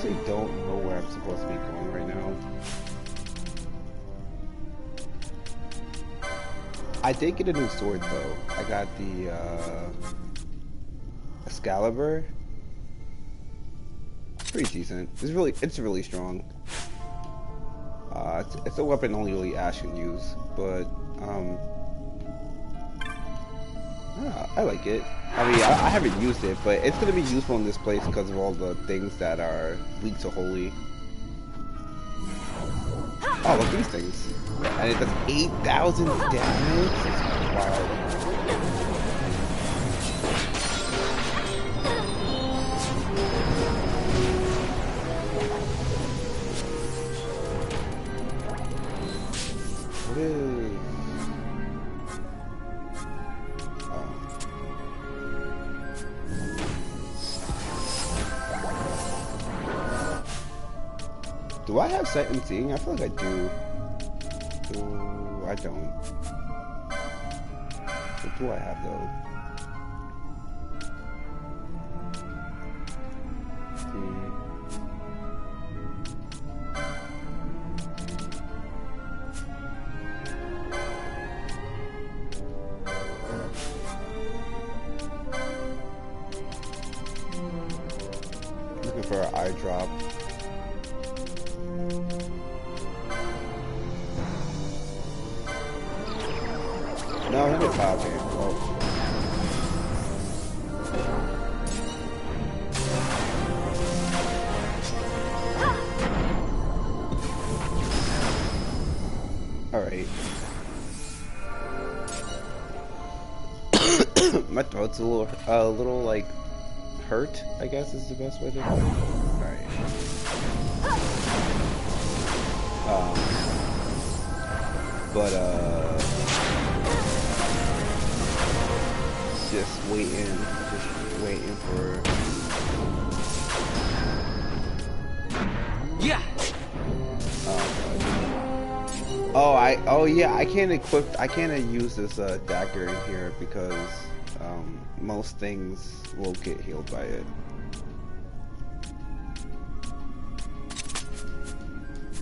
honestly don't know where I'm supposed to be going right now. I did get a new sword though. I got the Excalibur. It's pretty decent. It's really strong. It's a weapon only really Ash can use, but I like it. I mean, I haven't used it, but it's gonna be useful in this place because of all the things that are weak to holy. Oh, look at these things. And it does 8,000 damage? It's wild. What is... Do I have sight and seeing? I feel like I do. I don't. What do I have though? Looking for an eye drop. No, he didn't pop it. Oh. Alright. My throat's a little like hurt, I guess is the best way to put it. Alright. Just waiting for. Yeah. Oh yeah, I can't use this dagger in here because most things will get healed by it.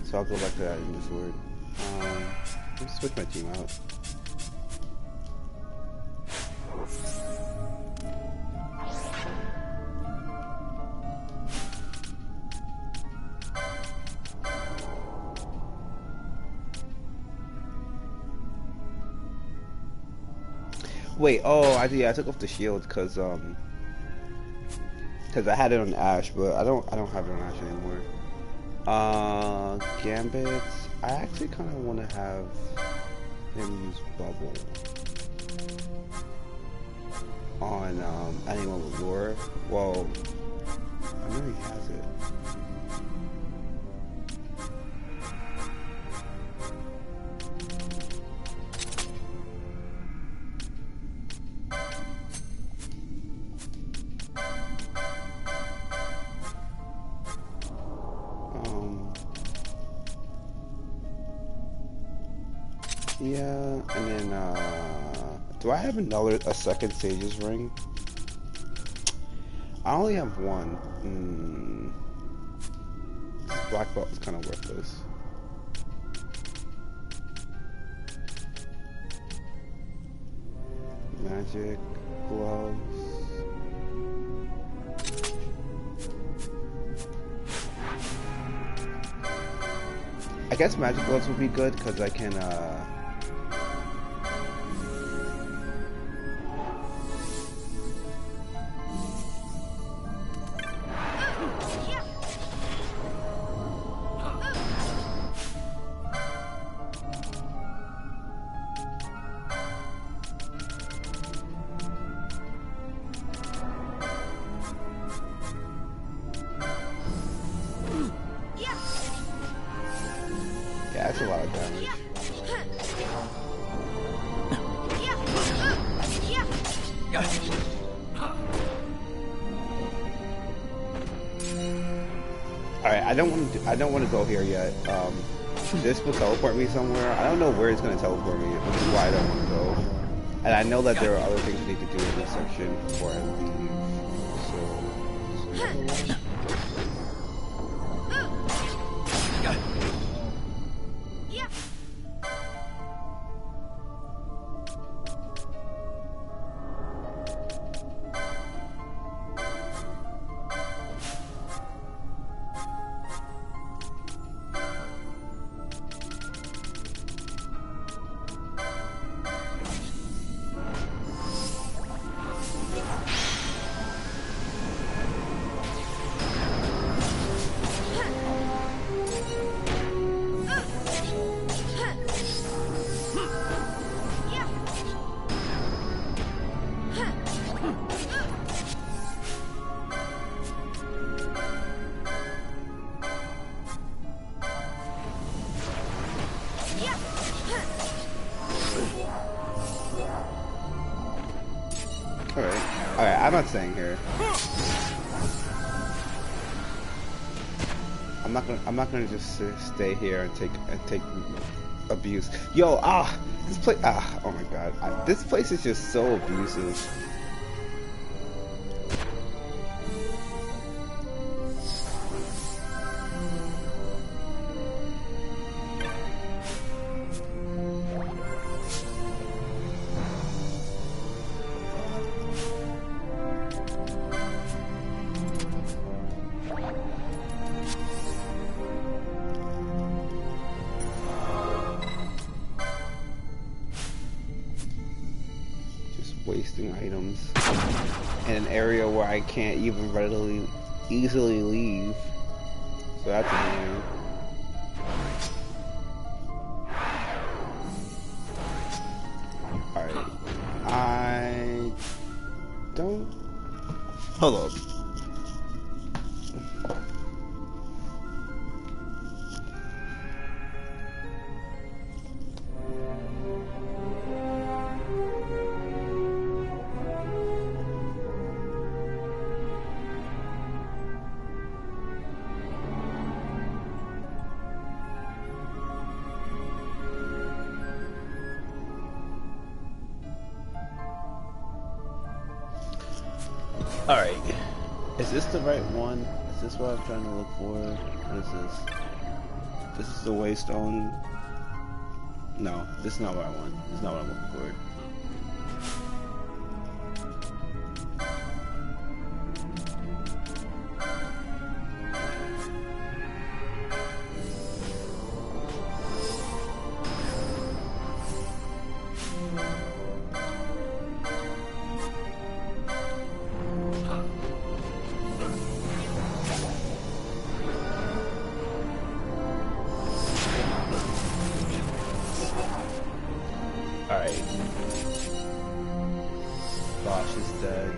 So I'll go back to that in this word. Let's switch my team out. Wait, oh, I took off the shield because I had it on Ash, but I don't have it on Ash anymore. Gambit, I actually kind of want to have him use Bubble on anyone with Lure. Well, I know he has it. Yeah, and then do I have a second Sage's ring? I only have one. This black belt is kind of worthless. Magic gloves. I guess magic gloves would be good because I can that's a lot of damage. Alright, I don't want to go here yet. This will teleport me somewhere. I don't know where it's gonna teleport me, which is why I don't want to go. And I know that there are other things I need to do in this section before I leave. So I'm not staying here. I'm not gonna just stay here and take abuse. Yo, this place. Oh my god, this place is just so abusive. Wasting items in an area where I can't even easily leave. So that's annoying. Alright. I don't... Hold up. Alright, is this the right one? Is this what I'm trying to look for? What is this? This is the Waystone. No, this is not what I want. This is not what I'm looking for. Alright. Bosch is dead.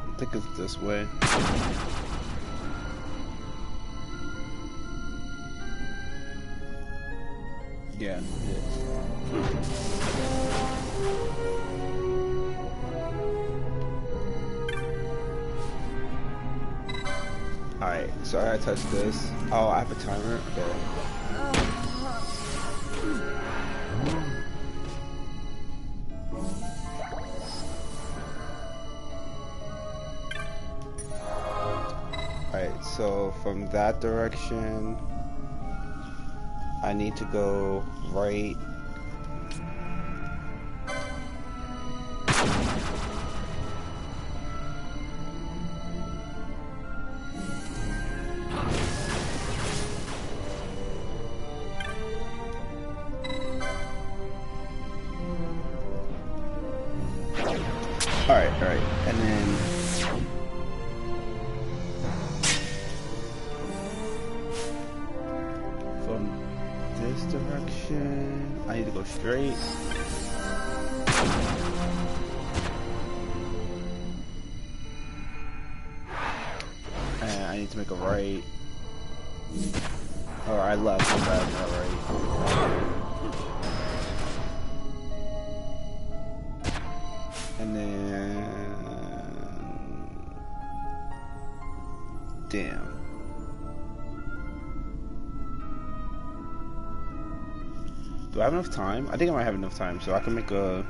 I think it's this way. Yeah, it is. Alright, so I gotta touch this. Oh, I have a timer? Okay. Alright, so from that direction I need to go right. Alright, and then from this direction, I need to go straight. And I need to make a right. Or I left, my bad, not right. And then... Damn. Do I have enough time? I think I might have enough time, so I can make a...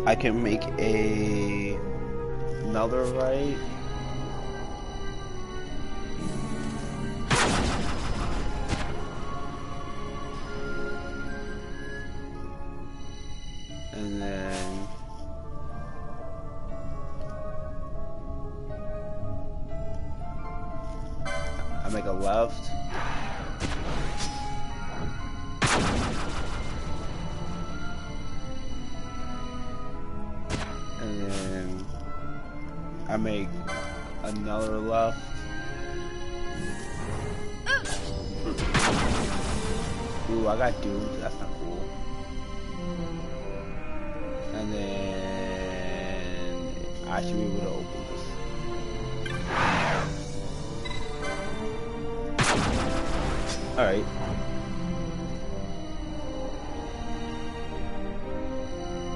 I can make another right. And then I make a left. And then I make another left. Ooh, I got doomed. That's not cool. And then I should be able to open this. Alright.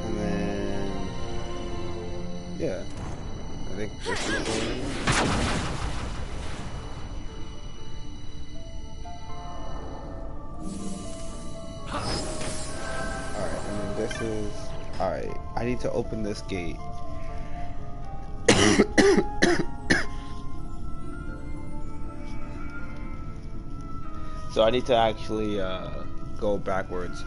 And then yeah. I think this is going. Alright, and then this is alright. I need to open this gate. So I need to actually go backwards.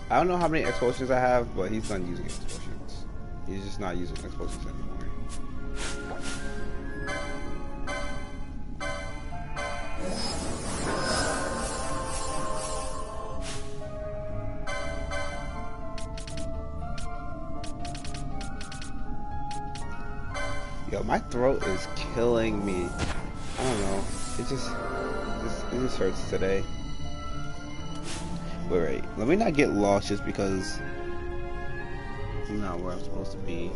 I don't know how many explosions I have, but he's done using explosions. He's just not using explosions anymore. Yo, my throat is killing me. I don't know. It just hurts today. Wait, let me not get lost just because I'm not where I'm supposed to be.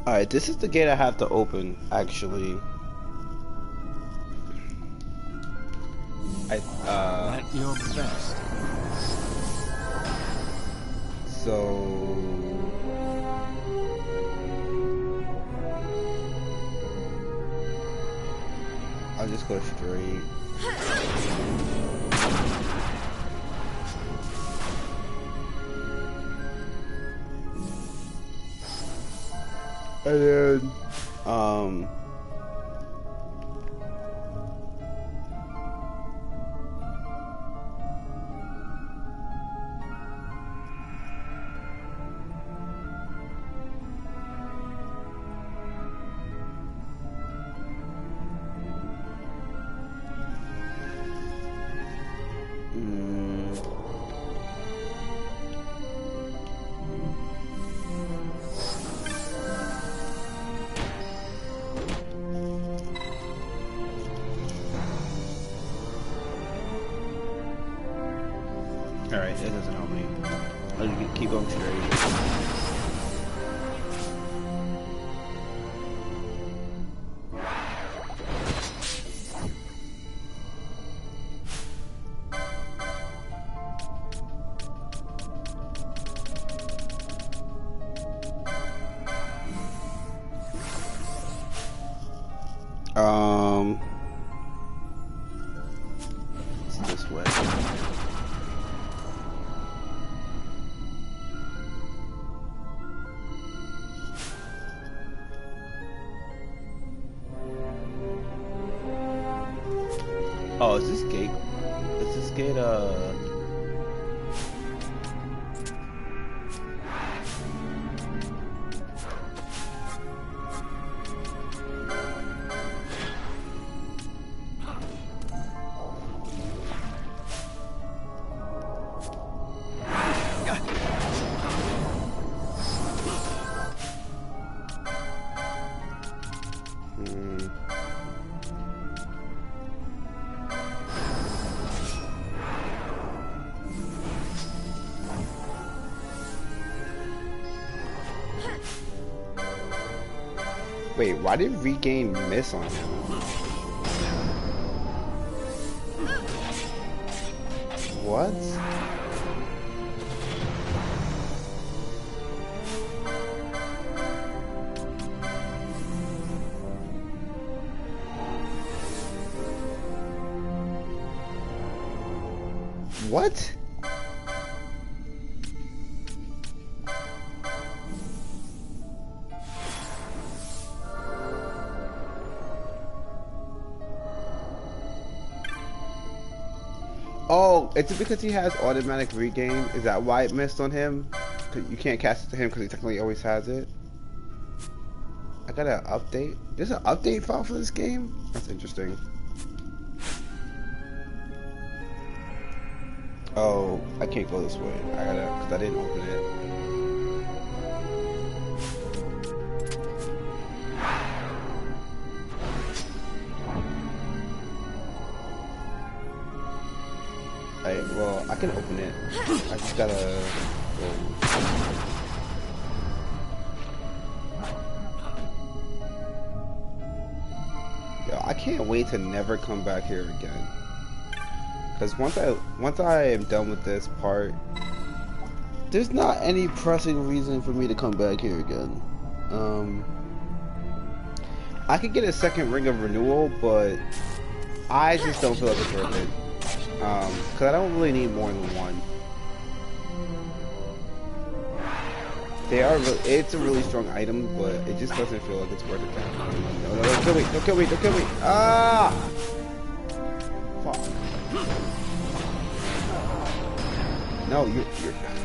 Alright, this is the gate I have to open, actually. At your best. So I'll just go straight. And then, alright, that doesn't help me. I'll just keep going straight. It's this way. Oh, is this gate? Is this gate, Wait, why did Regain miss on him? What? What? Oh, it's because he has automatic regain. Is that why it missed on him? 'Cause you can't cast it to him because he technically always has it. I got an update. There's an update file for this game? That's interesting. Oh, I can't go this way. I gotta, because I didn't open it. Alright, well, I can open it. I just gotta go. Yo, I can't wait to never come back here again. Because once I am done with this part, there's not any pressing reason for me to come back here again. I could get a second ring of renewal, but I just don't feel like it's worth it. Because I don't really need more than one. It's a really strong item, but it just doesn't feel like it's worth it. No, don't kill me, don't kill me, don't kill me. Ah! Fuck. No, you're damn it.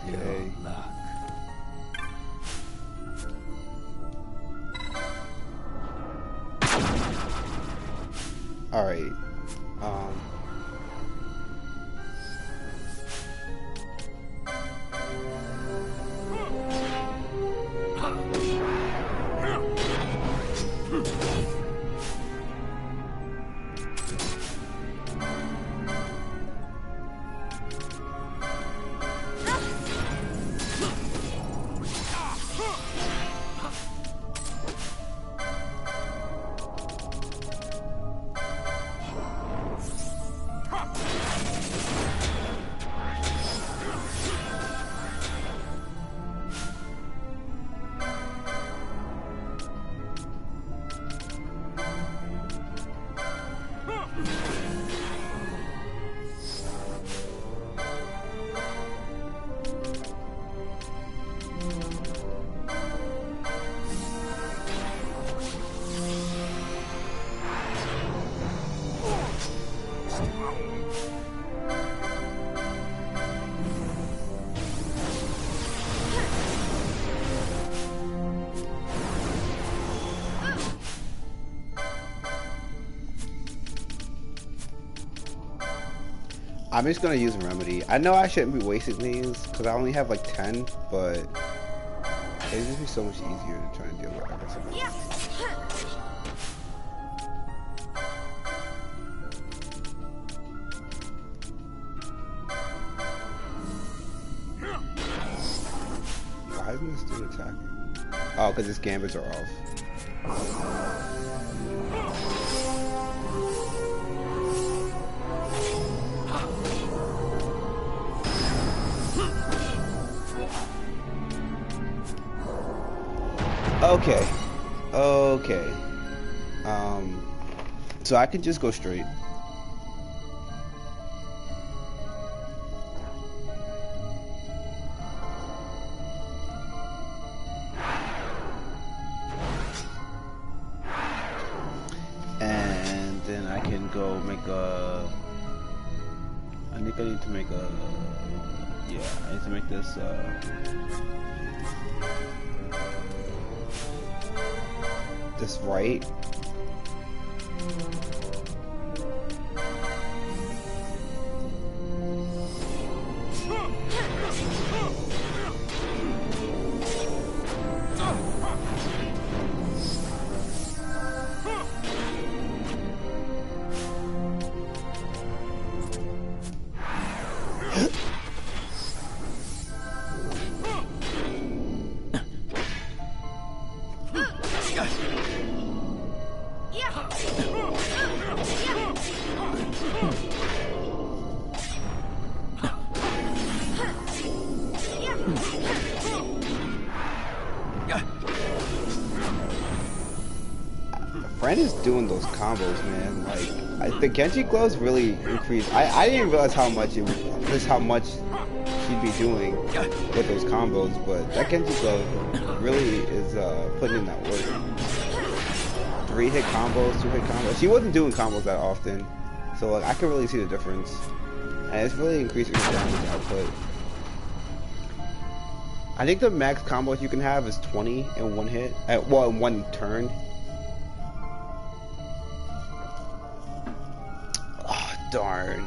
Okay. All right. I'm just gonna use Remedy. I know I shouldn't be wasting these because I only have like 10, but it'd just be so much easier to try and deal with. I guess. Why isn't this still attacking? Oh, because its gambits are off. Okay. Okay. So I can just go straight. And then I can go make a... I think I need to make a... Yeah, I need to make this, this right. man is doing those combos, man. Like, the Genji gloves really increased. I didn't realize how much she'd be doing with those combos, but that Genji glove really is putting in that work. 3-hit combos, 2-hit combos. She wasn't doing combos that often, so like I can really see the difference, and it's really increasing her damage output. I think the max combos you can have is 20 in one hit, well, in one turn. Oh, darn.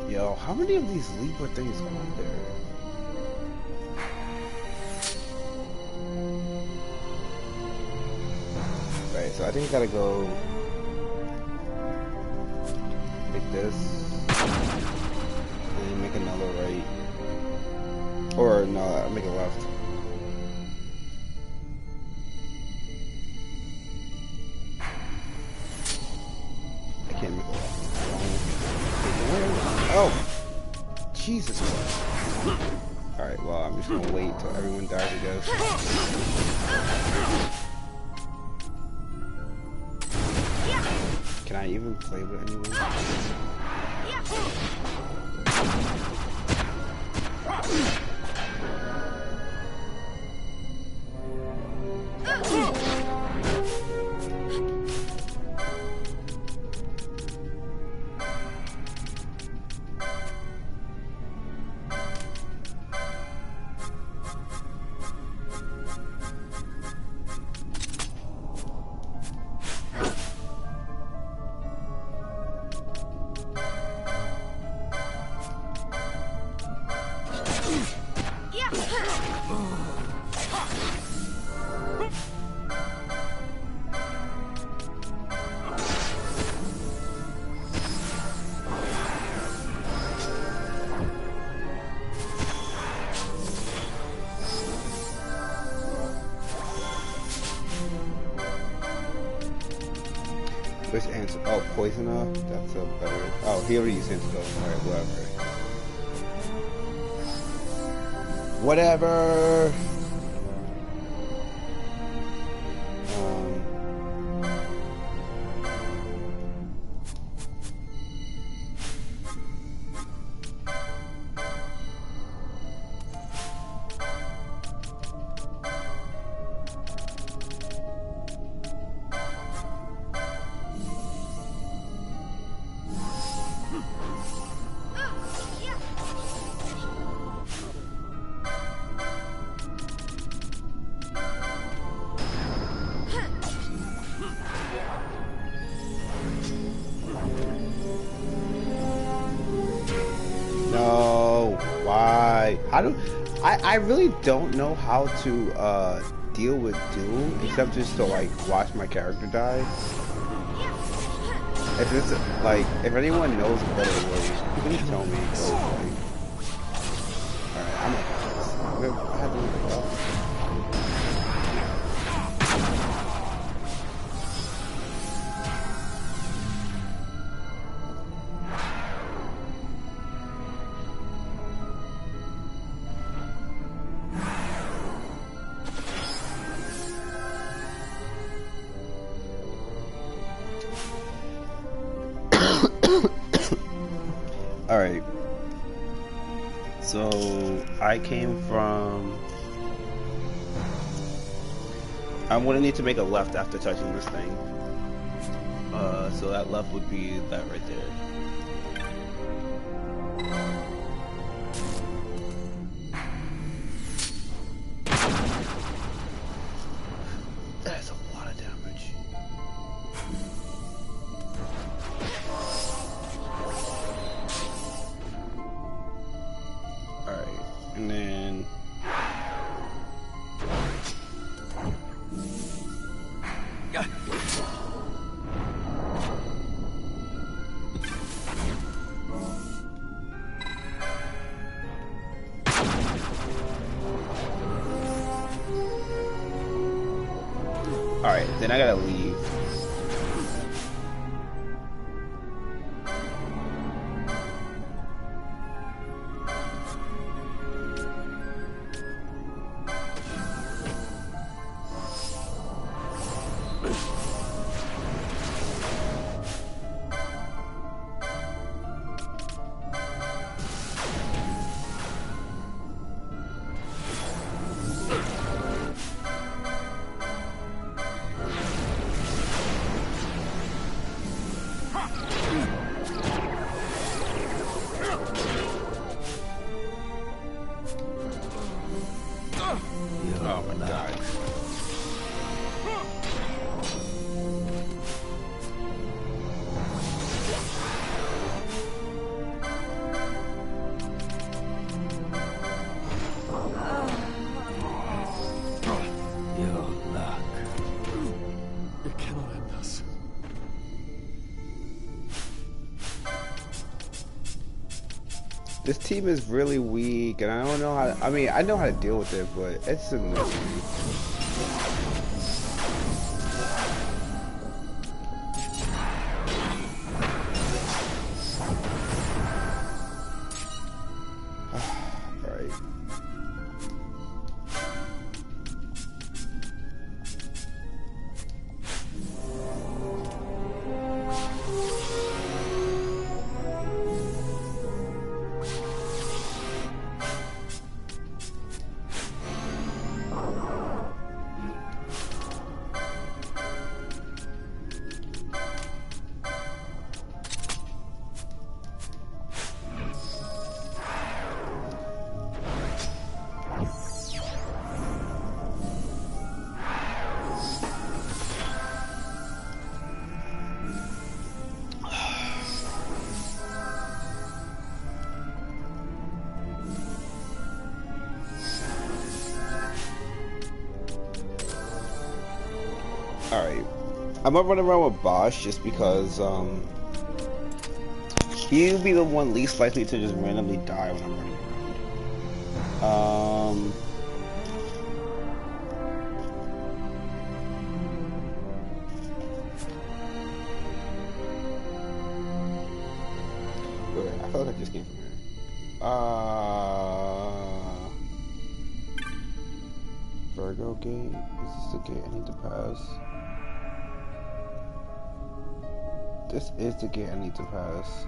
Yo, how many of these Libra things are there? Right, so I think I gotta go make this and then make another right. Or no, I'll make a left. I can't make a left. Oh! Jesus Christ. Alright, well, I'm just gonna wait till everyone dies, I guess. Can I even play with anyone? Which answer? Oh, Poisoner? That's a better... Oh, he already used Antidote. Alright, whatever. Whatever! I really don't know how to deal with Doom except just to like watch my character die. If it's like, if anyone knows a better way, please tell me. Alright, I'm gonna have to leave it off. Alright, so I came from... I'm gonna need to make a left after touching this thing. So that left would be that right there. That's a lot of damage. Alright, and then... Alright, then I gotta leave. This team is really weak, and I don't know how to, I mean, I know how to deal with it, but it's annoying. Alright. I'm gonna run around with Bosch just because, he'll be the one least likely to just randomly die when I'm running around. Wait, I feel like I just came from here. Virgo gate? Is this the gate I need to pass? This is the gate I need to pass.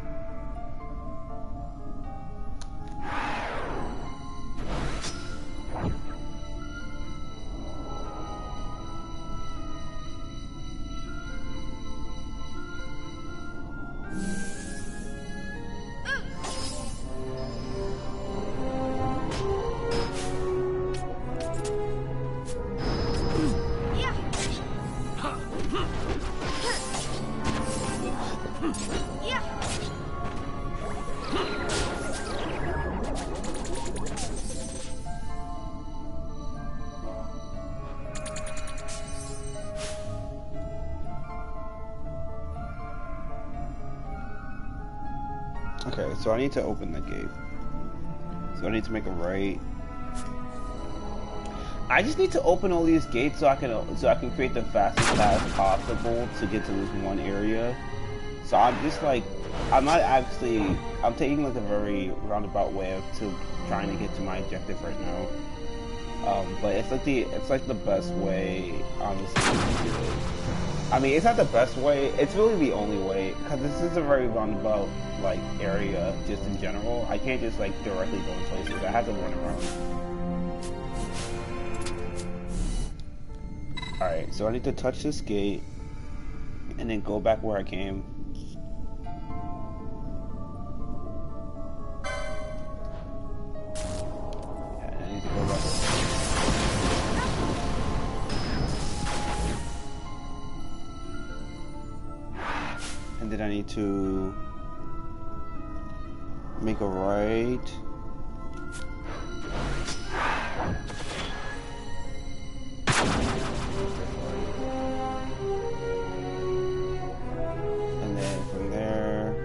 Okay, so I need to open the gate. So I need to make a right. I just need to open all these gates so I can create the fastest path possible to get to this one area. So I'm just like, I'm taking like a very roundabout way to trying to get to my objective right now. But it's like the best way, honestly, to do it. I mean, it's not the best way. It's really the only way, because this is a very roundabout like area just in general. I can't just like directly go in places. I have to run around. All right, so I need to touch this gate and then go back where I came. And I need to go back. And then I need to make a right. And then from there,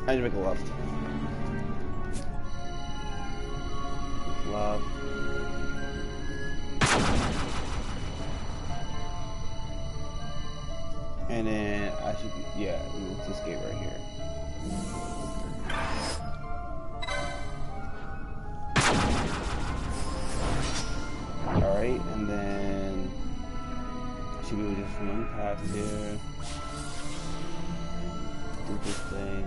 I need to make a left. Left. And then I should be, yeah, it's this gate right here. Alright, and then I should be able to just run past here. Do this thing.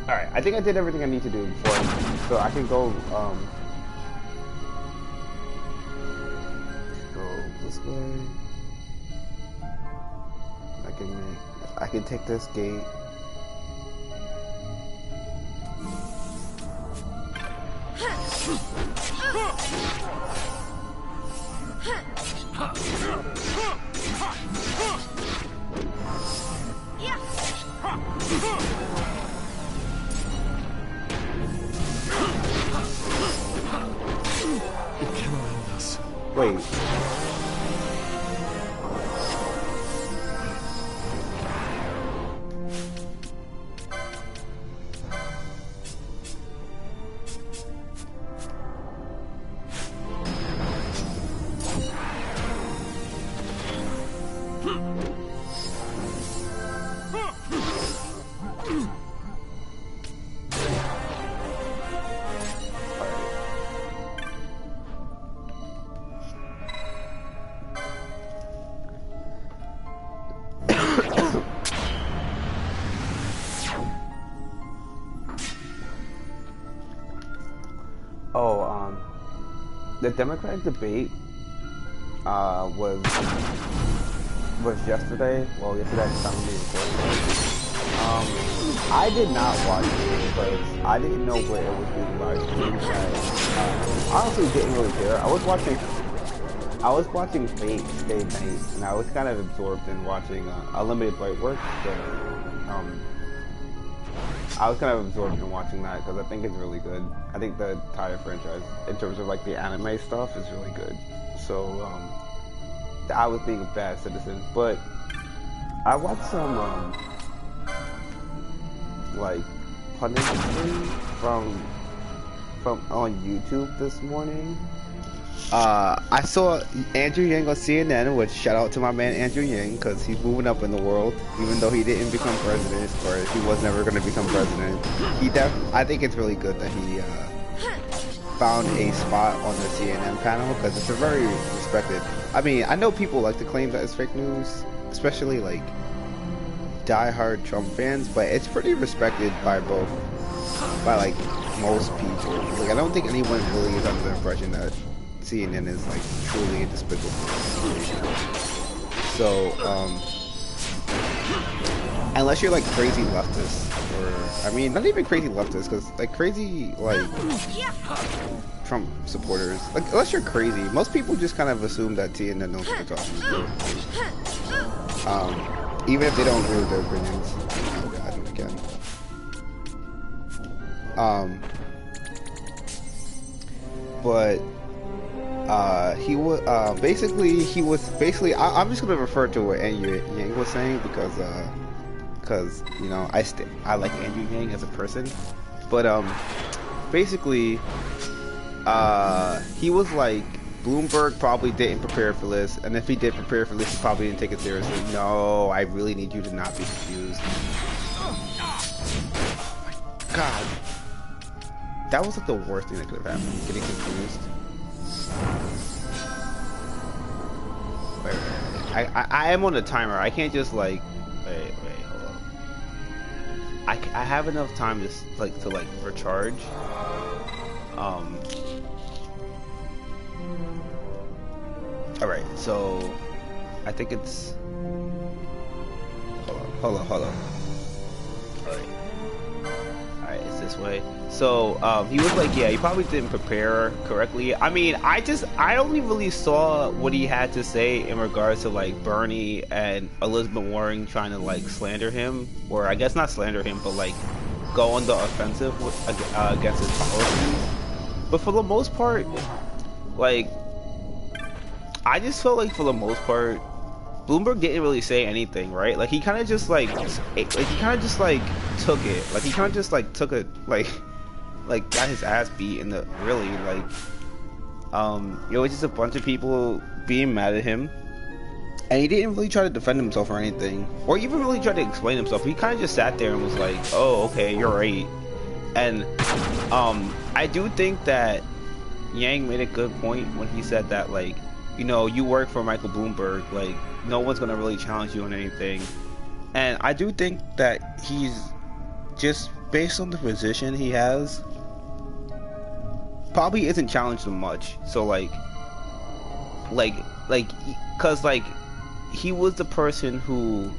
Alright, I think I did everything I need to do before, so I can go this way. I can take this gate. Wait. The Democratic debate was yesterday. Well, yesterday at the time we recorded. I did not watch it because I didn't know where it was being live streamed. Honestly, didn't really care. I was watching Fate Stay Night, and I was kind of absorbed in watching Unlimited Lightwork. So, I was kind of absorbed in watching that because I think it's really good. I think the entire franchise, in terms of like the anime stuff, is really good. So I was being a bad citizen, but I watched some like punditry from on YouTube this morning. I saw Andrew Yang on CNN, which shout out to my man Andrew Yang, because he's moving up in the world, even though he didn't become president, or he was never going to become president. I think it's really good that he found a spot on the CNN panel, because it's a very respected. I mean, I know people like to claim that it's fake news, especially like diehard Trump fans, but it's pretty respected by like most people. Like, I don't think anyone really is under the impression that CNN is like truly a despicable situation. So, unless you're like crazy leftist, or I mean, not even crazy leftist, because like crazy like Trump supporters, like unless you're crazy, most people just kind of assume that CNN knows what they're talking about. Even if they don't agree with their opinions. Oh God, again. But he was basically I'm just gonna refer to what Andrew Yang was saying because you know I like Andrew Yang as a person, but basically he was like, Bloomberg probably didn't prepare for this, and if he did prepare for this, he probably didn't take it seriously. No, I really need you to not be confused. Oh my God, that was like the worst thing that could have happened. Getting confused. Wait. I am on a timer. I can't just like wait, hold on. I have enough time to recharge. All right, so I think it's hold on. All right, it's this way. So he was like, yeah, he probably didn't prepare correctly. I mean, I only really saw what he had to say in regards to like Bernie and Elizabeth Warren trying to like slander him, or I guess not slander him, but like go on the offensive against his policies. But for the most part, like, I just felt like for the most part, Bloomberg didn't really say anything, right? Like he kind of just like took it. Like he kind of just like took it, like got his ass beat in the really like it was just a bunch of people being mad at him, and he didn't really try to defend himself or anything, or even really try to explain himself. He kind of just sat there and was like, "Oh, okay, you're right." And I do think that Yang made a good point when he said that, like, you know, you work for Michael Bloomberg, like no one's gonna really challenge you on anything. And I do think that he's just based on the position he has, probably isn't challenged much. So like, cause like, he was the person who,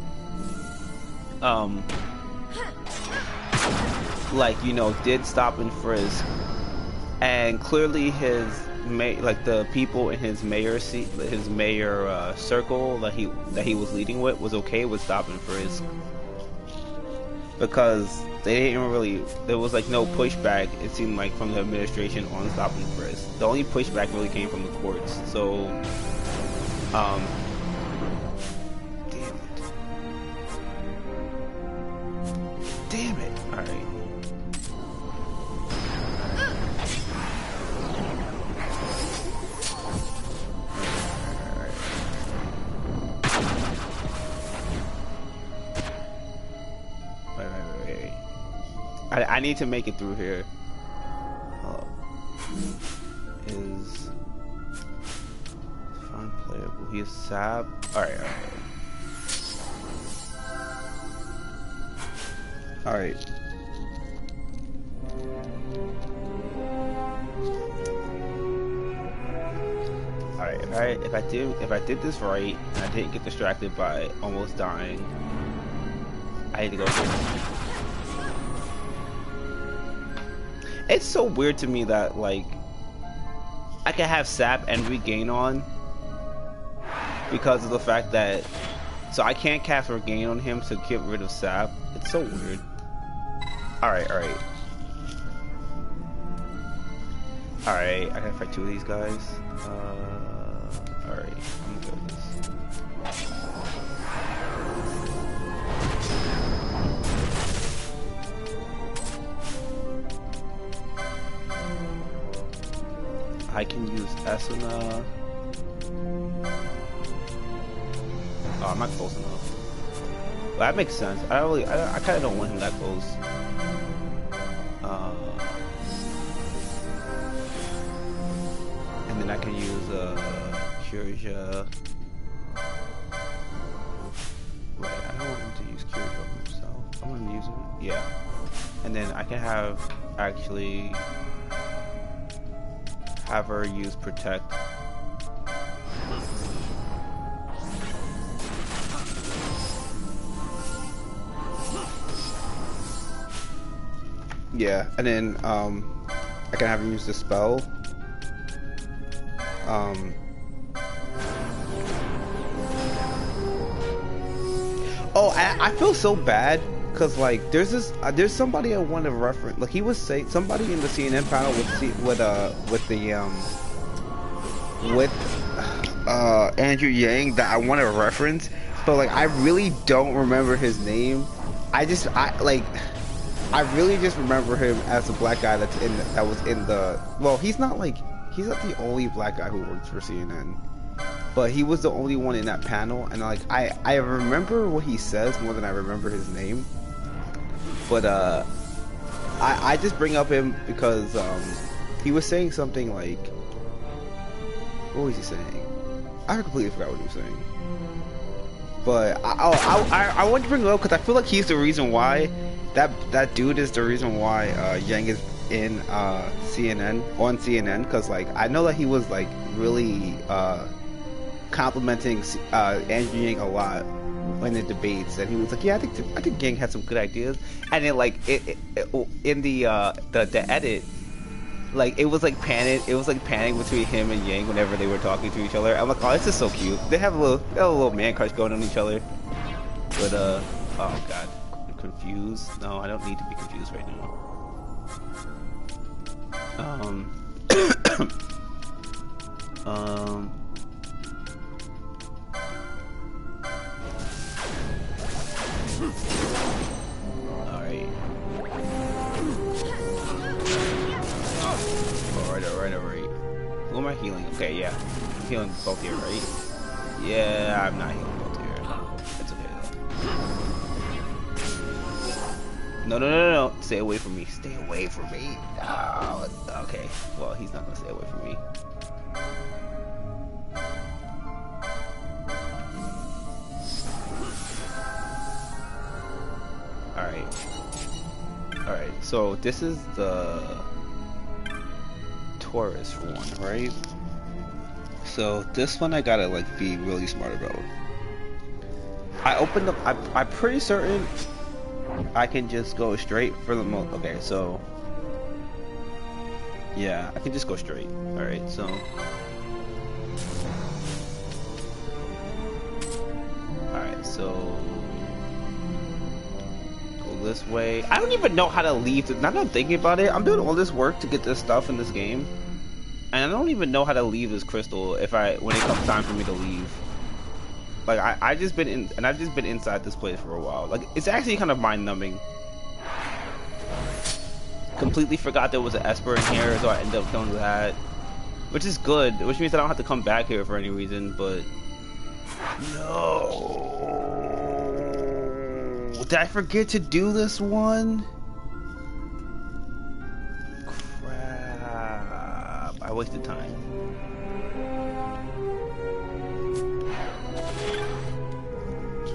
like, you know, did stop and frisk, and clearly his like the people in his mayor seat, his mayor circle that he was leading with was okay with stop and frisk, because they didn't really, there was like no pushback, it seemed like, from the administration on stop and frisk. The only pushback really came from the courts. So damn it. All right. I need to make it through here. Is fine playable. He is sab. Alright. Alright, if I did this right and I didn't get distracted by almost dying, I need to go through. It's so weird to me that, like, I can have sap and regain on because of the fact that, so I can't cast regain on him to get rid of sap. It's so weird. Alright, I gotta fight two of these guys. Alright, I'm gonna go with this. I can use Esuna. Oh, I'm not close enough. Well, that makes sense. I kind of don't want him that close. And then I can use Kirja. Wait, I don't want him to use Kirja himself. I want him to use it. Yeah. And then I can actually have her use protect. Yeah, and then I can have her use the spell. Oh, I feel so bad because, like, there's somebody I want to reference. Like, he was saying, somebody in the CNN panel with Andrew Yang that I want to reference, but like I really don't remember his name. I really just remember him as the black guy that was in the. Well, he's not the only black guy who works for CNN, but he was the only one in that panel, and like I remember what he says more than I remember his name. But I just bring up him because he was saying something like, what was he saying? I completely forgot what he was saying. But I want to bring it up because I feel like he's the reason why that dude is the reason why Yang is in CNN, because like I know that he was like really complimenting Andrew Yang a lot in the debates, and he was like, yeah, I think Yang had some good ideas, and then like in the edit, like it was like panning between him and Yang whenever they were talking to each other. I'm like, oh, this is so cute. They have a little man crush going on each other. But oh god, I'm confused. No, I don't need to be confused right now. Alright. Who am I healing? Okay, yeah. I'm healing both here, right? Yeah, I'm not healing both here. That's okay though. No. Stay away from me. Stay away from me. No. Okay. Well, he's not gonna stay away from me. Alright. Alright, so this is the tourist one, right? So this one I gotta like be really smart about. I opened up, I'm pretty certain I can just go straight for the most. Okay, so yeah, I can just go straight. Alright, so alright, so go this way. I don't even know how to leave. Now that I'm thinking about it, I'm doing all this work to get this stuff in this game, and I don't even know how to leave this crystal when it comes time for me to leave. Like I've just been inside this place for a while. Like it's actually kind of mind-numbing. Completely forgot there was an Esper in here, so I ended up doing that, which is good. Which means I don't have to come back here for any reason. But no, did I forget to do this one? Crap! I wasted time.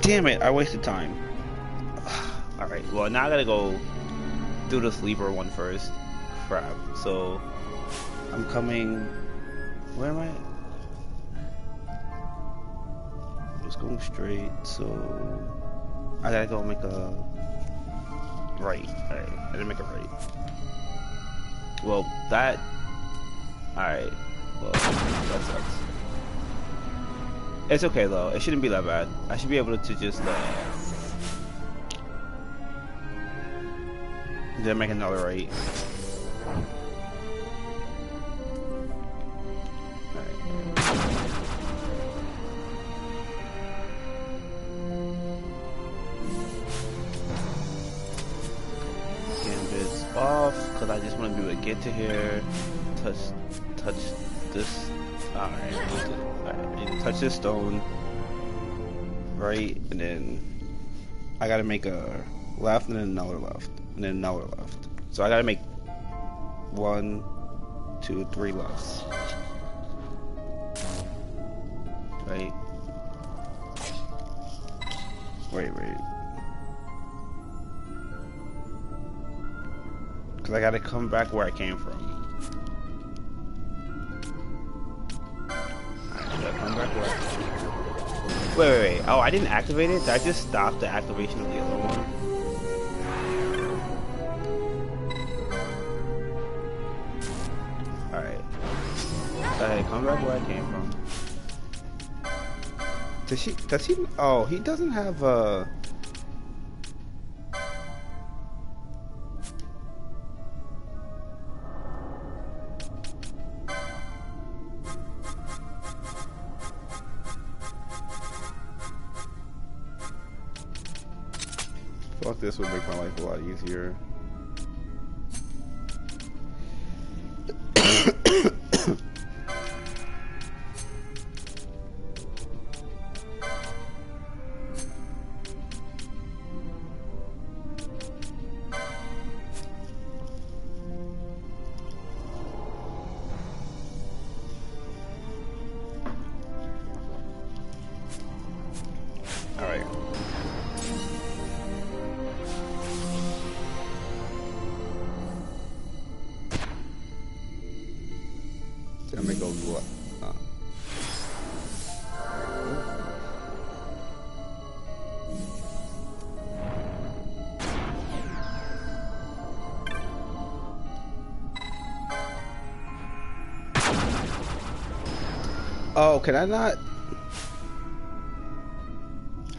Damn it, I wasted time. Alright, well now I gotta go do the sleeper one first. Crap. So I'm coming. Where am I? I was going straight, so I gotta go make a right. Alright, I didn't make a right. Well that alright. Well that sucks. It's okay though, it shouldn't be that bad. I should be able to just then make another right. Alright. Gambits off, because I just want to be able to get to here, touch this. Alright, I need to touch this stone, right, and then I gotta make a left and then another left, and then another left. So I gotta make 1, 2, 3 lefts. Right? Wait. Because I gotta come back where I came from. Come back where I came from. Wait. Oh, I didn't activate it? Did I just stop the activation of the other one? Alright. Alright, come back where I came from. Does he? Oh, he doesn't have Fuck, this would make my life a lot easier. Oh, can I not?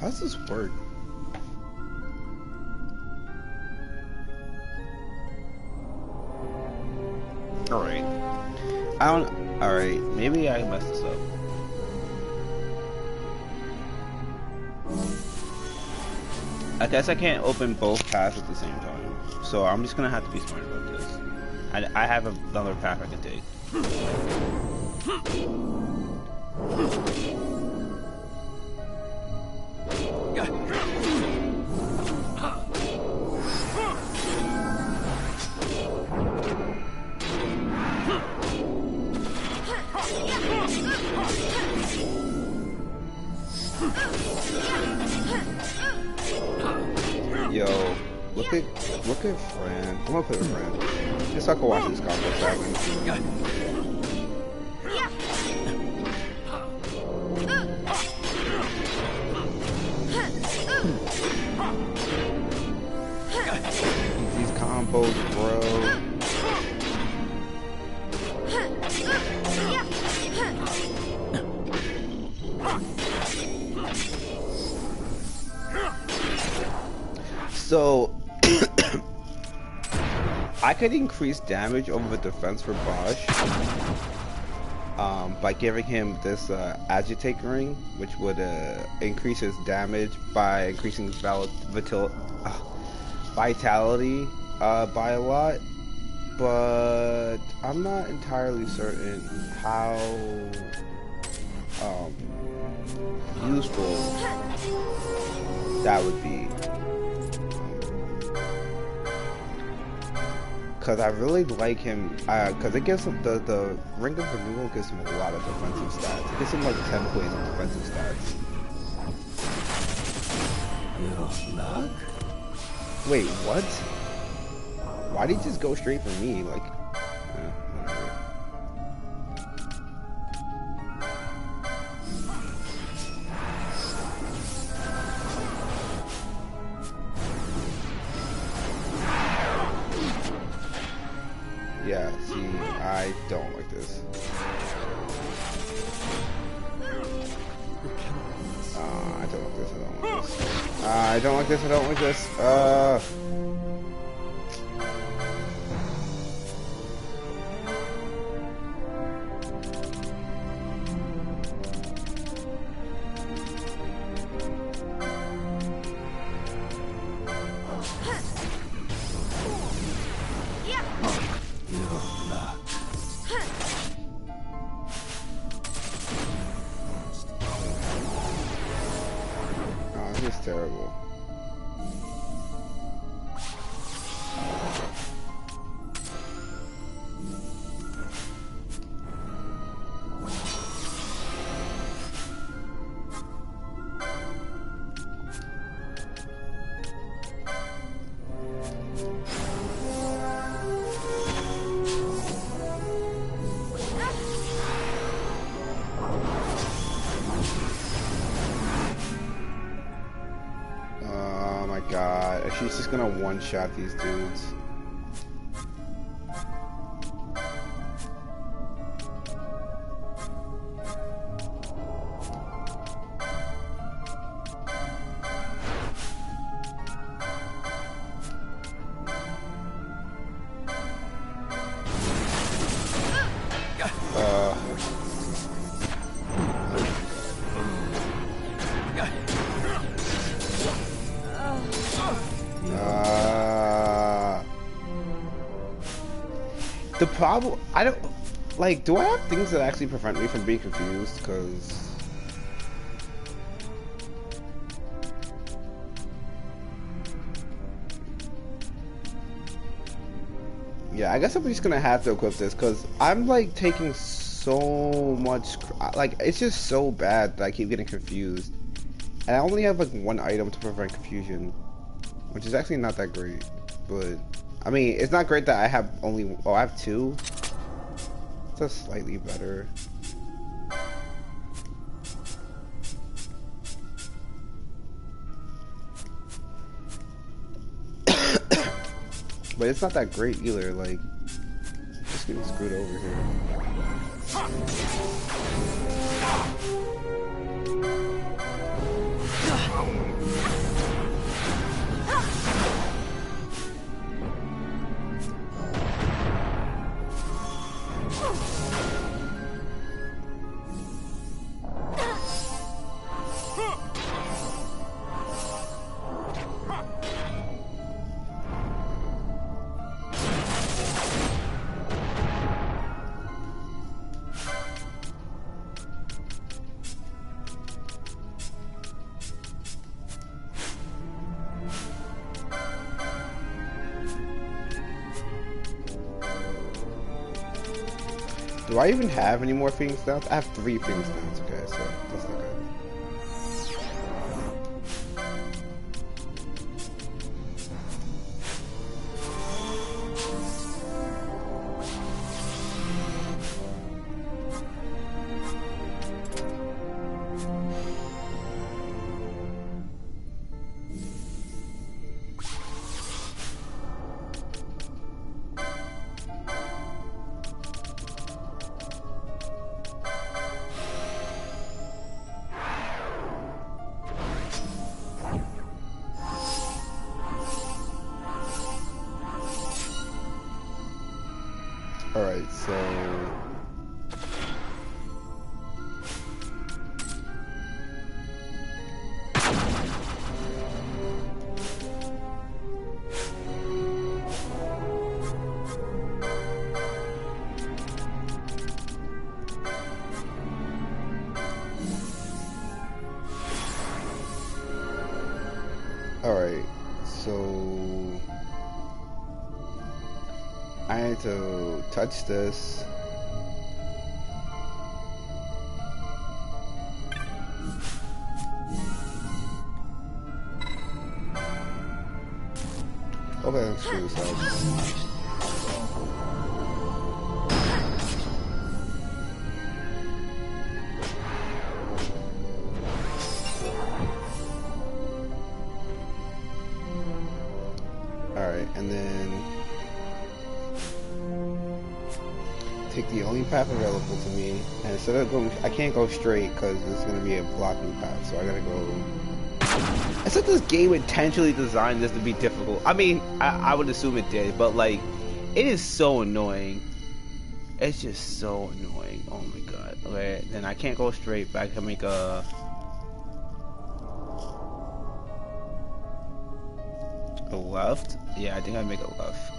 How does this work? Alright. Alright, maybe I messed this up. I guess I can't open both paths at the same time. So I'm just gonna have to be smart about this. I have another path I can take. Yo, Look at Fran. I'm gonna play with Fran. Just so I can watch this combos happen. These combos, bro. So I could increase damage over the defense for Bosch by giving him this agitate ring, which would increase his damage by increasing his vitality by a lot, but I'm not entirely certain how useful that would be. Because I really like him, because it gives him, the Ring of Renewal gives him a lot of defensive stats. It gives him like 10 points of defensive stats. Luck. Wait, what? Why did he just go straight for me? Like, whatever. Yeah, see, I don't like this. I don't like this, I don't like this. I don't like this, I don't like this. This is terrible. God, she's just gonna one-shot these dudes. The problem, I don't, like, do I have things that actually prevent me from being confused? Because... yeah, I guess I'm just gonna have to equip this, because I'm, like, taking so much, like, it's just so bad that I keep getting confused. And I only have, like, one item to prevent confusion, which is actually not that great, but... I mean, it's not great that I have only... oh, I have two? It's just slightly better. But it's not that great either, like... just getting screwed over here. Do I even have any more Phoenix Downs? I have 3 Phoenix Downs, okay, so that's not good. So alright, so I had to touch this. Okay, let's screw this up. Alright, and then take the only path available to me, and instead of going, I can't go straight because there's going to be a blocking path, so I gotta go. It's like this game intentionally designed this to be difficult. I mean, I would assume it did, but like, it is so annoying. It's just so annoying. Oh my god. Okay, then I can't go straight, but I can make a left. Yeah, I think I make a left.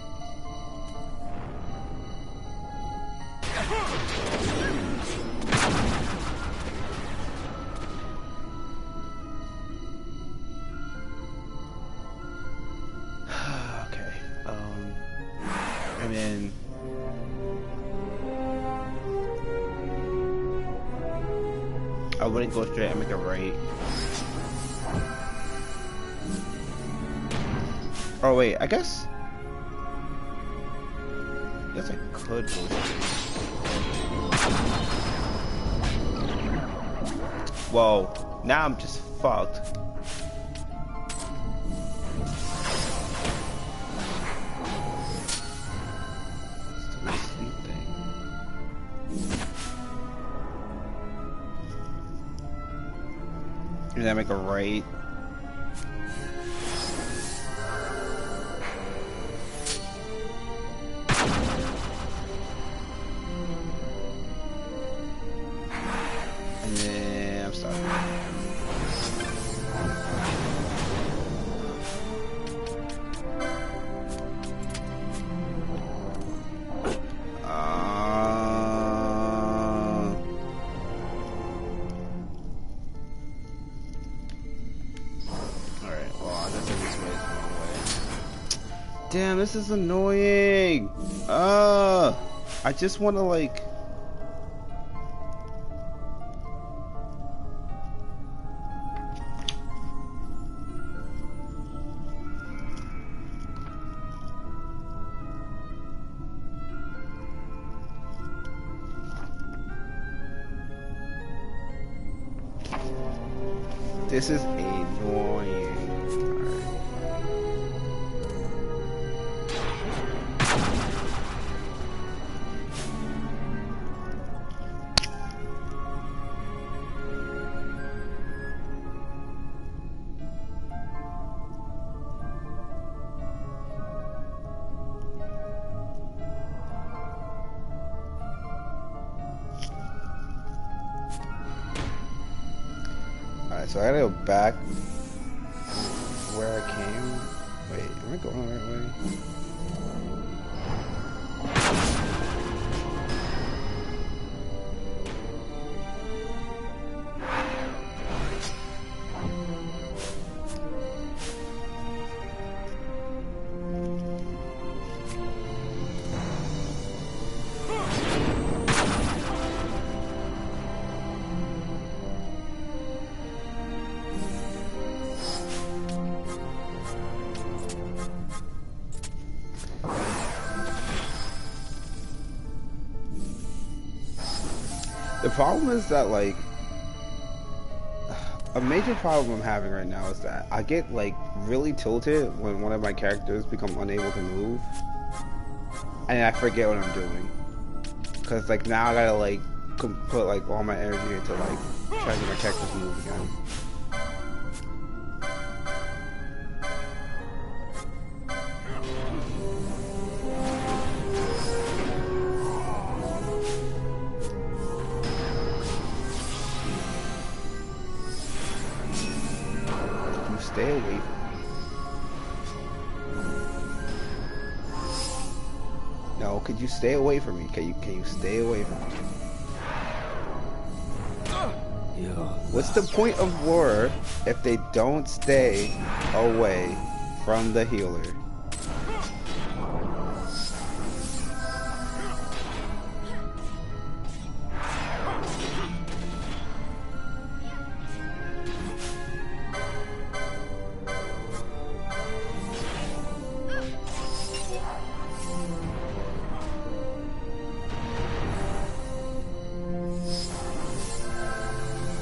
Okay. And then I wouldn't go straight. I make a right. Oh wait, I guess I could go straight. Whoa, now I'm just fucked. And then I make a right. And then I'm sorry. Damn, this is annoying. I just want to like. This is annoying. So I gotta go back where I came. Wait, am I going the right way? The problem is that, like, a major problem I'm having right now is that I get, like, really tilted when one of my characters become unable to move. And I forget what I'm doing. Because, like, now I gotta, like, put, like, all my energy into, like, trying to get my character to move again. stay away from me? No, could you stay away from me? Can you stay away from me? What's the point of war if they don't stay away from the healer?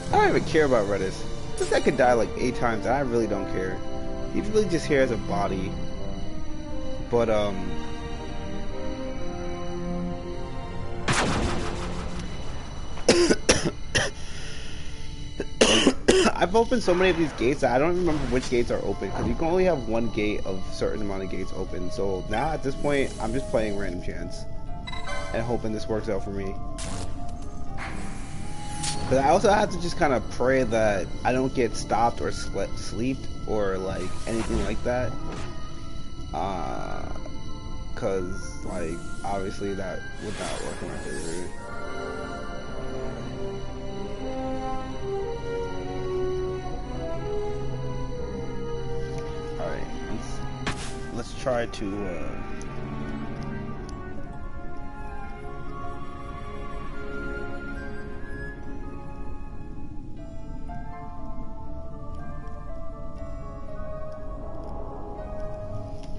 I don't even care about Redis. This guy could die like 8 times and I really don't care. He's really just here as a body. But I've opened so many of these gates that I don't remember which gates are open, because you can only have one gate of certain amount of gates open. So now at this point I'm just playing random chance and hoping this works out for me. But I also have to just kind of pray that I don't get stopped or sleeped or like anything like that. Cause like obviously that would not work in my favor. Alright, let's try to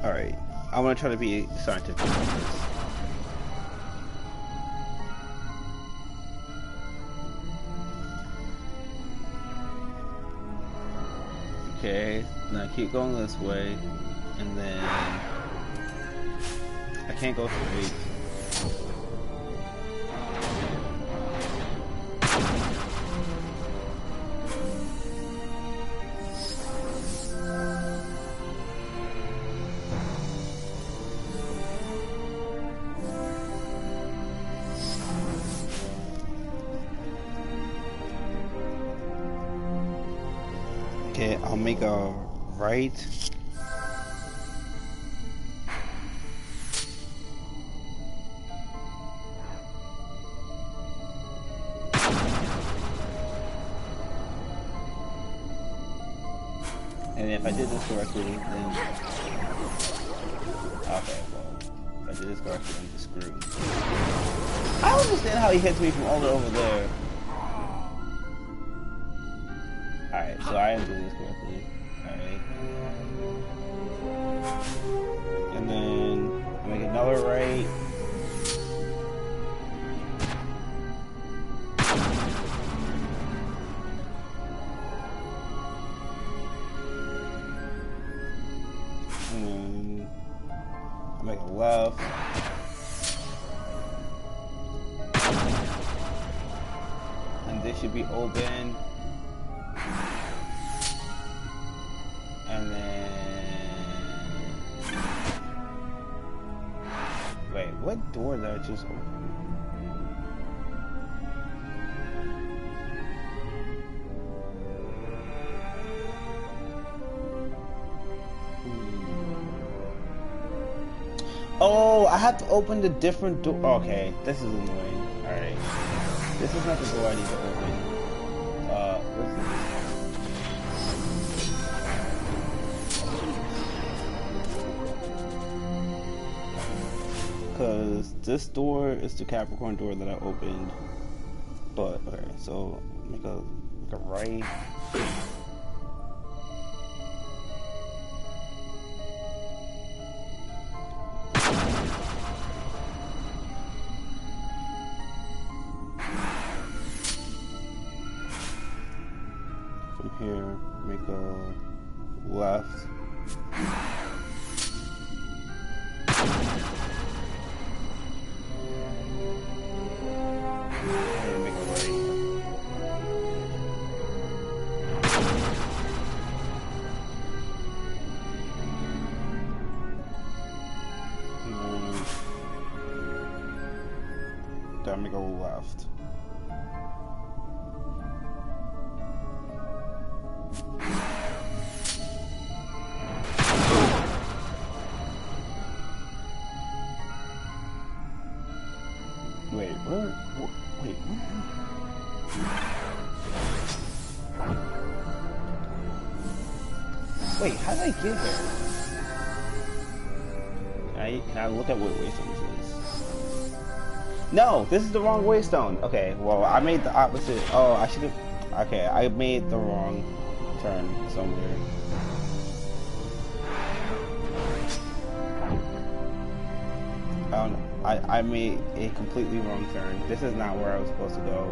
Alright, I want to try to be scientific about this. Okay, now keep going this way, and then I can't go straight. Okay, I'll make a right. And if I did this correctly, then okay, well, if I did this correctly, I'm just screwed. I don't understand how he hits me from all the way over there. Alright, so I am doing this correctly. Alright. And then I make another right. And then I make a left. And this should be open. And then wait, what door did I just open? Oh, I have to open the different door. Okay, this is annoying. Alright. This is not the door I need to open. What's this? Because this door is the Capricorn door that I opened. But, okay, so make a right. From here, make a left. Then make a left. Wait, how did I get here? Can I look at what waystone this is? No, this is the wrong waystone. Okay, well, I made the opposite. Oh, I should have. Okay, I made the wrong turn somewhere. I don't know. I made a completely wrong turn. This is not where I was supposed to go.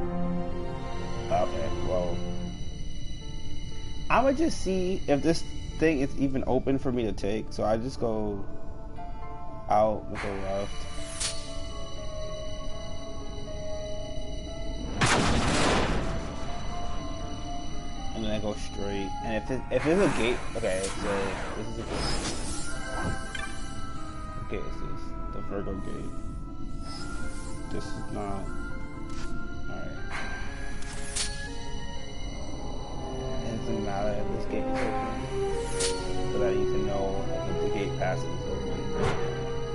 Okay, well, I'm gonna just see if this thing is even open for me to take. So I just go out with the left. And then I go straight. And if there's a gate, okay, so this is a gate. What gate is this? The Virgo gate. This is not. Alright. It doesn't matter if this gate is open. So that you can know if the gate passes is open.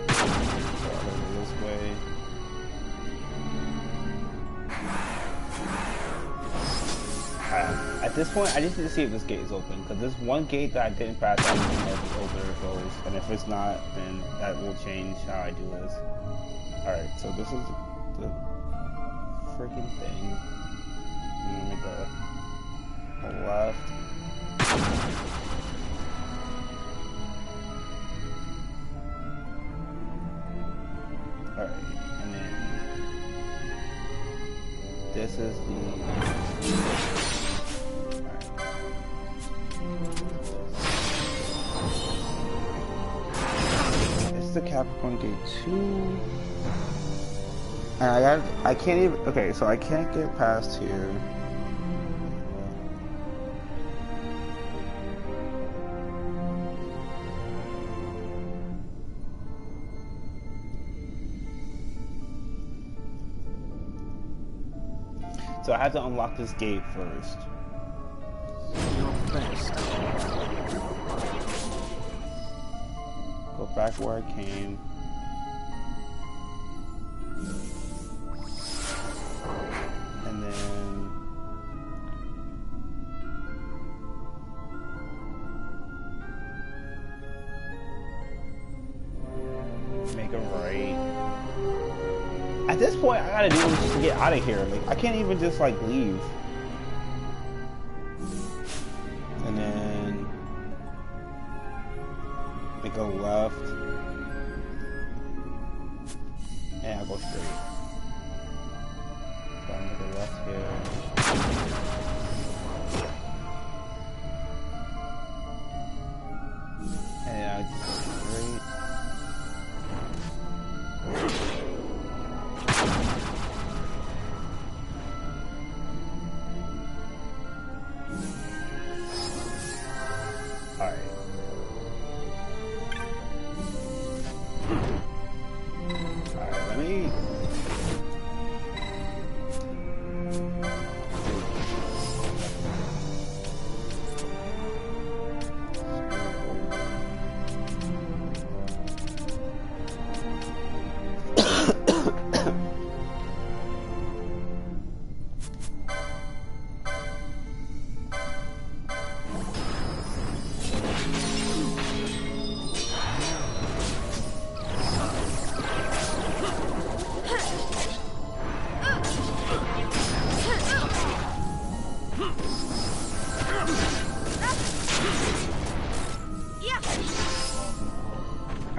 So I'll go this way. At this point, I just need to see if this gate is open, because there's one gate that I didn't pass. I don't know if it's open or closed, and if it's not, then that will change how I do this. Alright, so this is the freaking thing. I'm gonna make a left. Alright, and then this is the. The Capricorn gate 2, and I can't even, okay, so I can't get past here. So I have to unlock this gate first. You're best. Go back where I came. And then make a right. At this point, I gotta do this just to get out of here. Like, I can't even just like leave. And then make a left, and I'll go straight. So I'm gonna go left here. And I'll just go straight. Alright. Let me.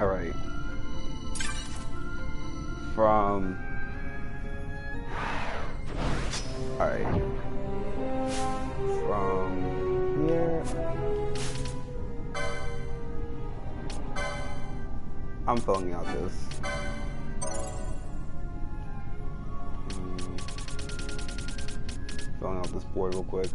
Alright. From. Alright. From here. I'm filling out this. Filling out this board real quick.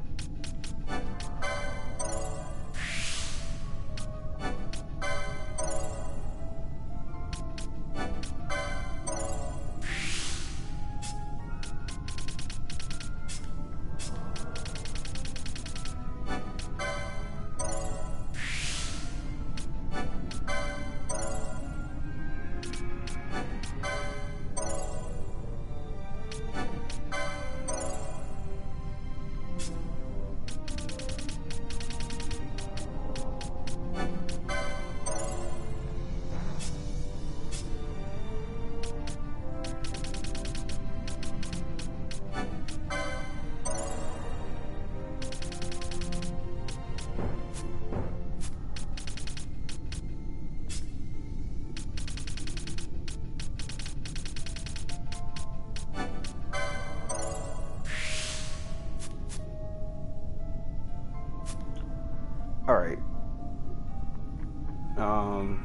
Um,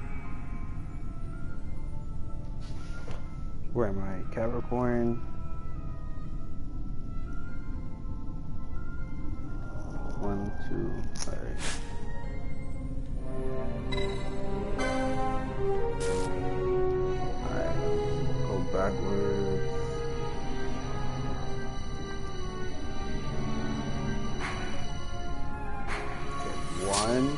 where am I? Capricorn. 1, 2. All right. All right. Go backwards. Okay, 1.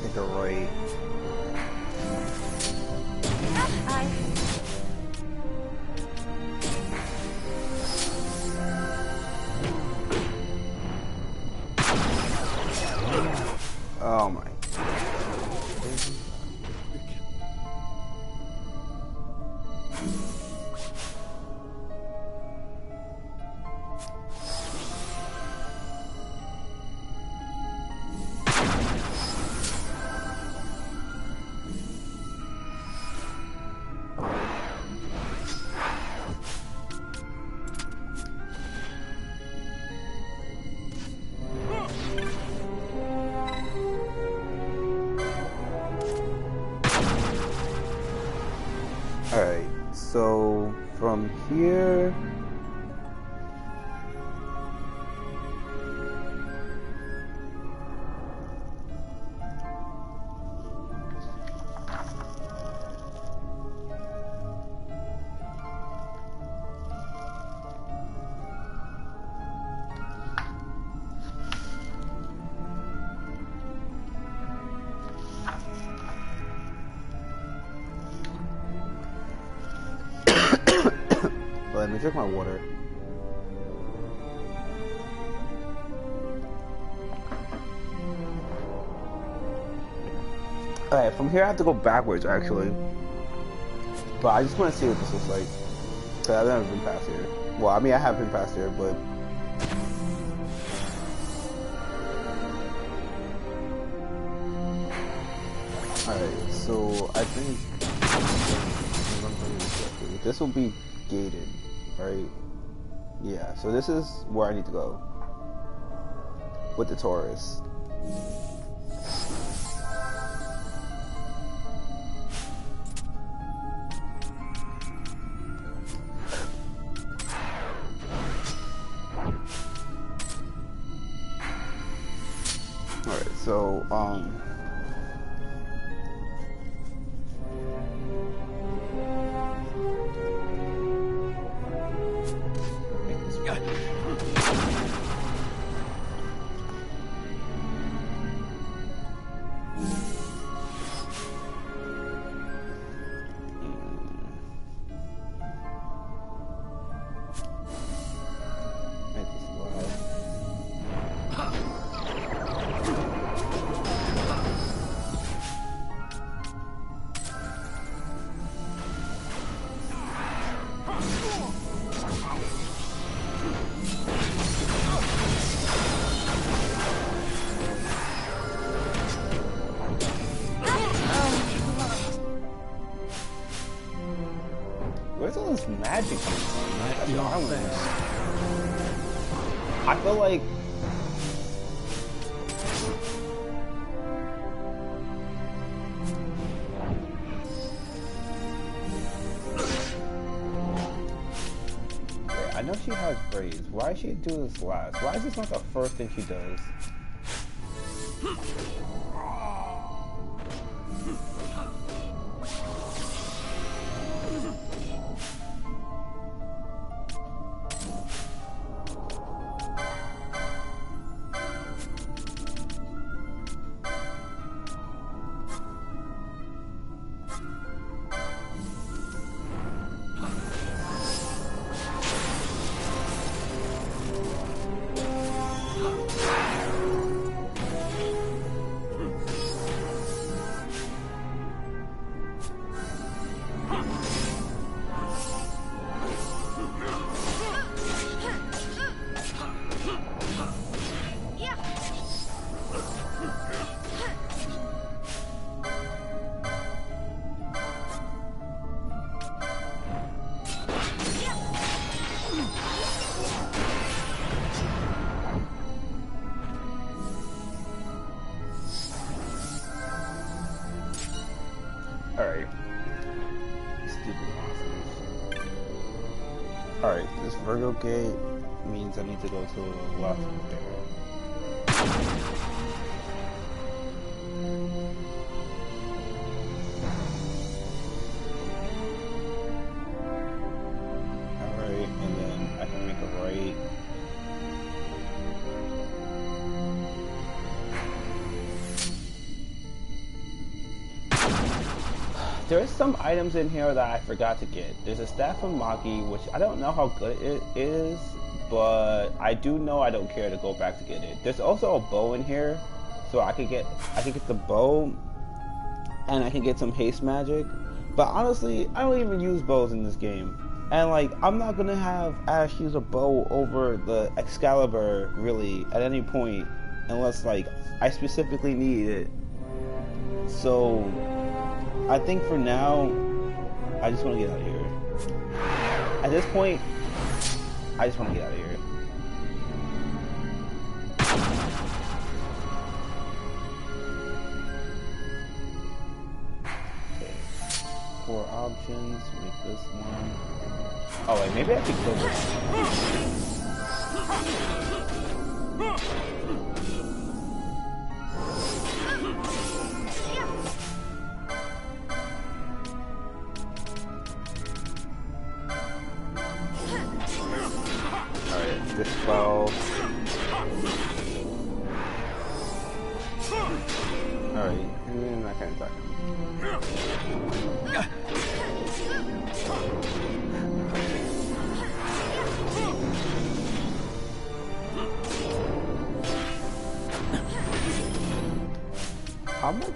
Take a right. Oh my. Alright, so from here. Let me drink my water. Alright, from here I have to go backwards actually. But I just want to see what this looks like. Cause I've never been past here. Well, I mean I have been past here, but alright, so I think this will be gated, right? Yeah, so this is where I need to go with the Taurus. Alright, so where's all this magic? That's what I want to know. I feel like I know she has braids. Why is she doing this last? Why is this not the first thing she does? Alright, this Virgo gate means I need to go to the left there. Alright, and then I can make a right. There's some items in here that I forgot to get. There's a staff from Maki, which I don't know how good it is, but I do know I don't care to go back to get it. There's also a bow in here, so I could get the bow, and I can get some haste magic. But honestly, I don't even use bows in this game, and like I'm not gonna have Ash use a bow over the Excalibur really at any point, unless like I specifically need it. So I think for now, I just want to get out of here. At this point, I just want to get out of here. Okay. 4 options, make this one. Oh wait, maybe I could kill this one. Dispel. Alright, and then I can attack him. How much?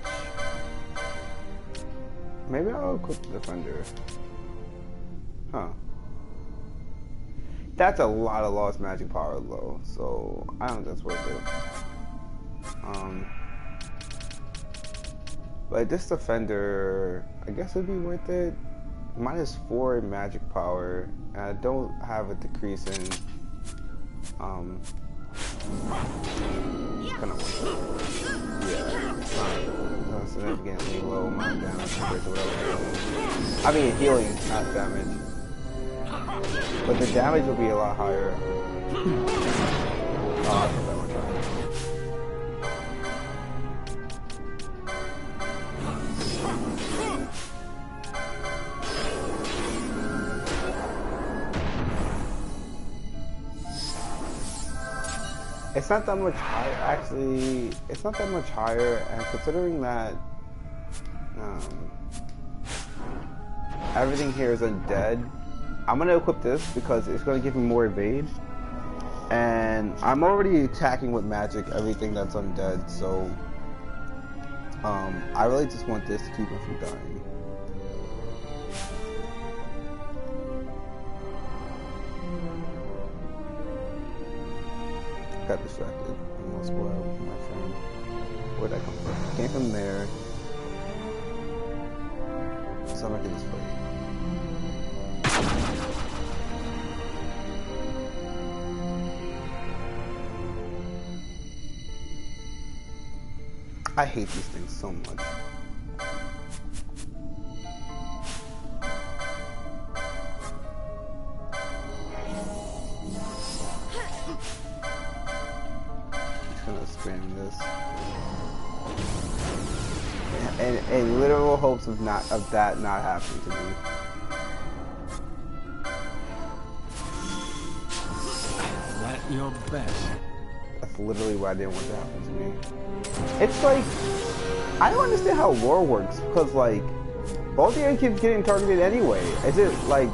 Maybe I'll equip the Defender. Huh. That's a lot of lost magic power though, so I don't think that's worth it. But this Defender, I guess it'd be worth it. -4 in magic power, and I don't have a decrease in kind of yeah, it's not significantly low amount of damage compared to whatever. I mean healing, not damage. But the damage will be a lot higher. Oh, that's not that much higher. It's not that much higher, actually. It's not that much higher, and considering that everything here is undead, I'm gonna equip this because it's gonna give me more evade, and I'm already attacking with magic everything that's undead, so I really just want this to keep him from dying. Got distracted. Almost go out with my friend. Where'd that come from? Came from there. So I'm making this fight. I hate these things so much. In literal hopes of that not happening to me. At your best. That's literally what I didn't want to happen to me. It's like I don't understand how lore works because like Balthier keeps getting targeted anyway. Is it like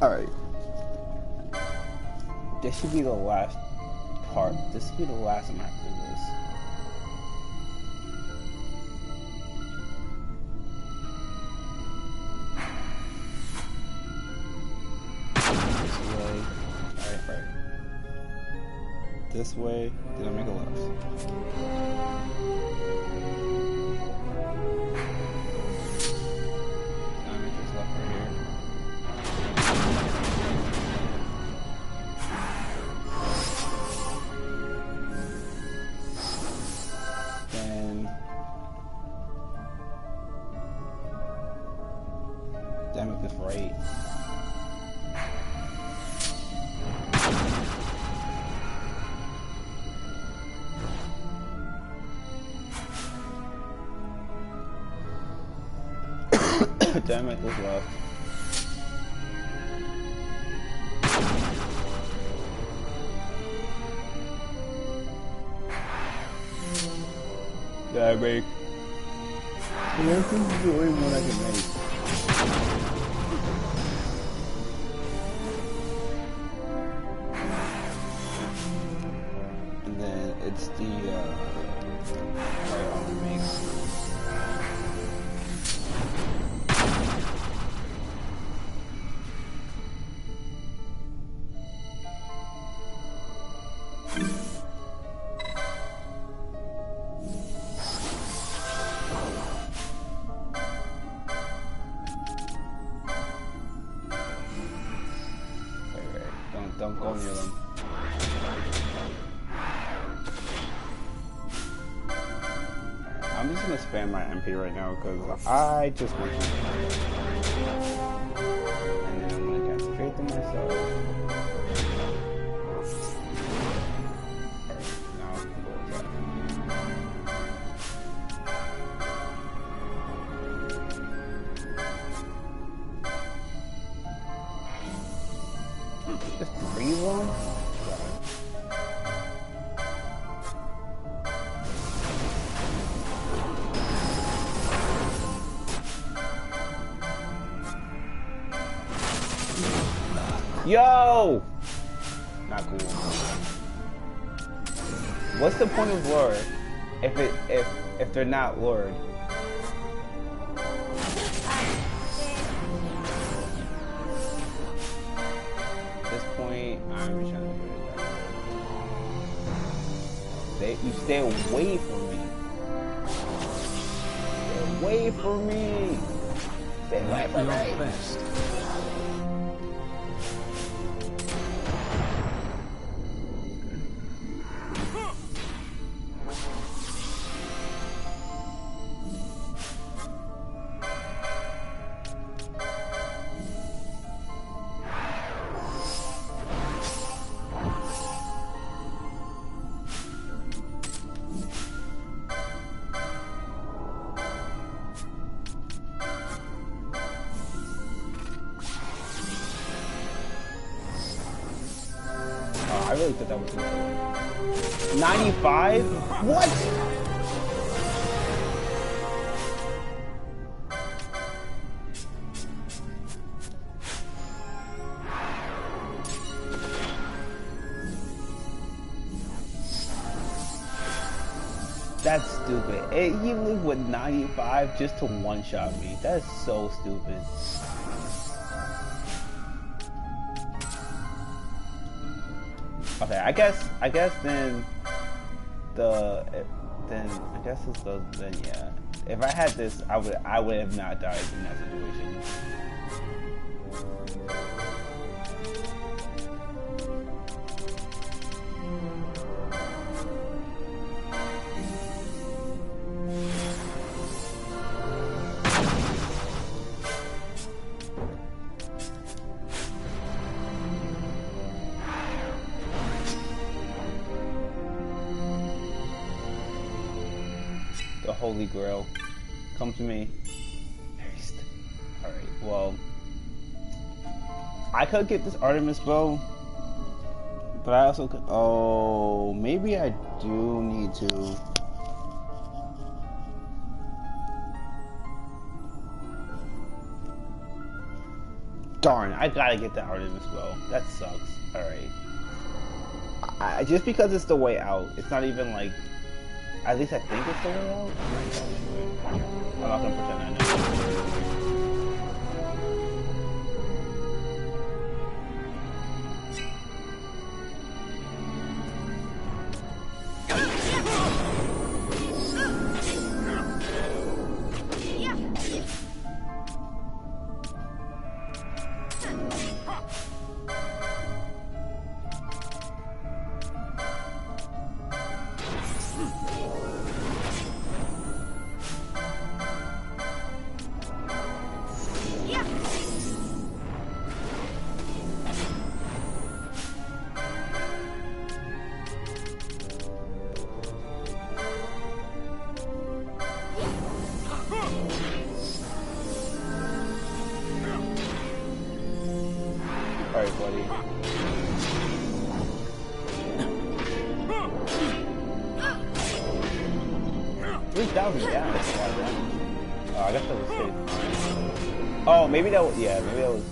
Alright. This should be the last part. This should be the last time I have to do this. This way, then I make a left. Now I make this left right here. Then I make this right. Damn it, this left. Yeah, I make. I think this is the only one I can make. And then it's the right arm makes. Don't go near them. I'm just gonna spam my MP right now because I just want to. And then I'm gonna concentrate them myself. Now I'm gonna go with Just 3 of them? Yo! Not cool. What's the point of lure if they're not lured? At this point, I'm just trying to put it down. You stay away from me. Stay away from me. Stay away from me. Best. I really thought that was good. 95? What? That's stupid. He lived with 95 just to one-shot me. That's so stupid. Okay, I guess then yeah. If I had this, I would have not died in that situation. The Holy Grail. Come to me. Alright, well. I could get this Artemis bow. But I also could. Oh, maybe I do need to. Darn, I gotta get the Artemis bow. That sucks. Alright. Just because it's the way out, it's not even like... At least I think it's the way out. I'm not gonna pretend I know. Alright, buddy. $3,000 damage. Oh, I guess that was safe. Oh, maybe that was... Yeah, maybe that was...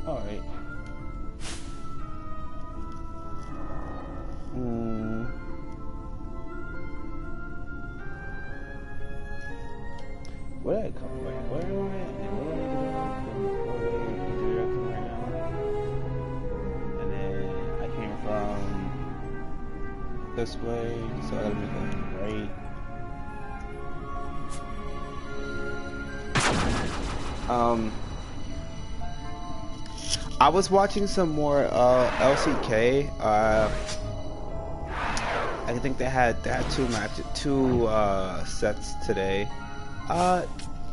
Alright. Where did I come from? Where am I? And what am I doing? Right now. And then I came from this way, so I gotta make a right. I was watching some more LCK. I think they had two sets today.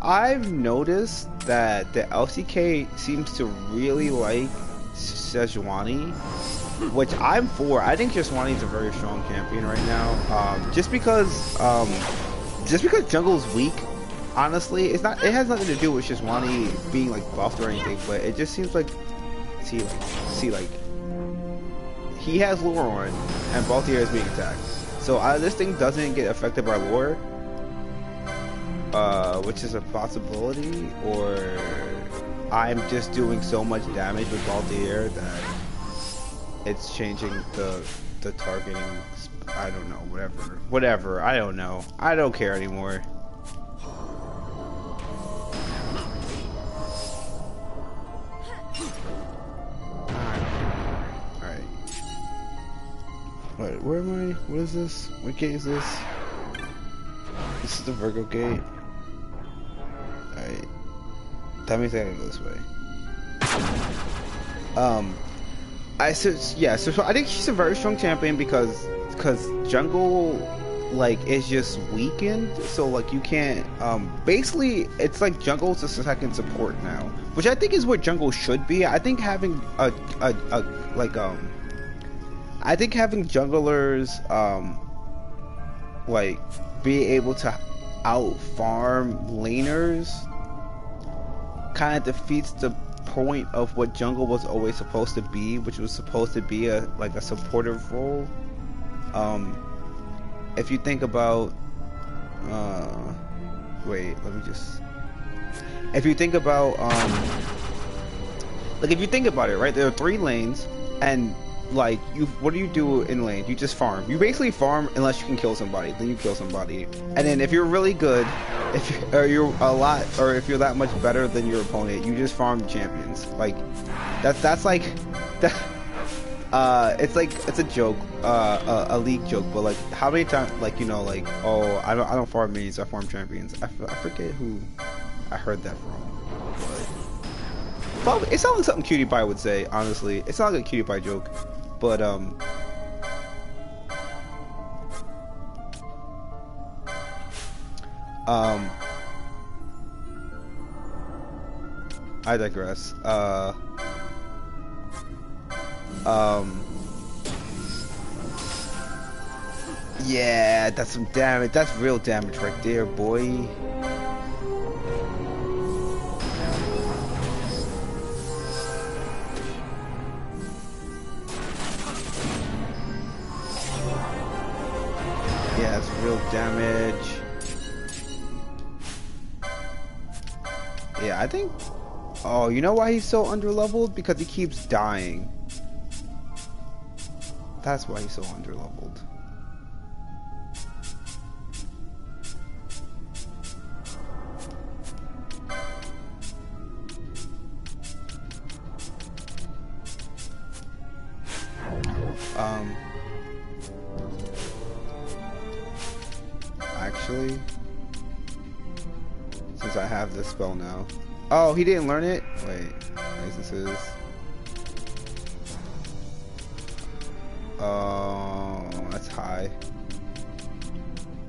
I've noticed that the LCK seems to really like Sejuani, which I'm for. I think Sejuani is a very strong champion right now. Just because jungle's weak. Honestly, it has nothing to do with Sejuani being like buffed or anything, but it just seems like see he has lore on and Balthier is being attacked. So this thing doesn't get affected by lore, which is a possibility, or I'm just doing so much damage with Balthier that it's changing the targeting. I don't know, whatever, I don't know. I don't care anymore. Wait, where am I? What is this? What gate is this? This is the Virgo gate. Alright. That means I gotta go this way. So I think she's a very strong champion because jungle like is just weakened, so like you can't basically it's like jungle's a second support now, which I think is what jungle should be. I think having I think having junglers like be able to out farm laners kind of defeats the point of what jungle was always supposed to be, which was supposed to be a supportive role. If you think about if you think about if you think about it, right, there are 3 lanes, and like what do you do in lane? You just farm. You basically farm unless you can kill somebody. Then you kill somebody, and then if you're really good, if you're that much better than your opponent, you just farm champions. Like that's like that. It's a joke, a league joke. But like, how many times, like, you know, like, oh, I don't farm minis, I farm champions. I forget who I heard that from. But it sounds like something Cutie Pie would say. Honestly, it sounds like a Cutie Pie joke. But I digress. Yeah, that's some damage. That's real damage right there, boy. Yeah, it's real damage. Yeah, I think... Oh, you know why he's so underleveled? Because he keeps dying. That's why he's so underleveled. Actually, since I have this spell now. Oh, he didn't learn it? Wait, this is... Oh, that's high.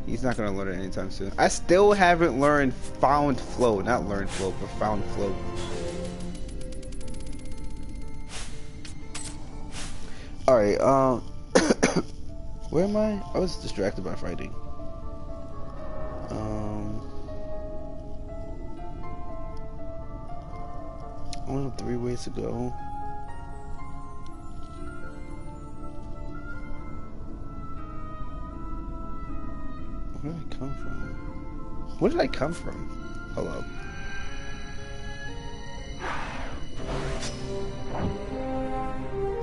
He's not gonna learn it anytime soon. I still haven't learned Found Flow. Not learned Flow, but Found Flow. Alright, where am I? I was distracted by fighting. I only have 3 ways to go. Where did I come from? Where did I come from? Hello.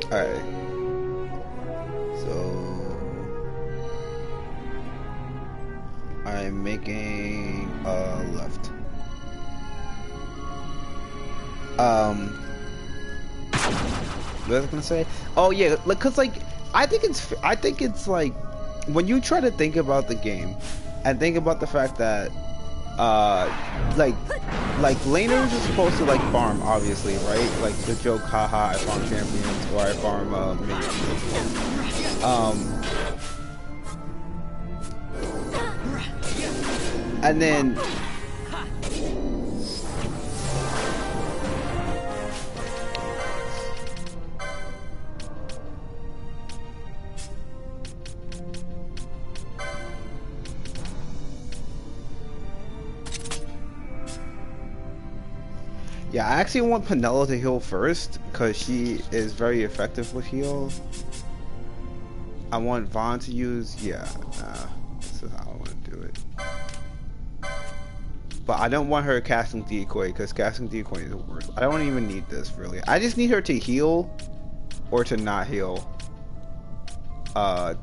Alright. So I'm making a left. What was I gonna say? Oh yeah, cause like I think it's like when you try to think about the game and think about the fact that like laners are supposed to like farm, obviously, right? Like the joke, haha, I farm champions, or I farm minions. And then yeah, I actually want Penelo to heal first because she is very effective with heal. I want Vaughn to use, this is how I want to do it. But I don't want her casting Decoy because casting Decoy is the worst. I don't even need this really. I just need her to heal or to not heal.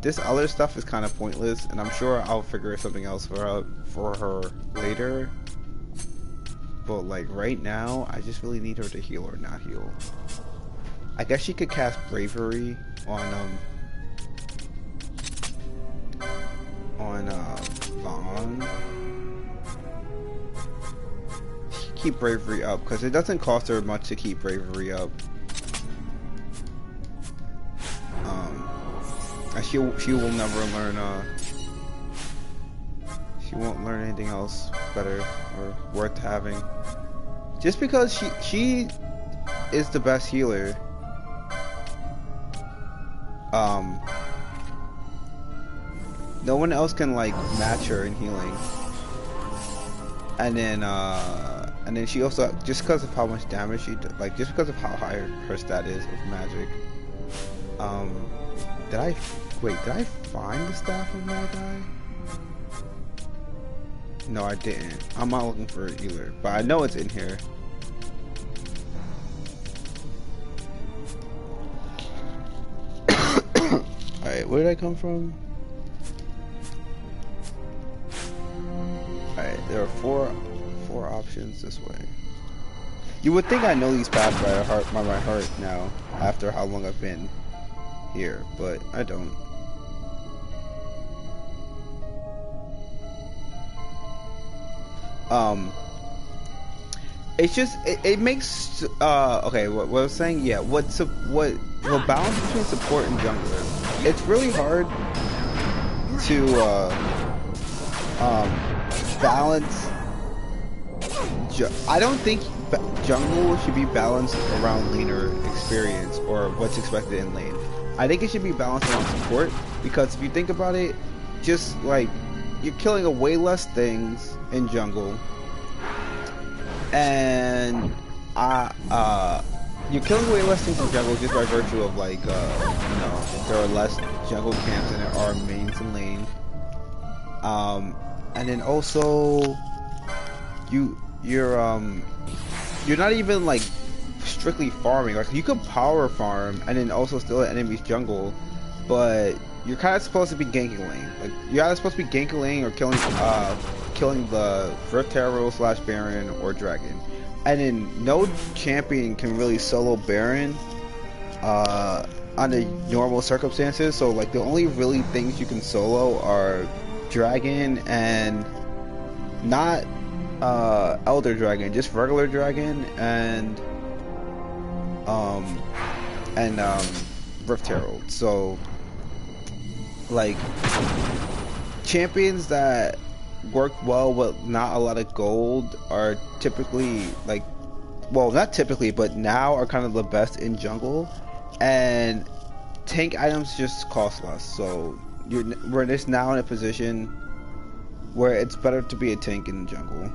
This other stuff is kind of pointless, and I'm sure I'll figure something else for her later. But like right now, I just really need her to heal or not heal. I guess she could cast Bravery on Vaughn. Keep Bravery up because it doesn't cost her much to keep Bravery up. And she will never learn. She won't learn anything else better or worth having. Just because she is the best healer. No one else can like match her in healing. And then she also, just because of how much damage she does, like just because of how high her stat is with magic. Did I find the staff of my guy? No, I didn't. I'm not looking for it either, but I know it's in here. Alright, where did I come from? Alright, there are four options this way. You would think I know these paths by my heart now, after how long I've been here, but I don't. It's just it makes okay. What I was saying, yeah. What the balance between support and jungler? It's really hard to balance. I don't think jungle should be balanced around laner experience or what's expected in lane. I think it should be balanced around support because if you think about it, just like you're killing way less things in jungle, and you're killing way less things in jungle just by virtue of like there are less jungle camps than there are mains and lane. And then also you're not even like strictly farming. Like you could power farm and then also steal an enemy's jungle, but you're kind of supposed to be ganking lane. Like you're either supposed to be ganking lane or killing the Rift Herald / Baron or Dragon. And then no champion can really solo Baron under normal circumstances. So like the only really things you can solo are Dragon and not Elder Dragon, just regular Dragon and Rift Herald. So like champions that work well with not a lot of gold are typically like, well, not typically, but now are kind of the best in jungle, and tank items just cost less. So we're just now in a position where it's better to be a tank in the jungle.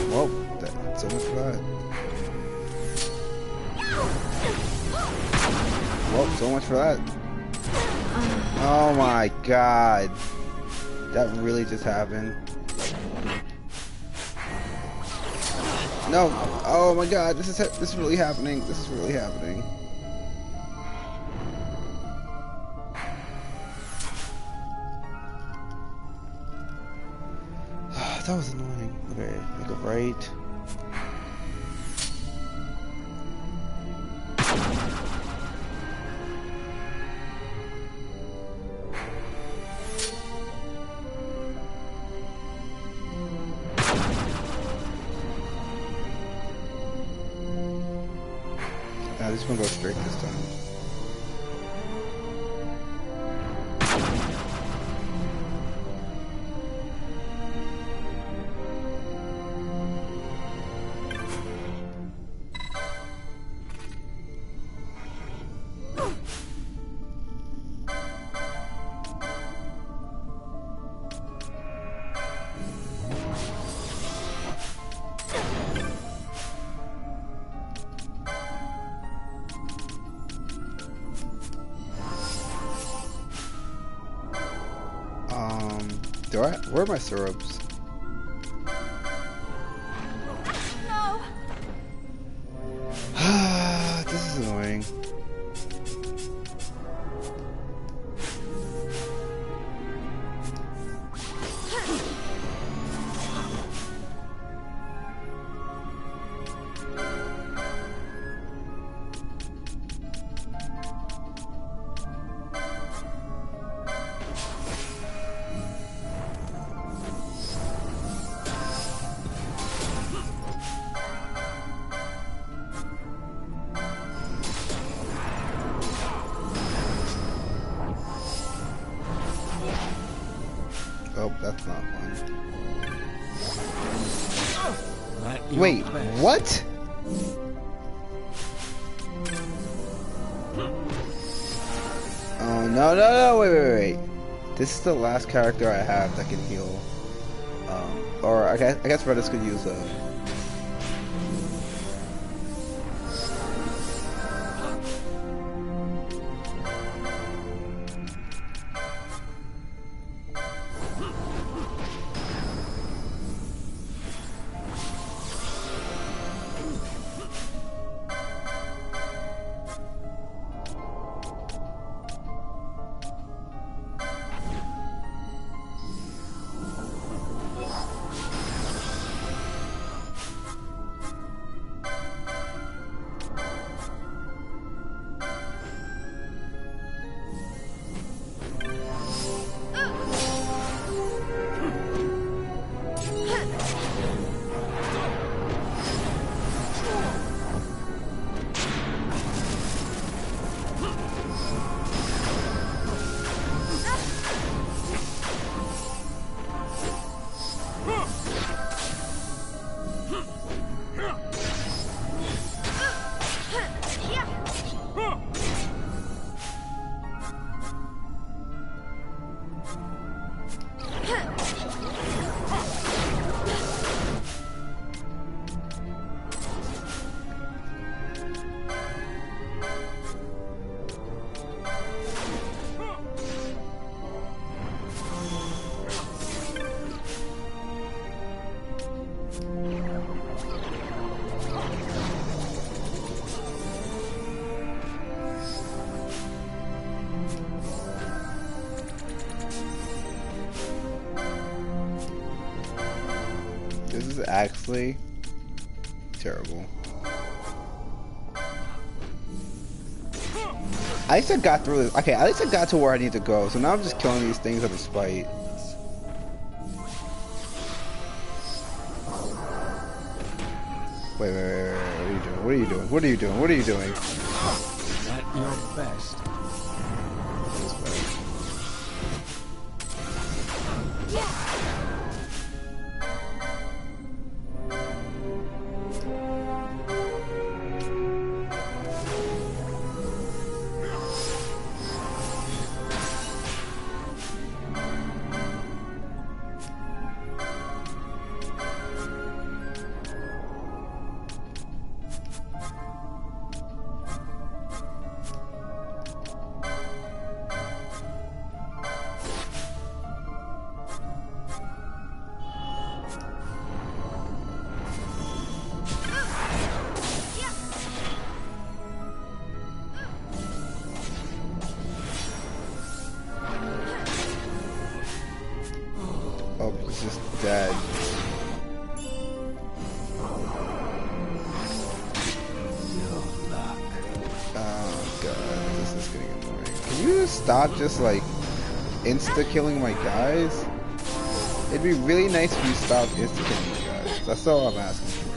Well, that's so much for that. Well, so much for that. Oh my god. That really just happened. No. Oh my god, this is really happening. This is really happening. That was annoying. Okay, make it right. I'm just gonna go straight this time. Where are my syrups? No. This is annoying. Oh, that's not fun. Wait, what? Oh, no, wait. This is the last character I have that can heal. Or I guess Redis could use a... actually terrible. At least I got through this. Okay, at least I got to where I need to go. So now I'm just killing these things out of spite. Wait. What are you doing? What are you doing? What are you doing? What are you doing? At your best. Oh, he's just dead. Oh god, this is getting annoying. Can you just stop just like insta-killing my guys? It'd be really nice if you stopped insta-killing my guys. That's all I'm asking for.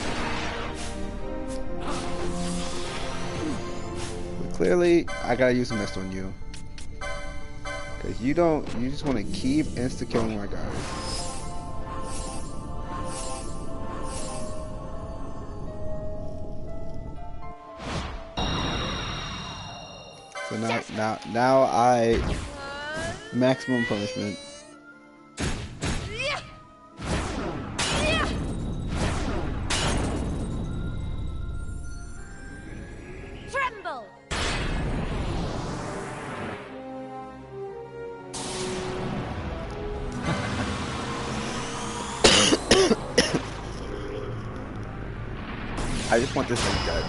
But clearly, I gotta use a mist on you. Cause you just wanna keep insta-killing my guys. So now I maximum punishment. Tremble. I just want this thing dead.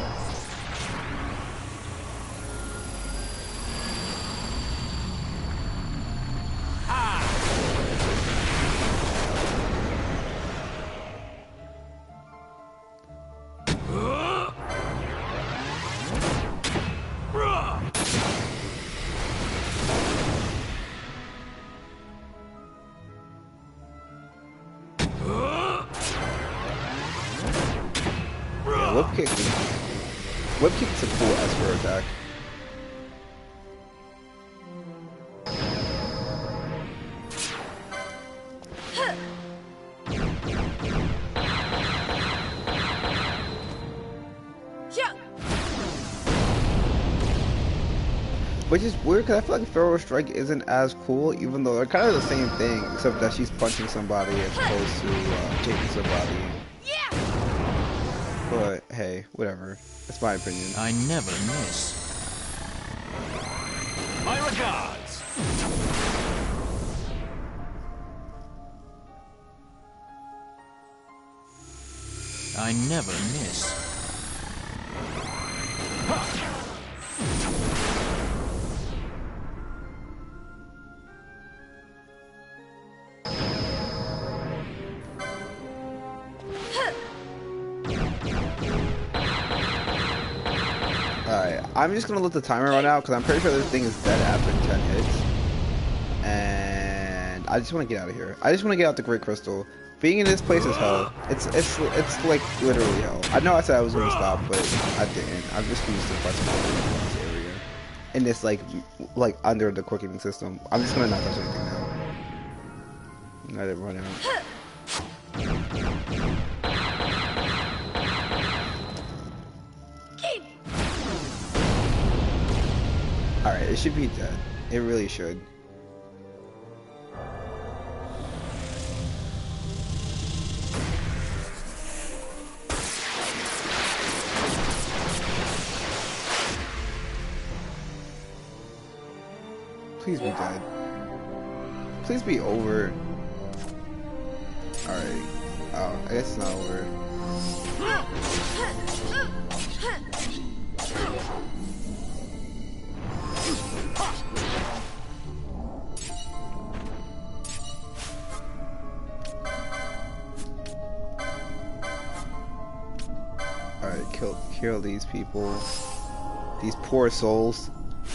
Whip kick's a cool Esper attack. Which is weird because I feel like Pharaoh Strike isn't as cool, even though they're kind of the same thing, except that she's punching somebody as opposed to taking somebody. But hey, whatever. That's my opinion. I never miss. My regards. I never miss. Alright, I'm just gonna let the timer run out because I'm pretty sure this thing is dead after 10 hits. And I just want to get out of here. I just want to get out the Great Crystal. Being in this place is hell. It's like literally hell. I know I said I was gonna stop, but I didn't. I'm just used to pressing in this area. In this like under the quickening system. I'm just gonna not touch anything now. Let it run out. Alright, it should be dead. It really should. Please be dead. Please be over. Alright. Oh, I guess it's not over. Alright, kill these people. These poor souls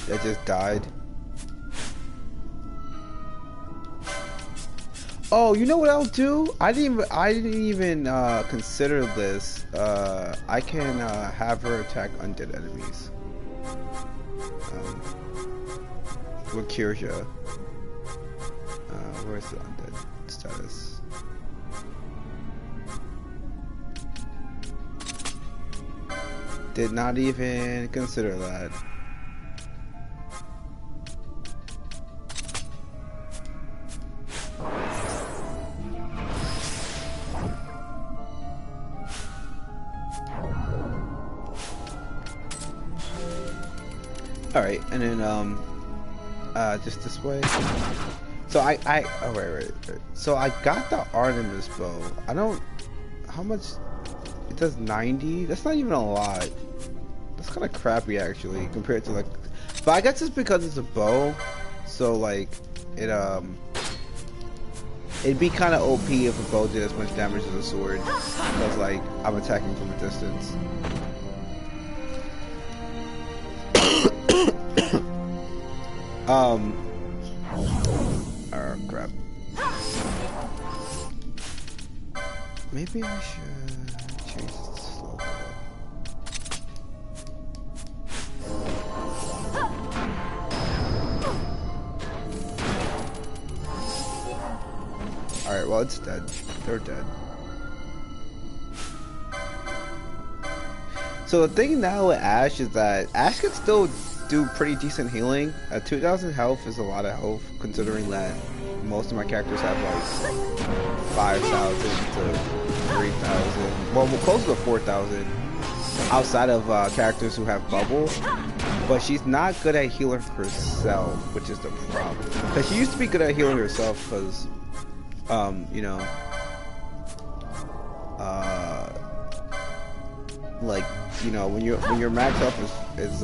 that just died. Oh, you know what I'll do? I didn't even consider this. I can have her attack undead enemies. With Kirja. Where's the undead status? Did not even consider that. Alright, and then just this way. So oh wait. So I got the Artemis bow. I don't, how much, it does 90? That's not even a lot. That's kind of crappy actually, compared to like, but I guess it's because it's a bow. So like, it'd be kind of OP if a bow did as much damage as a sword. Because like, I'm attacking from a distance. Oh crap. Maybe I should change it to slow. Alright, well it's dead. They're dead. So the thing now with Ashe is that Ashe can still do pretty decent healing. 2,000 health is a lot of health, considering that most of my characters have like 5,000 to 3,000. Well, we're close to 4,000 outside of characters who have bubble. But she's not good at healing herself, which is the problem. Because she used to be good at healing herself, because, you know, like, you know, when your max health is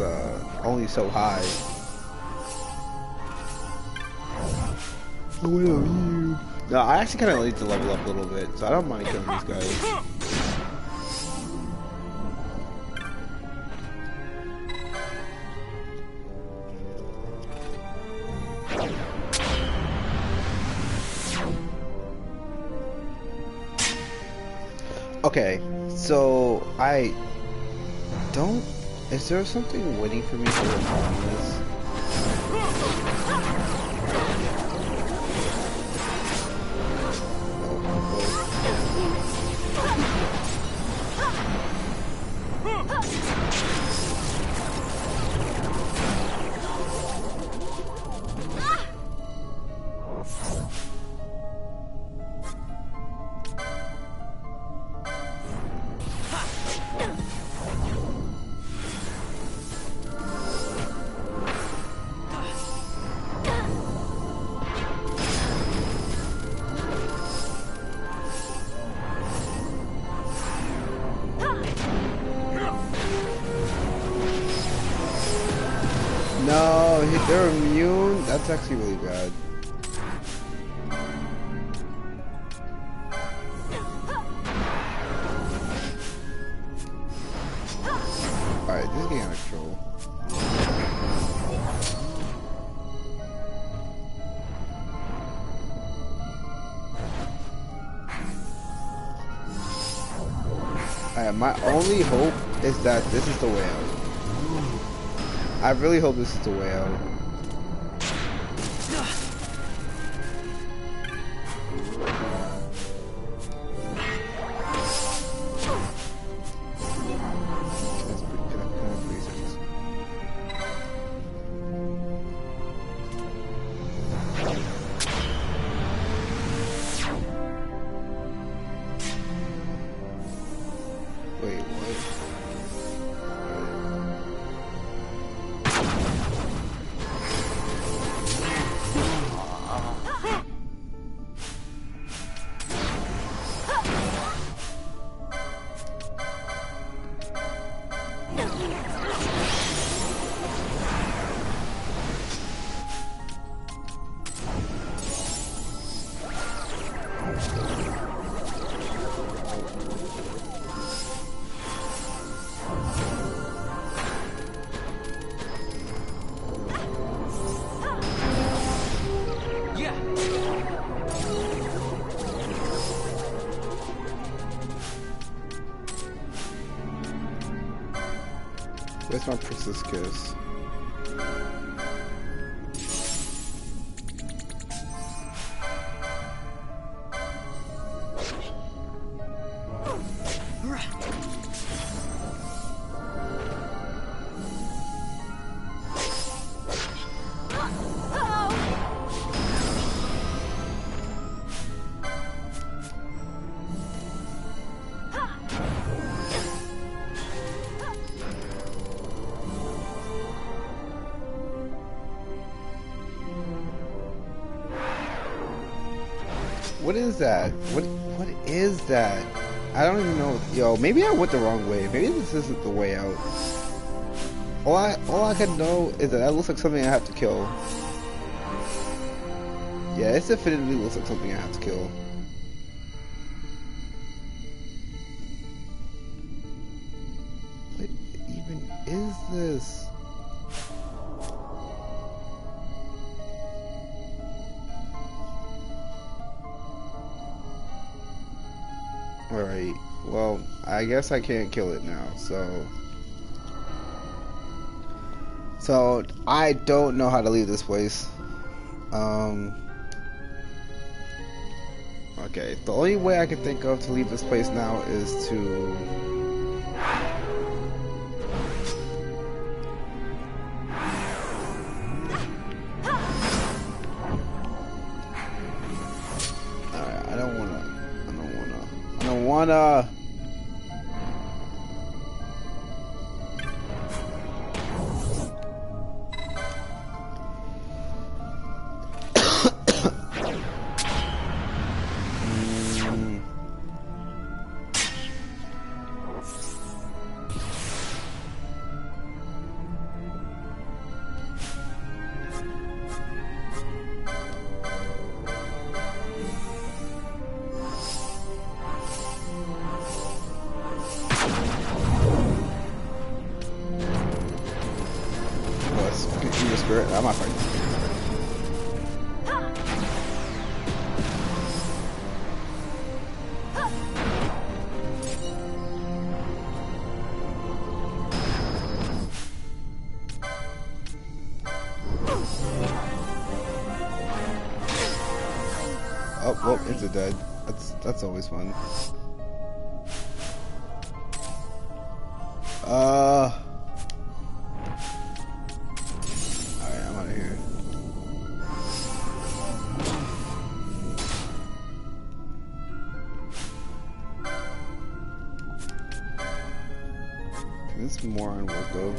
only so high. No, I actually kind of need to level up a little bit, so I don't mind killing these guys. Okay, so I don't. Is there something waiting for me to work on this? No, they're immune? That's actually really bad. Alright, this is getting out of control. Alright, my only hope is that this is the way out. I really hope this is the way out. Wait, what? Where's my princess kiss? What is that? What is that? I don't even know. Yo, maybe I went the wrong way. Maybe this isn't the way out. All I can know is that looks like something I have to kill. Yeah, this definitely looks like something I have to kill. What even is this? Alright, well, I guess I can't kill it now, so I don't know how to leave this place. Okay, the only way I can think of to leave this place now is to... Alright, I don't wanna... I'm not fighting. Oh, well, it's a dead. That's always fun. This moron will go.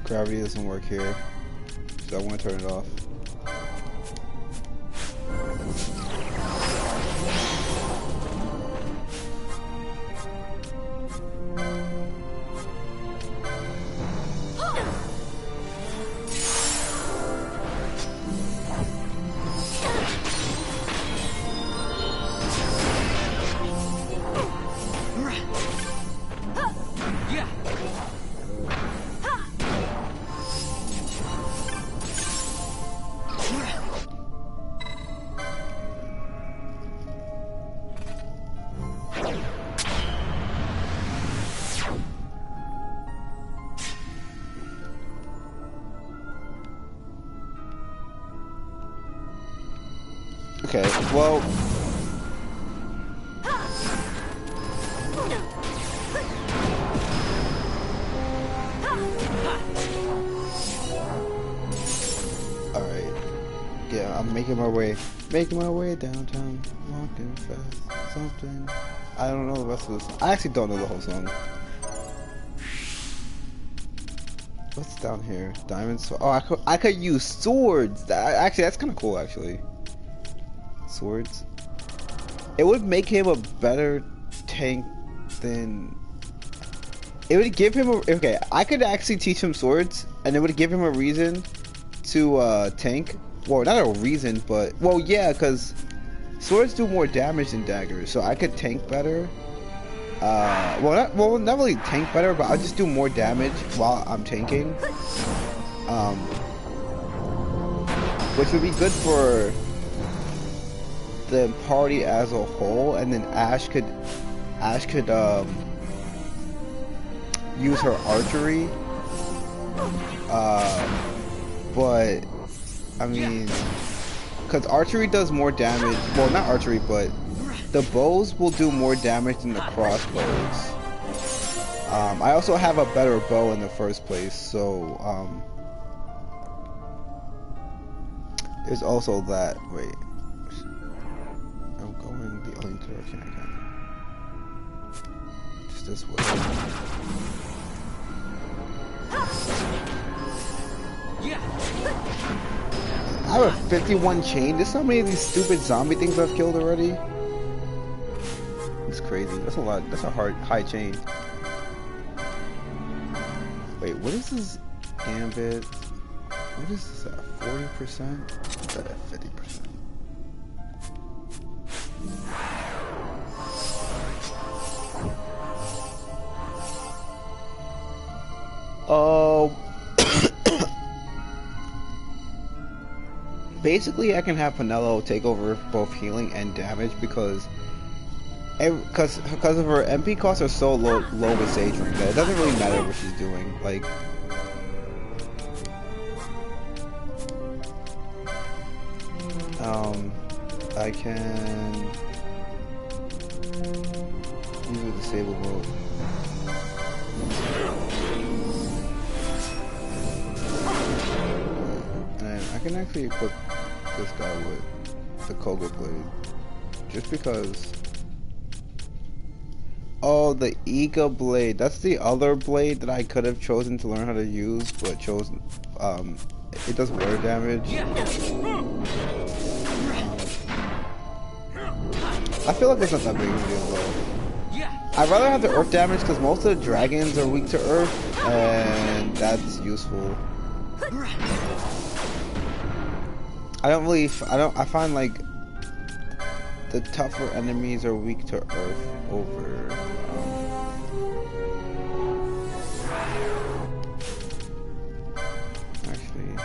Gravity doesn't work here, so I want to turn it off. Okay, well... Alright. Yeah, I'm making my way downtown, walking fast, something. I don't know the rest of this. I actually don't know the whole song. What's down here? Diamond sword. Oh, I could use swords. Actually, that's kind of cool, actually. swords. It would make him a better tank than... It would give him a... Okay, I could actually teach him swords, and it would give him a reason to tank. Well, not a reason, but... Well, yeah, because swords do more damage than daggers, so I could tank better. Well, not really tank better, but I'll just do more damage while I'm tanking. Which would be good for the party as a whole, and then Ashe could use her archery. But I mean, because archery does more damage. Well, not archery, but the bows will do more damage than the crossbows. I also have a better bow in the first place, so there's also that. Wait, I'm going the only direction I can. Just this way. I have a 51 chain. There's so many of these stupid zombie things I've killed already. It's crazy. That's a lot. That's a high chain. Wait, what is this gambit? What is this at? 40%? What's that at 50%? Oh. Basically, I can have Penelo take over both healing and damage because of her MP costs are so low with Sage Ring that it doesn't really matter what she's doing. Like, I can use a disable mode. And I can actually equip this guy with the Koga Blade just because. Oh, the Iga Blade. That's the other blade that I could have chosen to learn how to use, but chose. It does water damage. I feel like it's not that big of a deal though. I'd rather have the earth damage because most of the dragons are weak to earth, and that's useful. I find like the tougher enemies are weak to earth over. Actually,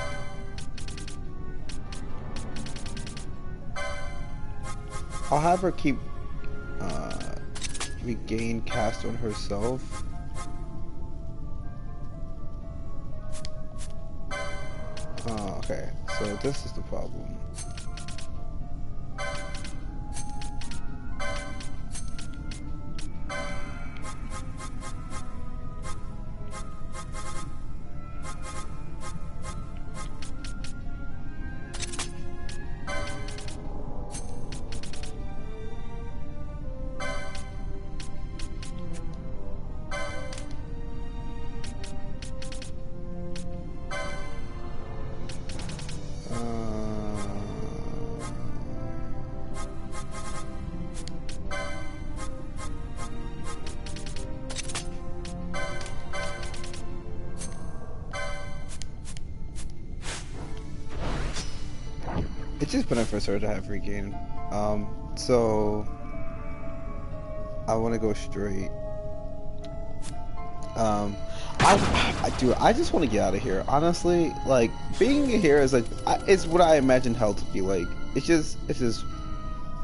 I'll have her keep regain cast on herself. Okay, so this is the problem. It just benefits her to have regain. So I want to go straight. I just want to get out of here. Honestly, like being here is it's what I imagined hell to be like. It's just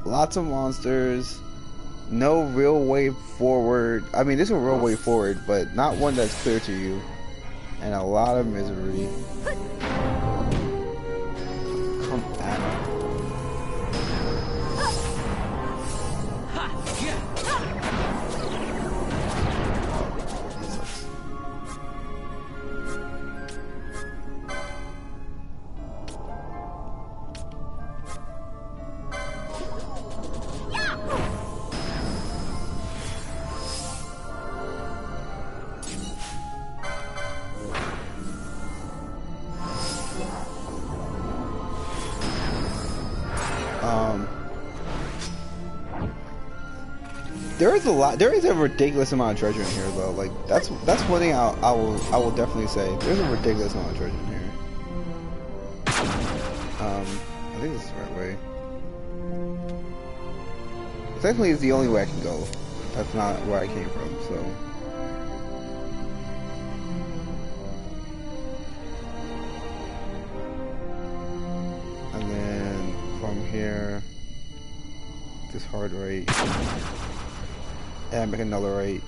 lots of monsters, no real way forward. I mean, there's a real way forward, but not one that's clear to you, and a lot of misery. Come at me. There is a lot. There is a ridiculous amount of treasure in here, though. Like that's one thing I will definitely say. There's a ridiculous amount of treasure in here. I think this is the right way. Technically, it's the only way I can go. That's not where I came from, so. And then from here, this hard right, and make another right.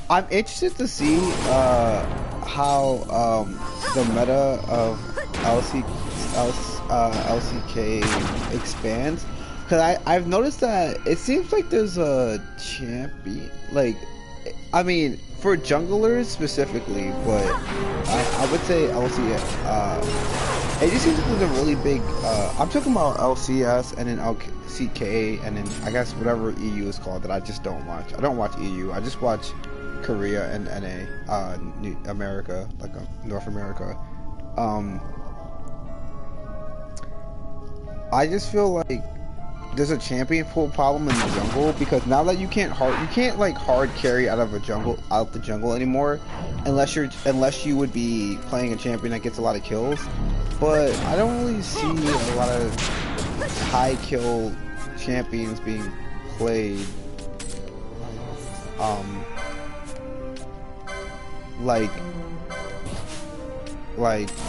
I'm interested to see how the meta of LCK expands, because I've noticed that it seems like there's a champion, like, I mean for junglers specifically, but I would say LCS. It just seems like there's a really big. I'm talking about LCS and then LCK and then I guess whatever EU is called that I just don't watch. I don't watch EU. I just watch Korea and NA, America, like North America. I just feel like there's a champion pool problem in the jungle, because now that you can't like hard carry out the jungle anymore, unless you would be playing a champion that gets a lot of kills. But I don't really see a lot of high kill champions being played. Like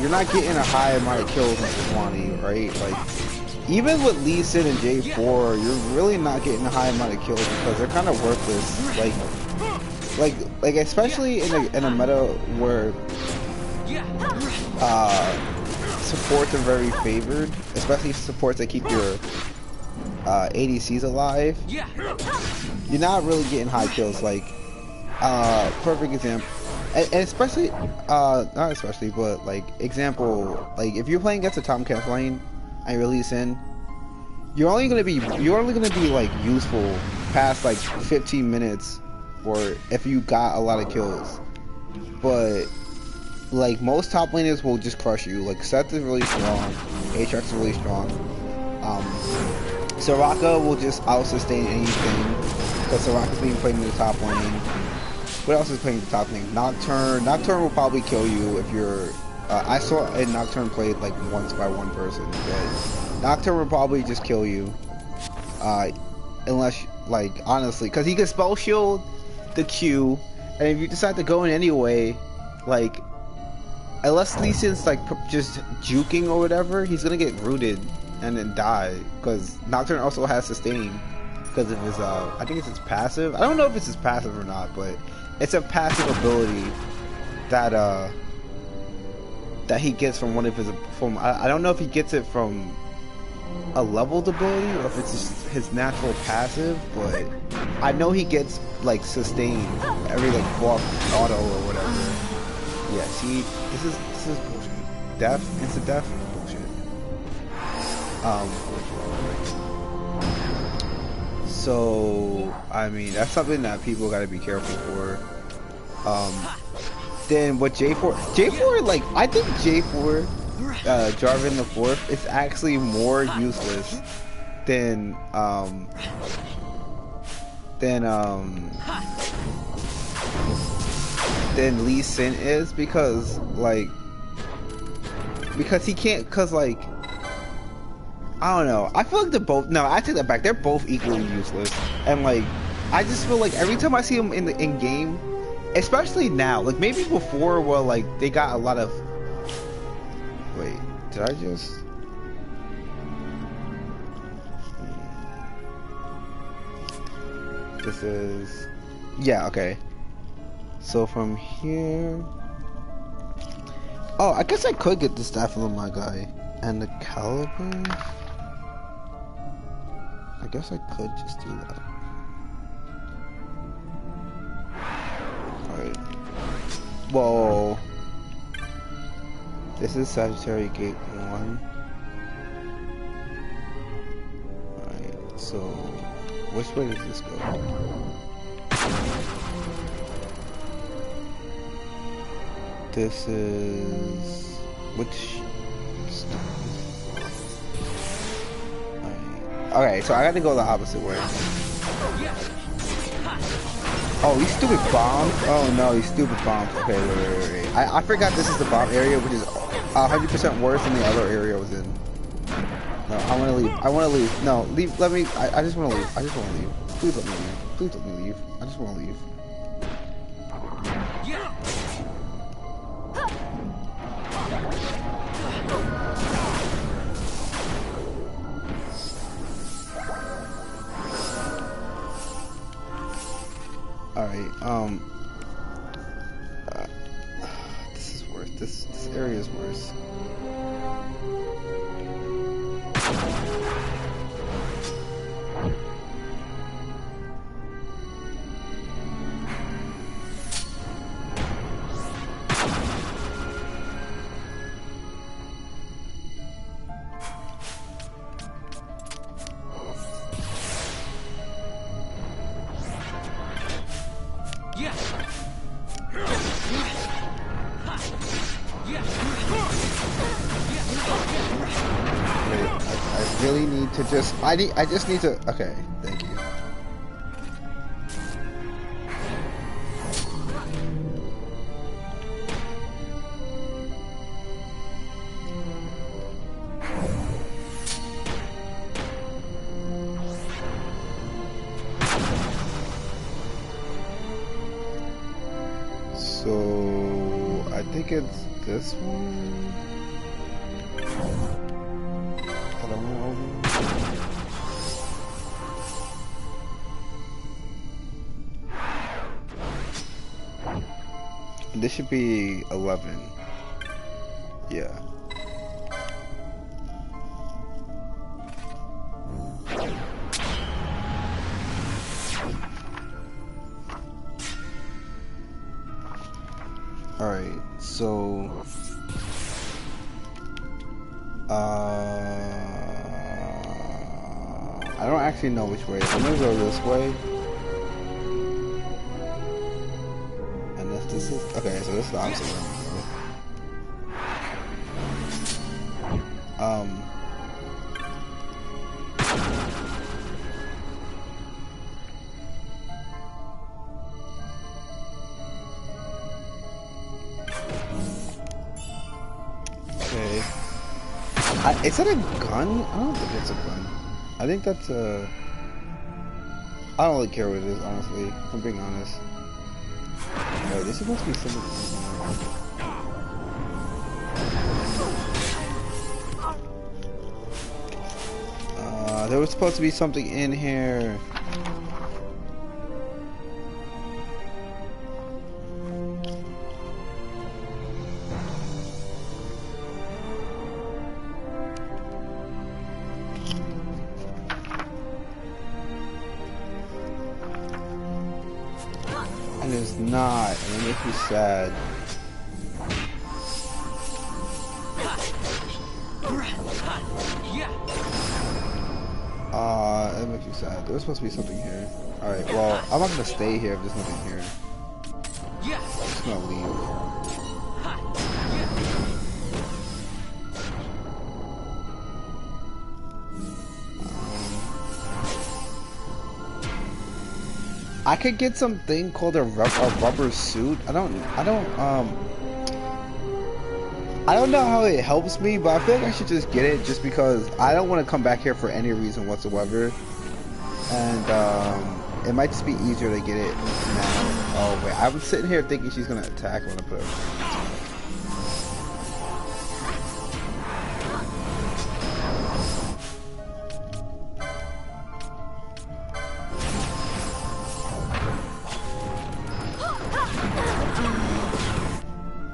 you're not getting a high amount of kills in Swanee, right? Like even with Lee Sin and J4, you're really not getting a high amount of kills because they're kind of worthless. Like especially in a meta where supports are very favored, especially supports that keep your ADCs alive. You're not really getting high kills. Like perfect example. And especially, not especially, but like example, like if you're playing against a Tomcat lane and you're Lee Sin, you're only gonna be like useful past like 15 minutes, or if you got a lot of kills. But like most top laners will just crush you. Like Seth is really strong, Aatrox is really strong. Soraka will just out sustain anything because Soraka's being played in the top lane. What else is playing the top lane? Nocturne will probably kill you if you're. I saw a Nocturne played like once by one person, but Nocturne will probably just kill you, unless like honestly, because he can spell shield the Q, and if you decide to go in anyway, like unless Lee Sin's like just juking or whatever, he's gonna get rooted and then die, because Nocturne also has sustain because of his I think it's his passive. I don't know if it's his passive or not, but it's a passive ability that that he gets from one of his I don't know if he gets it from a leveled ability or if it's just his natural passive, but I know he gets like sustain every like buff auto or whatever. Yeah, see, this is bullshit. Death, instant death, bullshit. So I mean that's something that people gotta be careful for. Then what J4 like I think J4 Jarvan the Fourth is actually more useless than Lee Sin is, because he can't, like I don't know. I feel like they're both. No, I take that back. They're both equally useless, and like I just feel like every time I see them in game, especially now, like maybe before, well, like they got a lot of. Wait, did I just? This is. Yeah. Okay. So from here. Oh, I guess I could get the staff of my guy and the caliber. I guess I could just do that. Alright. Whoa. This is Sagittarius Gate 1. Alright, so which way does this go? This is which? Okay, so I got to go the opposite way. Oh, these stupid bombs. Oh no, these stupid bombs. Okay, wait. I forgot this is the bomb area, which is 100% worse than the other area I was in. No, I want to leave. I want to leave. No, leave. Let me. I just want to leave. I just want to leave. Please let me leave. Please let me leave. I just want to leave. Alright, this is worse. This area is worse. I just need to. Okay, thank you. So I think it's this one. This should be 11. Yeah. Alright, so I don't actually know which way. I'm gonna go this way. This is okay, so this is the opposite way. Okay. Is that a gun? I don't think it's a gun. I think that's a. I don't really care what it is, honestly. If I'm being honest. Oh, this is supposed to be something. There was supposed to be something in here. And it's not, and it makes me sad. It makes me sad. There's supposed to be something here. Alright, well, I'm not gonna stay here if there's nothing here. I'm just gonna leave. I could get something called a rubber suit. I don't know how it helps me, but I feel like I should just get it just because I don't want to come back here for any reason whatsoever. And it might just be easier to get it now. Oh wait, I was sitting here thinking she's gonna attack when I put her.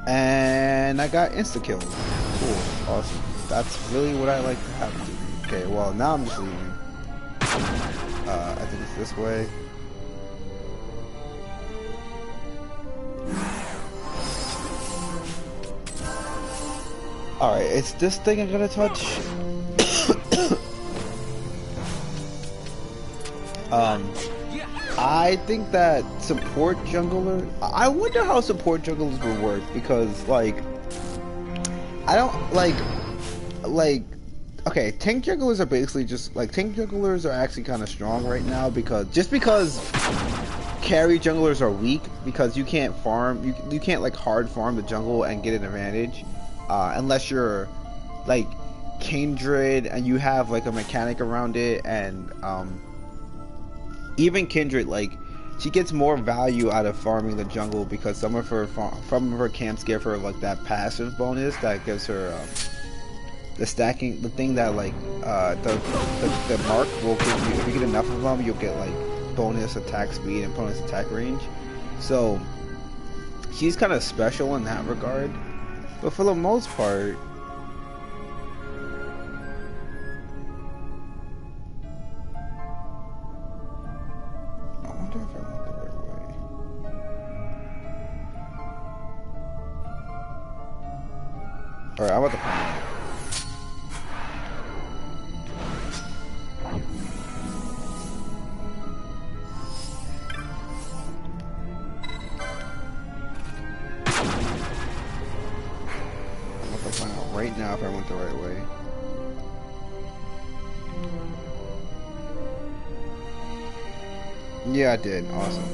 And I got insta-kill. Cool. Awesome. That's really what I like to have to do. Okay, well, now I'm just leaving. I think it's this way. Alright, it's this thing I'm gonna touch. I think that support jungler. I wonder how support junglers would work because, like, I don't like. Okay, tank junglers are basically just like tank junglers are actually kind of strong right now because carry junglers are weak because you can't farm. You can't like hard farm the jungle and get an advantage unless you're like Kindred and you have like a mechanic around it and even Kindred, like, she gets more value out of farming the jungle because some of her camps give her like that passive bonus that gives her the stacking, the thing that like the mark will give you. If you get enough of them, you'll get like bonus attack speed and bonus attack range. So she's kind of special in that regard, but for the most part. Alright, I'm about to find out. I'm about to find out right now if I went the right way. Yeah, I did. Awesome.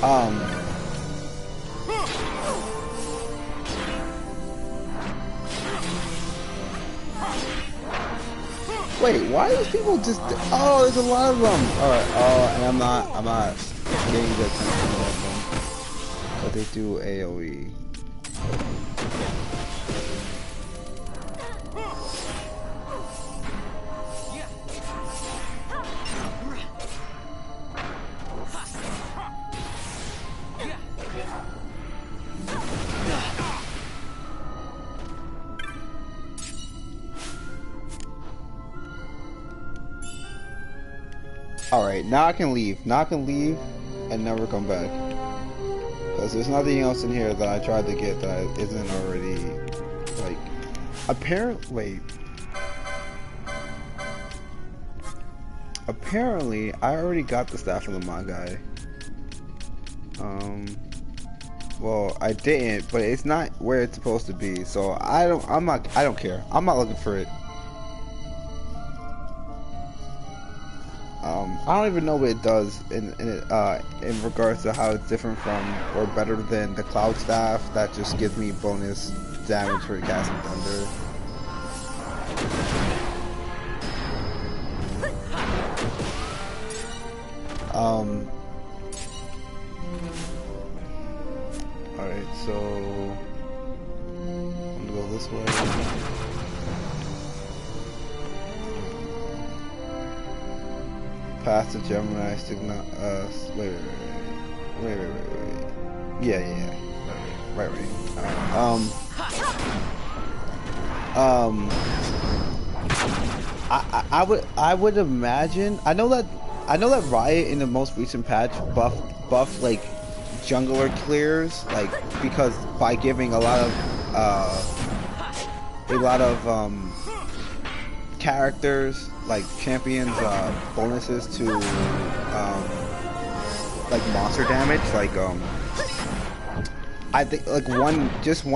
Alright. Wait, why do people just? Oh, there's a lot of them. All right. Oh, and I'm not getting the attention of them, but they do AOE. Alright, now I can leave. Now I can leave and never come back. Because there's nothing else in here that I tried to get that isn't already, like, apparently, I already got the staff from the mod guy. Well, I didn't, but it's not where it's supposed to be, so I don't care. I'm not looking for it. I don't even know what it does in regards to how it's different from or better than the Cloud Staff that just gives me bonus damage for casting Thunder. Alright, so I'm gonna go this way. Past the Gemini signal. Wait. Yeah. Right. I would imagine. I know that Riot in the most recent patch buffed like jungler clears, like, because by giving a lot of characters like champions bonuses to like monster damage, like I think like one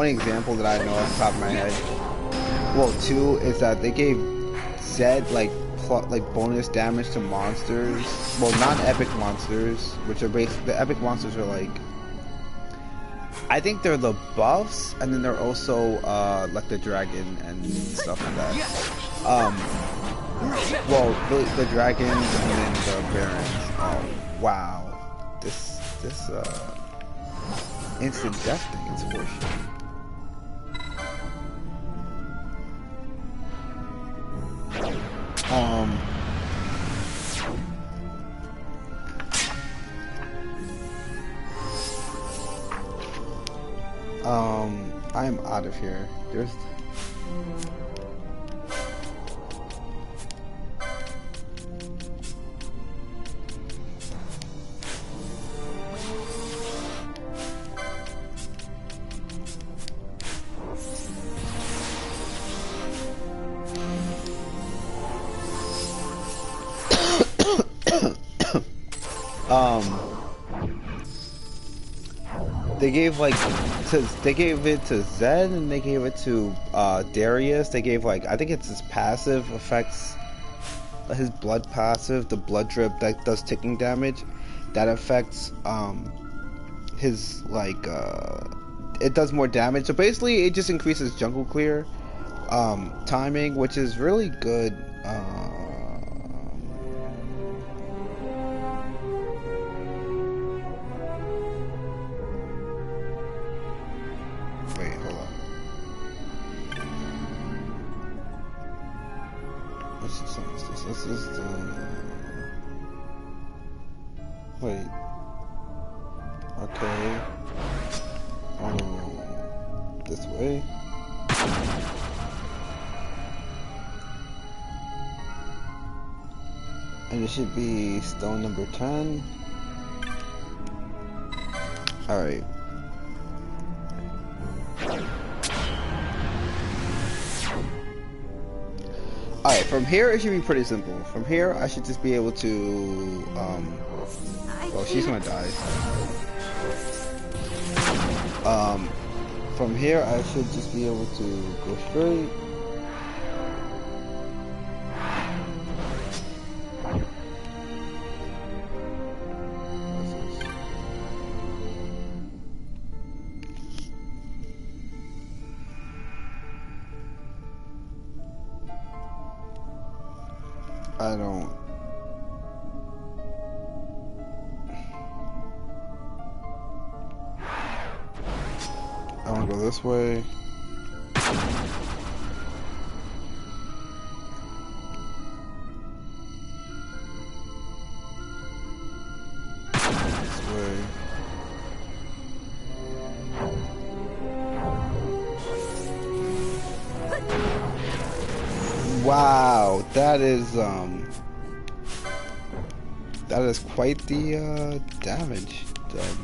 example that I know off the top of my head, well, two, is that they gave Zed like bonus damage to monsters, well, non-epic monsters, which are basically, the epic monsters are like, I think they're the buffs, and then they're also like the dragon and stuff like that. Well, the dragons and then the barons. Oh wow, this instant death thing is horseshit. I'm out of here. There's Um, they gave like they gave it to Zed and they gave it to Darius. They gave like I think it's his passive affects his blood passive, the blood drip that does ticking damage. That affects his like it does more damage. So basically, it just increases jungle clear timing, which is really good. Wait, hold on. Let's just this. Let's just wait. Okay. This way. And it should be stone number 10. Alright. Alright, from here it should be pretty simple. From here I should just be able to well, she's gonna die. From here I should just be able to go straight. I don't. I want to go this way. This way. Wow, that is quite the damage done.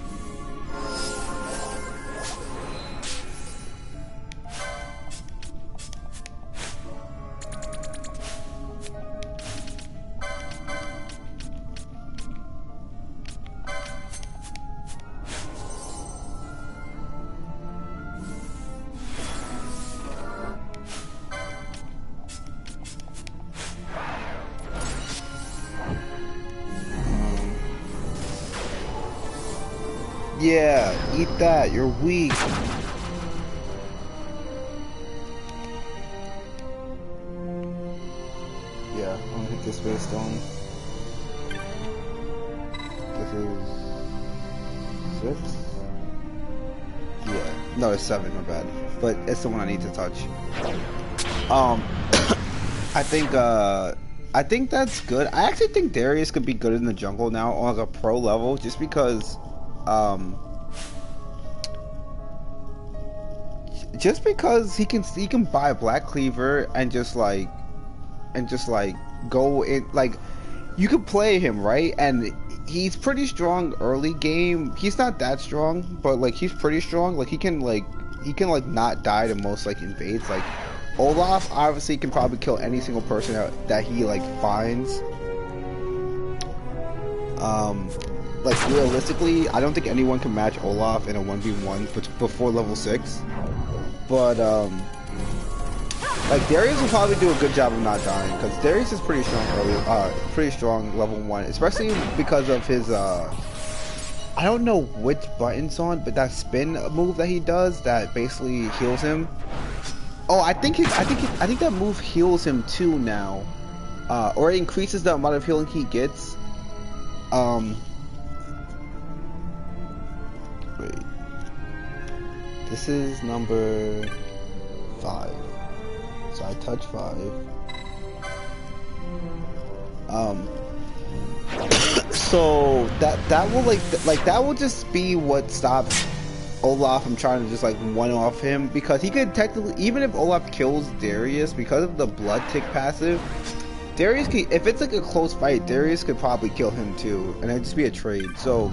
Yeah, eat that. You're weak. Yeah, I'm gonna hit this face stone. This is 6? Yeah. No, it's 7, my bad. But it's the one I need to touch. I think that's good. I actually think Darius could be good in the jungle now on like a pro level, just because he can buy a Black Cleaver and just like go in, like you could play him, right? And he's pretty strong early game. He's not that strong, but like he's pretty strong. Like he can not die to most like invades. Like Olaf obviously can probably kill any single person that he like finds. Like realistically, I don't think anyone can match Olaf in a 1v1 before level 6. But like Darius will probably do a good job of not dying, because Darius is pretty strong early, pretty strong level 1, especially because of his I don't know which button's on, but that spin move that he does that basically heals him. Oh, I think that move heals him too now, or it increases the amount of healing he gets. Wait. This is number 5. So I touch 5. So that will like that will just be what stops Olaf from trying to just like one off him, because he could technically, even if Olaf kills Darius, because of the blood tick passive, Darius could, if it's like a close fight, Darius could probably kill him too, and it'd just be a trade. So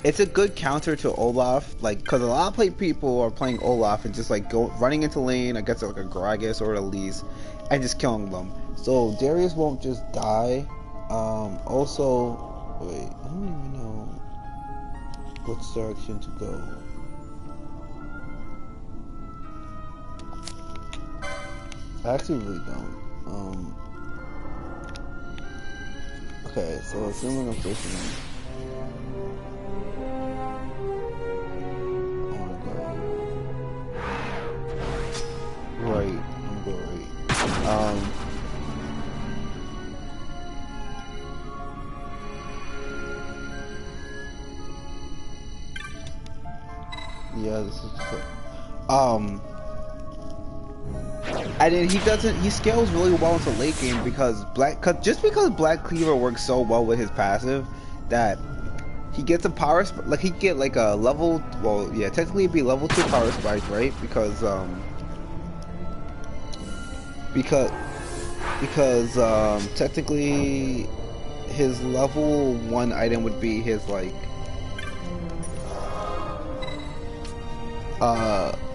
it's a good counter to Olaf, like, because a lot of people are playing Olaf and just like running into lane against like a Gragas or a Elise and just killing them. So Darius won't just die. Also, Wait, I don't even know which direction to go. I actually really don't. Okay, so assuming I'm facing, I wanna go right. I'm gonna go right. Yeah, this is and then he scales really well into late game because just because Black Cleaver works so well with his passive that he gets a power like he get like a level, well yeah, technically it'd be level 2 power spike, right? Because technically his level 1 item would be his like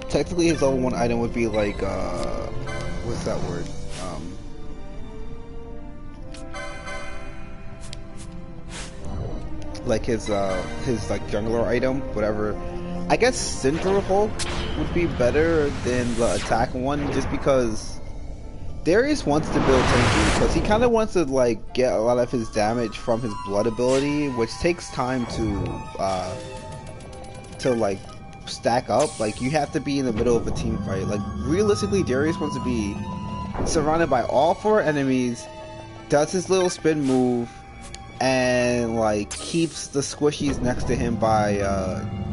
technically his level 1 item would be like what's that word? Like his like jungler item, whatever. I guess Cinder Hulk would be better than the attack one, just because Darius wants to build tanky, because he kind of wants to like get a lot of his damage from his blood ability, which takes time to like stack up. Like you have to be in the middle of a team fight. Like realistically, Darius wants to be surrounded by all 4 enemies, does his little spin move, and like keeps the squishies next to him by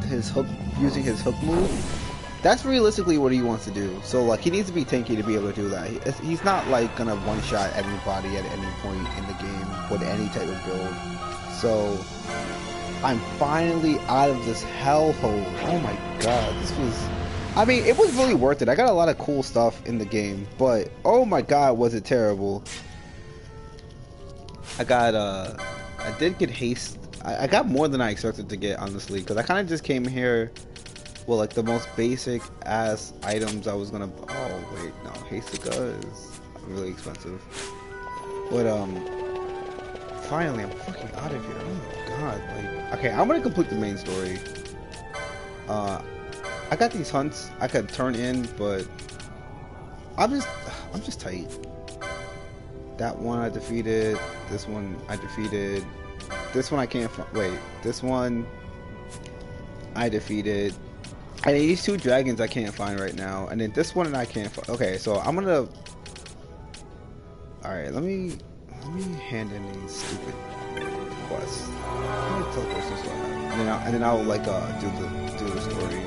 his hook, using his hook move. That's realistically what he wants to do. So like he needs to be tanky to be able to do that. He's not like gonna one-shot everybody at any point in the game with any type of build. So I'm finally out of this hellhole. Oh my god, this was... I mean, it was really worth it. I got a lot of cool stuff in the game, but oh my god, was it terrible. I did get haste. I got more than I expected to get, honestly, because I kind of just came here with like the most basic ass items I was gonna... Oh wait, no, Hastica is really expensive. But finally, I'm fucking out of here. Oh my god, like... Okay, I'm gonna complete the main story. I got these hunts I could turn in, but I'm just tight. That one I defeated. This one I defeated. This one I can't wait. This one I defeated. And these 2 dragons I can't find right now. And then this one I can't find. Okay, so I'm gonna... Alright, let me hand in these stupid quests. I'm gonna teleport this way. And then I'll like do the story.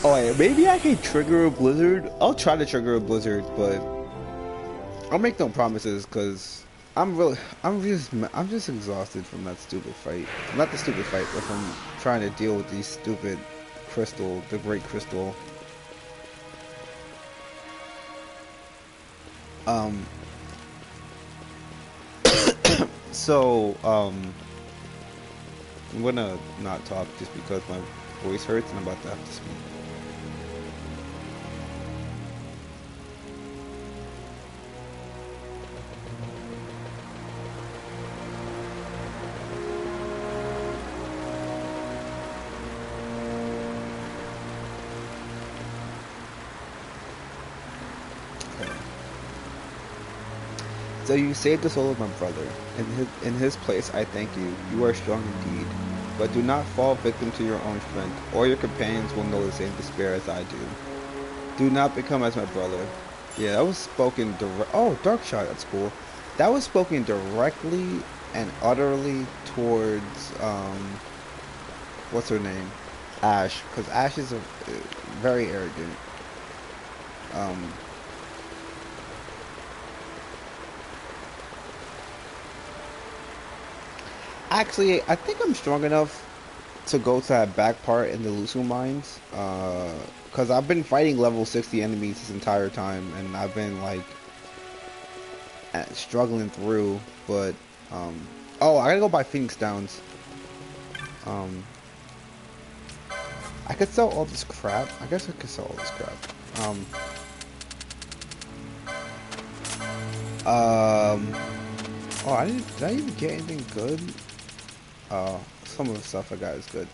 Oh yeah, maybe I can trigger a blizzard. I'll try to trigger a blizzard, but I'll make no promises because I'm just exhausted from that stupid fight. Not the stupid fight, but from trying to deal with these stupid the great crystal. So I'm gonna not talk just because my voice hurts and I'm about to have to speak. So you saved the soul of my brother. In his place, I thank you. You are strong indeed. But do not fall victim to your own strength, or your companions will know the same despair as I do. Do not become as my brother. Yeah, that was spoken direct. Oh, Darkshot, that's cool. That was spoken directly and utterly towards what's her name? Ash, because Ash is very arrogant. Actually, I think I'm strong enough to go to that back part in the Lusu Mines, because I've been fighting level 60 enemies this entire time, and I've been like struggling through. But oh, I gotta go buy Phoenix Downs. I could sell all this crap. I guess I could sell all this crap. Oh, did I even get anything good? Some of the stuff I got is good.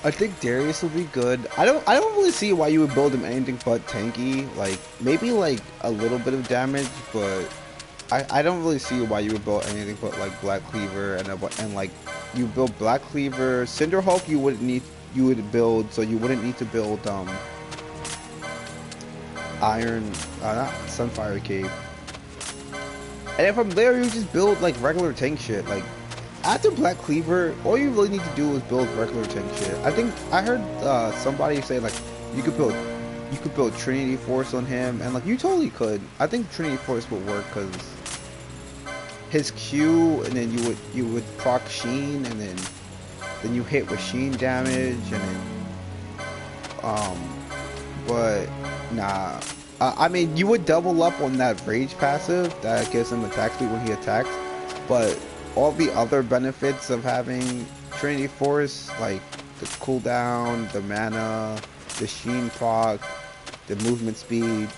I think Darius will be good. I don't really see why you would build him anything but tanky. Like maybe like a little bit of damage, but I don't really see why you would build anything but like Black Cleaver and like you build Black Cleaver, Cinderhulk. You would build, so you wouldn't need to build Iron, not Sunfire Cape. And then from there you just build like regular tank shit. Like after Black Cleaver, all you really need to do is build regular tank shit. I think I heard somebody say like you could build Trinity Force on him, and like you totally could. I think Trinity Force would work because his Q, and then you would proc Sheen, and then you hit with Sheen damage, and then but nah. I mean, you would double up on that Rage passive that gives him attack speed when he attacks, but all the other benefits of having Trinity Force, like the cooldown, the mana, the Sheen proc, the movement speed,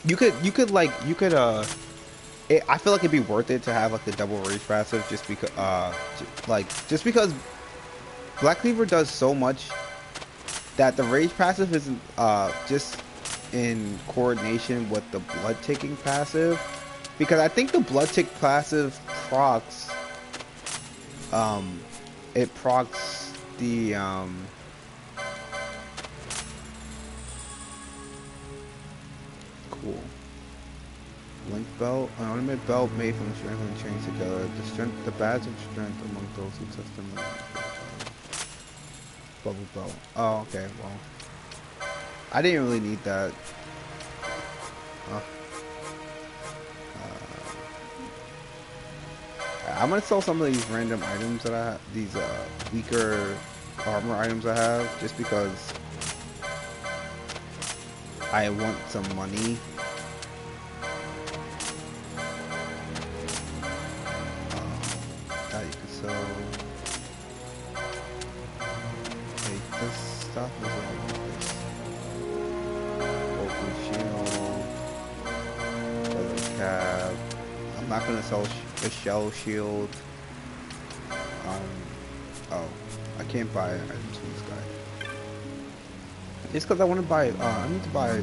you could I feel like it'd be worth it to have like the double Rage passive just because Black Cleaver does so much that the Rage passive isn't just in coordination with the Blood Ticking passive, because I think the Blood Tick passive procs it procs the cool Link Belt, an ornament belt made from strength and chains together. The badge of strength among those who touch them. Bubble belt. Oh, okay. Well, I didn't really need that. I'm gonna sell some of these random items that I have, these weaker armor items I have, just because I want some money. That you can sell. Like this stuff is all this. Open shield. Feather cap. I'm not gonna sell the shell shield. Oh, I can't buy items from this guy. It's because I want to buy. I need to buy.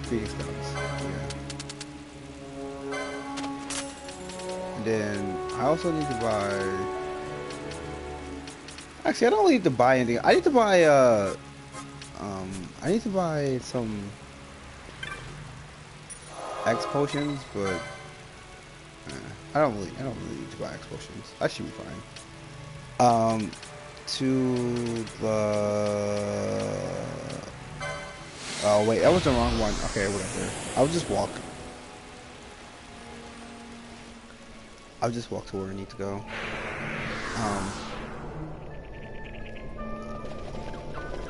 Phoenix guns. Yeah. And then I also need to buy. Actually, I don't need to buy anything. I need to buy. I need to buy some X potions, but I don't really need to buy X potions. I should be fine. To the. Oh wait, that was the wrong one. Okay, whatever. I'll just walk. I'll just walk to where I need to go.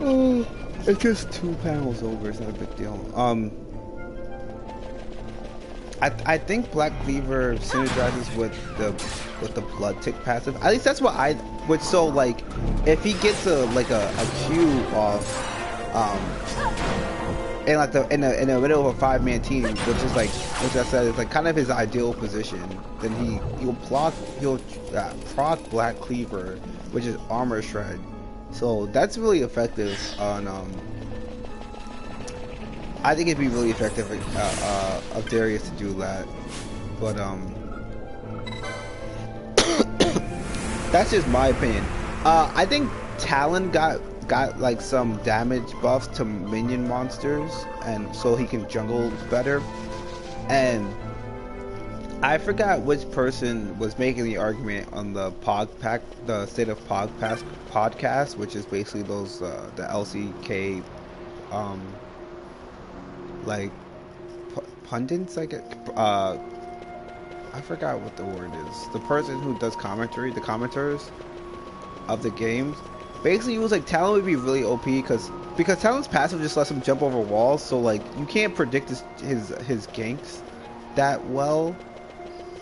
Oh, it's just 2 panels over. It's not a big deal. I think Black Cleaver synergizes with the Blood Tick passive. At least that's what I would. So like, if he gets a Q off, in like in the middle of a 5-man team, which is like, which I said is like kind of his ideal position, then he'll proc Black Cleaver, which is Armor Shred. So that's really effective on I think it'd be really effective of Darius to do that, but that's just my opinion. I think Talon got like some damage buffs to minion monsters, and so he can jungle better. And I forgot which person was making the argument on the the State of PogPack podcast, which is basically those the LCK like pundits, I forgot what the word is. The person who does commentary, the commenters of the games, basically he was like Talon would be really OP because Talon's passive just lets him jump over walls, so like you can't predict his ganks that well,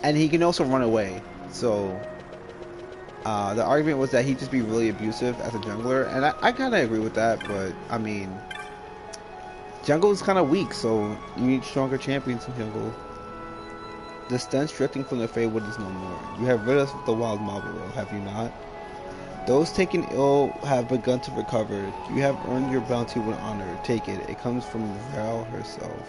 and he can also run away. So the argument was that he'd just be really abusive as a jungler, and I kind of agree with that, but I mean, Jungle is kind of weak, so you need stronger champions in jungle. The stench drifting from the Feywood is no more. You have rid us of the wild Malboro, have you not? Those taken ill have begun to recover. You have earned your bounty with honor. Take it. It comes from Val herself.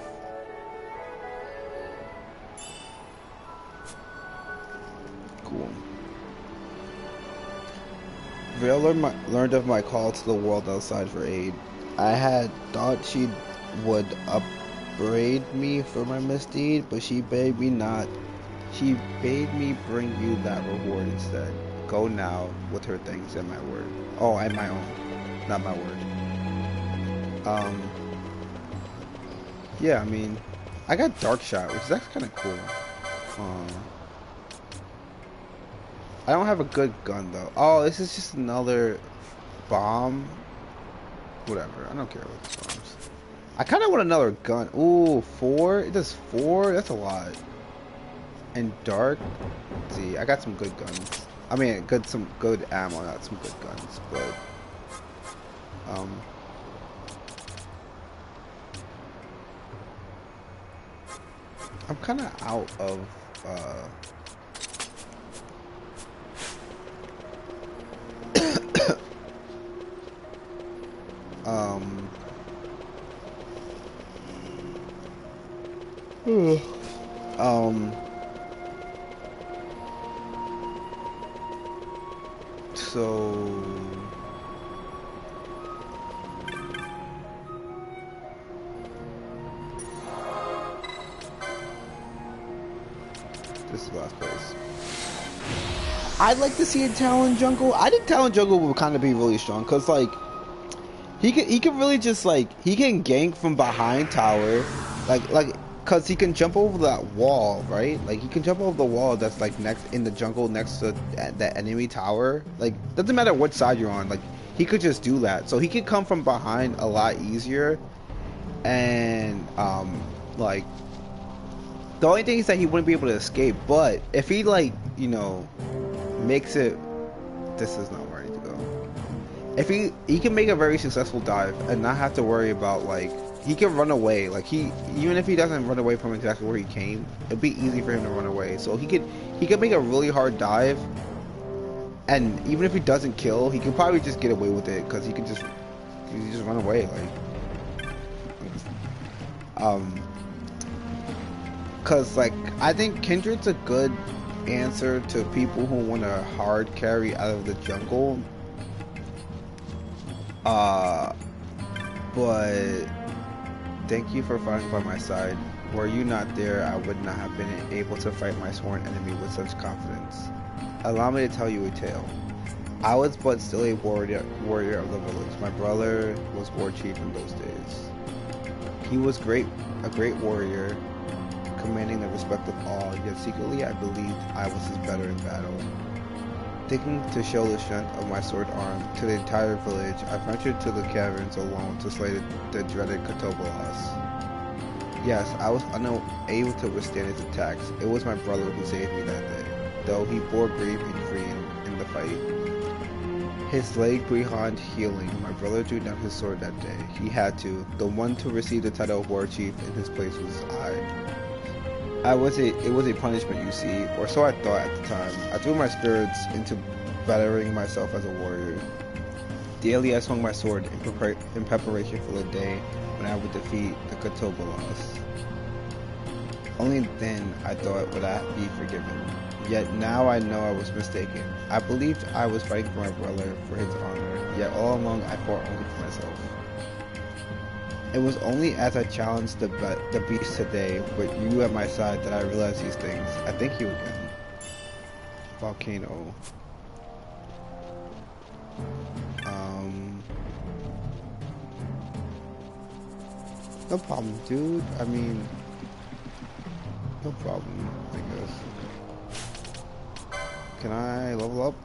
Cool. Vale learned of my call to the world outside for aid. I had thought she would upbraid me for my misdeed, but she bade me not. She bade me bring you that reward instead. Go now with her things and my word. Oh, and my own, not my word. Yeah, I mean, I got Dark Shot, which is actually kind of cool. I don't have a good gun though. Oh, this is just another bomb. Whatever, I don't care about these bombs. I kind of want another gun. Ooh, 4? It does 4? That's a lot. And dark. Let's see, I got some good guns. I mean, some good ammo, not some good guns, but I'm kind of out of so this is the last place. I'd like to see a Talon Jungle. I think Talon Jungle would kind of be really strong because like he can really just like he can gank from behind tower, like because he can jump over that wall, right? Like he can jump over the wall that's like next in the jungle next to the enemy tower. Like doesn't matter what side you're on. Like he could just do that. So he could come from behind a lot easier. And like the only thing is that he wouldn't be able to escape. But if he like makes it, this is not where I need to go. If he can make a very successful dive and not have to worry about like. He can run away, like even if he doesn't run away from exactly where he came, it'd be easy for him to run away. So he could make a really hard dive, and even if he doesn't kill, he could probably just get away with it because he just run away, like because like I think Kindred's a good answer to people who want a hard carry out of the jungle, but. Thank you for fighting by my side. Were you not there, I would not have been able to fight my sworn enemy with such confidence. Allow me to tell you a tale. I was but still a warrior of the village. My brother was war chief in those days. He was a great warrior, commanding the respect of all, yet secretly I believed I was his better in battle. Thinking to show the strength of my sword arm to the entire village, I ventured to the caverns alone to slay the dreaded Kotobolas. Yes, I was unable to withstand his attacks. It was my brother who saved me that day, though he bore brave injury in the fight. His leg beyond healing, my brother drew down his sword that day. He had to. The one to receive the title of war chief in his place was I. It was a punishment, you see, or so I thought at the time. I threw my spirits into bettering myself as a warrior. Daily I swung my sword in preparation for the day when I would defeat the Kotobolas. Only then I thought would I be forgiven. Yet now I know I was mistaken. I believed I was fighting for my brother, for his honor, yet all along I fought only for myself. It was only as I challenged the beast today, with you at my side, that I realized these things. I thank you again. Volcano. No problem, dude. I mean, no problem, I guess. Can I level up?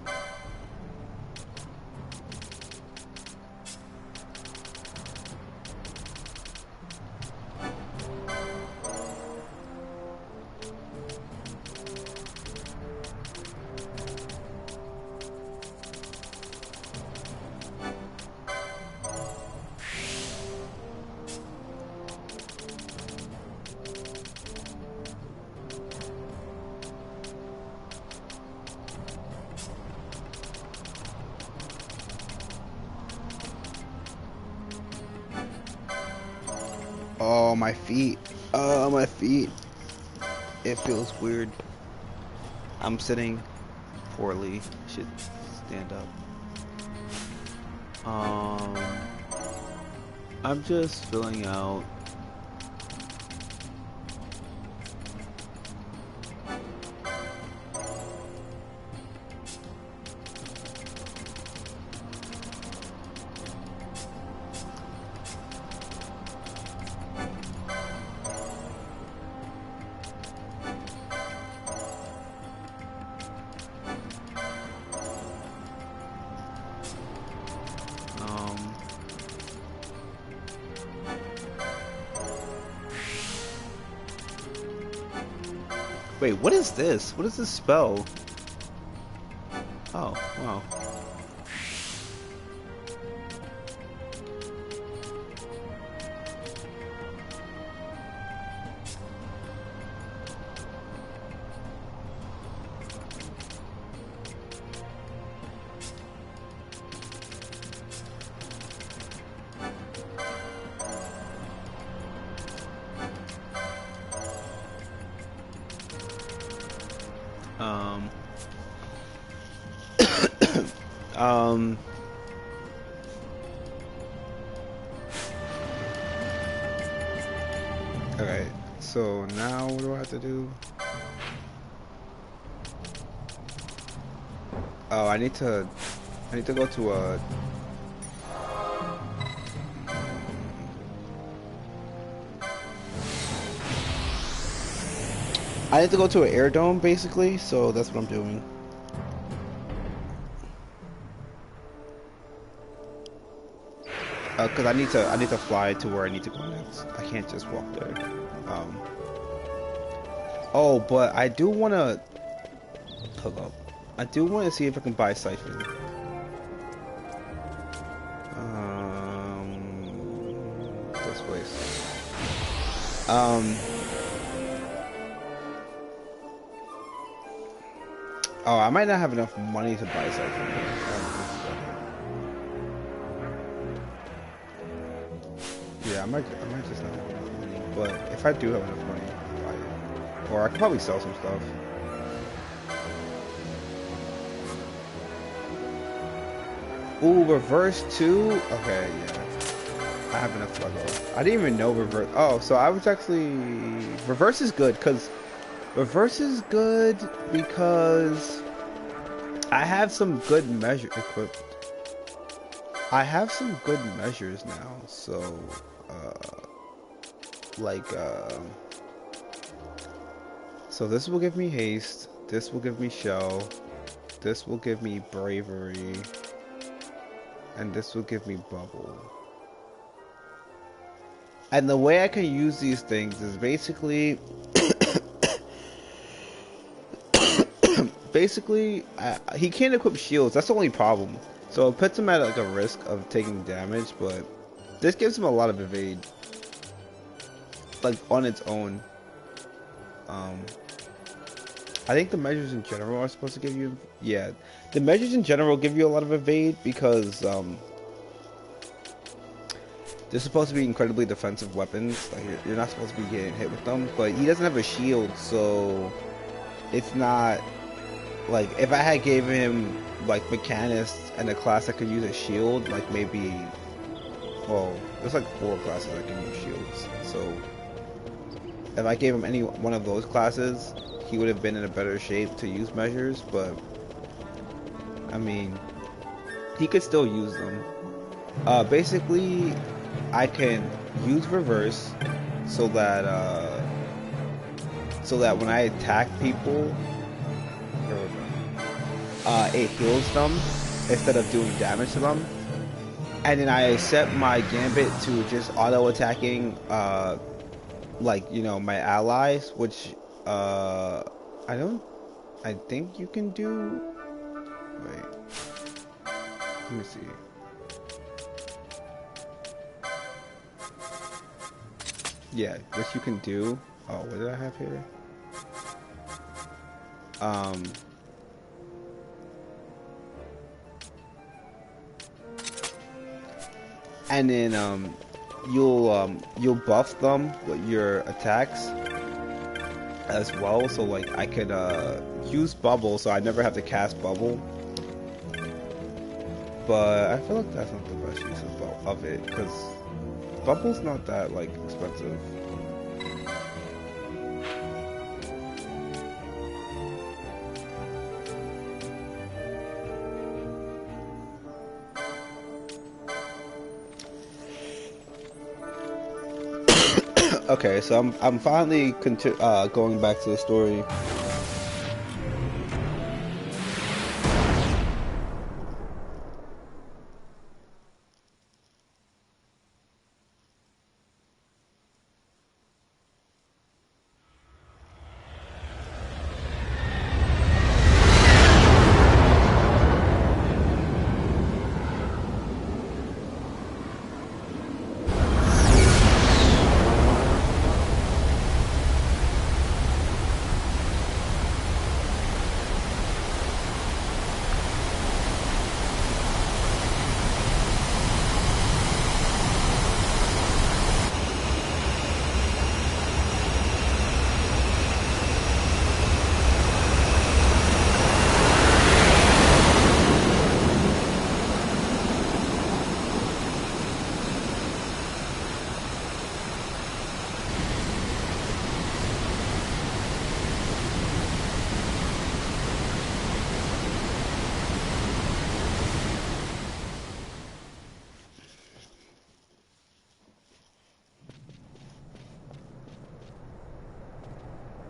Oh, my feet. Oh, my feet. It feels weird. I'm sitting poorly. Should stand up. I'm just filling out. Wait, what is this? What does this spell? Oh, wow. Um, um, okay, so now what do I have to do? Oh, I need to go to a, I need to go to an air dome basically, so that's what I'm doing. Cause I need to fly to where I need to go next. I can't just walk there. Oh, but I do wanna hook up. I do want to see if I can buy Siphon. This place. Oh, I might not have enough money to buy Siphon. Yeah, I might just not have enough money. But if I do have enough money, I'll buy it. Or I could probably sell some stuff. Ooh, reverse 2? Okay, yeah. I have enough Lego. I didn't even know reverse. Oh, so I was actually... Reverse is good, because... Reverse is good because... I have some good measure equipped. I have some good measures now, so... So this will give me haste. This will give me shell. This will give me bravery. And this will give me bubble. And the way I can use these things is basically he can't equip shields. That's the only problem. So it puts him at like a risk of taking damage, but this gives him a lot of evade, like on its own. I think the measures in general are supposed to give you, yeah, the measures in general give you a lot of evade because they're supposed to be incredibly defensive weapons. Like you're not supposed to be getting hit with them, but he doesn't have a shield, so it's not like if I had gave him like Mechanist and a class that could use a shield, like maybe, well, there's like 4 classes that can use shields, so if I gave him any one of those classes, he would have been in a better shape to use measures, but I mean, he could still use them. Basically, I can use reverse so that when I attack people, it heals them instead of doing damage to them. And then I set my gambit to just auto attacking, like, you know, my allies, which I think you can do. Wait, let me see. Yeah, which you can do. Oh, what did I have here? And then you'll buff them with your attacks as well. So like I could use bubble, so I never have to cast bubble. But I feel like that's not the best use of it, because bubble's not that like expensive. Okay, so I'm finally going back to the story.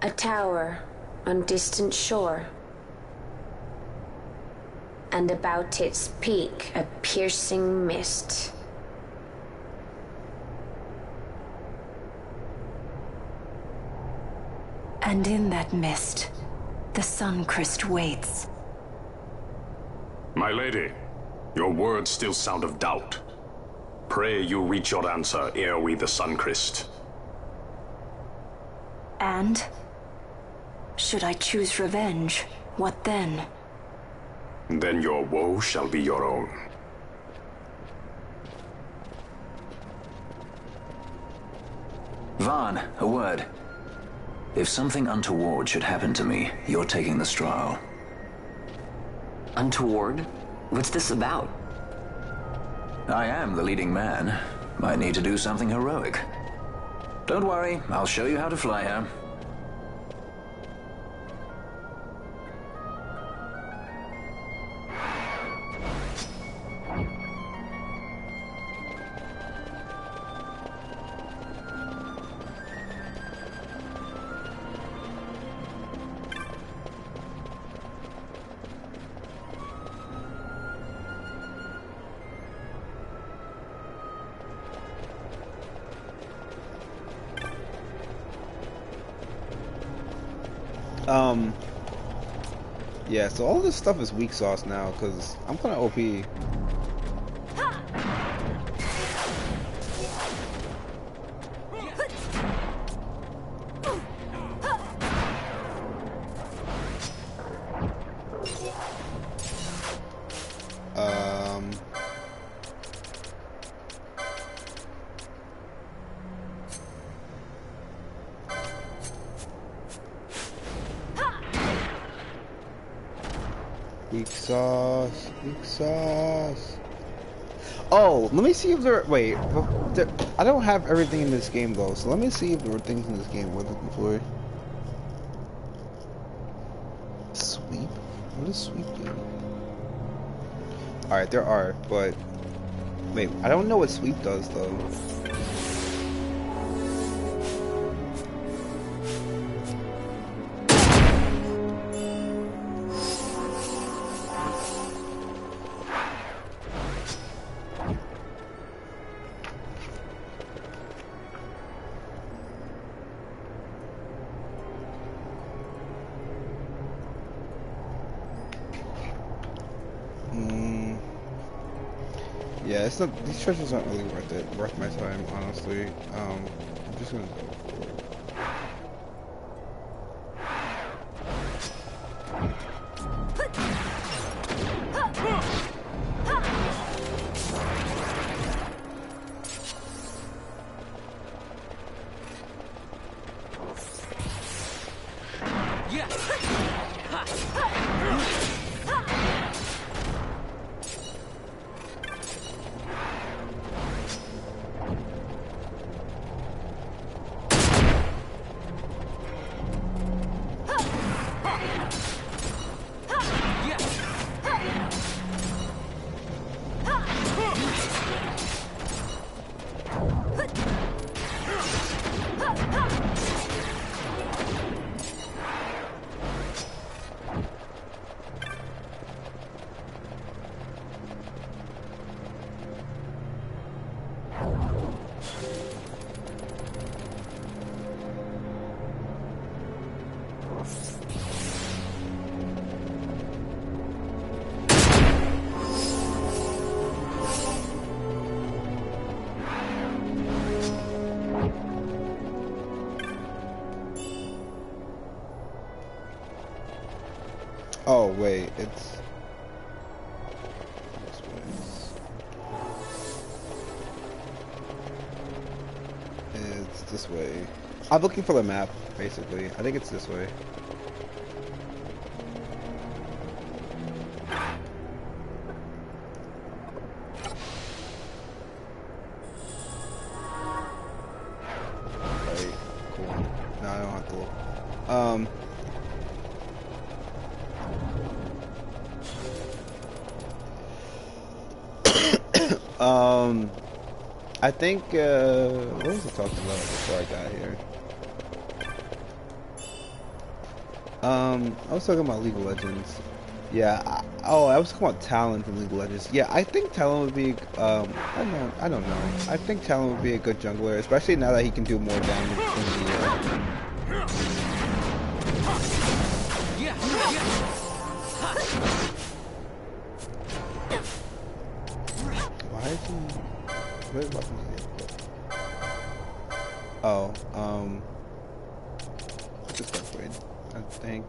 A tower on distant shore, and about its peak a piercing mist. And in that mist, the Suncrest waits. My lady, your words still sound of doubt. Pray you reach your answer ere we the Suncrest. And? Should I choose revenge, what then? Then your woe shall be your own. Vaan, a word. If something untoward should happen to me, you're taking the straw. Untoward? What's this about? I am the leading man. Might need to do something heroic. Don't worry, I'll show you how to fly her. Yeah, so all this stuff is weak sauce now, because I'm kind of OP. Weak sauce, weak sauce. Oh, let me see if there. Wait, I don't have everything in this game though, so let me see if there were things in this game we're looking for. Sweep? What does sweep do? Alright, there are, but wait, I don't know what sweep does though. Yeah, it's not. These treasures aren't really worth my time, honestly. I'm just gonna go for it. Oh wait, it's this way. I'm looking for the map, basically. I think it's this way. Right, cool. No, I don't have to look. I think, what was I talking about before I got here? I was talking about League of Legends. Yeah, I was talking about Talon in League of Legends. Yeah, I think Talon would be, I don't know. I think Talon would be a good jungler, especially now that he can do more damage in the, Why is he... What weapons is he equipped? Oh, just upgrade, I think.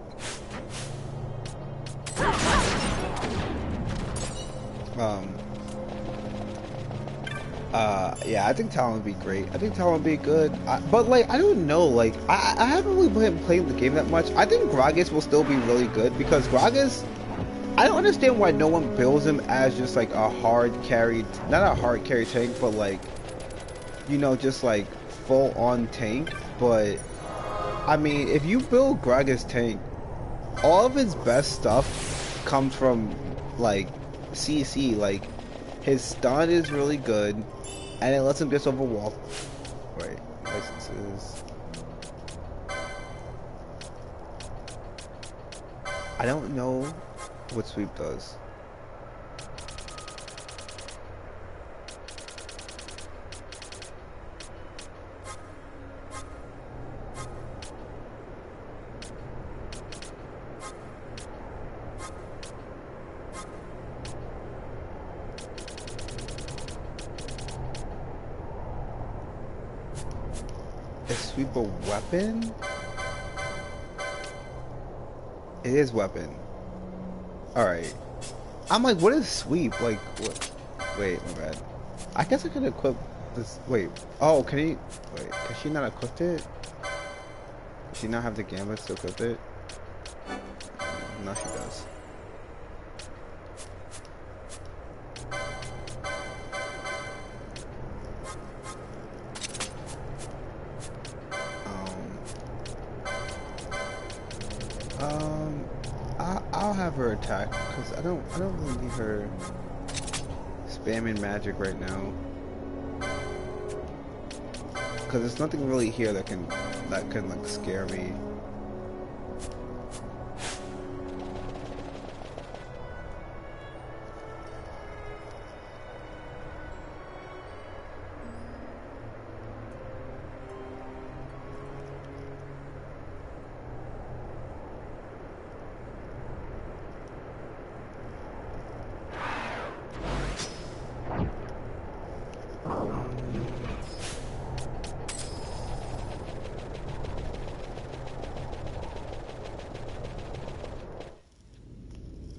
Yeah, I think Talon would be great. I think Talon would be good. But, like, I don't know, like, I haven't really been playing the game that much. I think Gragas will still be really good, because Gragas, I don't understand why no one builds him as just, like, a hard carry, not a hard carry tank, but, like, you know, just, like, full-on tank. But, I mean, if you build Gragas tank, all of his best stuff comes from, like, CC. Like, his stun is really good, and it lets him get over wall. Wait, licenses. I don't know what sweep does. Is sweep a weapon? It is weapon. Alright. I'm like, what is sweep? Like, what? Wait, my bad. I guess I could equip this. Wait. Oh, can he? Wait, can she not equip it? Does she not have the gambits to equip it? No, she does. I'll have her attack because I don't really need her spamming magic right now, because there's nothing really here that can like scare me.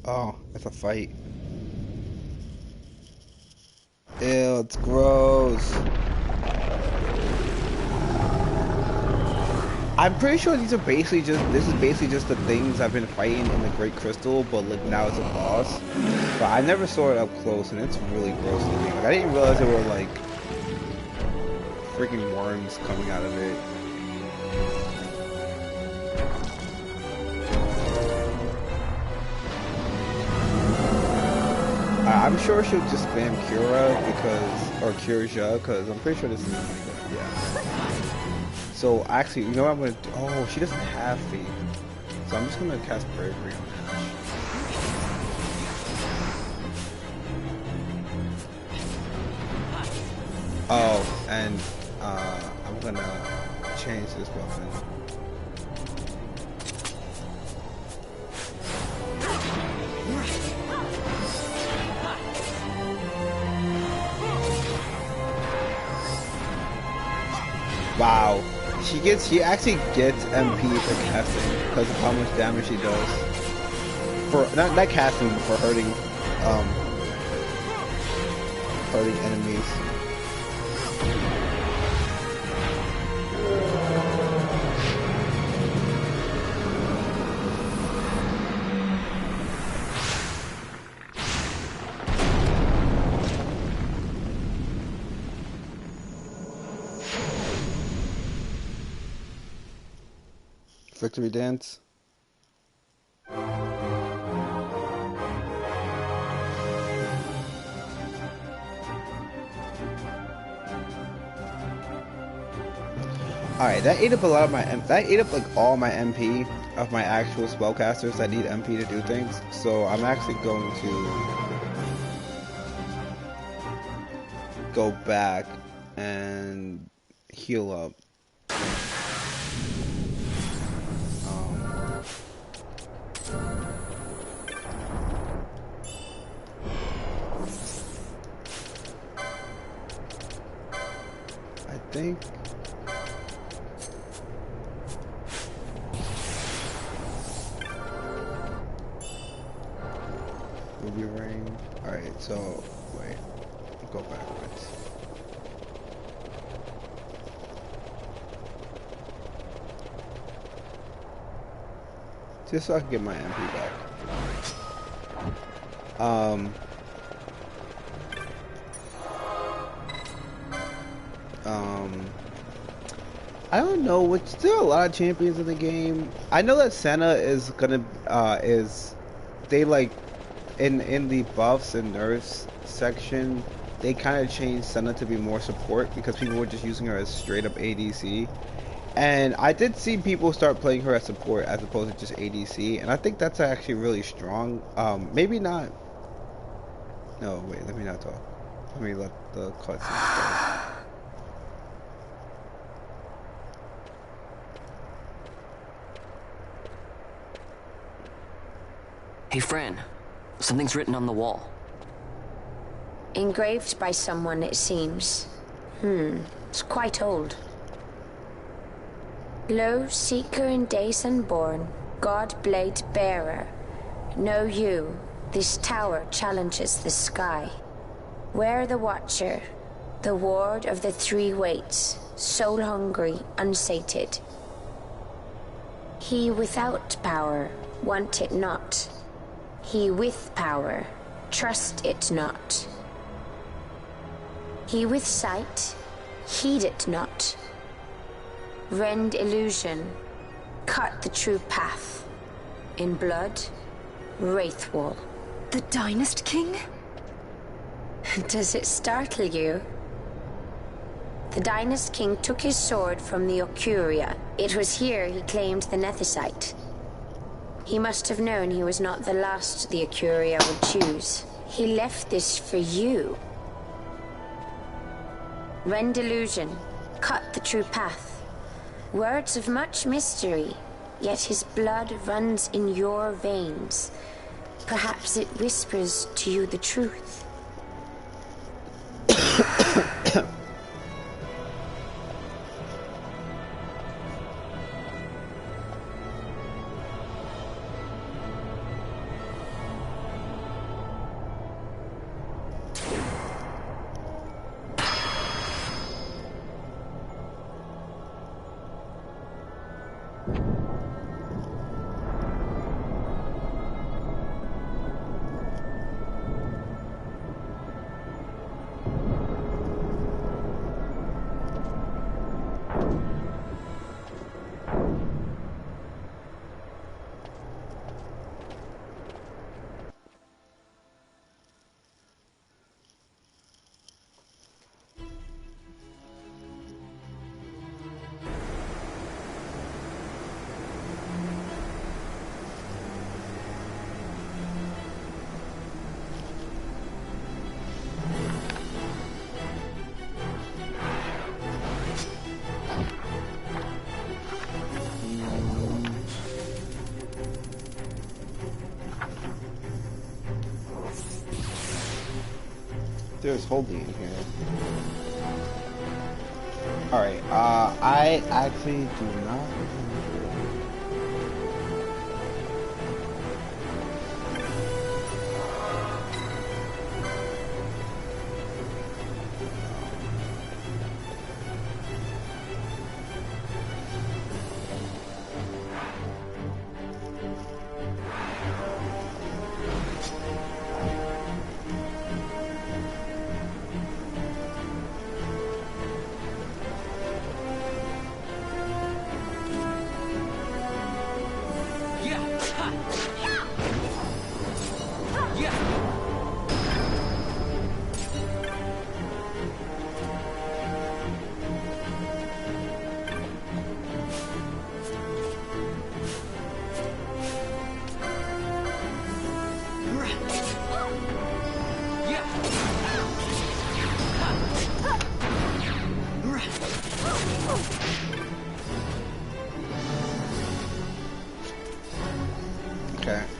Oh, that's a fight. Ew, it's gross. I'm pretty sure these are basically just the things I've been fighting in the Great Crystal, but like now it's a boss. But I never saw it up close, and it's really gross looking. Like I didn't realize there were like freaking worms coming out of it. I'm sure she'll just spam Cura or Curja, because I'm pretty sure this is yeah. So actually, you know what I'm gonna do? Oh, she doesn't have Faith, so I'm just gonna cast Bravery on Ash. Oh, and I'm gonna change this weapon. Wow, she actually gets MP for casting because of how much damage she does. for not casting, but for hurting enemies. Victory dance. Alright, that ate up a lot of my that ate up like all my MP of my actual spellcasters that need MP to do things. So I'm actually going to go back and heal up. I think Ruby Ring. Alright, so wait. Go backwards. Just so I can get my MP back. I don't know which. There are a lot of champions in the game. I know that Senna is gonna they like in the buffs and nerfs section, they kind of changed Senna to be more support because people were just using her as straight up ADC. And I did see people start playing her as support as opposed to just ADC, and I think that's actually really strong. Maybe not. No, wait. Let me not talk. Let me let the cutscenes go. Hey, Fran. Something's written on the wall. Engraved by someone, it seems. It's quite old. Lo, seeker in days unborn, God blade bearer. Know you, this tower challenges the sky. Where the watcher, the ward of the three waits, soul hungry, unsated. He without power, want it not. He with power, trust it not. He with sight, heed it not. Rend illusion, cut the true path. In blood, Wraithwall. The Dynast King? Does it startle you? The Dynast King took his sword from the Ocuria. It was here he claimed the Nethicite. He must have known he was not the last the Ocuria would choose. He left this for you. Rend illusion, cut the true path. Words of much mystery, yet his blood runs in your veins. Perhaps it whispers to you the truth. There's holding in here. Alright, I actually do not remember.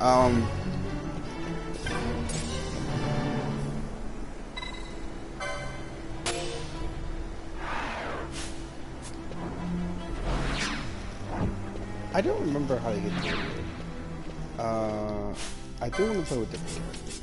I don't remember how to get to it. I do want to play with different characters.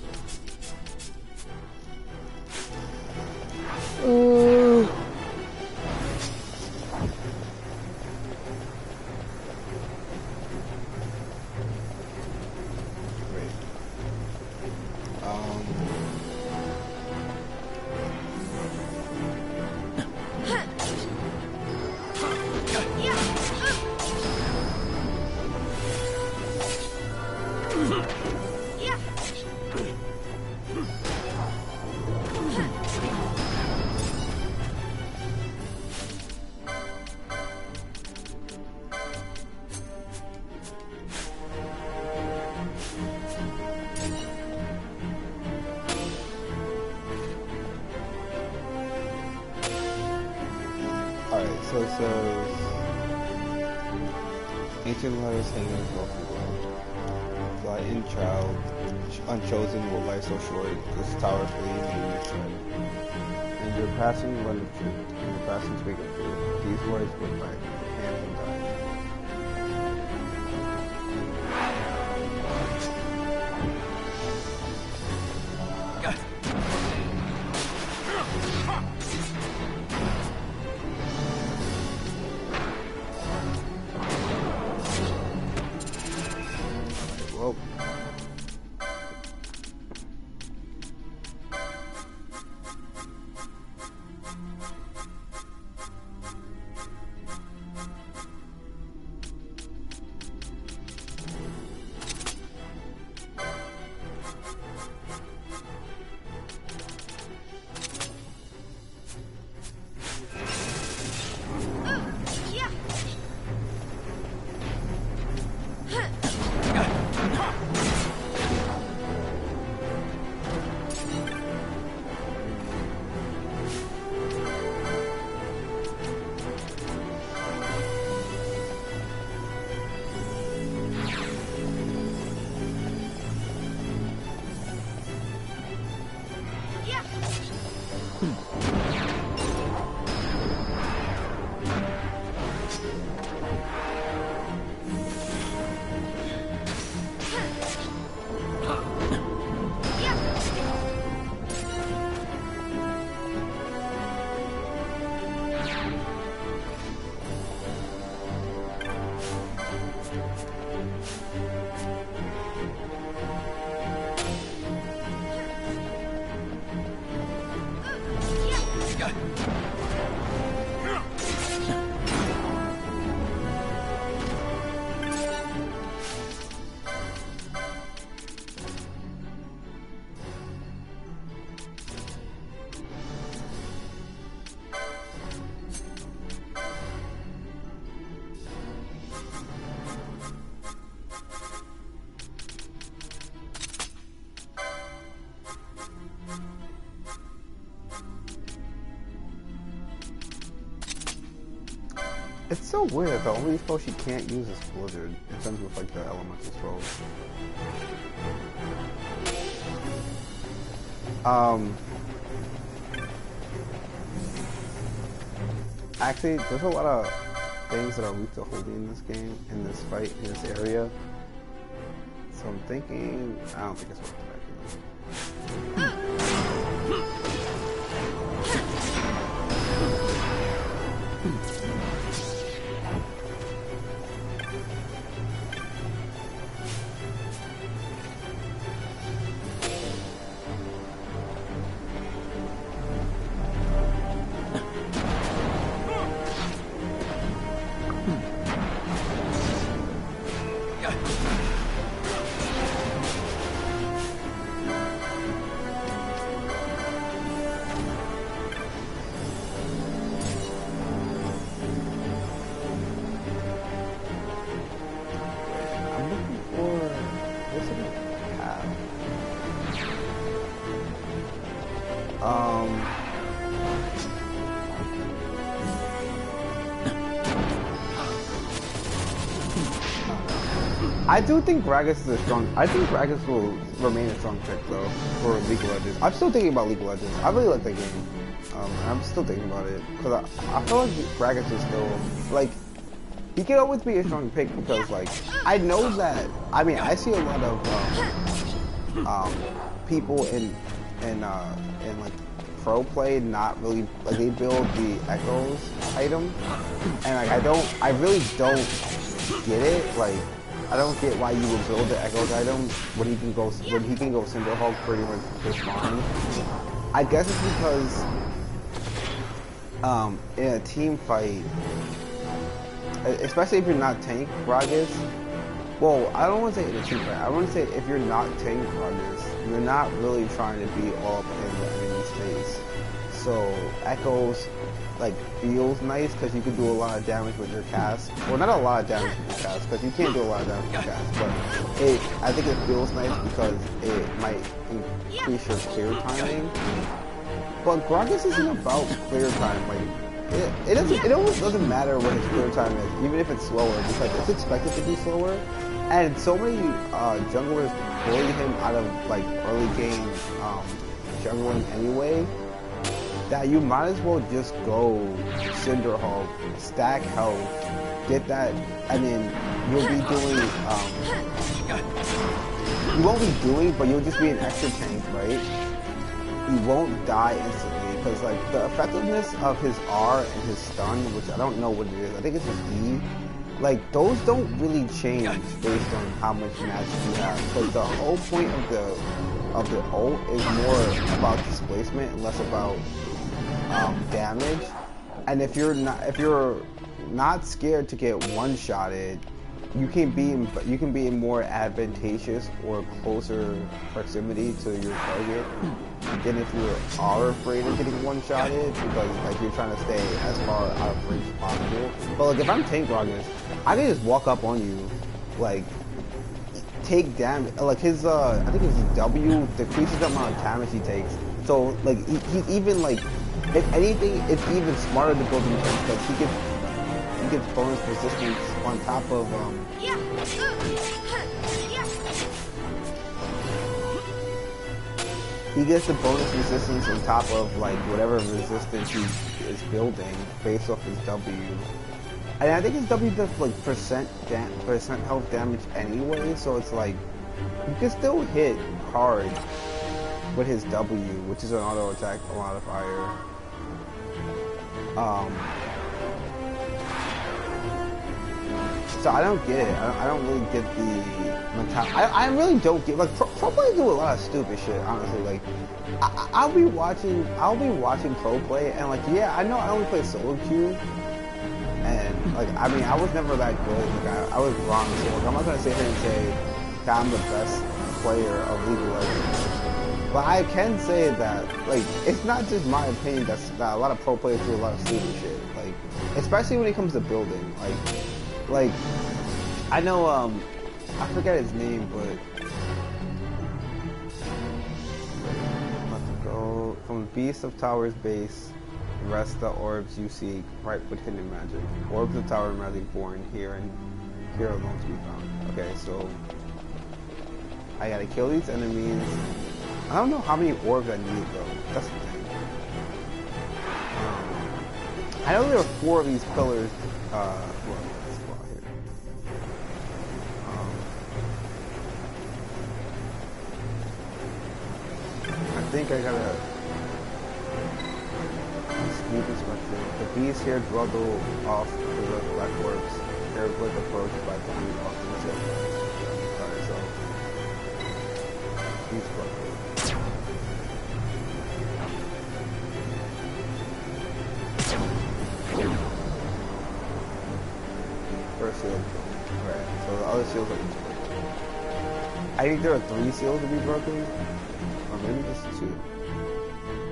Alright, so it says ancient letters hanging above the world. Fly in child, unchosen with life so short, this tower fleeing in your sight. And your passing run of truth, and your passing speak of truth. These words would my hands and die. Whoa. It's so weird. The only spell she can't use is Blizzard in terms of like the elemental spells. Actually, there's a lot of things that are weak to holding in this game, in this fight, in this area. So I'm thinking, I don't think it's worth it actually. I do think Gragas is a strong. I think Gragas will remain a strong pick though for League of Legends. I'm still thinking about League of Legends. I really like that game. I'm still thinking about it because I feel like Gragas is still like he can always be a strong pick because like I know that. I mean, I see a lot of people in like pro play not really like they build the Echoes item and like I really don't get it. Like I don't get why you would build the Echoes item when he can go Cinderhulk pretty much just fine. I guess it's because in a team fight, especially if you're not tank Gragas. Well, I don't want to say in a team fight. I want to say if you're not tank Gragas, you're not really trying to be all up in the enemy space. So Echoes like feels nice because you can do a lot of damage with your cast. Well, not a lot of damage with your cast because you can't do a lot of damage with your cast, but I think it feels nice because it might increase your clear timing. But Gragas isn't about clear time. Like it almost doesn't matter what his clear time is, even if it's slower, because it's expected to be slower. And so many junglers bully him out of like early game jungling anyway, that you might as well just go Cinderhulk, stack health, get that, and then you'll be doing, you won't be doing, but you'll just be an extra tank, right? You won't die instantly, because like the effectiveness of his R and his stun, which I don't know what it is, I think it's just E, like those don't really change based on how much magic you have, because the whole point of the ult is more about displacement and less about damage. And if you're not scared to get one-shotted, you can be in more advantageous or closer proximity to your target than if you are afraid of getting one-shotted because like you're trying to stay as far out of range as possible. But like if I'm tank Gragas, I can just walk up on you, like take damage. Like his I think his W decreases the amount of damage he takes. So like he's even like, if anything, it's even smarter to build him because he gets bonus resistance on top of he gets the bonus resistance on top of like whatever resistance he is building based off his W. And I think his W does like percent health damage anyway, so it's like you can still hit hard with his W, which is an auto attack, a lot of fire. So I don't get it. I don't really get the mentality. I really don't get, like, pro players do a lot of stupid shit, honestly. Like, I'll be watching pro play, and like, yeah, I know I only play solo queue, and like, I mean, I was never that good. Like, I was wrong. So like, I'm not gonna sit here and say that I'm the best player of League of Legends. But I can say that, like, it's not just my opinion that a lot of pro players do a lot of stupid shit. Like, especially when it comes to building. Like, I know, I forget his name, but let's go from Beast of Towers base. Rest the orbs you seek, right with hidden magic. Orbs of Tower magic born here and here alone to be found. Okay, so I gotta kill these enemies. I don't know how many orbs I need though. That's the thing. I know there are 4 of these pillars. I think I gotta sneak inspector. The beast here dwell off the black orbs. Their quick approach by coming off the ship. Alright, so beast buckle. First shield. Alright, so the other shields are each broken. I think there are 3 seals to be broken. Or maybe just 2.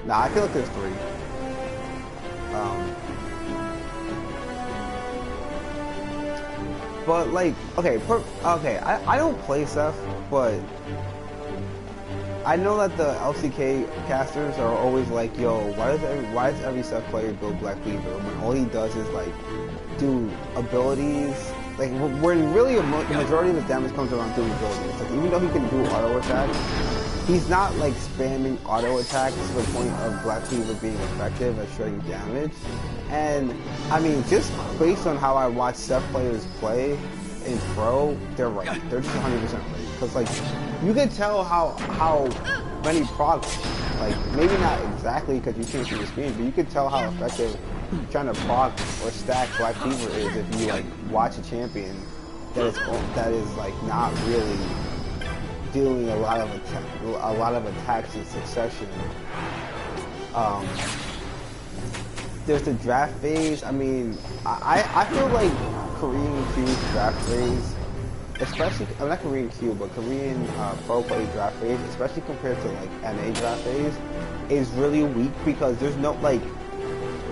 Nah, I feel like there's 3. But like, okay, I don't play Seth, but I know that the LCK casters are always like, yo, why does every Seth player build Black Cleaver when all he does is like do abilities like when really the majority of his damage comes around through abilities. Like even though he can do auto attacks, he's not like spamming auto attacks to the point of Black Cleaver being effective at shredding damage. And I mean, just based on how I watch Seth players play in Pro, they're right. They're just 100% right. Because like you can tell how many procs, like maybe not exactly because you can't see the screen, but you can tell how effective trying to proc or stack Black Cleaver is if you like watch a champion that is like not really doing a lot of attacks in succession. There's the draft phase. I mean, I feel like Korean Q's draft phase, especially not Korean Q, but Korean pro play draft phase, especially compared to like NA draft phase, is really weak because there's no like.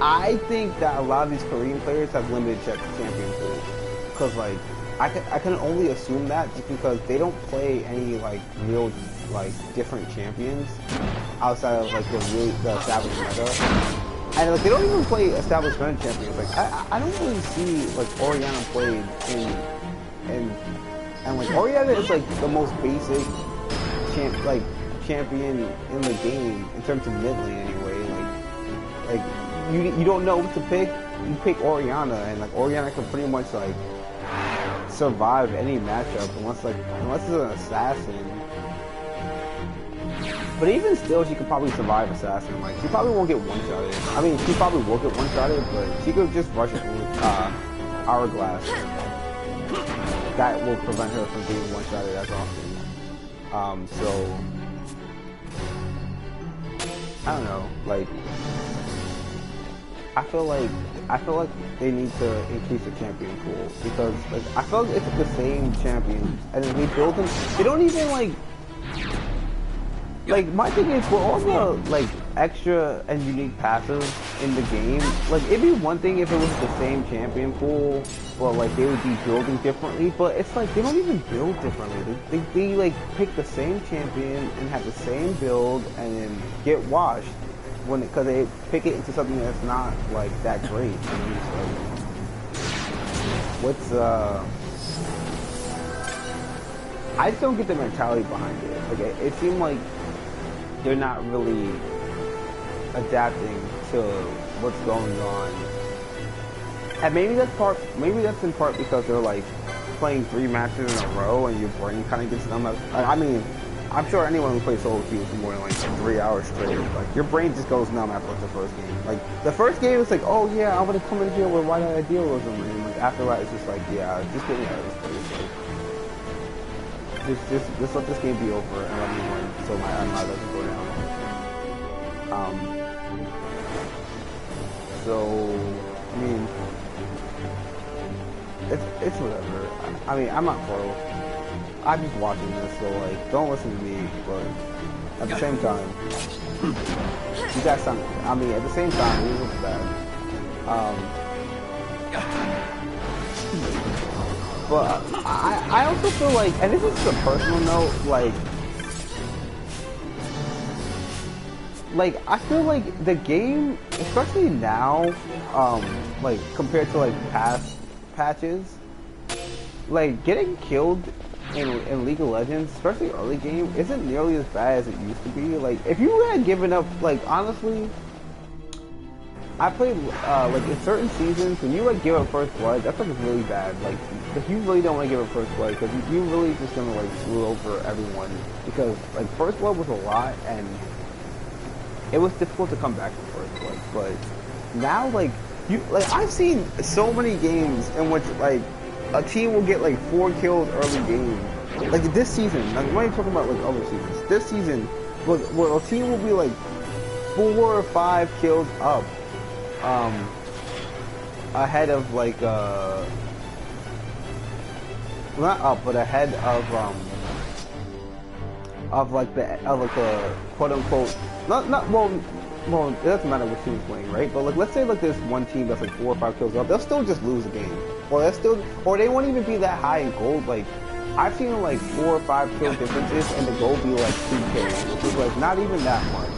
I think that a lot of these Korean players have limited champion pools because like I can only assume that just because they don't play any like real like different champions outside of like the established meta, and like they don't even play established meta champions. Like I don't really see like Orianna played and like Orianna is like the most basic champion in the game in terms of mid lane anyway. Like you don't know what to pick, you pick Orianna, and like Orianna can pretty much like survive any matchup unless it's an assassin. But even still, she could probably survive assassin. Like she probably won't get one-shotted. I mean, she probably will get one-shotted, but she could just rush it with Hourglass. That will prevent her from being one-shotted as often. So I don't know, like. I feel like they need to increase the champion pool because like I feel like it's the same champions and then they build them. They don't even like my thing is for all the like extra and unique passives in the game. Like it'd be one thing if it was the same champion pool, or like they would be building differently. But it's like they don't even build differently. They like pick the same champion and have the same build and then get washed. Because they pick it into something that's not like that great. I just don't get the mentality behind it. Like it seemed like they're not really adapting to what's going on. And maybe that's in part because they're like playing 3 matches in a row and your brain kind of gets numb. I mean, I'm sure anyone who plays solo queue for more than like 3 hours straight, like your brain just goes numb after like the first game. Like the first game is like, oh yeah, I'm gonna come in here with white idealism, and like after that it's just like, yeah, just get me out of this place. Like, just let this game be over and let me win, so my MI doesn't go down. So I mean, it's whatever. I mean, I'm not pro. I'm just watching this, so like, don't listen to me, but at the same time, you got something. I mean, at the same time, it looks bad. But I also feel like, and this is a personal note, like I feel like the game, especially now, like compared to like past patches, like getting killed in League of Legends, especially early game, isn't nearly as bad as it used to be. Like, if you had given up, like, honestly, I played, like, in certain seasons, when you, like, give up first blood, that's, like, really bad. Like, if you really don't want to give up first blood, because you really just gonna, like, screw over everyone. Because, like, first blood was a lot, and it was difficult to come back from first blood. But now, like, I've seen so many games in which, like, a team will get like 4 kills early game. Like this season, like, I'm not even talking about like other seasons. This season, where a team will be like 4 or 5 kills up, ahead of like not up, but ahead of like the quote unquote well, it doesn't matter which team is playing, right? But like, let's say like there's one team that's like 4 or 5 kills up, they'll still just lose the game. Or they won't even be that high in gold. Like, I've seen like 4 or 5 kill differences, and the gold be like 2K, which is like not even that much.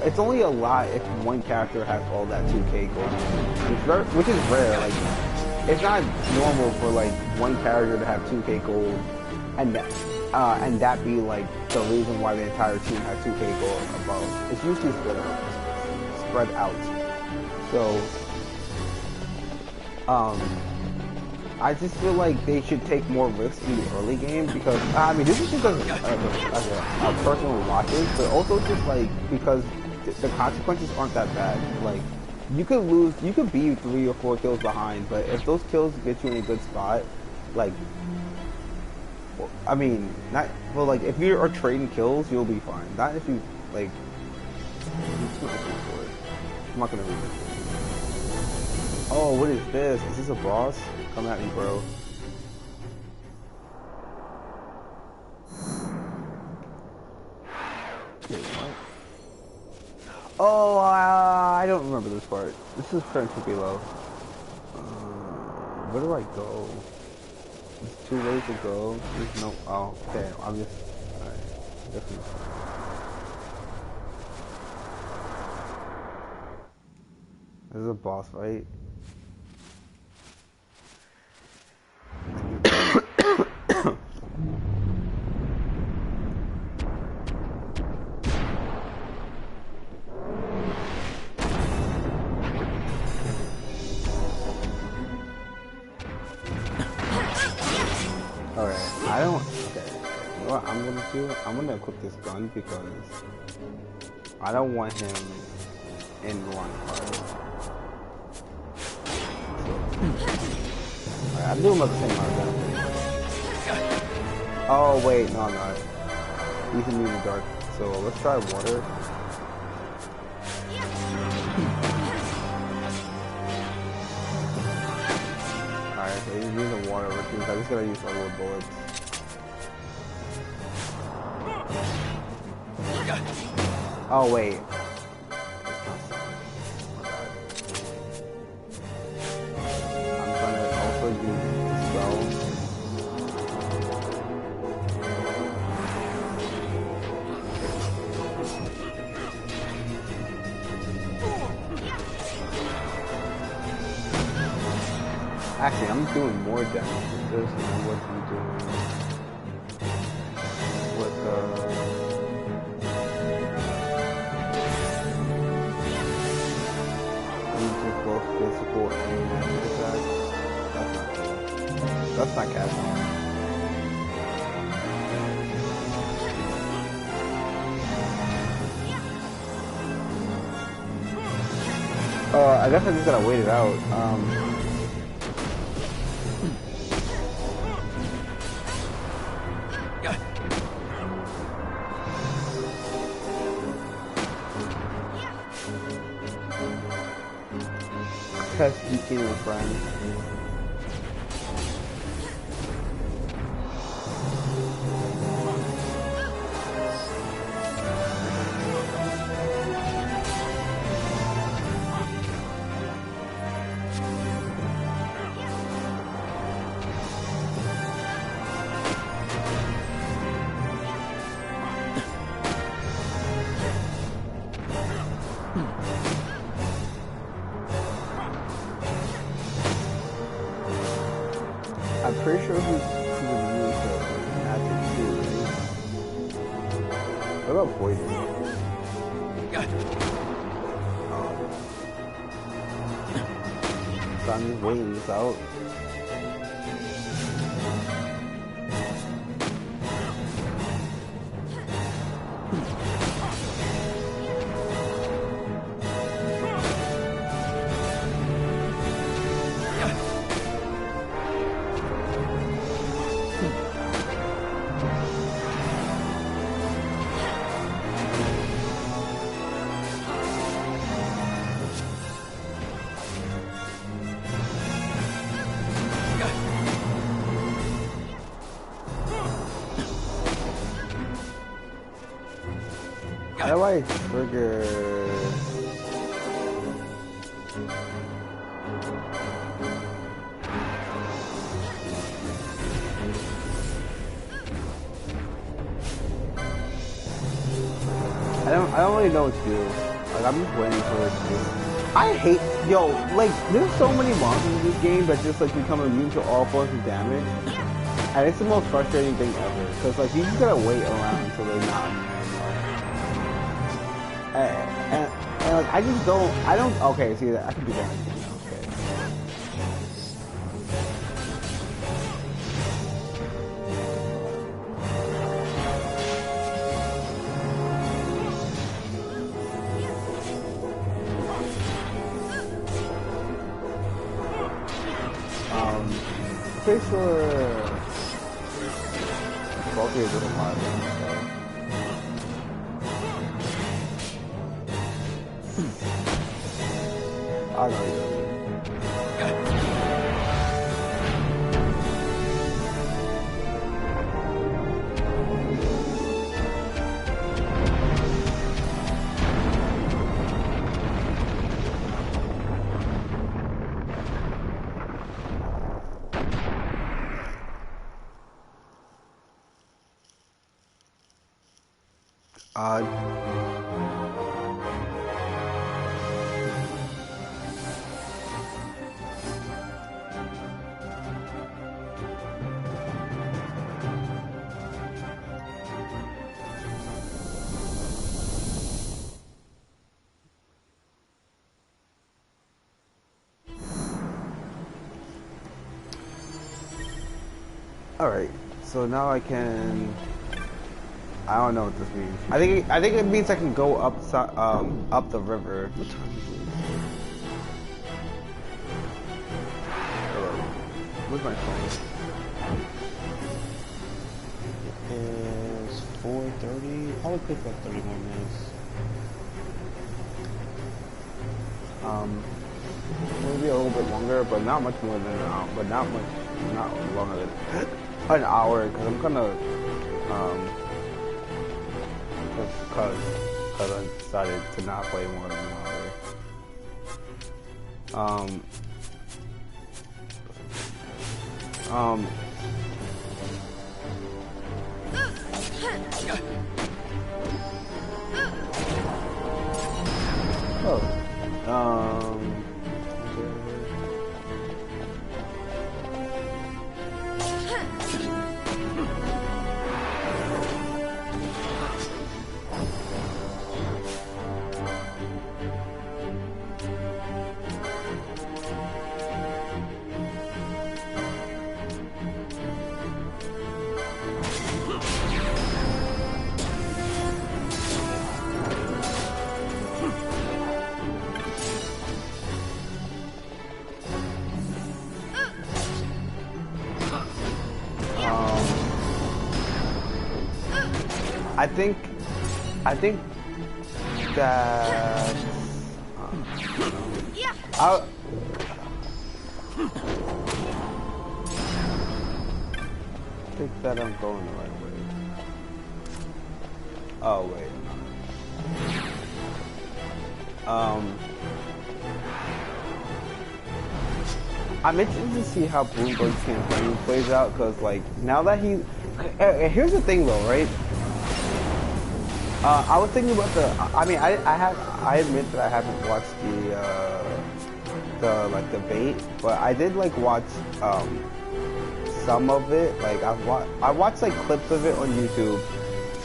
It's only a lot if one character has all that 2K gold, which is rare. Like, it's not normal for like one character to have 2k gold, and that be like the reason why the entire team has 2k gold above. It's usually spread out. So, I just feel like they should take more risks in the early game because, I mean, this is just as a personal watching, but also just like because the consequences aren't that bad. Like, you could lose, you could be 3 or 4 kills behind, but if those kills get you in a good spot, like, I mean, not, well, like, if you are trading kills, you'll be fine. Not if you, like, I'm not gonna read it. Oh, what is this? Is this a boss? Come at me, bro. Wait, what? Oh, I don't remember this part. This is turn too below. Where do I go? There's 2 ways to go. There's no. Oh, okay. I'm just. Alright. Definitely. This is a boss fight. Alright, I don't. Okay. You know what I'm gonna do? I'm gonna equip this gun because I don't want him in one part. Alright, I'm doing about the same amount of damage. Oh, wait, no, I'm not. He's immune to dark. So let's try water. Alright, so he's using water, which means I just gotta use regular bullets. Oh, wait. I'm gonna also use spell. Actually, I'm doing more damage with this than what I'm doing with using both physical and magic attacks. That's not casting. I guess I just gotta wait it out. Test DK with friends. I'm pretty sure he's immune to magic too, right? What about poison? Oh. So I'm just waiting this out. How do I trigger? I don't really know what to do. Like, I'm just waiting for it to do. I hate, yo, like, there's so many monsters in this game that just, like, become immune to all forms of damage. And it's the most frustrating thing ever. Because, like, you just gotta wait around until they're not immune. And like, I don't, okay, see, I can do that. Pretty sure Bulky is a little hard. I don't know. Alright, so now I can... I don't know what this means. I think it means I can go up the river. What time is it? Where's my phone? It is 4:30. Probably play for like 30 more minutes. Maybe a little bit longer, but not much more than an hour. But not longer than an hour, because I'm gonna because I decided to not play more than an hour. I think that I think that I'm going the right way. Oh wait. I'm interested to see how Bloomberg's campaign plays out, because like now that he, here's the thing though, right? I was thinking about I mean, I admit that I haven't watched the debate, but I did like watch some of it. Like I watched like clips of it on YouTube,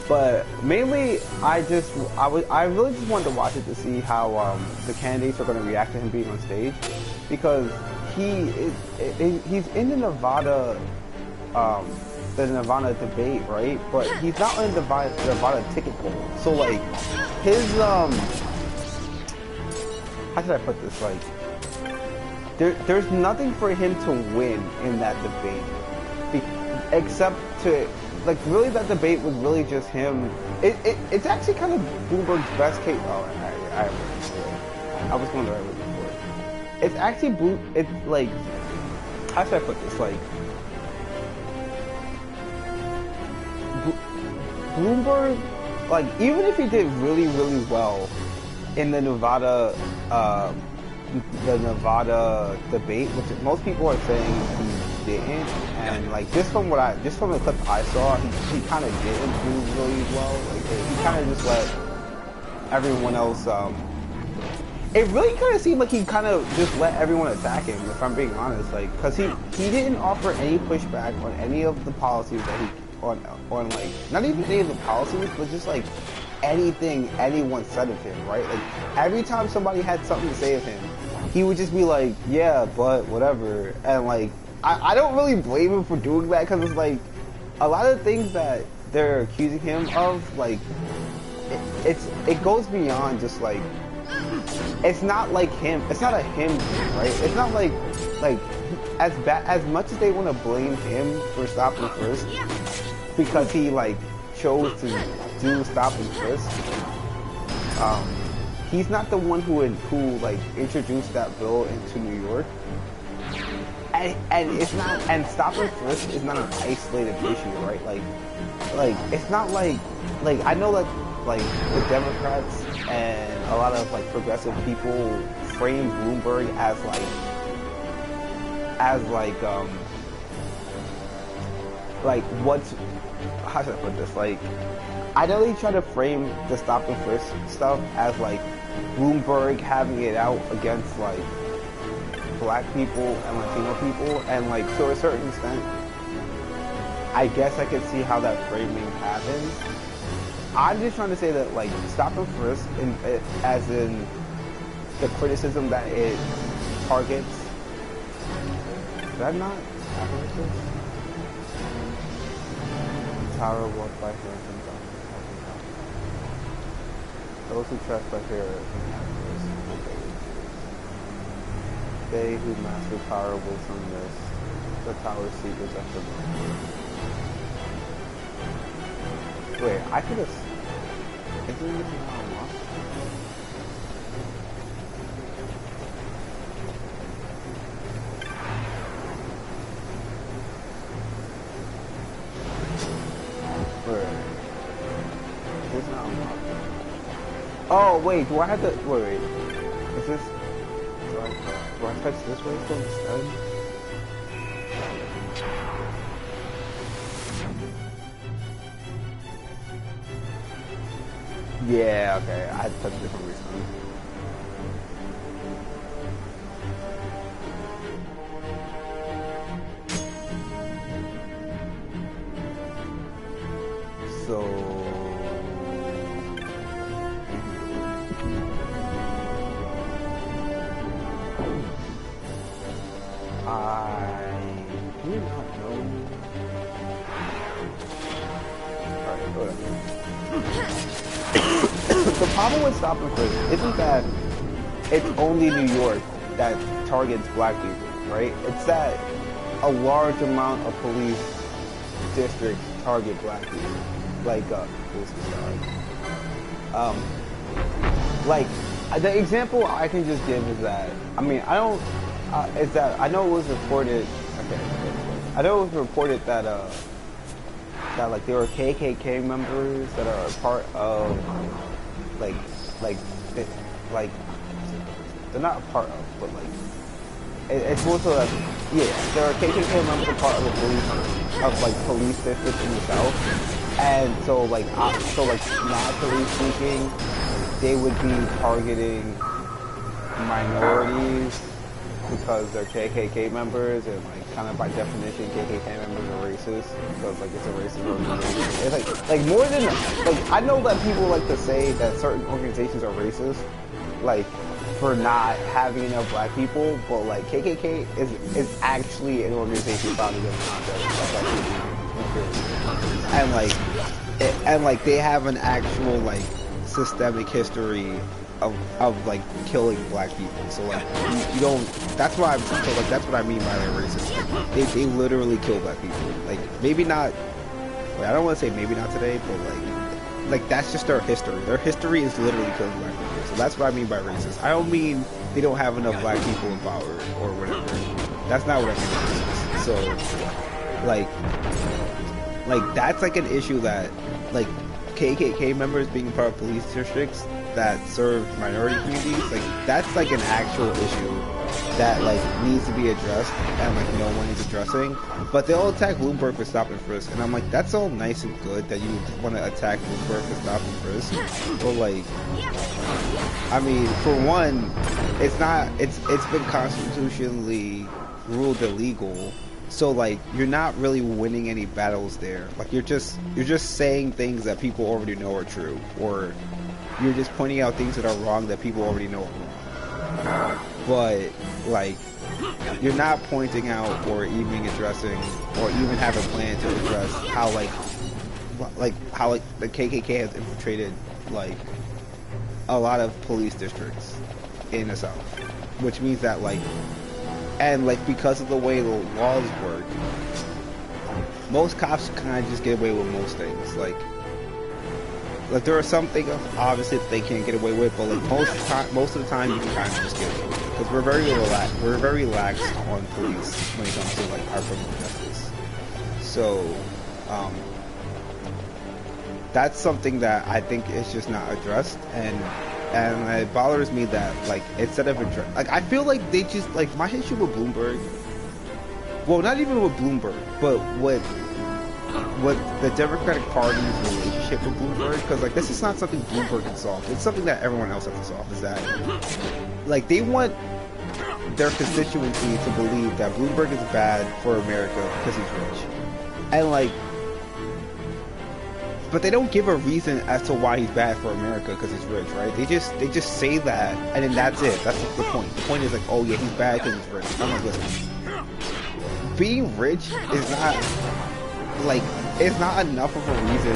but mainly I really just wanted to watch it to see how the candidates are going to react to him being on stage, because he's in the Nevada debate, right? But he's not in the Nevada ticket poll. So like his how should I put this? Like there's nothing for him to win in that debate, except to like really that debate was really just him. It's actually kind of Bloomberg's best case. Oh, I was going the right way before. It's actually it's like how should I put this? Like Bloomberg, like even if he did really well in the Nevada debate, which most people are saying he didn't, and like just from the clip I saw, he kind of didn't do really well. Like he kind of just let everyone else it really kind of seemed like he kind of just let everyone attack him, if I'm being honest. Like, because he didn't offer any pushback on any of the policies that he, on like, not even any of the policies, but just like anything anyone said of him, right? Like, every time somebody had something to say of him, he would just be like, yeah, but whatever. And like, I don't really blame him for doing that, because it's like, a lot of things that they're accusing him of, like, it goes beyond just like, it's not like him, it's not a him thing, right? It's not like as much as they want to blame him for Stop and Frisk because he like chose to do Stop and Frisk, he's not the one who like introduced that bill into New York. And it's not, and Stop and Frisk is not an isolated issue, right? Like it's not like I know that like the Democrats and a lot of like progressive people frame Bloomberg as what's, how should I put this? Like, I know they try to frame the Stop and Frisk stuff as like Bloomberg having it out against like black people and Latino people, and like to a certain extent, I guess I could see how that framing happens. I'm just trying to say that like Stop and Frisk, as in the criticism that it targets. Did I not have this? Tower walked by here and those who trespass here are they who master power will from this. The tower secrets after them. Wait, I could have. Isn't this now unlocked? Wait. Is this not unlocked? Oh, wait, do I have to. Wait. Is this. Do I touch this way still instead? Yeah, okay. I had to touch a different reason. So I do not know. Alright, go ahead. The problem with Stop and Frisk isn't that it's only New York that targets black people, right? It's that a large amount of police districts target black people. Like, like, the example I can just give is that, I mean, I don't, is that, I know it was reported, okay, I know it was reported that, that like there were KKK members that are part of, like, they're not a part of, but like, it's also like, yeah, there are KKK members that are part of the police, of like police districts in the South, and so naturally speaking, they would be targeting minorities because they're KKK members, and like kind of by definition, KKK members are racist because like it's a racist organization. It's like more than like I know that people like to say that certain organizations are racist, like for not having enough black people, but like KKK is actually an organization founded in the concept of like and like they have an actual like systemic history of like killing black people. So like you don't. That's why that's what I mean by they're racist. Like, they literally kill black people. Like maybe not. Wait, I don't want to say maybe not today, but like that's just their history. Their history is literally killing black people. So that's what I mean by racist. I don't mean they don't have enough black people in power or whatever. That's not what I mean by racist. So like that's like an issue that like KKK members being part of police districts that serve minority communities, like that's like an actual issue that like needs to be addressed and like no one is addressing, but they'll attack Bloomberg for stop and frisk, and I'm like, that's all nice and good that you want to attack Bloomberg for stop and frisk, but like, I mean, for one, it's been constitutionally ruled illegal, so like you're not really winning any battles there. Like you're just saying things that people already know are true, or you're just pointing out things that are wrong that people already know are wrong. But like you're not pointing out or even addressing or even have a plan to address how how the KKK has infiltrated like a lot of police districts in the South, which means that like, and like because of the way the laws work, most cops kind of just get away with most things. Like there are some things obviously that they can't get away with, but like most of the time you can kind of just get away with it because we're very lax on police when it comes to like our criminal justice. So that's something that I think is just not addressed, and it bothers me that like instead of like I feel like they just like my issue with Bloomberg, well not even with Bloomberg, but with the Democratic Party's relationship with Bloomberg, because like this is not something Bloomberg can solve. It's something that everyone else has to solve. Is that like they want their constituency to believe that Bloomberg is bad for America because he's rich, and like, but they don't give a reason as to why he's bad for America because he's rich, right? They just say that, and then that's it. That's the point. The point is like, oh yeah, he's bad because he's rich. I'm like, listen, being rich is not like, it's not enough of a reason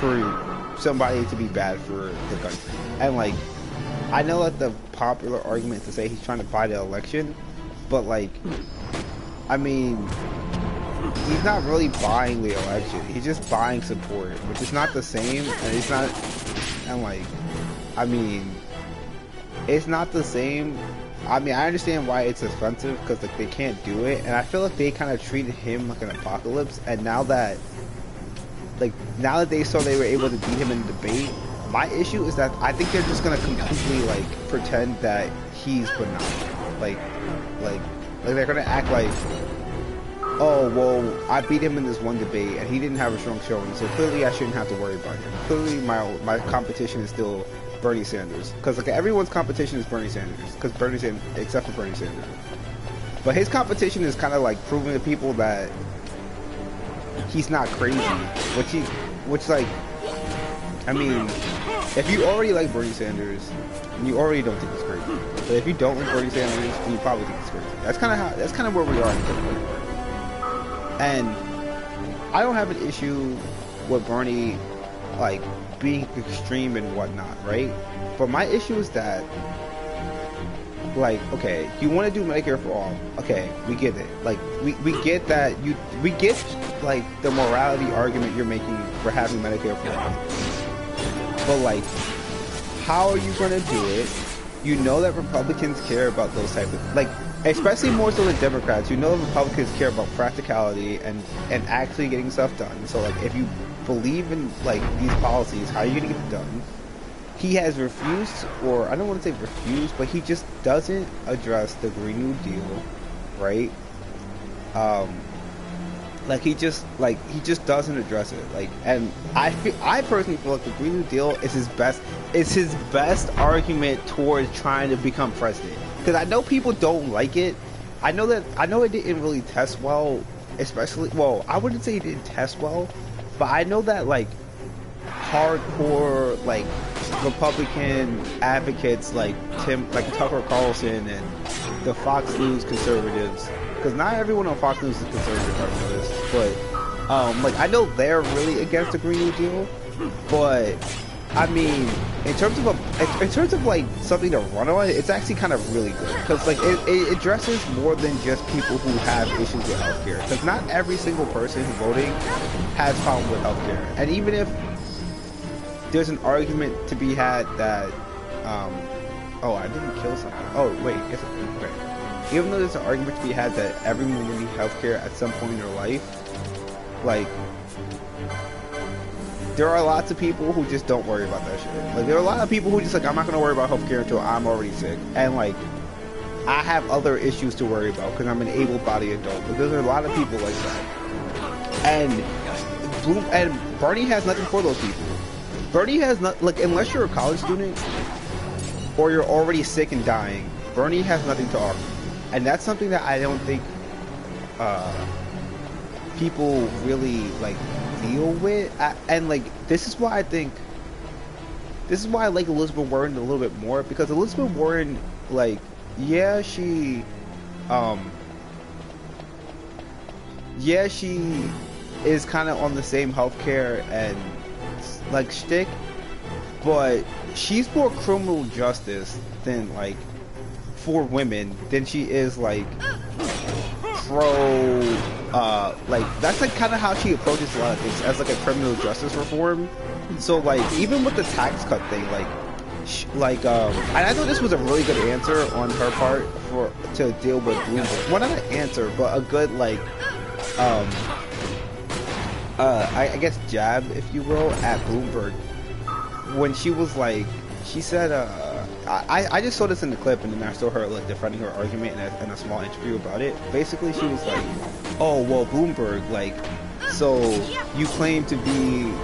for somebody to be bad for the country. And like, I know that the popular argument is to say he's trying to buy the election, but like, I mean, he's not really buying the election. He's just buying support, which is not the same, and it's not, and like, I mean, it's not the same. I mean, I understand why it's offensive, because like, they can't do it, and I feel like they kind of treated him like an apocalypse, and now that they saw they were able to beat him in the debate, my issue is that I think they're just gonna completely like pretend that he's benign. Like they're gonna act like, oh, well, I beat him in this one debate, and he didn't have a strong showing, so clearly I shouldn't have to worry about him. Clearly my competition is still Bernie Sanders, because like everyone's competition is Bernie Sanders, except for Bernie Sanders. But his competition is kind of like proving to people that he's not crazy, which like, I mean, if you already like Bernie Sanders, you already don't think he's crazy. But if you don't like Bernie Sanders, then you probably think he's crazy. That's kind of where we are in the Democratic Party. And I don't have an issue with Bernie like being extreme and whatnot, right? But my issue is that, like, okay, you want to do Medicare for all, okay, we get it. Like, we get that we get like the morality argument you're making for having Medicare for all. But like, how are you gonna do it? You know that Republicans care about those type of, like, especially more so than Democrats. You know that Republicans care about practicality and actually getting stuff done. So like, if you believe in like these policies, how are you gonna get it done? He has refused, or I don't want to say refused, but he just doesn't address the Green New Deal, right? Like he just doesn't address it. Like, and I personally feel like the Green New Deal is his best argument towards trying to become president. Because I know people don't like it. I know it didn't really test well, especially, well, I wouldn't say it didn't test well, but I know that like hardcore like Republican advocates like Tucker Carlson and the Fox News conservatives, because not everyone on Fox News is conservative, I've noticed, but like I know they're really against the Green New Deal, but I mean, in terms of like something to run on, it's actually kind of really good, because like it addresses more than just people who have issues with healthcare, because not every single person voting has problems with healthcare, and even if there's an argument to be had that oh, I didn't kill something. Oh wait, okay. Even though there's an argument to be had that everyone will need healthcare at some point in their life, like, there are lots of people who just don't worry about that shit. Like, there are a lot of people who just like, I'm not gonna worry about healthcare until I'm already sick. And like, I have other issues to worry about because I'm an able-bodied adult. But there's a lot of people like that, and Bernie has nothing for those people. Bernie has not, like, unless you're a college student or you're already sick and dying, Bernie has nothing to offer, and that's something that I don't think people really like deal with. And like, this is why I like Elizabeth Warren a little bit more, because Elizabeth Warren, like, yeah, she is kind of on the same healthcare and like shtick, but she's more criminal justice than like for women than she is like pro like that's like kind of how she approaches a lot of things as like a criminal justice reform. So like even with the tax cut thing, like and I thought this was a really good answer on her part to deal with Bloomberg. Well, not an answer, but a good like I guess jab, if you will, at Bloomberg when she was like, she said I just saw this in the clip, and then I saw her like defending her argument in a small interview about it. Basically, she was like, oh well, Bloomberg, like, so you claim to be,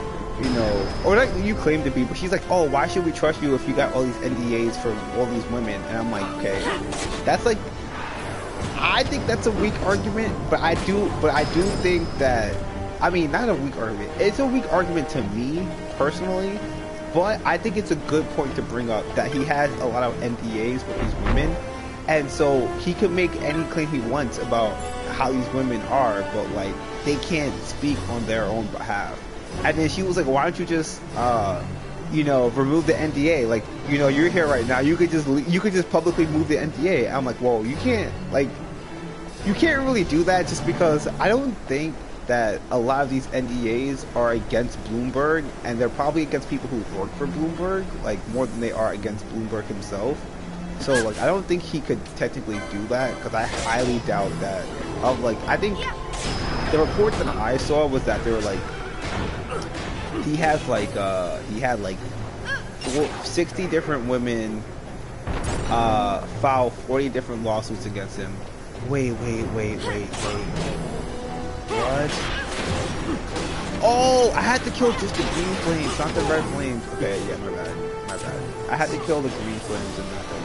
you know, or not you claim to be, but she's like, oh, why should we trust you if you got all these NDAs for all these women? And I'm like, okay, that's like, I think that's a weak argument, but I do think that, I mean, not a weak argument, it's a weak argument to me personally, but I think it's a good point to bring up that he has a lot of NDAs with these women, and so he can make any claim he wants about how these women are, but like, they can't speak on their own behalf. And then she was like, why don't you just you know, remove the NDA, like, you know, you're here right now, you could just publicly move the NDA. I'm like, well, you can't really do that, just because I don't think that a lot of these NDAs are against Bloomberg, and they're probably against people who work for Bloomberg, like, more than they are against Bloomberg himself. So, like, I don't think he could technically do that, because I highly doubt that. I think the reports that I saw was that they were like, he had 60 different women file 40 different lawsuits against him. Wait. What? Oh, I had to kill just the green flames, not the red flames. Okay, yeah, my bad. I had to kill the green flames and not the red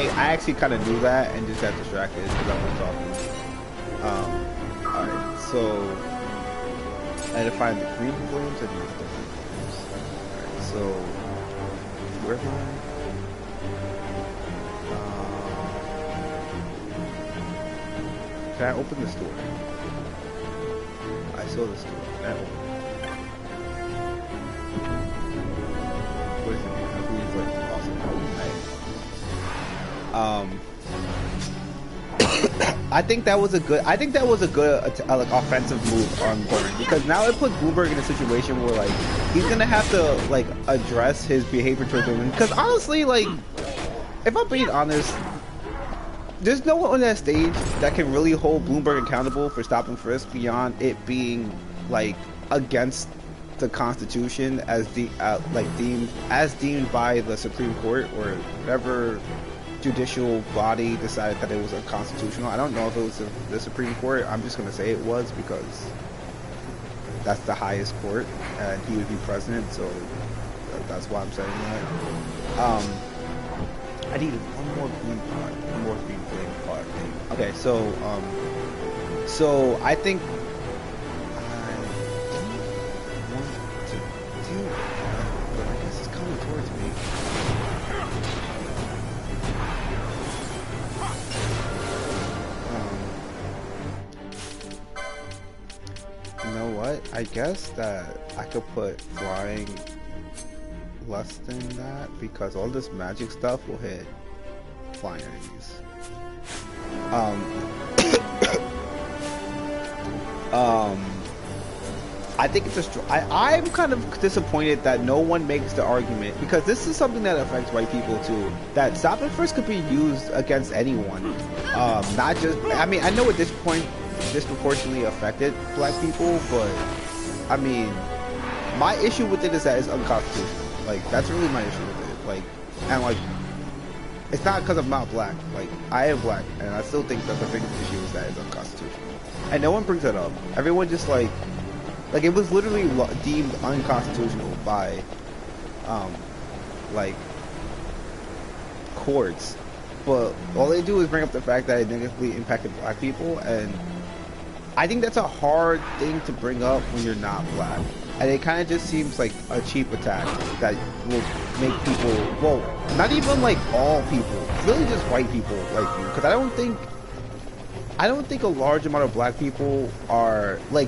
I actually kind of knew that and just got distracted because I was talking. Alright, so I had to find the green flames and the green flames. Alright, so where am I? Can I open this door? I saw this door. Can I open it? What is it? I believe like awesome. I think that was a good like offensive move on Bloomberg, because now it puts Bloomberg in a situation where like he's gonna have to like address his behavior towards women. Because honestly, like, if I'm being honest, there's no one on that stage that can really hold Bloomberg accountable for stop and frisk beyond it being like against the Constitution as deemed by the Supreme Court or whatever judicial body decided that it was unconstitutional. I don't know if it was the Supreme Court. I'm just going to say it was because that's the highest court and he would be president, so that's why I'm saying that. I needed one more green flame pot thing. Okay, so I think I want to deal with that, but I guess it's coming towards me. You know what? I guess that I could put flying less than that, because all this magic stuff will hit flying enemies. I think it's I'm kind of disappointed that no one makes the argument, because this is something that affects white people too, that stop and frisk could be used against anyone. Not just, I mean, I know at this point disproportionately affected black people, but I mean, my issue with it is that it's unconstitutional. Like, that's really my issue with it. Like, and like, it's not because I'm not black. Like, I am black, and I still think that the biggest issue is that it's unconstitutional. And no one brings that up. Everyone just like it was literally deemed unconstitutional by, like, courts. But all they do is bring up the fact that it negatively impacted black people, and I think that's a hard thing to bring up when you're not black. And it kind of just seems like a cheap attack that will make people, well, not even like all people, really just white people like you. Because I don't think a large amount of black people are, like,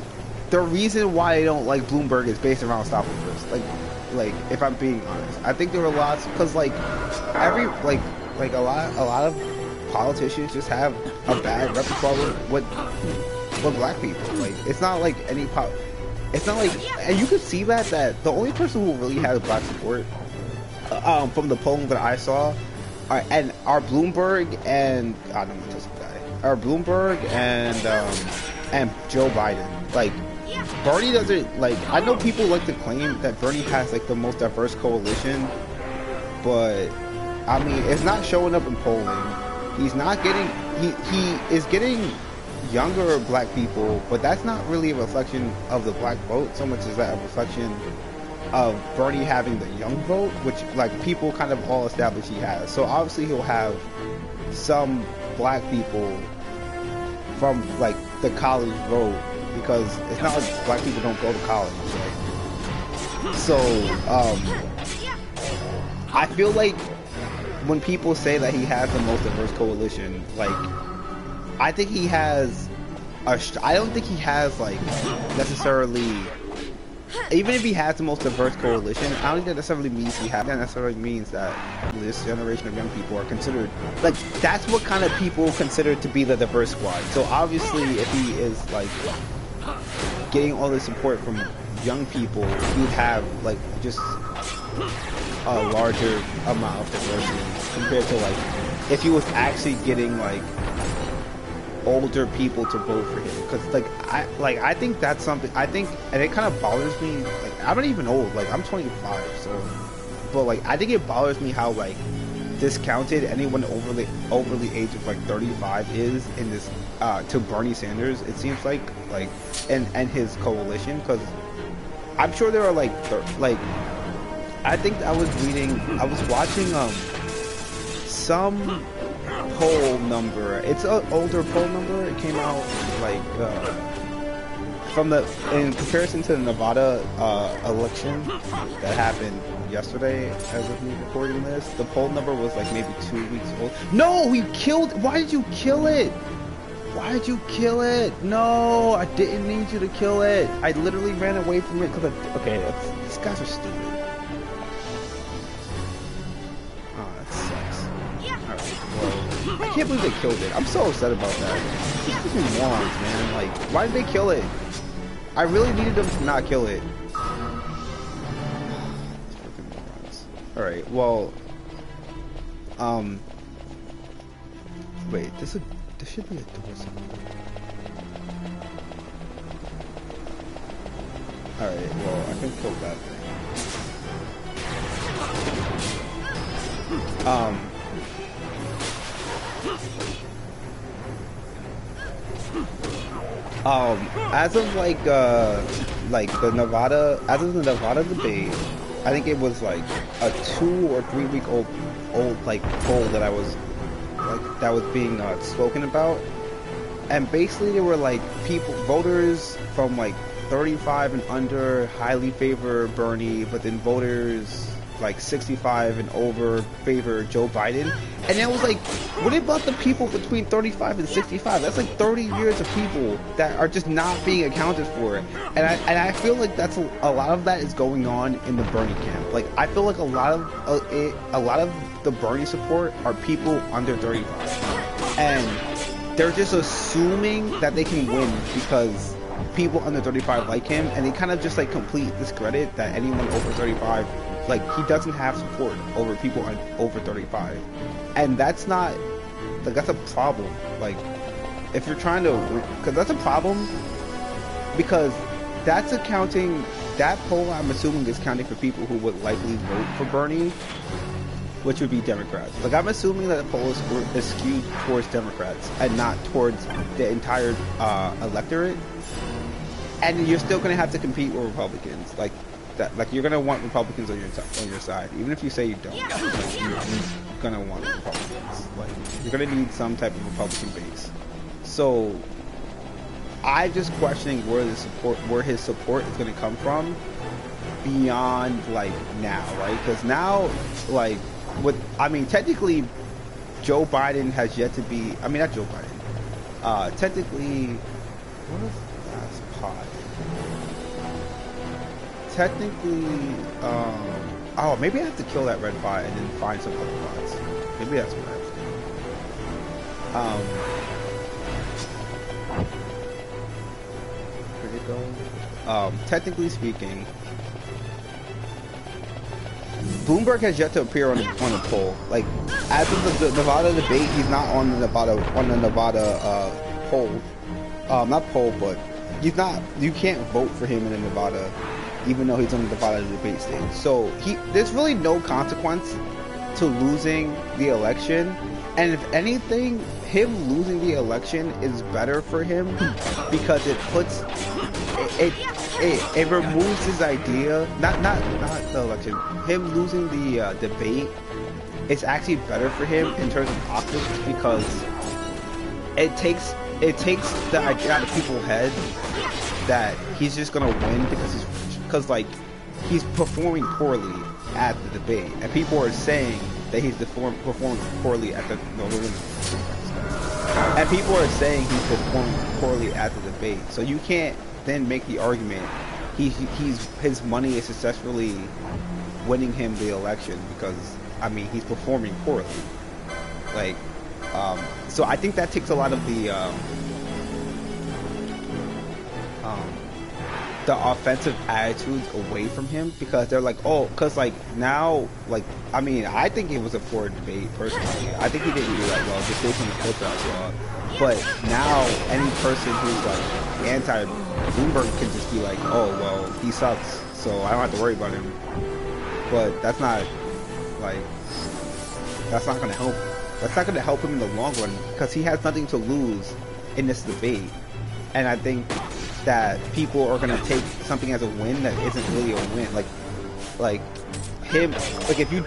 the reason why they don't like Bloomberg is based around stop and frisk. Like, if I'm being honest, I think there are lots, because like a lot of politicians just have a bad repertoire with black people. Like, it's not like it's not like, and you can see that the only person who really has black support, from the polling that I saw, are Bloomberg and I don't know this guy, are Bloomberg and Joe Biden. Like, Bernie doesn't, like, I know people like to claim that Bernie has like the most diverse coalition, but I mean, it's not showing up in polling. He's not getting, he is getting younger black people, but that's not really a reflection of the black vote so much as that a reflection of Bernie having the young vote, which like people kind of all establish he has. So obviously he'll have some black people from like the college vote, because it's not like black people don't go to college, right? So I feel like when people say that he has the most diverse coalition, like, I think he has I don't think he has, like, necessarily, even if he has the most diverse coalition, I don't think that necessarily means that necessarily means that this generation of young people are considered, like, that's what kind of people consider to be the diverse squad. So obviously if he is like getting all the support from young people, he'd have like just a larger amount of diversity compared to like if he was actually getting like older people to vote for him. Because I think that's something, I think, and it kind of bothers me, like, I'm not even old, like, I'm 25, so, but like, I think it bothers me how like discounted anyone overly age of like 35 is in this to Bernie Sanders, it seems like and his coalition. Because I'm sure there are like I think I was watching some poll number. It's an older poll number. It came out like in comparison to the Nevada election that happened yesterday as of me recording this. The poll number was like maybe 2 weeks old. No, he killed. Why did you kill it? Why did you kill it? No, I didn't need you to kill it. I literally ran away from it because these guys are stupid. I can't believe they killed it. I'm so upset about that. These freaking morons, man. Like, why did they kill it? I really needed them to not kill it. Freaking morons. Alright, well, wait, this should be a door somewhere. Alright, well, I can kill that thing. As of the Nevada debate, I think it was like a 2 or 3 week old like poll that I was like that was being spoken about, and basically there were like voters from like 35 and under highly favor Bernie, but then voters like 65 and over favor Joe Biden. And it was like, what about the people between 35 and 65? That's like 30 years of people that are just not being accounted for. And I feel like that's a lot of that is going on in the Bernie camp. Like, I feel like a lot of the Bernie support are people under 35, and they're just assuming that they can win because people under 35 like him, and they kind of just like complete discredit that anyone over 35, like he doesn't have support over people over 35, and that's not like that's a problem. Like if you're trying to, because that's a problem, because that's accounting. That poll, I'm assuming, is counting for people who would likely vote for Bernie, which would be Democrats. Like, I'm assuming that the poll is skewed towards Democrats and not towards the entire electorate. And you're still going to have to compete with Republicans. Like, that. Like, you're going to want Republicans on your side, even if you say you don't. Like, you're going to want Republicans. Like, you're going to need some type of Republican base. So I just questioning where his support is going to come from beyond like now, right? Because now, like, technically, Joe Biden has yet to be. I mean, not Joe Biden. Technically, what is that's pot? Technically, oh, maybe I have to kill that red bot and then find some other bots. Maybe that's what I have to do. Technically speaking, Bloomberg has yet to appear on the poll. Like, as of the Nevada debate, he's not on the Nevada poll. Not poll, but he's not. You can't vote for him in the Nevada, even though he's on the Nevada debate stage. So there's really no consequence to losing the election. And if anything, him losing the election is better for him because it puts it removes his idea. Not the election. Him losing the debate is actually better for him in terms of optics because it takes the idea out of people's head that he's just gonna win because like he's performing poorly at the debate, and people are saying that he's performing poorly at the and people are saying he's performing poorly at the debate. So you can't then make the argument his money is successfully winning him the election because I mean he's performing poorly. Like, so I think that takes a lot of the offensive attitudes away from him because they're like, oh, because like now, like, I mean, I think it was a poor debate personally. I think he didn't do that well, just based on the clip I saw. But now, any person who's like anti-Bloomberg can just be like, oh, well, he sucks, so I don't have to worry about him. But that's not going to help. That's not going to help him in the long run because he has nothing to lose in this debate. And I think that people are gonna take something as a win that isn't really a win. Like him, like if he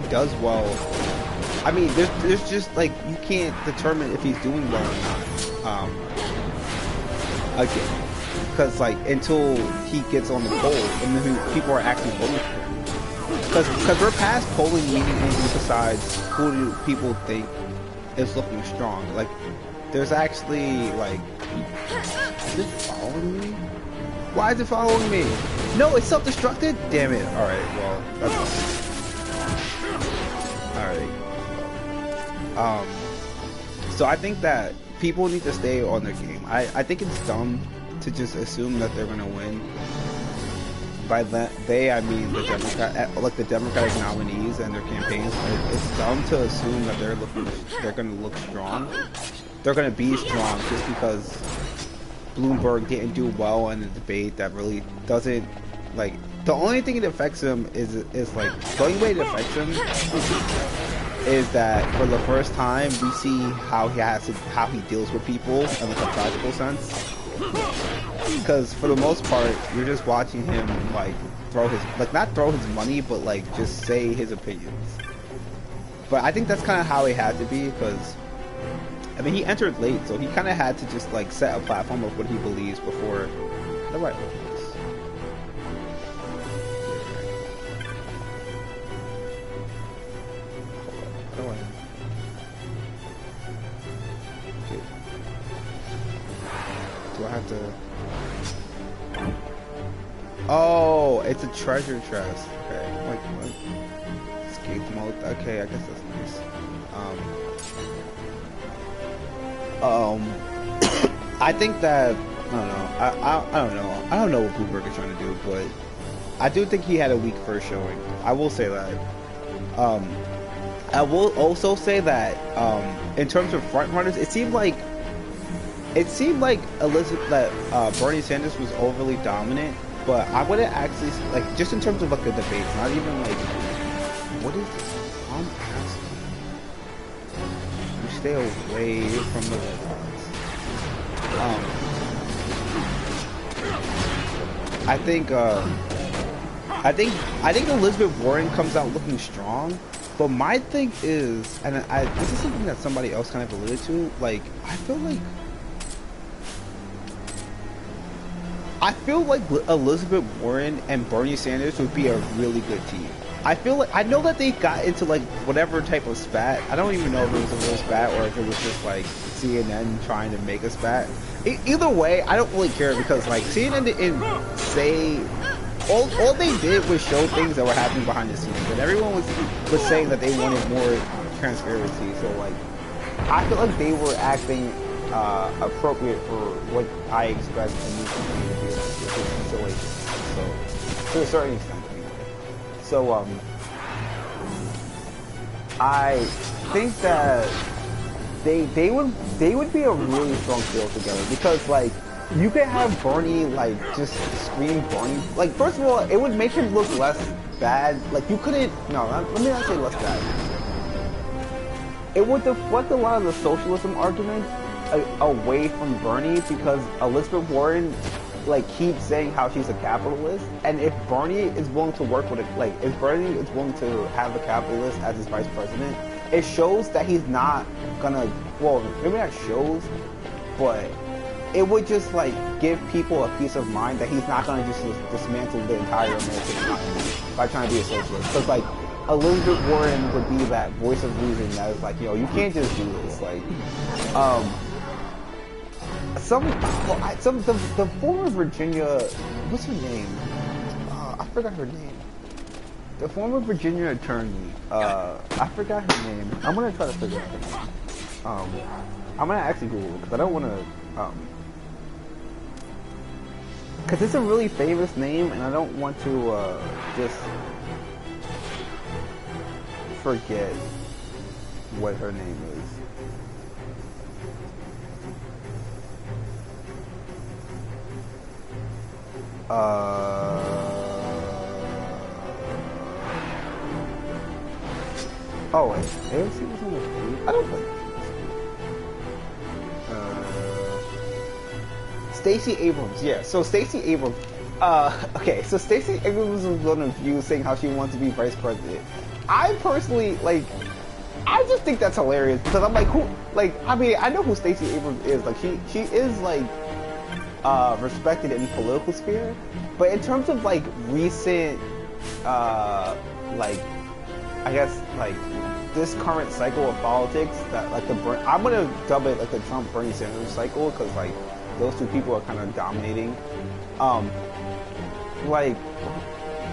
does well, I mean, there's just like you can't determine if he's doing well or not. Again, because like until he gets on the poll and then people are actually voting for him. Because we're past polling meaning anything besides who do people think is looking strong. Like there's actually like. Is it following me? Why is it following me? No, it's self-destructed? Damn it. Alright, well, that's alright. So I think that people need to stay on their game. I think it's dumb to just assume that they're gonna win. By that they, I mean the Democratic nominees and their campaigns. It's dumb to assume that they're gonna look strong. They're going to be strong just because Bloomberg didn't do well in the debate. That really doesn't, like, the only thing that affects him is like, the only way it affects him is that for the first time we see how he deals with people in like a practical sense. Because for the most part, you're just watching him like not throw his money, but like just say his opinions. But I think that's kind of how it had to be because I mean, he entered late, so he kind of had to just like set a platform of what he believes before the right one. Okay. Do I have to? Oh, it's a treasure chest. Okay, like what? Escape mode. Okay, I guess that's nice. I think that I don't know. I don't know. I don't know what Blueberg is trying to do, but I do think he had a weak first showing. I will say that. I will also say that in terms of front runners, it seemed like Elizabeth that Bernie Sanders was overly dominant, but I wouldn't actually like just in terms of like a debate, not even like what is this? I'm asking. You stay away from the I think Elizabeth Warren comes out looking strong, but my thing is, and this is something that somebody else kind of alluded to, like I feel like Elizabeth Warren and Bernie Sanders would be a really good team. I feel like, I know that they got into like whatever type of spat. I don't even know if it was a real spat or if it was just like CNN trying to make a spat. Either way, I don't really care because like CNN didn't say, all they did was show things that were happening behind the scenes, and everyone was saying that they wanted more transparency. So like, I feel like they were acting appropriate for what I expect the news company to be like, which is salacious. So to a certain extent, anyway. So I think that they would be a really strong field together because like you could have Bernie like just scream Bernie. Like first of all, it would make him look less bad. Like you couldn't. No, let me not say less bad. It would deflect a lot of the socialism argument away from Bernie because Elizabeth Warren like keeps saying how she's a capitalist, and if Bernie is willing to work with it, like if Bernie is willing to have a capitalist as his vice president, it shows that he's not gonna. Well, maybe not shows, but it would just like give people a peace of mind that he's not gonna just dismantle the entire American economy by trying to be a socialist. Because like Elizabeth Warren would be that voice of reason that is like, you can't just do this. Like, the former Virginia, what's her name? I forgot her name. The former Virginia attorney, I forgot her name. I'm gonna try to figure out her name. I'm gonna actually Google it because I don't want to, because it's a really famous name and I don't want to just forget what her name is. Oh wait, AOC was on the page? I don't think. Stacey Abrams, yeah. So Stacey Abrams, okay. So Stacey Abrams was on a View saying how she wants to be vice president. I personally like. I just think that's hilarious because I'm like, who? Like, I mean, I know who Stacey Abrams is. Like, she is like respected in the political sphere, but in terms of like recent, like, I guess like this current cycle of politics that like I'm gonna dub it like the Trump Bernie Sanders cycle because like those two people are kind of dominating. Like,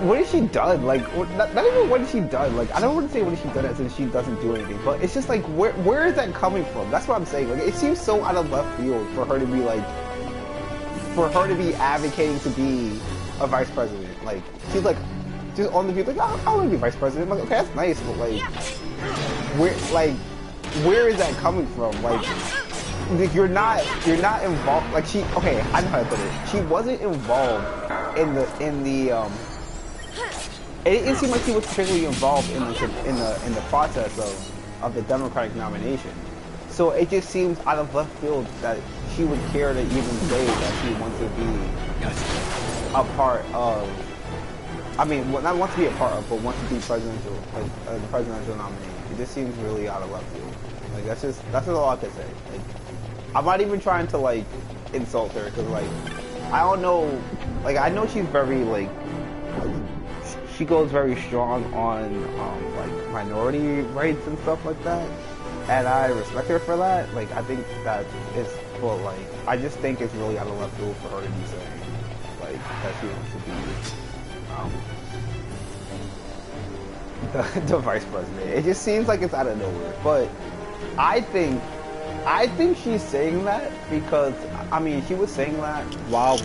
what has she done? Like, not even what has she done. Like, I don't want to say what has she done as if she doesn't do anything, but it's just like where is that coming from? That's what I'm saying. Like, it seems so out of left field for her to be like, for her to be advocating to be a vice president. Like, she's like just on the view like, oh, I want to be vice president. I'm like, okay, that's nice, but where is that coming from? Like, you're not involved. Like, okay, I know how to put it. She wasn't involved in the it didn't seem like she was particularly involved in the process of the Democratic nomination. So it just seems out of left field that she would care to even say that she wants to be a part of. I mean, not want to be a part of, but wants to be presidential, like a presidential nominee. It just seems really out of left field. Like that's all I can say. Like, I'm not even trying to like insult her because like I don't know. Like, I know she's very like. She goes very strong on like minority rights and stuff like that, and I respect her for that. Like, I think that is, but like I just think it's really out of left field for her to be saying like that she wants to be the vice president. It just seems like it's out of nowhere. But I think I think she's saying that because I mean she was saying that while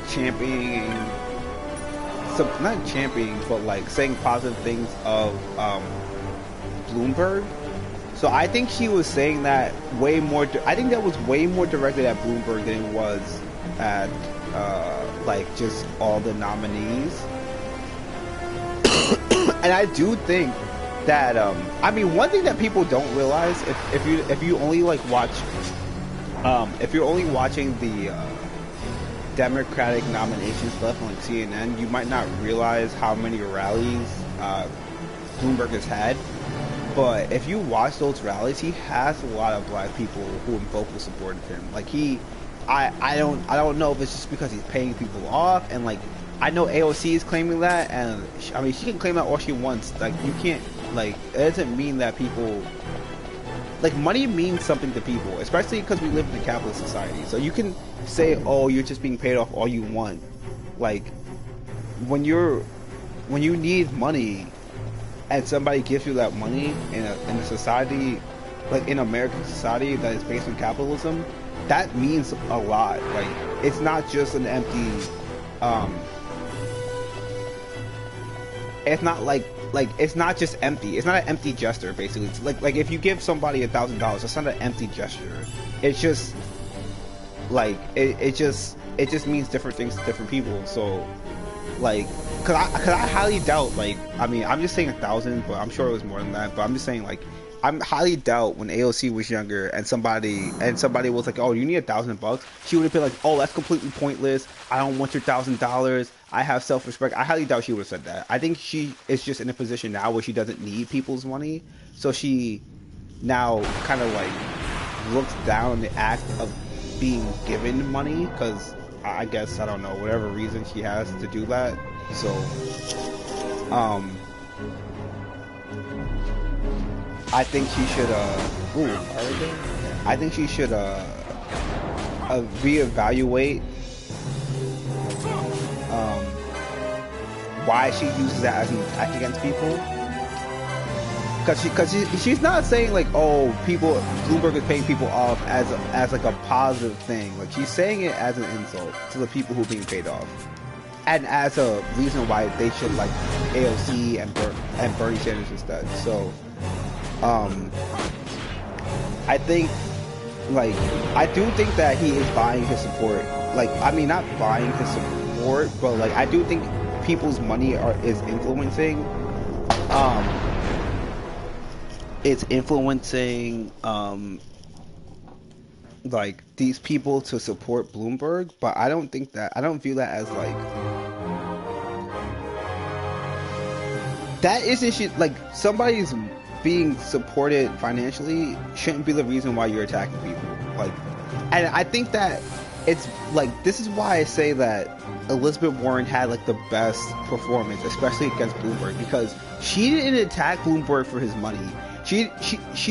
championing, not championing, but like saying positive things of Bloomberg. So I think she was saying that way more. I think that was way more directed at Bloomberg than it was at like just all the nominees. And I do think that I mean one thing that people don't realize if you only like watch if you're only watching the Democratic nomination stuff on like CNN, you might not realize how many rallies Bloomberg has had. But if you watch those rallies, he has a lot of black people who in vocal support of him. Like I don't know if it's just because he's paying people off, and like I know AOC is claiming that, and I mean she can claim that all she wants. Like you can't, like it doesn't mean that people, like money means something to people, especially because we live in a capitalist society. So you can say, oh, you're just being paid off all you want. Like when you need money and somebody gives you that money in a society, like in American society that is based on capitalism, that means a lot. Like it's not just an empty it's not like it's not just empty. It's not an empty gesture. Basically, it's like if you give somebody $1,000, it's not an empty gesture. It's just like it just means different things to different people. So like, cause I highly doubt, like, I mean, I'm just saying 1,000, but I'm sure it was more than that. But I'm just saying, like, I'm highly doubt when AOC was younger and somebody was like, oh, you need $1,000, she would have been like, oh, that's completely pointless. I don't want your $1,000. I have self-respect. I highly doubt she would have said that. I think she is just in a position now where she doesn't need people's money, so she now kind of like looks down on the act of being given money, because I guess, I don't know, whatever reason she has to do that. So I think she should I think she should reevaluate why she uses that as an attack against people. Because she's not saying like, oh, Bloomberg is paying people off as like a positive thing. Like she's saying it as an insult to the people who are being paid off, and as a reason why they should like AOC and Bernie Sanders instead. So I think, like, I do think that he is buying his support. Like, I mean, not buying his support, but like I do think people's money is influencing. It's influencing like these people to support Bloomberg, but I don't view that as like that isn't like somebody's being supported financially shouldn't be the reason why you're attacking people. Like, and I think that it's like, this is why I say that Elizabeth Warren had like the best performance, especially against Bloomberg, because she didn't attack Bloomberg for his money. She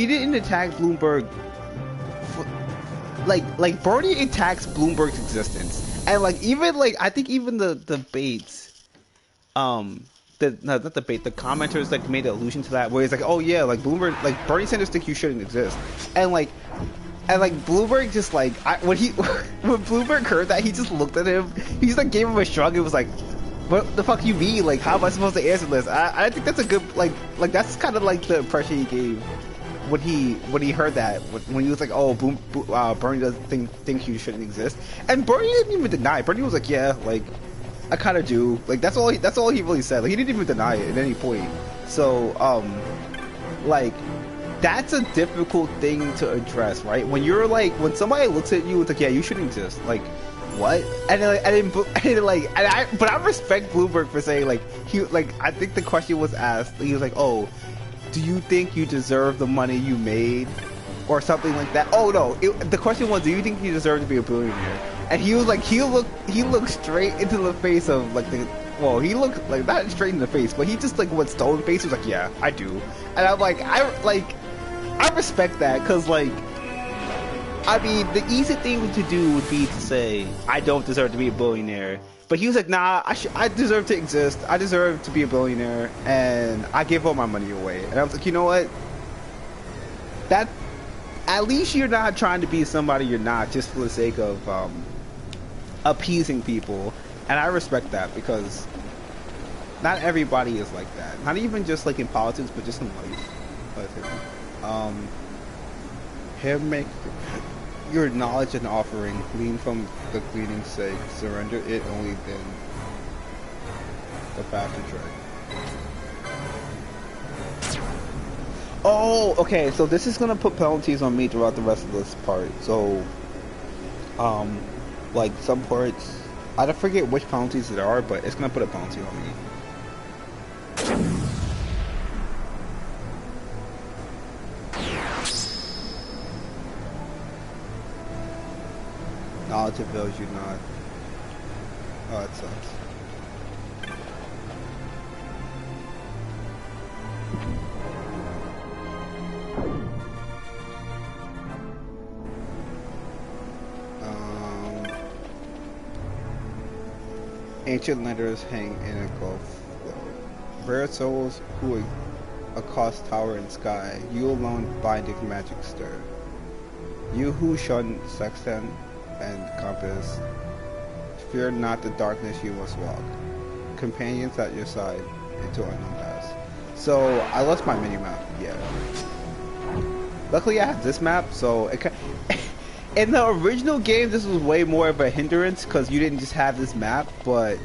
didn't attack Bloomberg for, like Bernie attacks Bloomberg's existence, and like even like I think even the debates, not debate, the commenters like made an allusion to that, where it's like, oh yeah, like Bloomberg, like Bernie Sanders think you shouldn't exist, and like Bloomberg just like when Bloomberg heard that, he just looked at him, he just like gave him a shrug. It was like, what the fuck you mean? Like, how am I supposed to answer this? I think that's a good like that's kind of like the impression he gave when he heard that, when he was like, oh, Bernie doesn't think you shouldn't exist, and Bernie didn't even deny it. Bernie was like, yeah, like I kind of do. Like that's all he really said. Like he didn't even deny it at any point. So like that's a difficult thing to address, right? When you're like, when somebody looks at you, it's like, yeah, you shouldn't exist. Like, what? But I respect Bloomberg for saying like, I think the question was asked, he was like, oh, do you think you deserve the money you made, or something like that? Oh no, the question was, do you think you deserve to be a billionaire? And he was like, he looked straight into the face of like he looked like, not straight in the face, but he just like went stone face. He was like, yeah, I do. And I'm like, I respect that, because like, I mean, the easy thing to do would be to say, I don't deserve to be a billionaire, But he was like, nah, I deserve to exist. I deserve to be a billionaire, and I gave all my money away. And I was like, you know what? That, at least you're not trying to be somebody you're not just for the sake of appeasing people. And I respect that, because not everybody is like that. Not even just like in politics, but just in life. Here make your knowledge an offering, glean from the gleaning's sake, surrender it only then the path to tread. Oh, okay, so this is gonna put penalties on me throughout the rest of this part. So, like some parts, I don't forget which penalties there are, but it's gonna put a penalty on me. Knowledge avails you not. Oh, that sucks. Ancient letters hang in a gulf. Rare souls who accost tower and sky, you alone binding magic stir. You who shun sextant and compass, fear not the darkness you must walk. Companions at your side into unknown paths. So I lost my mini map. Yeah. Luckily I have this map, so it in the original game this was way more of a hindrance because you didn't just have this map, but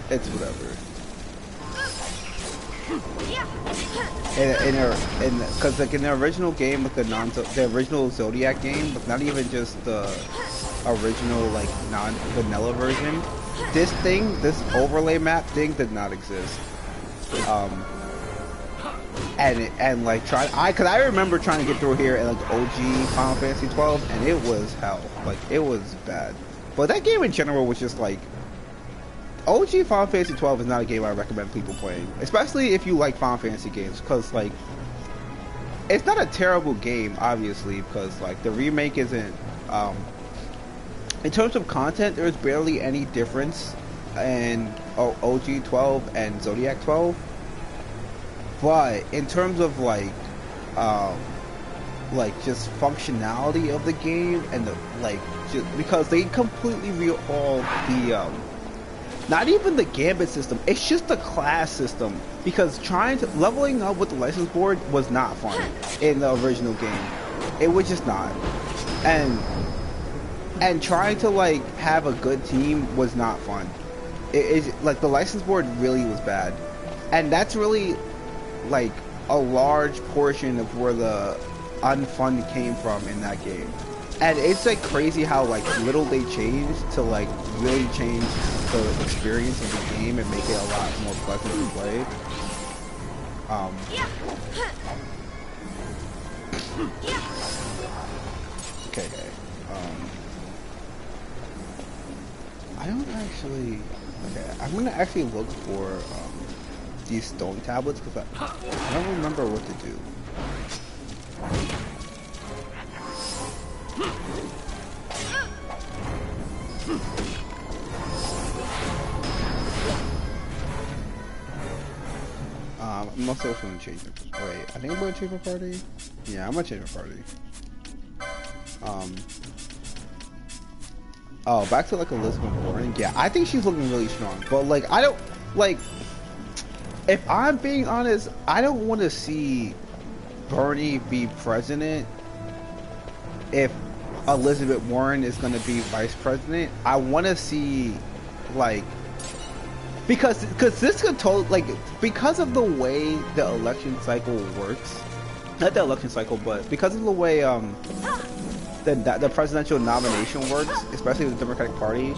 it's whatever. Because like in the original game, with the original Zodiac game, but not even just the original like non-vanilla version, this overlay map thing did not exist. And like because I remember trying to get through here in like OG Final Fantasy 12, and it was hell. Like it was bad. But that game in general was just like. OG Final Fantasy 12 is not a game I recommend people playing, especially if you like Final Fantasy games, because like it's not a terrible game, obviously, because like the remake isn't in terms of content there's barely any difference in OG 12 and Zodiac 12, but in terms of like just functionality of the game and the like, just because they completely rehauled the not even the gambit system, it's just the class system, because leveling up with the license board was not fun in the original game. It was just not. And trying to like have a good team was not fun. It like the license board really was bad. And that's really like a large portion of where the unfun came from in that game. And it's like crazy how like little they changed to like really change the experience of the game and make it a lot more pleasant to play. Okay. I don't actually. Okay, I'm gonna actually look for these stone tablets because I don't remember what to do. I'm also going to change it. Wait, I think I'm going to change my party. Yeah, I'm going to change my party. Oh, back to like Elizabeth Warren. Yeah, I think she's looking really strong. But like, I don't like. If I'm being honest, I don't want to see Bernie be president if Elizabeth Warren is going to be vice president. I want to see like. Because this could totally, like, because of the way the election cycle works, not the election cycle, but because of the way the presidential nomination works, especially with the Democratic Party,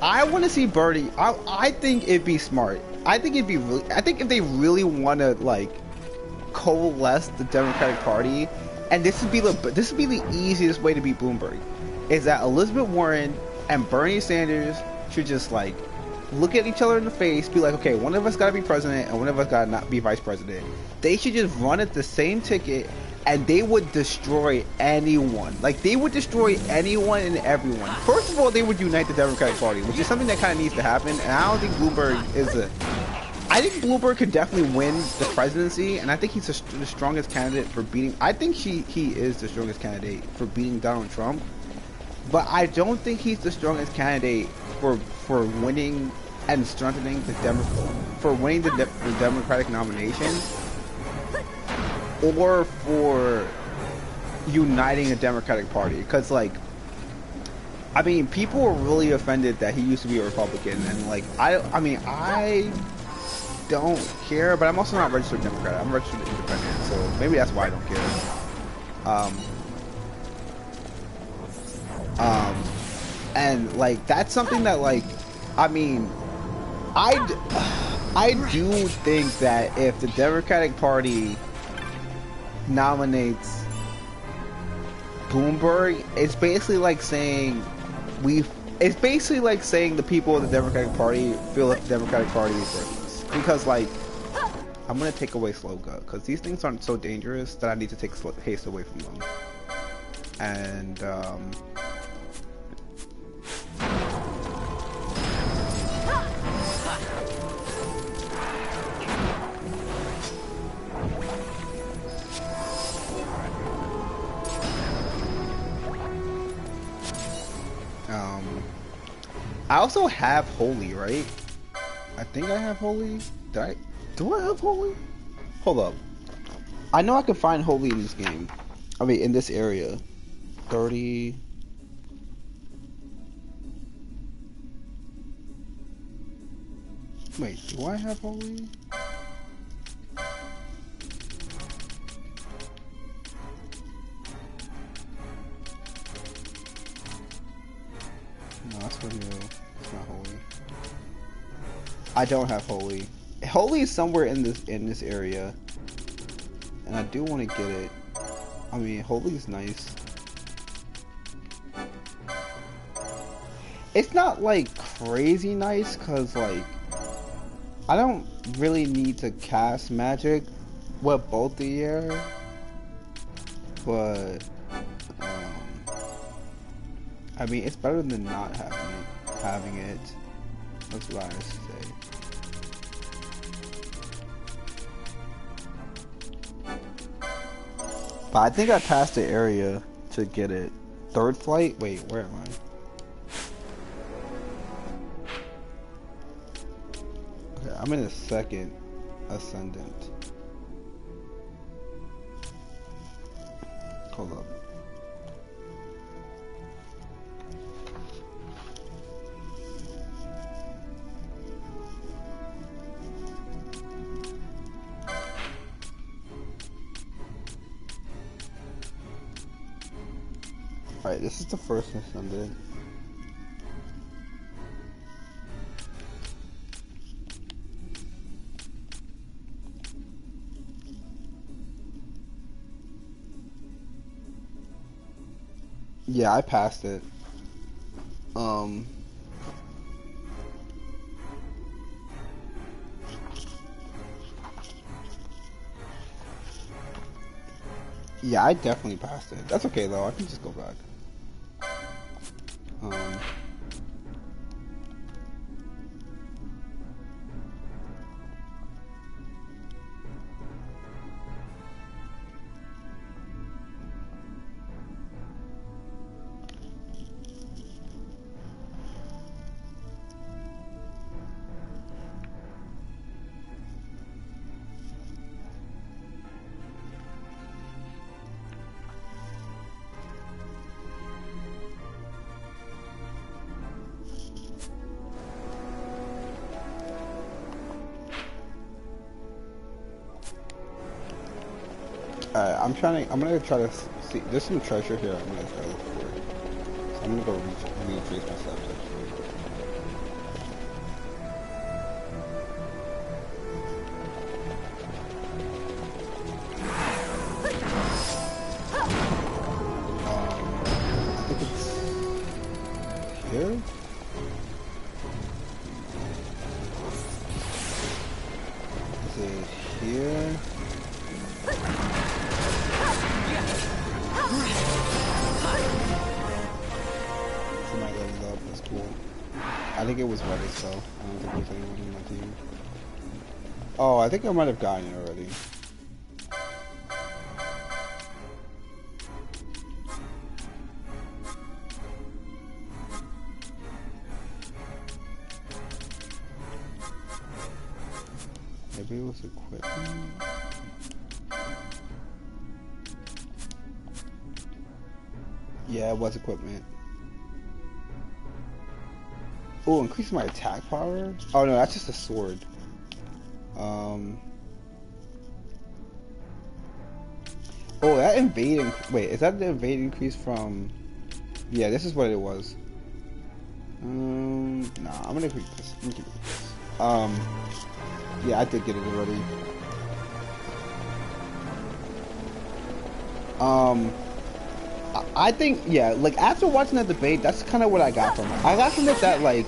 I want to see Bernie. I think it'd be smart. I think it'd be really. I think if they really want to like coalesce the Democratic Party, and this would be the easiest way to beat Bloomberg, is that Elizabeth Warren and Bernie Sanders should just like look at each other in the face, be like, okay, one of us gotta be president and one of us gotta not be vice president. They should just run at the same ticket and they would destroy anyone. Like, they would destroy anyone and everyone. First of all, they would unite the Democratic Party, which is something that kind of needs to happen, and I don't think Bloomberg is a... I think Bloomberg could definitely win the presidency, and I think he's the strongest candidate for beating... I think he is the strongest candidate for beating Donald Trump, but I don't think he's the strongest candidate for winning and strengthening the Democratic nomination, or for uniting the Democratic Party. Because, like, I mean, people were really offended that he used to be a Republican, and, like, I mean, I don't care, but I'm also not registered Democrat. I'm registered independent, so maybe that's why I don't care. And, like, that's something that, like, I mean, I do think that if the Democratic Party nominates Bloomberg, it's basically like saying the people of the Democratic Party feel that the Democratic Party is worthless. Because, like, I'm gonna take away Sloga, because these things aren't so dangerous that I need to take haste away from them. And, I also have Holy, right? I think I have Holy. Do I have Holy? Hold up. I know I can find Holy in this game. I mean, in this area. 30. Wait, do I have Holy? No, that's for you. It's not Holy. I don't have Holy. Holy is somewhere in this area, and I do want to get it. I mean, Holy is nice. It's not like crazy nice, cause like I don't really need to cast magic with both the air, but I mean, it's better than not having it. That's what I say. But I think I passed the area to get it. Third flight? Wait, where am I? Okay, I'm in the second ascendant. Hold up. Alright, this is the first ascendant. Yeah, I passed it. Yeah, I definitely passed it. That's okay though, I can just go back. I'm gonna try to see, there's some treasure here I'm gonna try to look for. So I'm gonna go retrace my steps actually. I think it's here? Is it here? might level up. That's cool. I think it was Redis though. I don't think there's anyone in my team. Oh, I think I might have gotten it already. Maybe it was equipment. Yeah, it was equipment. Oh, increase my attack power? Oh no, that's just a sword. Oh, that invade. Wait, is that the invade increase from? Yeah, this is what it was. Nah, I'm gonna keep this. I'm gonna keep this. Yeah, I did get it already. I think, yeah, like after watching that debate, that's kind of what I got from it. I got from it that like,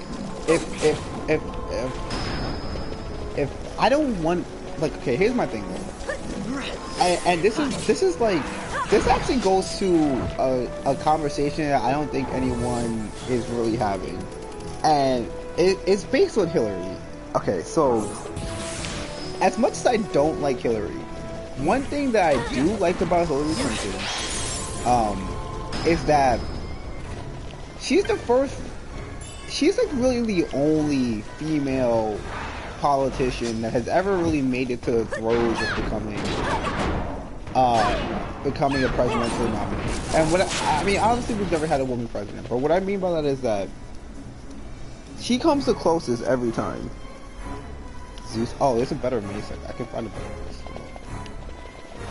if I don't want, like, okay, here's my thing though, and this is like, this actually goes to a conversation that I don't think anyone is really having, and it's based on Hillary. Okay, so as much as I don't like Hillary, one thing that I do like about Hillary Clinton, is that she's the first, she's like really the only female politician that has ever really made it to the throes of becoming a presidential nominee. And what I mean, obviously we've never had a woman president, but what I mean by that is that she comes the closest every time. Zeus, oh, there's a better mace. I can find a better mace.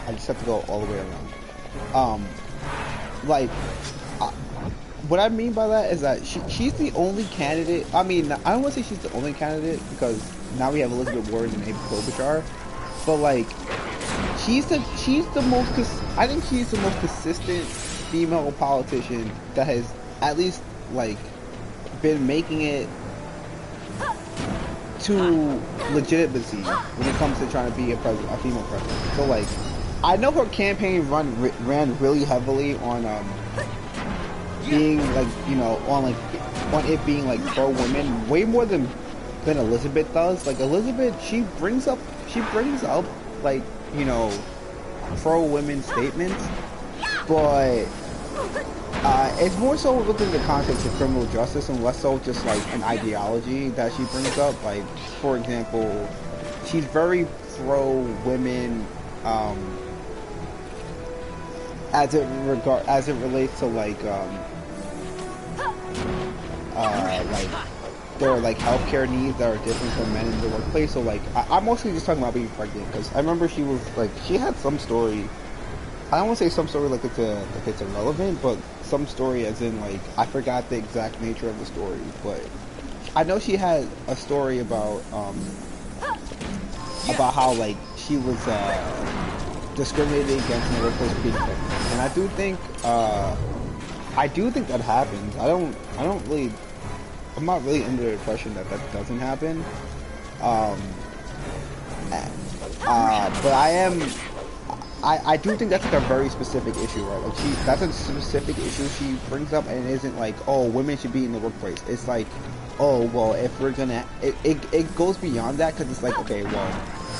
I just have to go all the way around. Like, what I mean by that is that she's the only candidate. I mean, I don't want to say she's the only candidate because now we have Elizabeth Warren and Amy Klobuchar, but like, she's the most. I think she's the most consistent female politician that has at least like been making it to legitimacy when it comes to trying to be a female president. So like, I know her campaign ran really heavily on being like, you know, on it being like pro women, way more than Elizabeth does. Like Elizabeth, she brings up like, you know, pro women statements, but it's more so within the context of criminal justice and less so just like an ideology that she brings up. Like, for example, she's very pro women as it relates to like their like healthcare needs that are different from men in the workplace. So like, I'm mostly just talking about being pregnant because I remember she was like, she had some story. I don't want to say some story like it's irrelevant, but some story as in like, I forgot the exact nature of the story, but I know she had a story about how like she was discriminated against in the workplace for being pregnant, and I do think that happens. I'm not really under the impression that doesn't happen. But I do think that's like a very specific issue, right? Like that's a specific issue she brings up, and it isn't like, oh, women should be in the workplace. It's like, oh, well, if we're gonna, it goes beyond that, because it's like, okay, well,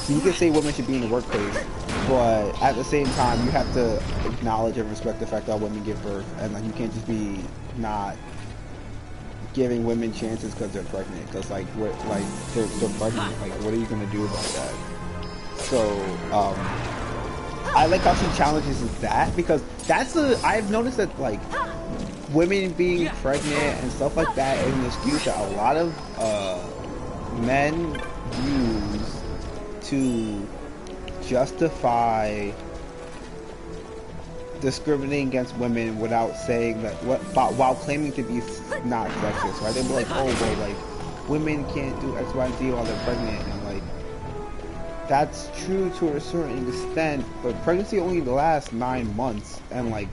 you can say women should be in the workplace, but at the same time, you have to acknowledge and respect the fact that women give birth, and like, you can't just be not giving women chances because they're pregnant, because like, they're pregnant. Like, what are you gonna do about that? So, I like how she challenges that, because I've noticed that like women being pregnant and stuff like that is an excuse that a lot of men use to justify discriminating against women without saying that while claiming to be not sexist, right? They'll be like, oh well, like women can't do X, Y, and Z while they're pregnant, and like, that's true to a certain extent, but pregnancy only lasts 9 months, and like,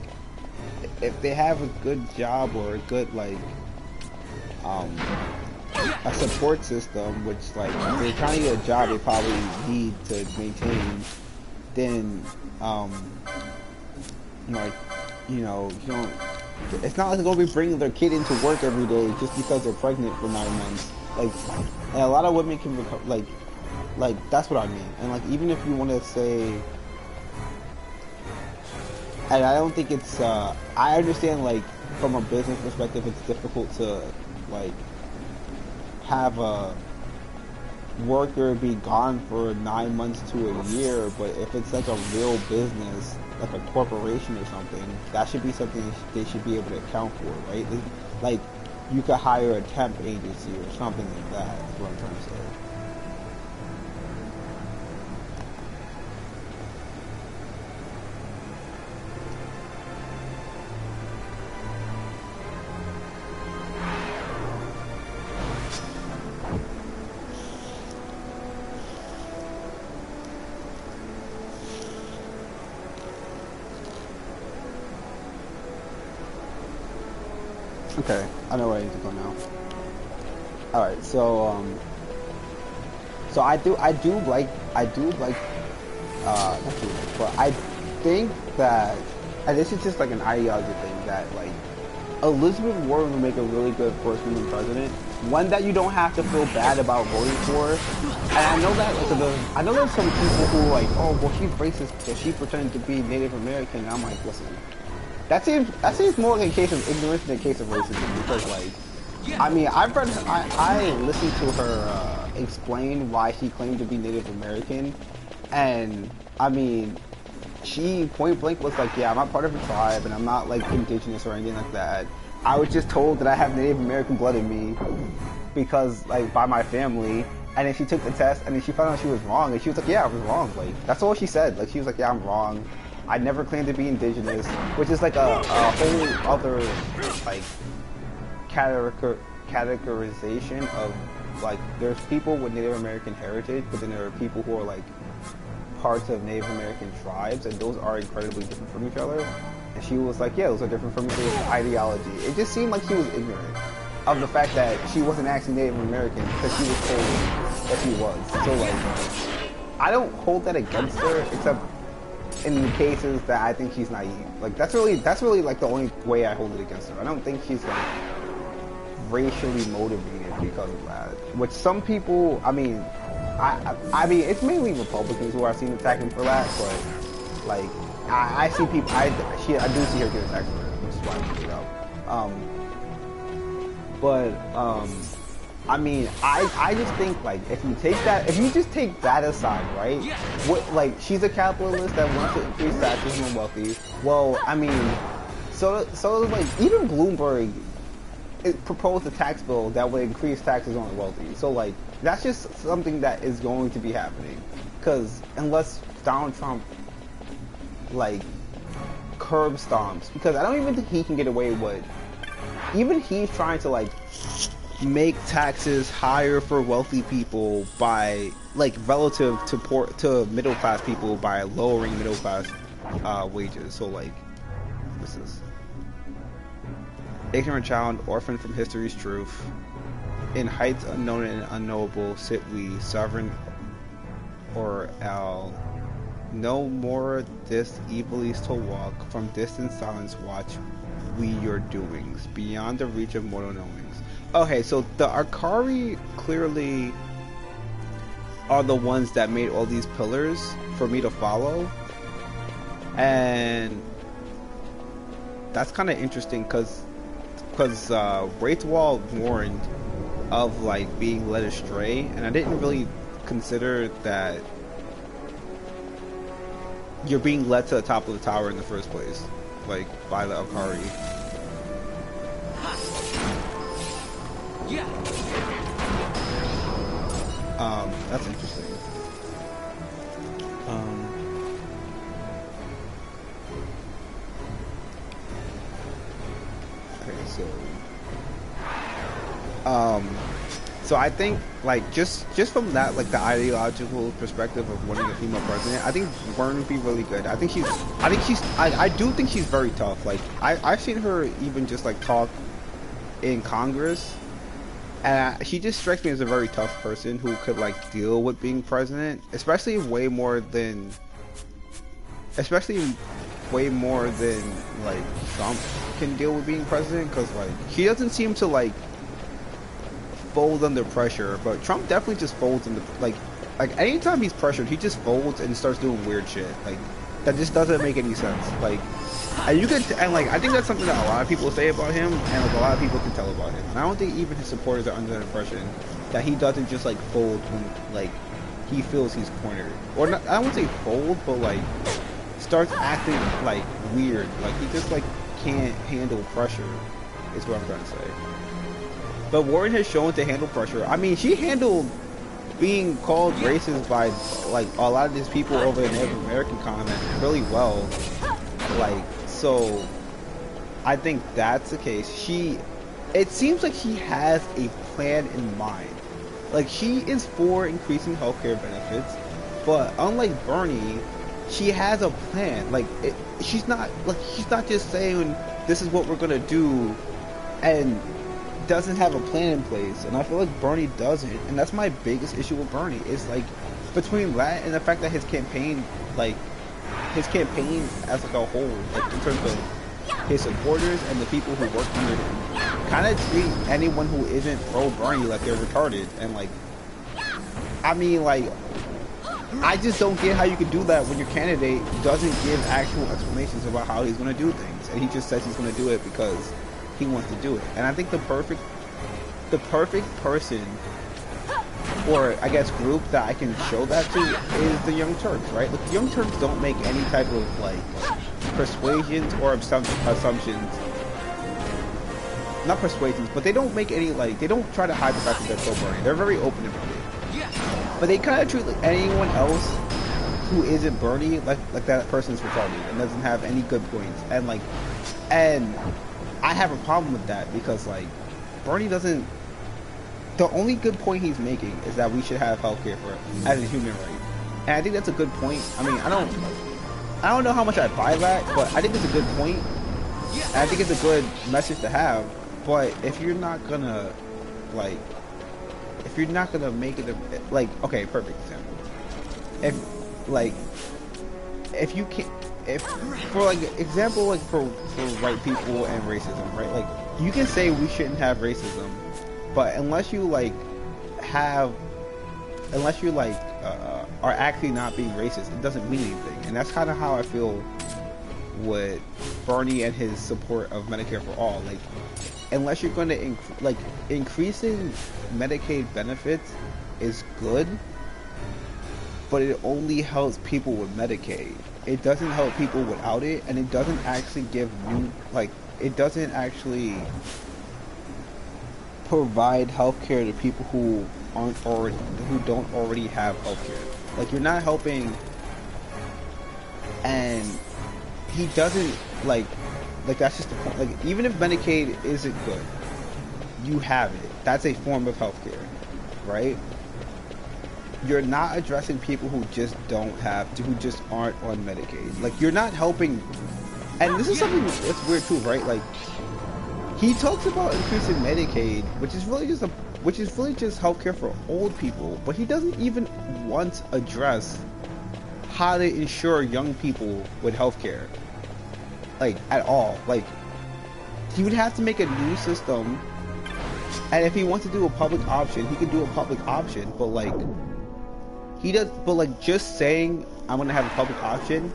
if they have a good job or a good like a support system, which like, if they're trying to get a job they probably need to maintain, then like, you know, it's not like they're gonna be bringing their kid into work every day just because they're pregnant for 9 months. Like, and a lot of women can like that's what I mean. And like, even if you want to say, and I don't think it's, I understand like from a business perspective, it's difficult to like have a worker be gone for 9 months to a year, but if it's like a real business, like a corporation or something, that should be something they should be able to account for, right? Like, you could hire a temp agency or something like that, is what I'm trying to say. Okay, I know where I need to go now. Alright, so I do like, not too much, but I think that, and this is just like an ideology thing, that like, Elizabeth Warren would make a really good first woman president, one that you don't have to feel bad about voting for. And I know that, like, I know there's some people who are like, oh, well, she's racist because she pretended to be Native American, and I'm like, listen, that seems more like a case of ignorance than a case of racism, because like, I mean, I listened to her explain why she claimed to be Native American, and I mean, she point blank was like, yeah, I'm not part of a tribe and I'm not like indigenous or anything like that. I was just told that I have Native American blood in me because like by my family, and then she took the test and then she found out she was wrong, and she was like, yeah, I was wrong. Like, that's all she said. Like, she was like, yeah, I'm wrong. I never claimed to be indigenous, which is like a whole other like categorization of like, there's people with Native American heritage, but then there are people who are like parts of Native American tribes, and those are incredibly different from each other. And she was like, yeah, those are different from each other's ideology. It just seemed like she was ignorant of the fact that she wasn't actually Native American because she was told that she was. So like, I don't hold that against her, except in the cases that I think she's naive. Like, that's really like the only way I hold it against her. I don't think she's like racially motivated because of that. Which some people, I mean, I mean, it's mainly Republicans who I've seen attacking for that, but like, I see people, I do see her get attacked for it, which is why I bring it up. I mean, I just think like, if you just take that aside, right? What, like, she's a capitalist that wants to increase taxes on the wealthy. Well, I mean, so like, even Bloomberg proposed a tax bill that would increase taxes on the wealthy. So like, that's just something that is going to be happening, because unless Donald Trump like curb stomps, because I don't even think he can get away with, even he's trying to like make taxes higher for wealthy people by like relative to middle class people by lowering middle class wages. So like, this is ignorant child, orphan from history's truth. In heights unknown and unknowable sit we, sovereign or al. No more this evilly to walk, from distant silence watch we your doings, beyond the reach of mortal knowings. Okay, so the Arkari clearly are the ones that made all these pillars for me to follow. And that's kind of interesting, because Wraithwall warned of like being led astray, and I didn't really consider that you're being led to the top of the tower in the first place, like by the Arkari. Yeah. That's interesting. Okay, so I think like just from that, like the ideological perspective of wanting a female president, I think Warren would be really good. I do think she's very tough. Like I've seen her even just like talk in Congress, and she just strikes me as a very tough person who could like deal with being president, especially way more than like Trump can deal with being president, because like he doesn't seem to like fold under pressure, but Trump definitely just folds under like anytime he's pressured, he just folds and starts doing weird shit. Like that just doesn't make any sense. Like, and you could, and like I think that's something that a lot of people say about him, and like a lot of people can tell about him. And I don't think even his supporters are under the impression that he doesn't just like fold when like he feels he's cornered, or not. I won't say fold, but like starts acting like weird. Like he just like can't handle pressure. Is what I'm trying to say. But Warren has shown to handle pressure. I mean, she handled being called racist by like a lot of these people over the Native American comment really well. Like, so I think that's the case. It seems like she has a plan in mind. Like, she is for increasing healthcare benefits, but unlike Bernie, she has a plan. Like, she's not just saying this is what we're gonna do and doesn't have a plan in place. And I feel like Bernie doesn't, and that's my biggest issue with Bernie. Is like between that and the fact that his campaign as like a whole, like in terms of his supporters and the people who work under him, kind of treat anyone who isn't pro Bernie like they're retarded. And like, I mean, like, I just don't get how you can do that when your candidate doesn't give actual explanations about how he's going to do things, and he just says he's going to do it because he wants to do it. And I think the perfect person, or I guess group, that I can show that to is the Young Turks, right? Like, the Young Turks don't make any type of like persuasions or assumptions. Not persuasions, but they don't make any like, they don't try to hide the fact that they're pro Bernie. They're very open about it. But they kind of treat like anyone else who isn't Bernie like that person's retarded and doesn't have any good points. And I have a problem with that, because like Bernie doesn't. The only good point he's making is that we should have healthcare as a human right, and I think that's a good point. I mean, I don't know how much I buy that, but I think it's a good point. And I think it's a good message to have. But if you're not gonna make it like, okay, perfect example. If you can't. If for like example, like for white people and racism, right? Like, you can say we shouldn't have racism, but unless you are actually not being racist, it doesn't mean anything. And that's kind of how I feel with Bernie and his support of Medicare for all. Like, unless you're going to increasing Medicaid benefits is good, but it only helps people with Medicaid. It doesn't help people without it, and it doesn't actually give new, like, it doesn't actually provide healthcare to people who don't already have healthcare. Like, you're not helping, and he doesn't like that's just the point. Like, even if Medicaid isn't good, you have it. That's a form of healthcare, right? You're not addressing people who just who just aren't on Medicaid. Like, you're not helping. And this is something that's weird too, right? Like, he talks about increasing Medicaid, which is really just healthcare for old people, but he doesn't even once address how to ensure young people with healthcare, like, at all. Like, he would have to make a new system, and if he wants to do a public option, he can do a public option, but like, just saying I'm gonna have a public option,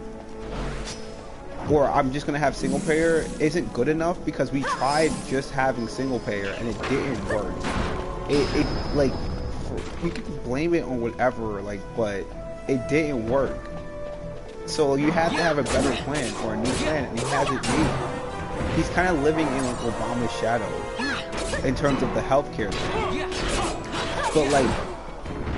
or I'm just gonna have single payer, isn't good enough, because we tried just having single payer and it didn't work. It like, we could blame it on whatever, like, but it didn't work. So you have to have a better plan, or a new plan, and he hasn't made. He's kind of living in like Obama's shadow in terms of the healthcare thing.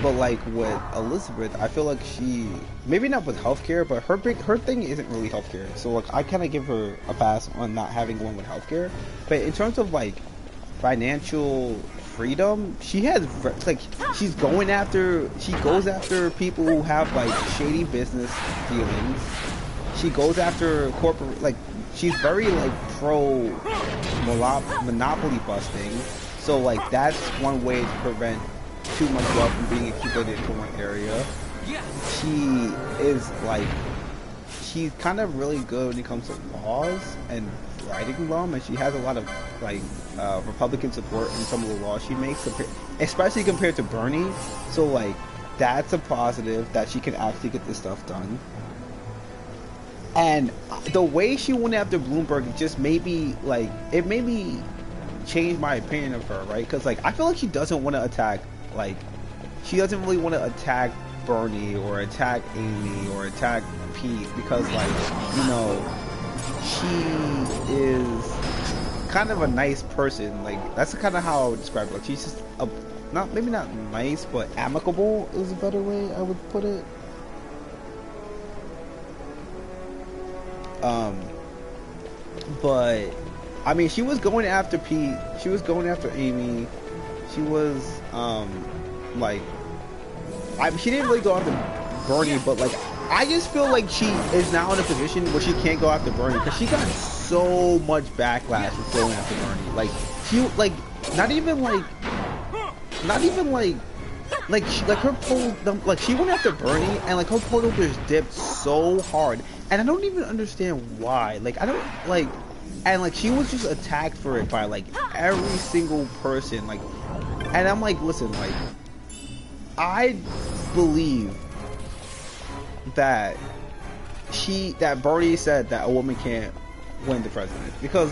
But like with Elizabeth, I feel like she, maybe not with healthcare, but her thing isn't really healthcare. So like, I kind of give her a pass on not having one with healthcare. But in terms of like financial freedom, she has like, she goes after people who have like shady business dealings. She goes after corporate, like, she's very like pro monopoly busting. So like, that's one way to prevent too much wealth from being accumulated into one area. she's kind of really good when it comes to laws and writing them, and she has a lot of like Republican support in some of the laws she makes, especially compared to Bernie. So like that's a positive that she can actually get this stuff done. And the way she went after Bloomberg just made me change my opinion of her, right? Because like I feel like she doesn't want to attack, like she doesn't really want to attack Bernie or attack Amy or attack Pete, because like, you know, she is kind of a nice person. Like that's kind of how I would describe her. Like she's just maybe not nice, but amicable is a better way I would put it. But I mean, she was going after Pete, she was going after Amy, she was like she didn't really go after Bernie, but like I just feel like she is now in a position where she can't go after Bernie because she got so much backlash for going after Bernie. Like she not even her poll, like she went after Bernie and like her poll numbers dipped so hard, and I don't even understand why. Like I don't like, and like she was just attacked for it by like every single person. Like, and I'm like, listen, like I believe that Bernie said that a woman can't win the presidency, because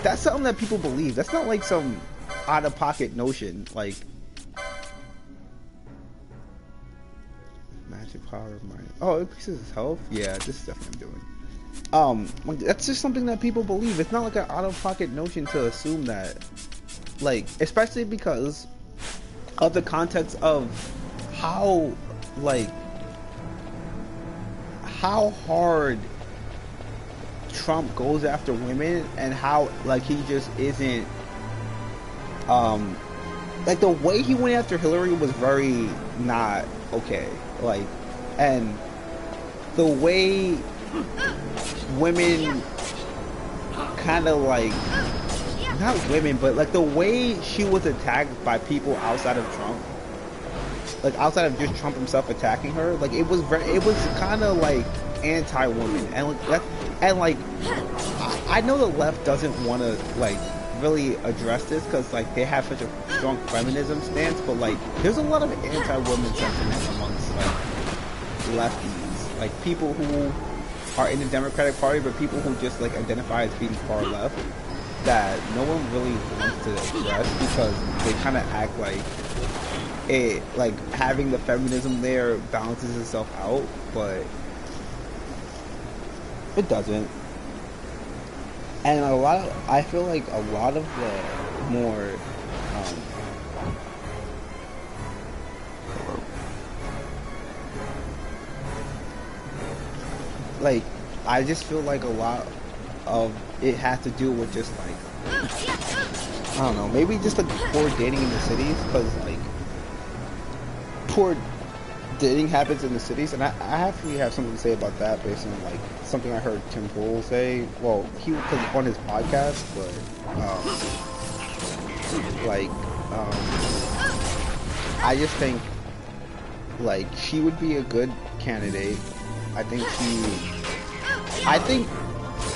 that's something that people believe. That's not like some out of pocket notion. Like magic power of mind. Oh, it increases his health. Yeah, this is definitely doing. That's just something that people believe. It's not like an out of pocket notion to assume that. Like, especially because of the context of how hard Trump goes after women, and how like he just isn't like the way he went after Hillary was very not okay. Like, and the way women kind of like, not women, but like the way she was attacked by people outside of Trump, like outside of just Trump himself attacking her, like it was kind of like anti-woman, and like that, and like I know the left doesn't want to like really address this because like they have such a strong feminism stance, but like there's a lot of anti-woman sentiment amongst like lefties, like people who are in the Democratic Party, but people who just like identify as being far left, that no one really wants to address because they kind of act like it, like having the feminism there balances itself out, but it doesn't. And I feel like a lot of the more like I just feel like a lot of it has to do with just like, I don't know, maybe just like poor dating in the cities, because like poor dating happens in the cities, and I actually have something to say about that based on like something I heard Tim Pool say. Well, he was on his podcast, but I just think like she would be a good candidate. I think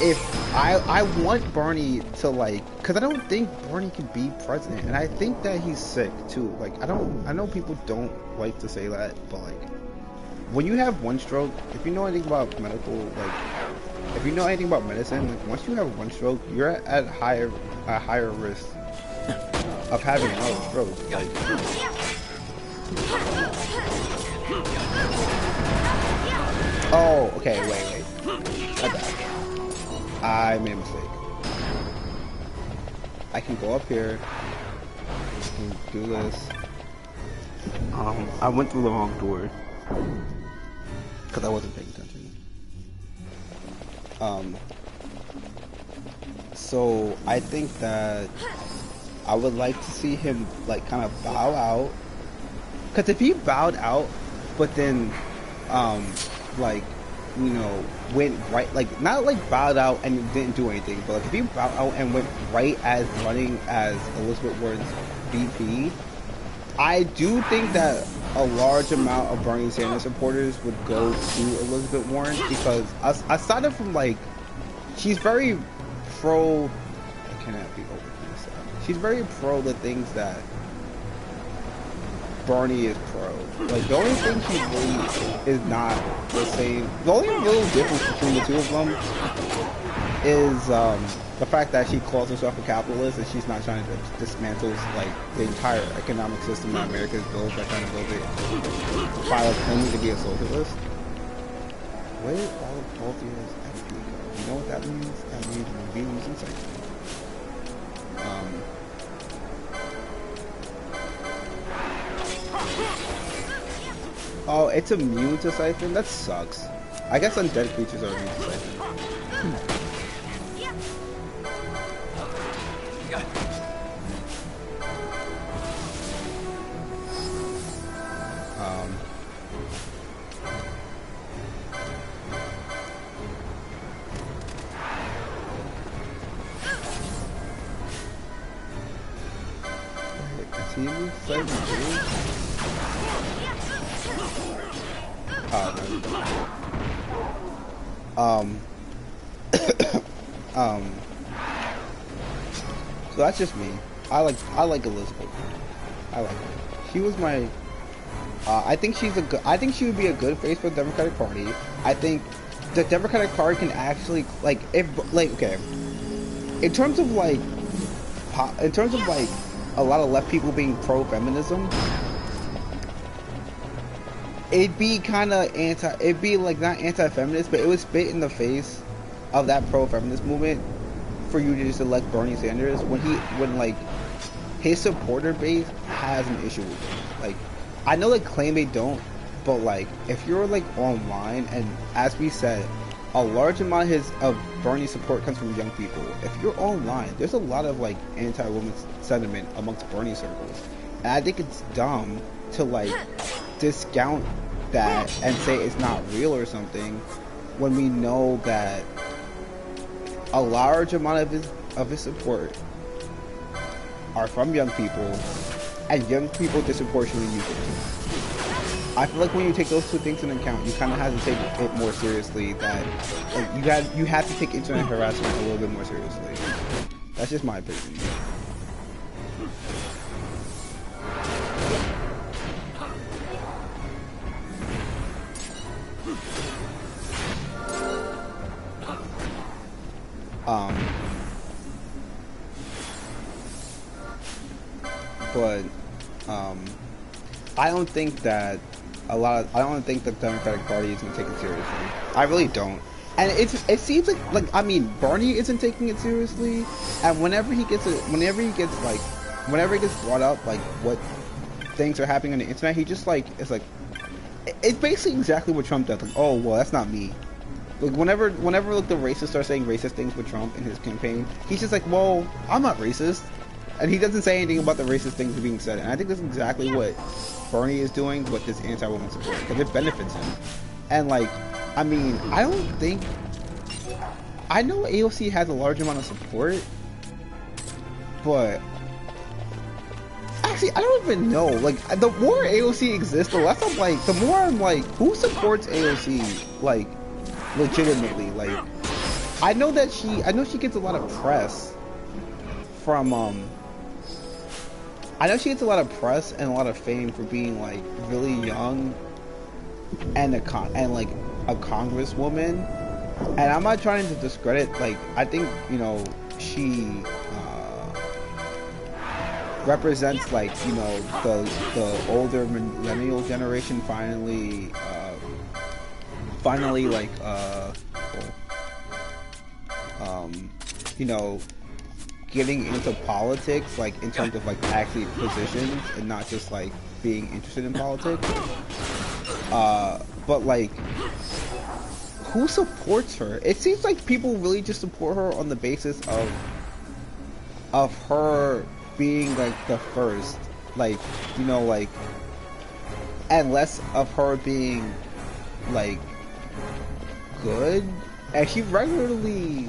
if I want Bernie to like, because I don't think Bernie can be president, and I think that he's sick too. Like I know people don't like to say that, but like when you have one stroke, if you know anything about medical, like if you know anything about medicine, like once you have one stroke, you're at higher risk of having another stroke. Like, oh, okay, wait. I made a mistake. I can go up here. I can do this. I went through the wrong door because I wasn't paying attention. So I think that I would like to see him like kind of bow out. Because if he bowed out, but then like, you know, went right, like not like bowed out and didn't do anything, but like if he bowed out and went right as running as Elizabeth Warren's VP, I do think that a large amount of Bernie Sanders supporters would go to Elizabeth Warren because aside from like, she's very pro. I cannot be over this. She's very pro the things that Bernie is pro. Like the only thing she really is not the same. The only real difference between the two of them is the fact that she calls herself a capitalist and she's not trying to dismantle like the entire economic system that America is built by trying to build it by claiming to be a socialist. Where did all of Baltimore's MP go? You know what that means? That means we'll be losing sight. Oh, it's immune to Siphon? That sucks. I guess undead creatures are immune to Siphon. So that's just me. I like Elizabeth. I like her. She was my. I think she's a good. I think she would be a good face for the Democratic Party. I think the Democratic Party can actually like okay. In terms of like a lot of left people being pro-feminism, it'd be kind of it'd be like not anti-feminist, but it would spit in the face of that pro-feminist movement for you to just elect Bernie Sanders when like his supporter base has an issue with it. Like, I know they claim they don't, but like if you're like online, and as we said, a large amount of Bernie support comes from young people. If you're online, there's a lot of like anti-woman sentiment amongst Bernie circles, and I think it's dumb to like discount that and say it's not real or something when we know that a large amount of his support are from young people, and young people disproportionately use it. I feel like when you take those two things into account, you kind of have to take it more seriously. That like, you have to take internet harassment a little bit more seriously. That's just my opinion. But I don't think that I don't think the Democratic Party is gonna take it seriously. I really don't. And it seems like I mean Bernie isn't taking it seriously, and whenever he gets brought up like what things are happening on the internet, he just like it's basically exactly what Trump does. Like, oh well, that's not me. Like whenever like the racists start saying racist things with Trump in his campaign, he's just like, well, I'm not racist. And he doesn't say anything about the racist things being said. And I think that's exactly what Bernie is doing with this anti-woman support, because it benefits him. And like, I mean, I know AOC has a large amount of support, but actually, I don't even know. Like, the more AOC exists, the less I'm like, the more I'm like, who supports AOC? Like, legitimately. Like, I know she gets a lot of press from, I know she gets a lot of press and a lot of fame for being like really young and like a congresswoman. And I'm not trying to discredit, like, I think, you know, she represents like, you know, the older millennial generation finally like you know, getting into politics, like in terms of like actually positions and not just like being interested in politics. But like, who supports her? It seems like people really just support her on the basis of her being like the first, like, you know, like, and less of her being like good. And she regularly.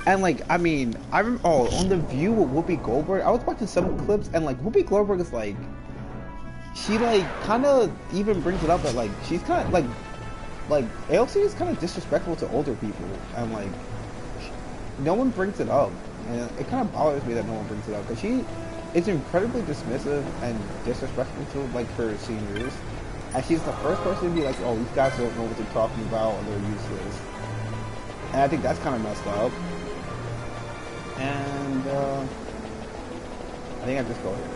And like, I mean, I remember, on The View with Whoopi Goldberg, I was watching some clips, and like, Whoopi Goldberg is like, she like kind of even brings it up that like she's kind of like AOC is kind of disrespectful to older people, and like no one brings it up, and it kind of bothers me that no one brings it up because she is incredibly dismissive and disrespectful to like her seniors, and she's the first person to be like, oh, these guys don't know what they're talking about or they're useless, and I think that's kind of messed up. And I think I just go here.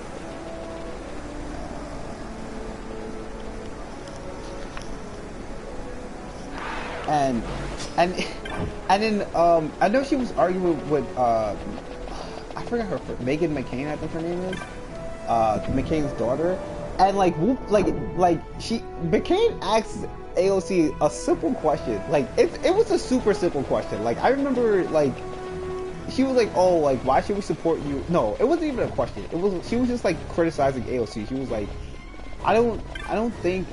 And then I know she was arguing with I forgot her Megan McCain, I think her name is McCain's daughter, and like McCain asked AOC a simple question, like it was a super simple question. Like I remember like she was like, oh, like why should we support you? No, it wasn't even a question. She was just like criticizing AOC. She was like, I don't think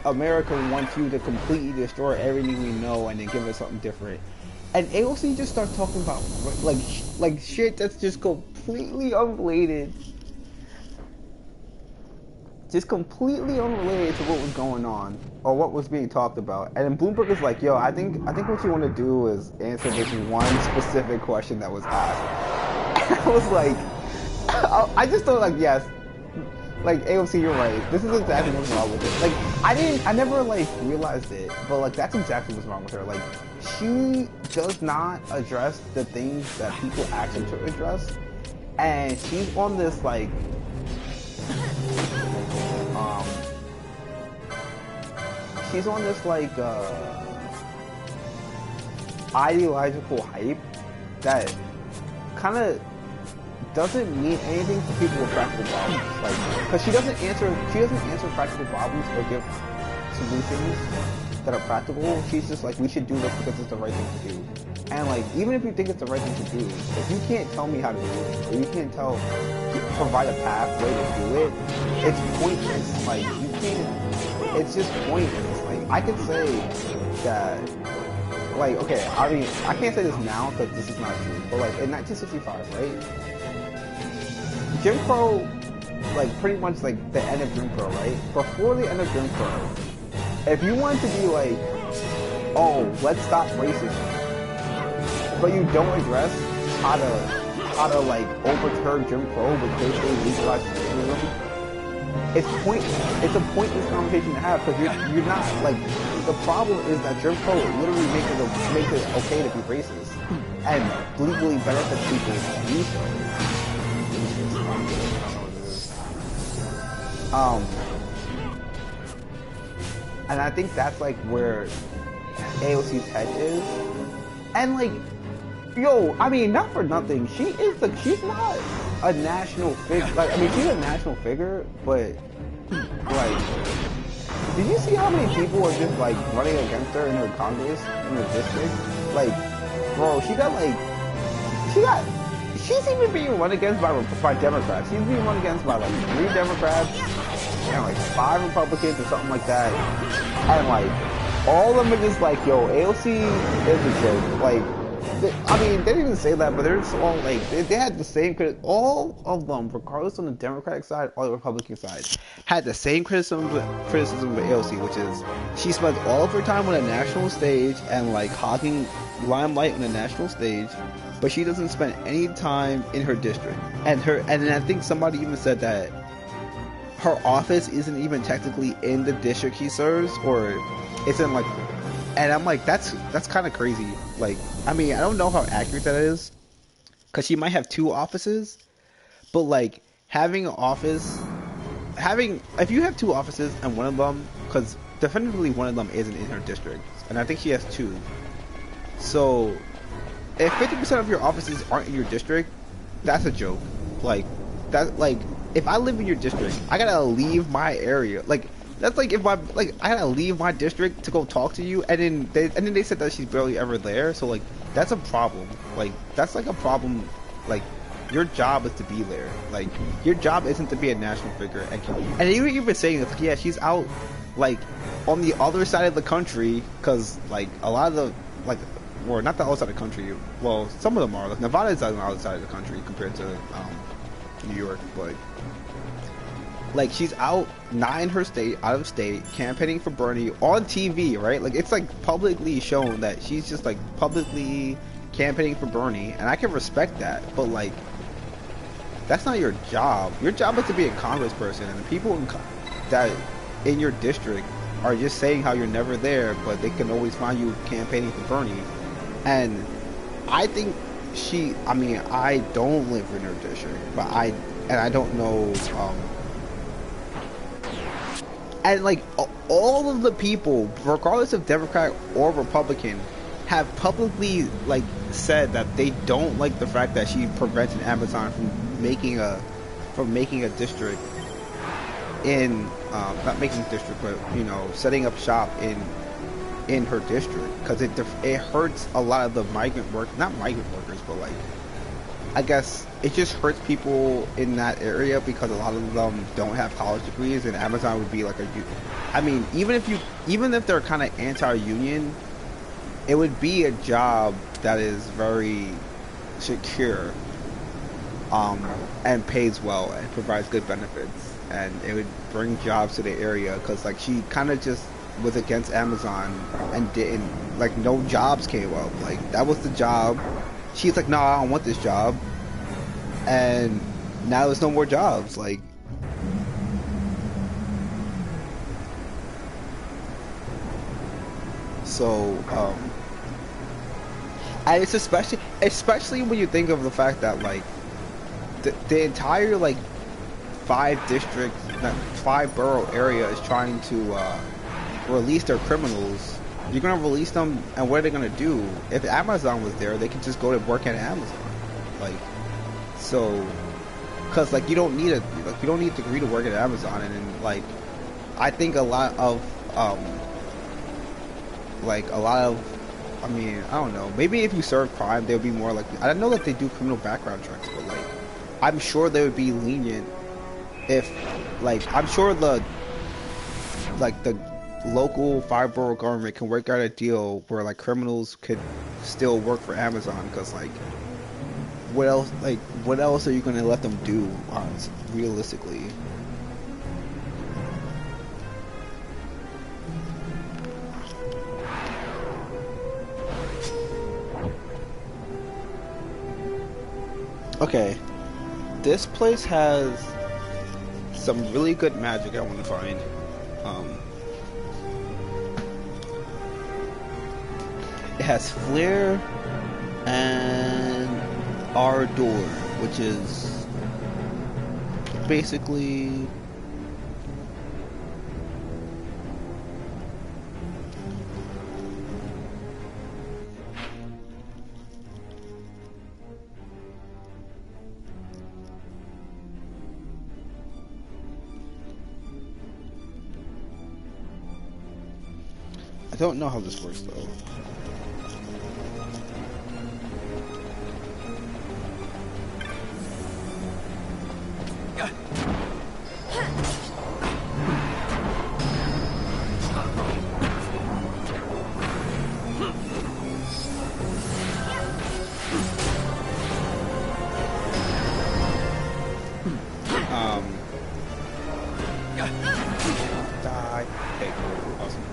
America wants you to completely destroy everything we know and then give us something different. And AOC just starts talking about like shit that's just completely unrelated. Just completely unrelated to what was going on or what was being talked about. And then Bloomberg is like, yo, I think what you want to do is answer this one specific question that was asked. And I was like, I just thought like, yes, like AOC, you're right. This is exactly what's wrong with it. Like I never like realized it, but like that's exactly what's wrong with her. Like she does not address the things that people ask her to address, and she's on this like she's on this like ideological hype that kind of doesn't mean anything to people with practical problems, like because she doesn't answer practical problems or give solutions that are practical. She's just like, we should do this because it's the right thing to do. And like, even if you think it's the right thing to do, if you can't tell me how to do it, or you can't provide a pathway to do it, it's pointless. Like you can't. It's just pointless. Like I could say that. Like, okay, I mean, I can't say this now because this is not true, but like in 1965, right? Jim Crow, like pretty much like the end of Jim Crow, right? Before the end of Jim Crow, if you wanted to be like, oh, let's stop racism, but you don't address how to like overturn Jim Crow with basically legalized racism, it's pointless. It's a pointless conversation to have because you're not like, the problem is that Jim Crow literally makes it okay to be racist and legally benefits people to do so. And I think that's like where AOC's head is. And like, yo, I mean, not for nothing, she's not a national figure. Like, I mean, she's a national figure, but like, did you see how many people are just like running against her in her Congress, in her district? Like, bro, she's even being run against by Democrats. She's being run against by like 3 Democrats and like 5 Republicans or something like that. And like, all of them are just like, yo, AOC is a joke. Like, I mean, they didn't even say that, but they're just all like, they had the same all of them, regardless on the Democratic side or the Republican side, had the same criticism with AOC, which is she spends all of her time on a national stage and like hogging limelight on a national stage, but she doesn't spend any time in her district. And then I think somebody even said that her office isn't even technically in the district he serves, or it's in like. And I'm like, that's kind of crazy. Like, I mean, I don't know how accurate that is, because she might have 2 offices, but like if you have 2 offices and one of them, because definitively one of them isn't in her district, and I think she has 2. So if 50% of your offices aren't in your district, that's a joke. Like if I live in your district, I gotta leave my area. Like, that's like if I gotta leave my district to go talk to you, and then they said that she's barely ever there. So like, that's a problem. Like, that's like a problem. Like, your job is to be there. Like, your job isn't to be a national figure. And you were even saying it's like, yeah, she's out like on the other side of the country, because like a lot of the or not the other side of the country. Well, some of them are. Like, Nevada is on the other side of the country compared to New York, but like she's out, not in her state, out of state, campaigning for Bernie on TV, right? Like it's like publicly shown that she's just like publicly campaigning for Bernie, and I can respect that, but like that's not your job. Your job is to be a congressperson, and the people that in your district are just saying how you're never there, but they can always find you campaigning for Bernie. And I think I mean, I don't live in her district, but I don't know, and like all of the people, regardless of Democrat or Republican, have publicly like said that they don't like the fact that she prevented Amazon from making a district in not making a district, but you know, setting up shop in her district, because it hurts a lot of the not migrant workers, but like I guess it just hurts people in that area, because a lot of them don't have college degrees, and Amazon would be like I mean, even if they're kind of anti-union, it would be a job that is very secure, and pays well and provides good benefits, and it would bring jobs to the area, because like she kind of just was against Amazon and didn't, like, no jobs came up. Like that was the job. She's like, no, I don't want this job, and now there's no more jobs. Like, so and it's especially when you think of the fact that like the entire like 5 borough area is trying to release their criminals. You're gonna release them, and what are they gonna do? If Amazon was there, they could just go to work at Amazon. Like, so, cause like you don't need a degree to work at Amazon, and then, like, I think a lot of I mean, I don't know, maybe if you serve crime, they'll be more like, I know that they do criminal background checks, but like, I'm sure they would be lenient if, like, I'm sure the local 5 borough government can work out a deal where like criminals could still work for Amazon, because like what else are you going to let them do realistically? Okay, this place has some really good magic I want to find. It has Flare and Ardor, which is basically I don't know how this works though. Die. Okay, cool. Awesome.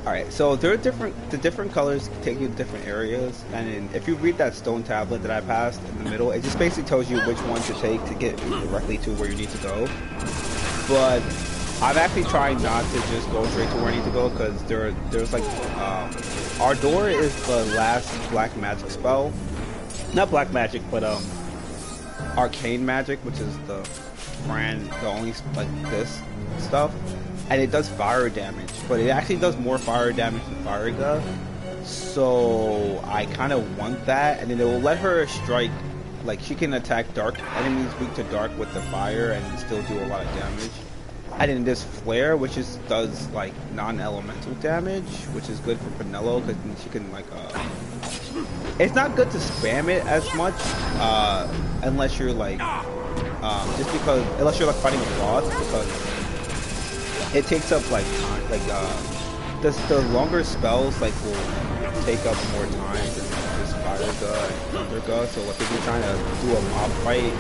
Alright, so there are the different colors take you to different areas, and if you read that stone tablet that I passed in the middle, it just basically tells you which one to take to get directly to where you need to go. But I'm actually trying not to just go straight to where I need to go, because there's like Ardor is the last black magic spell. Not black magic, but arcane magic, which is the Fran the only like this stuff, and it does fire damage, but it actually does more fire damage than Fariga. So I kind of want that, and then it will let her strike. Like she can attack dark enemies weak to dark with the fire and still do a lot of damage. And then this flare, which does like non-elemental damage, which is good for Penelo because she can like it's not good to spam it as much unless you're like unless you're like fighting a boss, because it takes up like time. Like the longer spells like will take up more time than just Fariga and Thunderga. So like if you're trying to do a mob fight,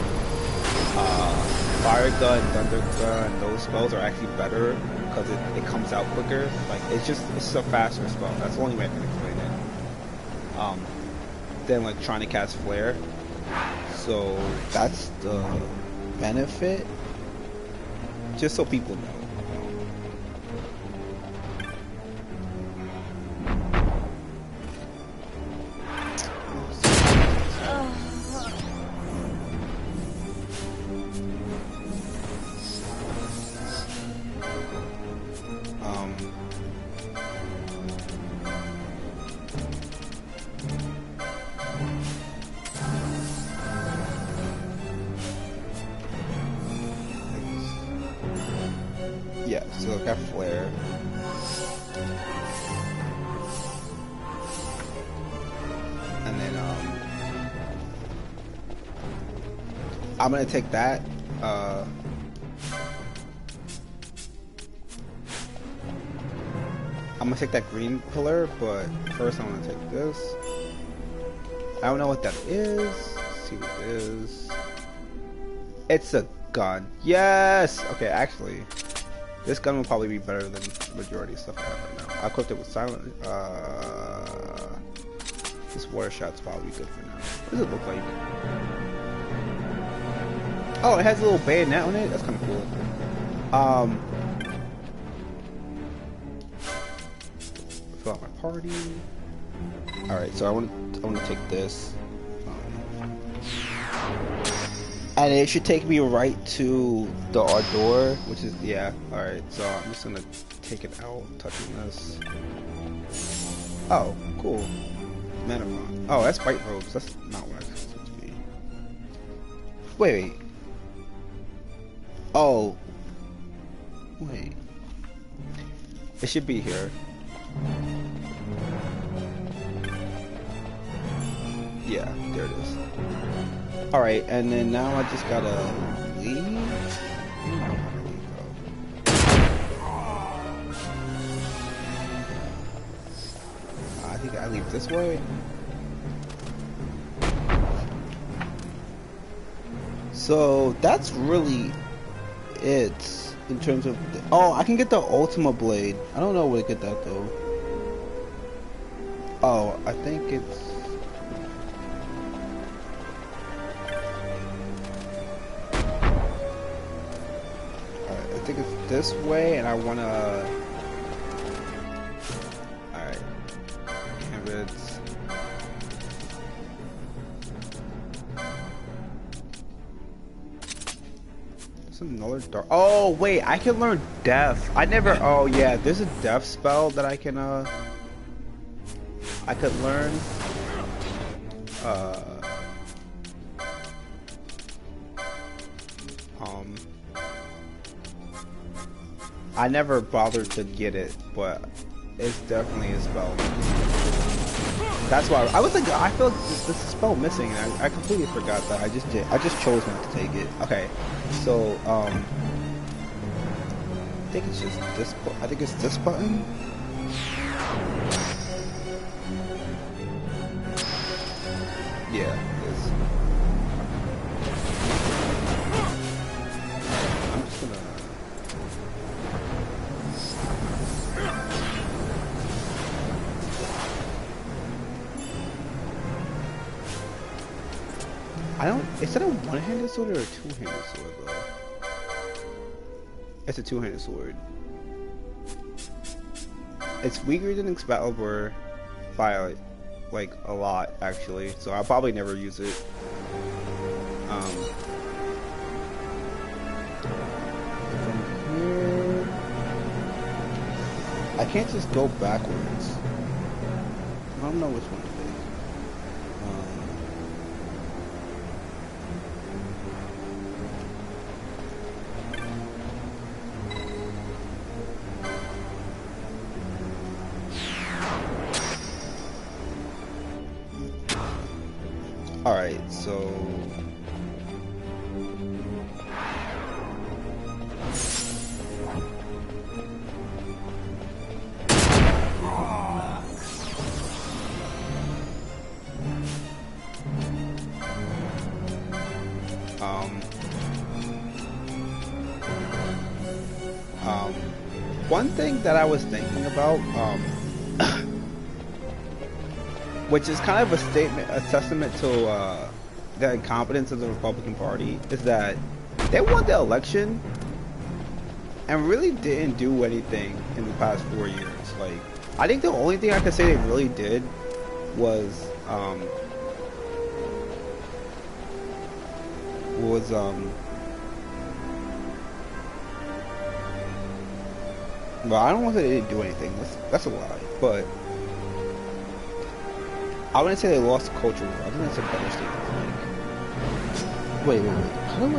Fariga and Thunderga and those spells are actually better because it comes out quicker. Like it's just a faster spell. That's the only way I can explain it. Than like trying to cast Flare. So that's the benefit. Just so people know. Yeah, so I got Flare. And then I'm gonna take that. I'm gonna take that green pillar, but first I'm gonna take this. I don't know what that is. Let's see what it is. It's a gun. Yes! Okay, actually, this gun will probably be better than the majority of stuff I have right now. I equipped it with silent. This water shot's probably good for now. What does it look like? Oh, it has a little bayonet on it. That's kind of cool. Fill out my party. All right, so I want to take this. And it should take me right to the Ardor, which is, yeah, alright, so I'm just gonna take it out, touching this. Oh, cool. Manapon. Oh, that's Bite Robes, that's not what I was supposed to be. Wait. Oh. Wait. It should be here. Yeah, there it is. Alright, and then now I just gotta leave? I think I leave this way. So that's really it in terms of oh, I can get the Ultima Blade. I don't know where to get that though. Oh, I think it's I think it's this way, and I wanna. Alright. Canvas. There's another dark. Oh, wait, I can learn Death. I never. Oh, yeah, there's a Death spell that I can, I could learn. I never bothered to get it, but it's definitely a spell. That's why I was like, I feel like this is a spell missing, and I completely forgot that. I just chose not to take it. Okay, so I think it's just this. I think it's this button. Yeah, it is. I'm just gonna. Is that a one-handed sword or a two-handed sword, though? It's a two-handed sword. It's weaker than Excalibur by, like, a lot, actually. So I'll probably never use it. I can't just go backwards. I don't know which one it is. Alright, so... One thing that I was thinking about, which is kind of a statement, a testament to the incompetence of the Republican Party, is that they won the election and really didn't do anything in the past 4 years. Like, I think the only thing I could say they really did was well, I don't want to say they didn't do anything. That's a lie. But I wouldn't say they lost the culture war. I think that's a better statement. Like, wait. How do I?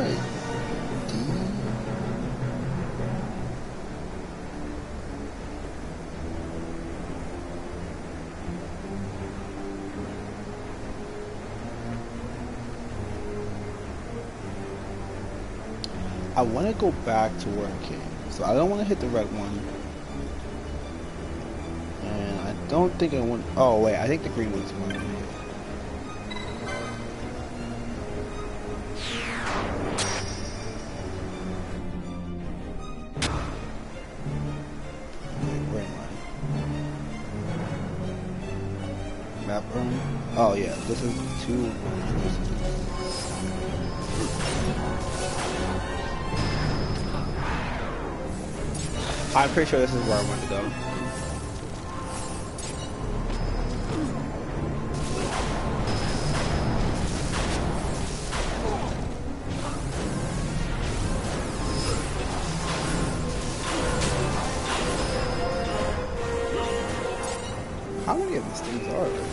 I want to go back to where I came. So I don't want to hit the red one. And I don't think I want... Oh, wait. I think the green one's one. Where am I? Map room? Oh, yeah. This is 2... I'm pretty sure this is where I want to go. How many of these things are there?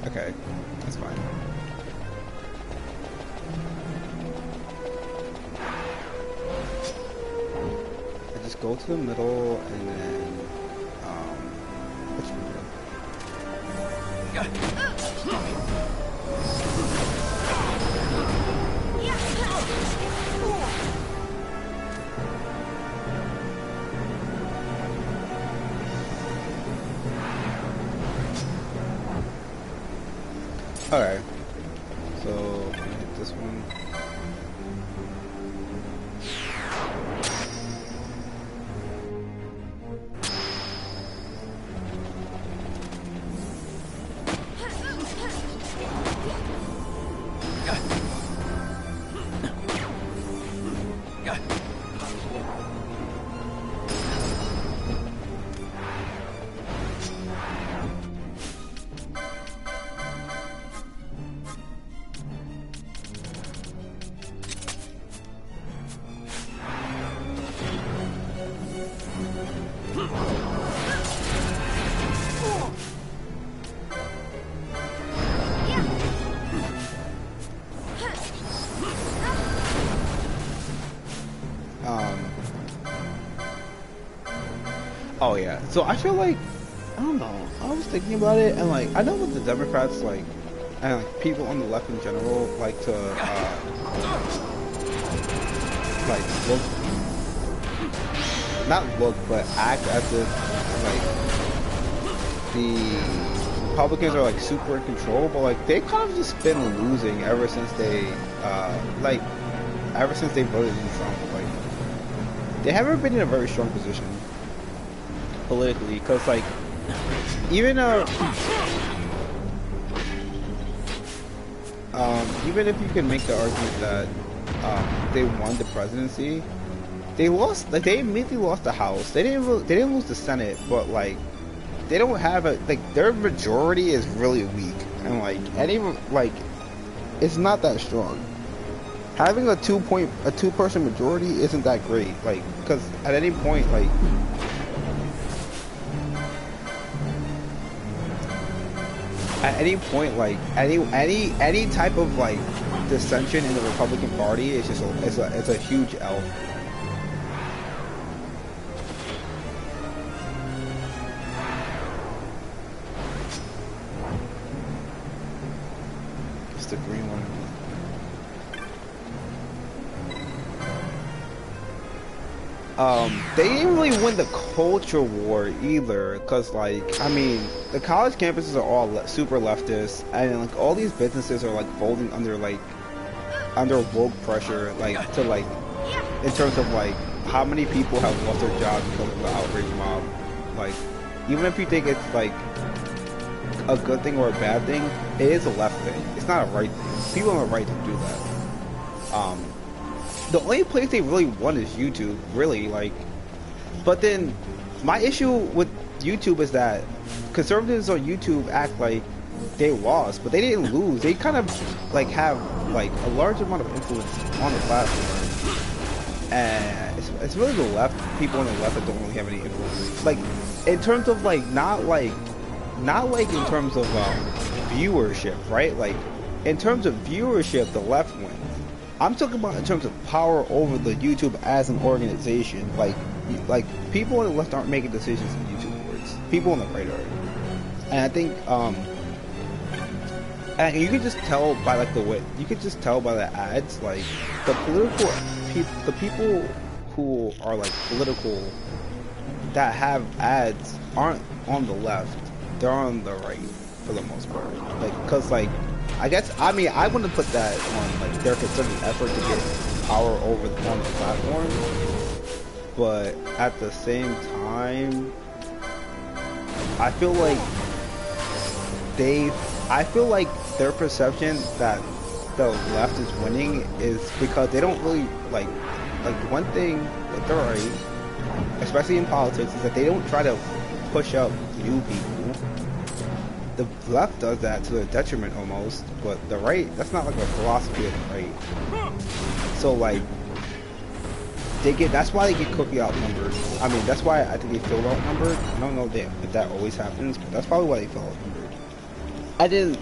Okay, that's fine. I just go to the middle and then, which one? Alright, so I'm gonna hit this one. Oh yeah. So I feel like I don't know. I was thinking about it, and like I know what the Democrats like, and like people on the left in general like to like look, not look, but act as if like the Republicans are like super in control, but like they kind of just been losing ever since they like ever since they voted in Trump. Like they haven't been in a very strong position politically, because like even even if you can make the argument that they won the presidency, they lost. Like they immediately lost the House. They didn't lose the Senate, but like they don't have a like their majority is really weak, and like it's not that strong. Having a two-person majority isn't that great. Like because at any point like. At any point, like any type of like dissension in the Republican Party is just it's a huge L. It's the green one. They didn't really win the culture war either, cause like I mean the college campuses are all super leftist, and like all these businesses are like folding under woke pressure, like to like in terms of like how many people have lost their jobs because of the outrage mob. Like even if you think it's like a good thing or a bad thing, it is a left thing. It's not a right thing. People have a right to do that. The only place they really won is YouTube, really, like, but then my issue with YouTube is that conservatives on YouTube act like they lost, but they didn't lose. They kind of like have like a large amount of influence on the platform, and it's really the left, people on the left that don't really have any influence. Like in terms of like not like in terms of viewership, right? Like in terms of viewership, the left wins. I'm talking about in terms of power over the YouTube as an organization. Like people on the left aren't making decisions in YouTube boards. People on the right are. And I think and you can just tell by like the way you could just tell by the ads, like the people who are like political that have ads aren't on the left. They're on the right for the most part. Like cause like I mean I wouldn't put that on like their concerted effort to get power over on the platform, but at the same time, I feel like their perception that the left is winning is because they don't really like one thing that they're right, especially in politics, is that they don't try to push up new people. The left does that to their detriment almost, but the right, that's not like a philosophy of the right. So like, that's why they get cookie outnumbered. I mean, that's why I think they feel outnumbered. I don't know if that always happens, but that's probably why they feel outnumbered.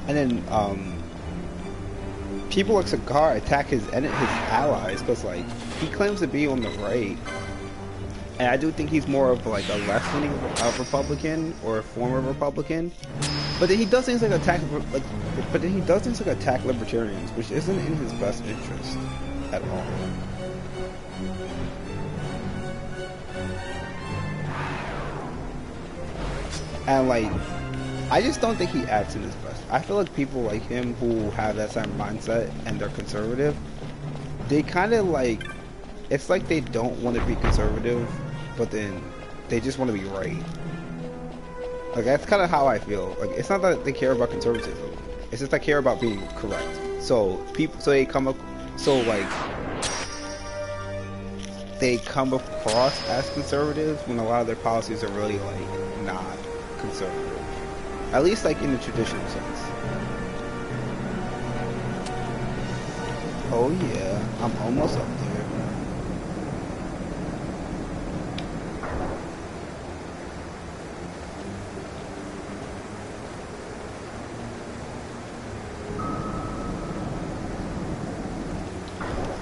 And then people like Cigar attack his allies because like he claims to be on the right. And I do think he's more of like a left-leaning Republican or a former Republican, but then he does things like attack libertarians, which isn't in his best interest at all. And like, I just don't think he acts in his best. I feel like people like him who have that same mindset and they're conservative, they kind of like, it's like they don't want to be conservative, but then they just want to be right. Like that's kind of how I feel. Like it's not that they care about conservatism; it's just they care about being correct. So they come across as conservatives when a lot of their policies are really like not conservative. At least like in the traditional sense. Oh yeah, I'm almost up there.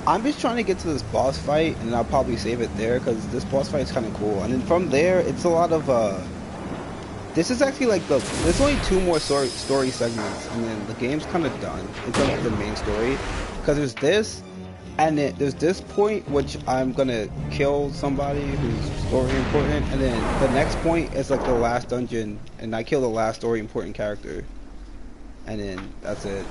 I'm just trying to get to this boss fight, and I'll probably save it there because this boss fight is kind of cool. And then from there, it's a lot of this is actually like there's only 2 more story segments, and then the game's kind of done in terms of the main story. Because there's this, and then there's this point which I'm gonna kill somebody who's story important, and then the next point is like the last dungeon, and I kill the last story important character, and then that's it.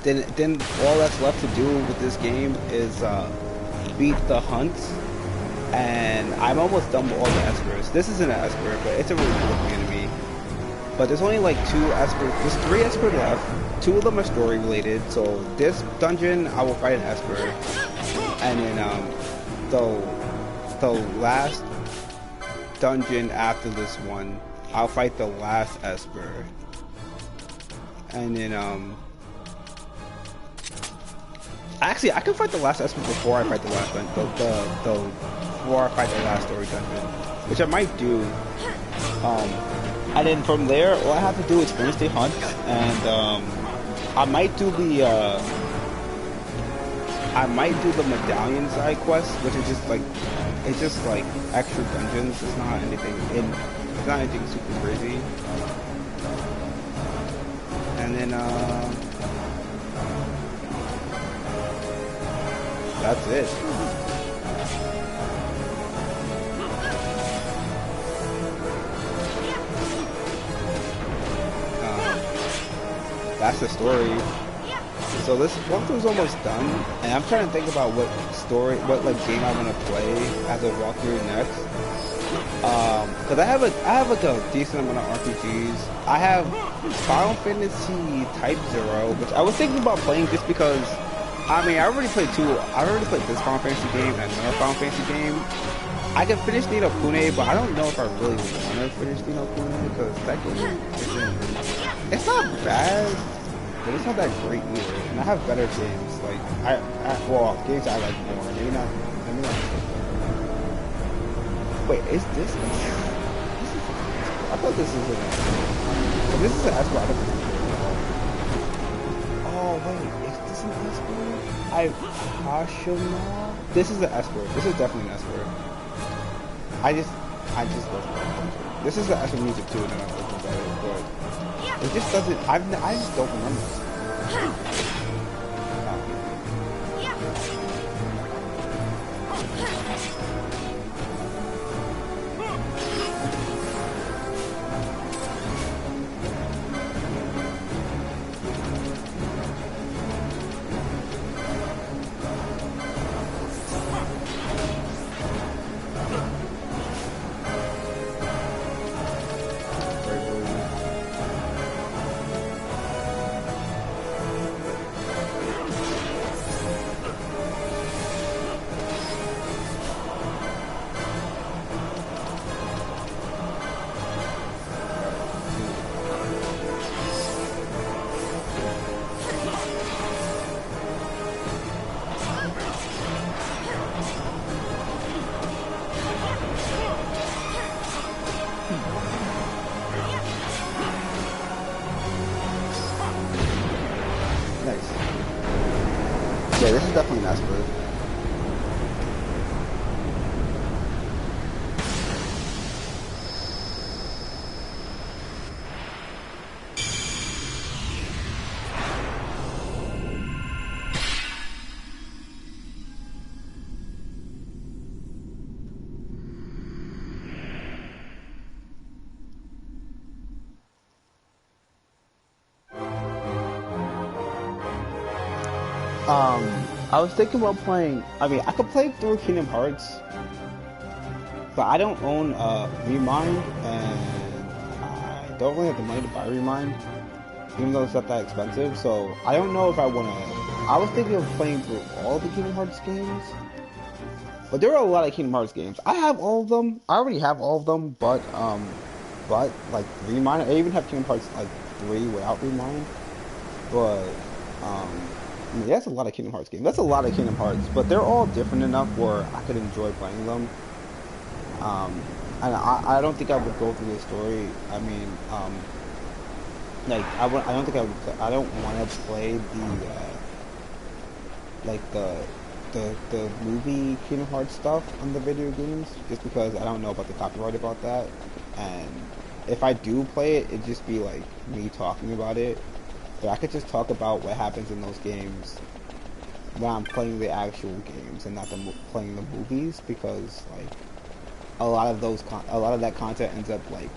Then all that's left to do with this game is beat the hunts, and I'm almost done with all the Espers. This isn't an Esper, but it's a really cool looking enemy. But there's only like 2 Esper, there's 3 Esper left. 2 of them are story related, so this dungeon I will fight an Esper, and then the last dungeon after this one I'll fight the last Esper, and then actually, I can fight the last Esper before I fight the last dungeon, before I fight the last story dungeon, which I might do. And then from there, all I have to do is finish the hunt, and I might do the medallion side quest, which is just like extra dungeons. It's not anything super crazy. And then that's it. That's the story. So this walkthrough's almost done, and I'm trying to think about what game I want to play as a walkthrough next. Cause I have like a decent amount of RPGs. I have Final Fantasy Type 0, which I was thinking about playing just because. I mean, I already played this Final Fantasy game and another Final Fantasy game. I can finish Ni no Kuni, but I don't know if I really want to finish Ni no Kuni because that game it's not bad, but it's not that great either. And I have better games, like games I like more. Maybe not. Wait, is this? I thought this is an. This is an Esper. Oh wait, is this an Esper? Hashima? This is an Esper. This is definitely an Esper. I just don't. This is the Esper music too, and I'm thinking about it, but it just doesn't. I just don't remember this. Yeah, this is definitely an Esper. I was thinking about playing. I mean, I could play through Kingdom Hearts, but I don't own Remind, and I don't really have the money to buy Remind, even though it's not that expensive. So I don't know if I want to. I was thinking of playing through all the Kingdom Hearts games, but there are a lot of Kingdom Hearts games. I have all of them. I already have all of them, but like Remind, I even have Kingdom Hearts like 3 without Remind, but I mean, that's a lot of Kingdom Hearts games. That's a lot of Kingdom Hearts, but they're all different enough where I could enjoy playing them. And I don't think I would go through the story. I mean, like I don't think I don't want to play the movie Kingdom Hearts stuff on the video games, just because I don't know about the copyright about that. And if I do play it, it'd just be like me talking about it. But I could just talk about what happens in those games when I'm playing the actual games and not playing the movies, because like a lot of that content ends up like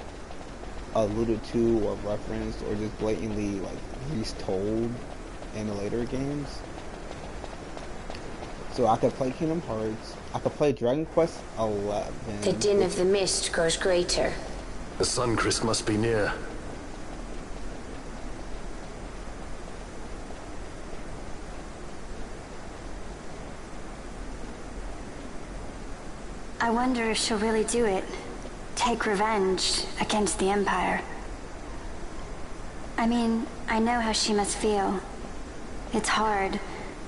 alluded to or referenced or just blatantly like retold in the later games. So I could play Kingdom Hearts, I could play Dragon Quest 11. The din of the mist grows greater. The Suncrest must be near. I wonder if she'll really do it. Take revenge against the Empire. I mean, I know how she must feel. It's hard,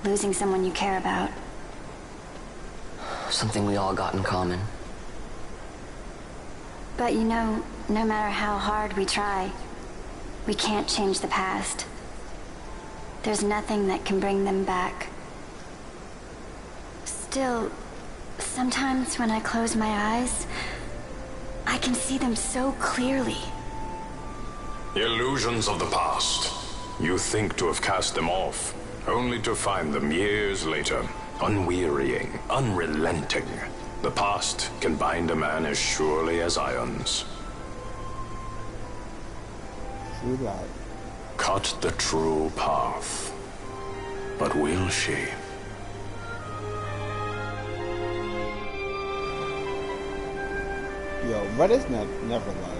losing someone you care about. Something we all got in common. But you know, no matter how hard we try, we can't change the past. There's nothing that can bring them back. Still, sometimes when I close my eyes, I can see them so clearly. Illusions of the past. You think to have cast them off, only to find them years later, unwearying, unrelenting. The past can bind a man as surely as irons. True that. Cut the true path. But will she? Yo, Red is never lied.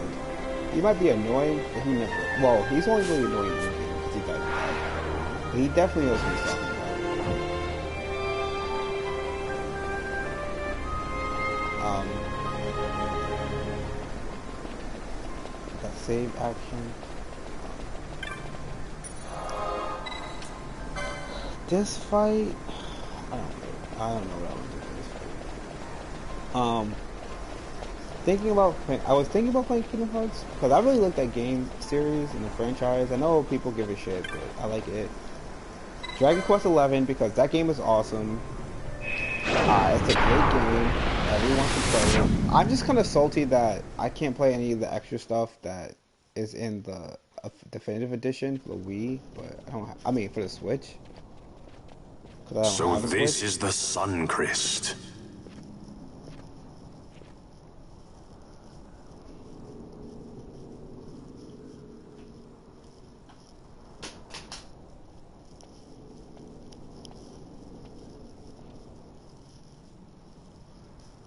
He might be annoying, but he never. Well, he's only really annoying in the game because he does that. But he definitely knows what he's talking about. That save action. This fight, I don't know what I want to do for this fight. I was thinking about playing Kingdom Hearts because I really like that game series and the franchise. I know people give a shit, but I like it. Dragon Quest 11 because that game is awesome. It's a great game. Everyone should play it. I'm just kind of salty that I can't play any of the extra stuff that is in the definitive edition for the Wii, but I don't. I mean, for the Switch. So this is the Suncrest.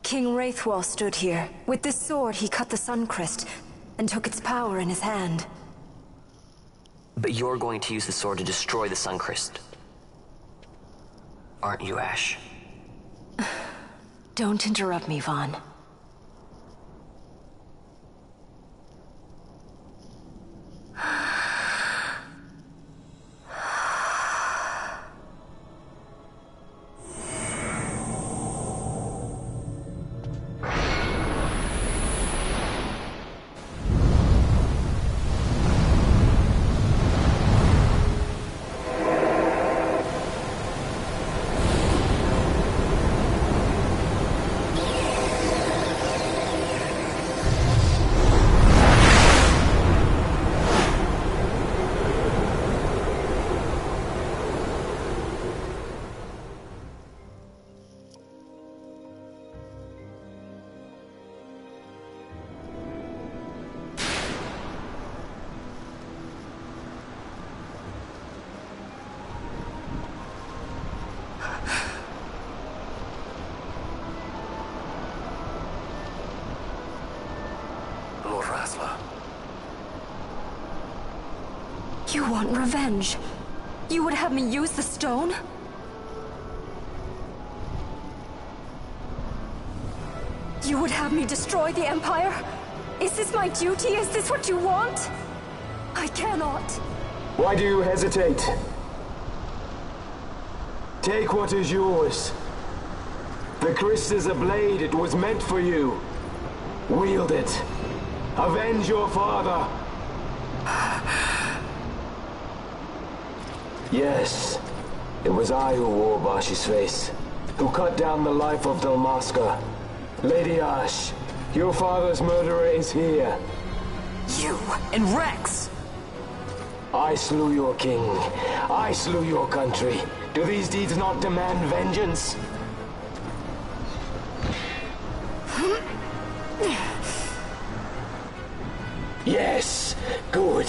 King Wraithwall stood here. With this sword, he cut the Suncrest and took its power in his hand. But you're going to use the sword to destroy the Suncrest. Aren't you, Ash? Don't interrupt me, Vaughn. Lord Rattler. You want revenge? You would have me use the stone? You would have me destroy the Empire? Is this my duty? Is this what you want? I cannot. Why do you hesitate? Take what is yours. The Crest is a blade. It was meant for you. Wield it. Avenge your father. Yes, it was I who wore Bashi's face, who cut down the life of Dalmasca. Lady Ash, your father's murderer is here. You and Rex! I slew your king. I slew your country. Do these deeds not demand vengeance? Yes, good.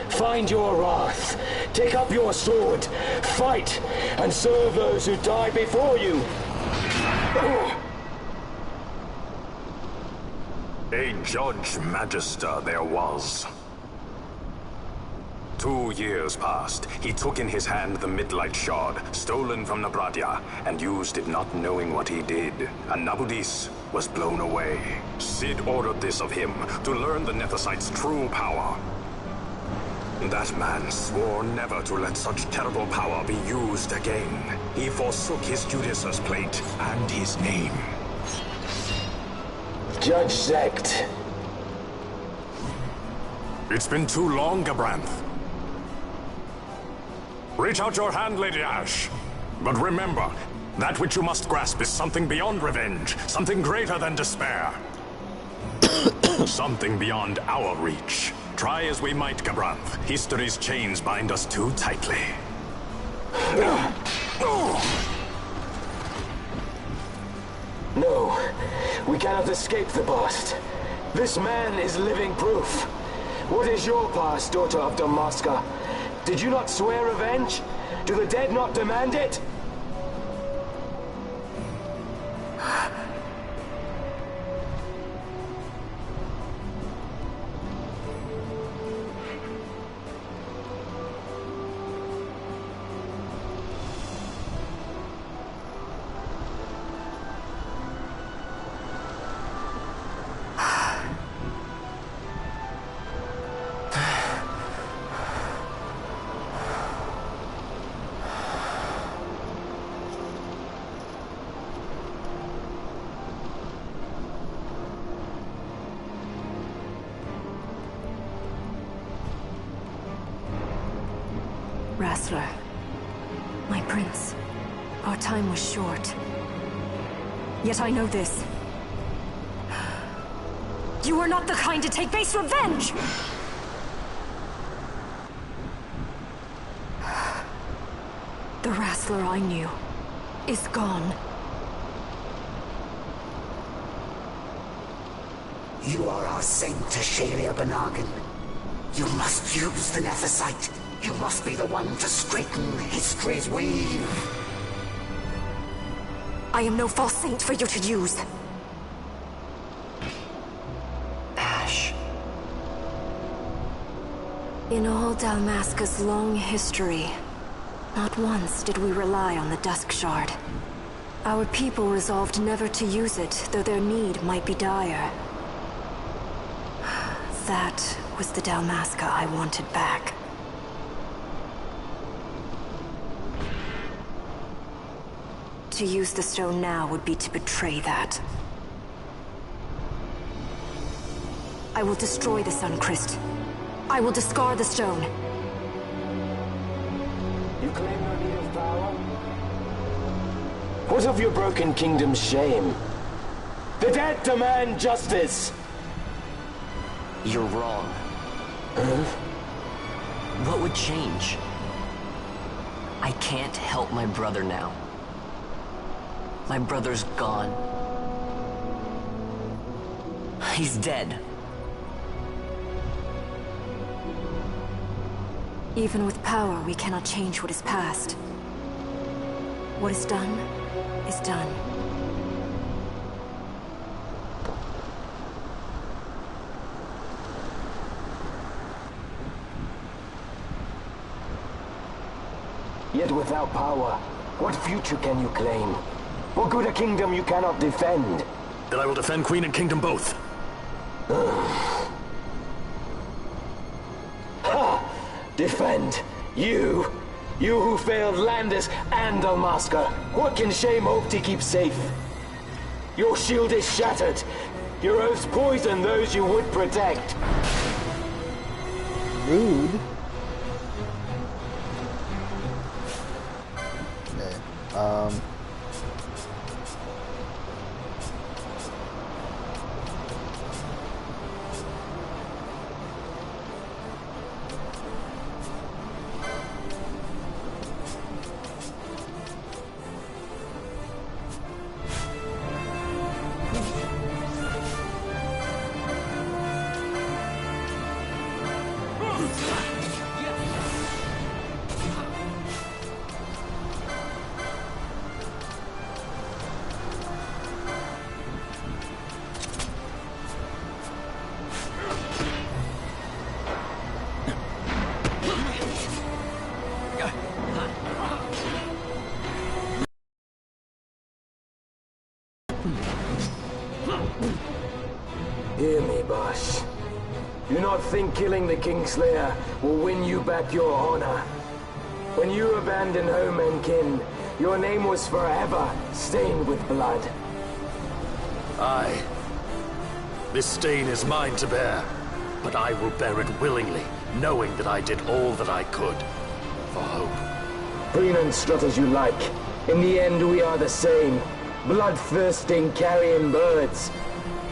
Find your wrath. Take up your sword. Fight, and serve those who die before you. A Judge Magister there was. 2 years passed. He took in his hand the Midlight Shard, stolen from Nabradia, and used it not knowing what he did. And Nabudis was blown away. Cid ordered this of him, to learn the Nethicite's true power. That man swore never to let such terrible power be used again. He forsook his Judasus plate and his name. Judge Zect. It's been too long, Gabranth. Reach out your hand, Lady Ash. But remember, that which you must grasp is something beyond revenge, something greater than despair. Something beyond our reach. Try as we might, Gabranth, history's chains bind us too tightly. No, we cannot escape the past. This man is living proof. What is your past, daughter of Dalmasca? Did you not swear revenge? Do the dead not demand it? Rassler, my prince, our time was short. Yet I know this. You are not the kind to take base revenge! The Rassler I knew is gone. You are our saint, Tashalia Banagin. You must use the Nethicite. You must be the one to straighten history's weave. I am no false saint for you to use. Ash. In all Dalmasca's long history, not once did we rely on the Dusk Shard. Our people resolved never to use it, though their need might be dire. That was the Dalmasca I wanted back. To use the stone now would be to betray that. I will destroy the Suncrest. I will discard the stone. You claim no need of power? What of your broken kingdom's shame? The dead demand justice! You're wrong. What would change? I can't help my brother now. My brother's gone. He's dead. Even with power, we cannot change what is past. What is done, is done. Yet without power, what future can you claim? What good a kingdom you cannot defend? Then I will defend Queen and Kingdom both. Ha! Defend? You? You who failed Landis and Dalmasca. What can shame hope to keep safe? Your shield is shattered. Your oaths poison those you would protect. Rude. Hear me, Bosch. Do not think killing the Kingslayer will win you back your honor. When you abandoned home and kin, your name was forever stained with blood. Aye. This stain is mine to bear, but I will bear it willingly, knowing that I did all that I could for hope. Preen and strut as you like. In the end, we are the same. Bloodthirsting carrion birds.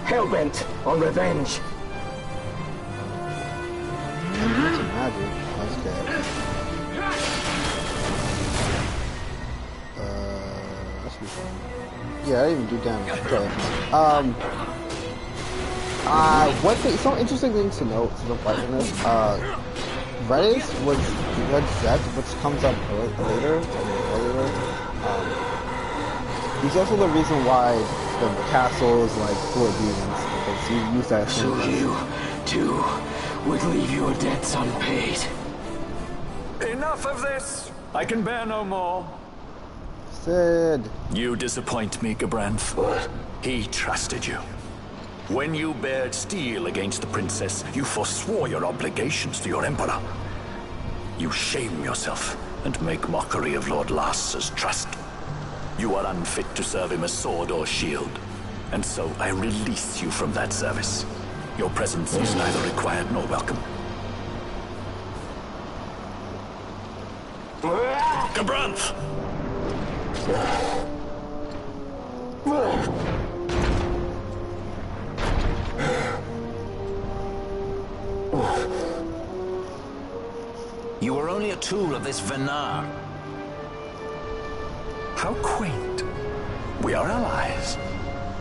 Hellbent on revenge. Magic. That's good. That's be fun. Yeah, I didn't even do damage. Okay. Some interesting things to note since I'm fighting this. Redis was Red Zek, which comes up later. He's also the reason why the castle is like full of demons, because he used that. So you, too, would leave your debts unpaid. Enough of this! I can bear no more. Sid. You disappoint me, Gabranth. What? He trusted you. When you bared steel against the princess, you forswore your obligations to your emperor. You shame yourself and make mockery of Lord Lars's trust. You are unfit to serve him as sword or shield, and so I release you from that service. Your presence is neither required nor welcome. Gabranth! You were only a tool of this Venar. How quaint. We are allies.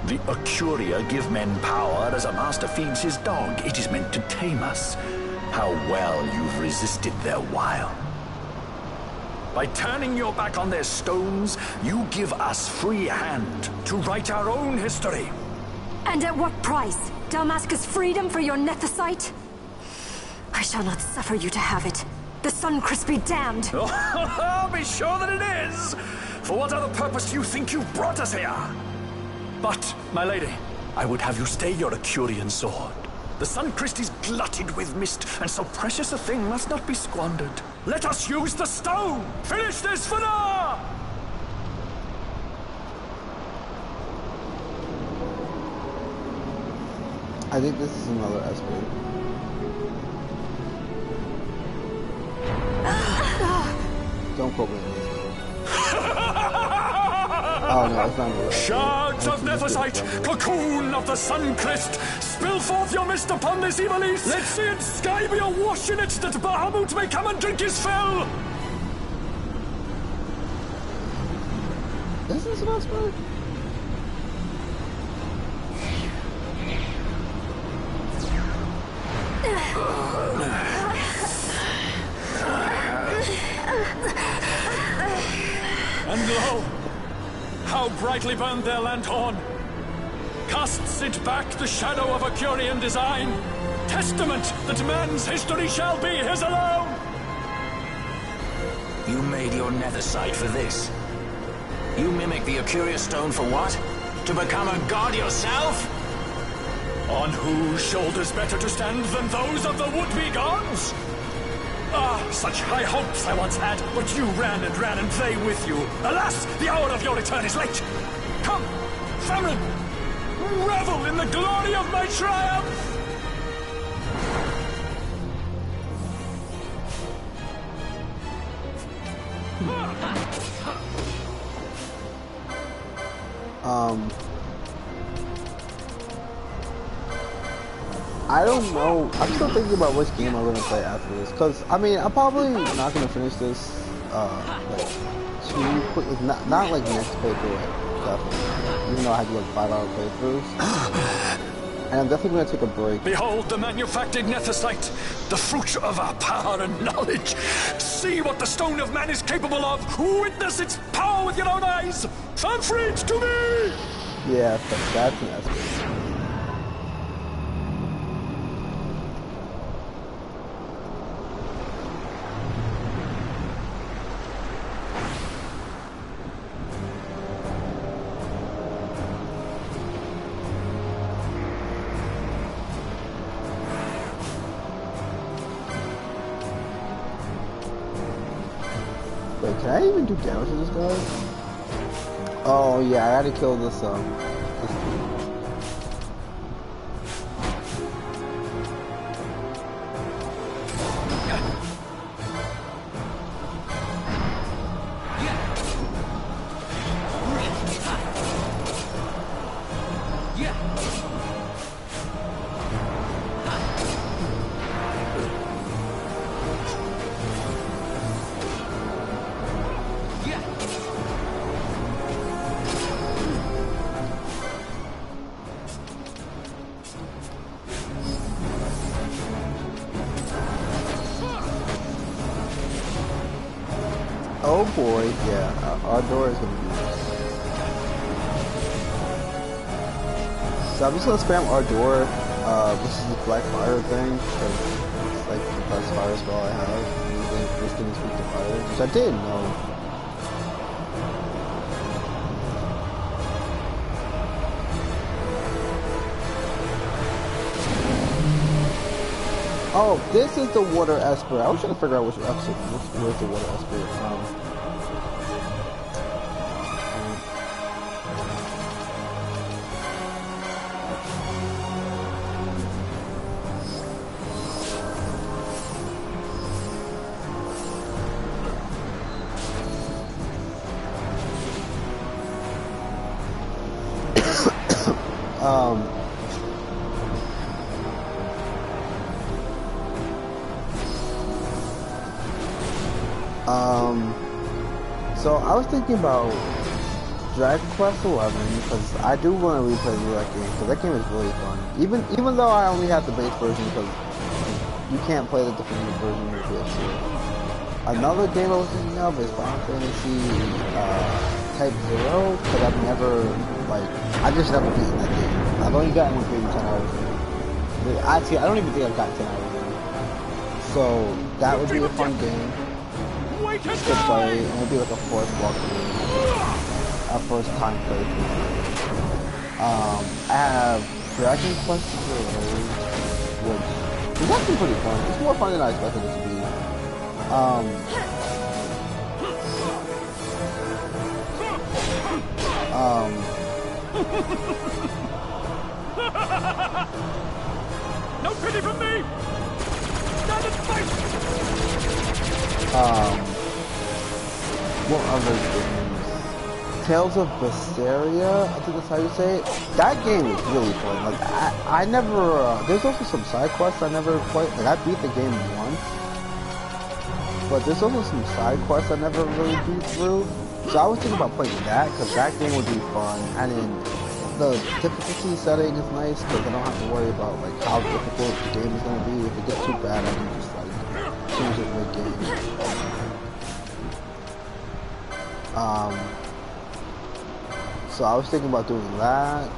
The Ocuria give men power as a master feeds his dog. It is meant to tame us. How well you've resisted their wile. By turning your back on their stones, you give us free hand to write our own history. And at what price? Dalmasca's freedom for your Nethicite? I shall not suffer you to have it. The Suncrest be damned! Oh, be sure that it is! For what other purpose do you think you brought us here? But, my lady, I would have you stay your Acurian sword. The Suncrest is glutted with mist, and so precious a thing must not be squandered. Let us use the stone! Finish this for now! I think this is another escort. Don't quote me. Oh no, it's not me. Shards of Nethicite, cocoon of the Suncrest, spill forth your mist upon this evil east. Let sea and sky be awash in it, that Bahamut may come and drink his fill. This is an escort? And lo, how brightly burned their lanthorn. Casts it back the shadow of Acurian design. Testament that man's history shall be his alone. You made your Nethicite for this. You mimic the Acuria stone for what? To become a god yourself? On whose shoulders better to stand than those of the would-be gods? Ah, such high hopes I once had, but you ran and they with you. Alas, the hour of your return is late. Come, Famine, revel in the glory of my triumph! I don't know. I'm still thinking about which game I'm gonna play after this, cause I mean I'm probably not gonna finish this like too quick. Not like next playthrough, definitely. Even though I had like 5-hour playthroughs, and I'm definitely gonna take a break. Behold the manufactured Nethicite, the fruit of our power and knowledge. See what the Stone of Man is capable of. Witness its power with your own eyes. Fanfreed to me. Yeah, that's an aspect. Wait, can I even do damage to this guy? Oh yeah, I gotta kill this dude. Oh boy, yeah, our door is gonna be. So I'm just gonna spam our door, which is the black fire thing, because it's like the best fire spell I have. This thing is weak to fire, which I didn't know. Oh, this is the water esper. I was trying to figure out which episode. Where's the water esper? So I was thinking about Dragon Quest XI because I do want to replay that game because that game is really fun. Even though I only have the base version because you can't play the definitive version of PS2. Another game I was thinking of is Final Fantasy Type 0 because I've never I just never beaten that game. I've only gotten maybe 10 hours in. Actually, I don't even think I've got 10 hours in. So that would be a fun game. To play, and it'll be like a first walkthrough, a first time playthrough. I have Dragon Quest XI, which is actually pretty fun. It's more fun than I expected it to be. No pity from me! Stand and fight! What other games? Tales of Vesperia, I think that's how you say it. That game is really fun. Like I never. There's also some side quests I never played. Like I beat the game once, but there's also some side quests I never really beat through. So I was thinking about playing that because that game would be fun. And then the difficulty setting is nice because I don't have to worry about like how difficult the game is going to be. If it gets too bad, I can just change it mid-game. So I was thinking about doing that.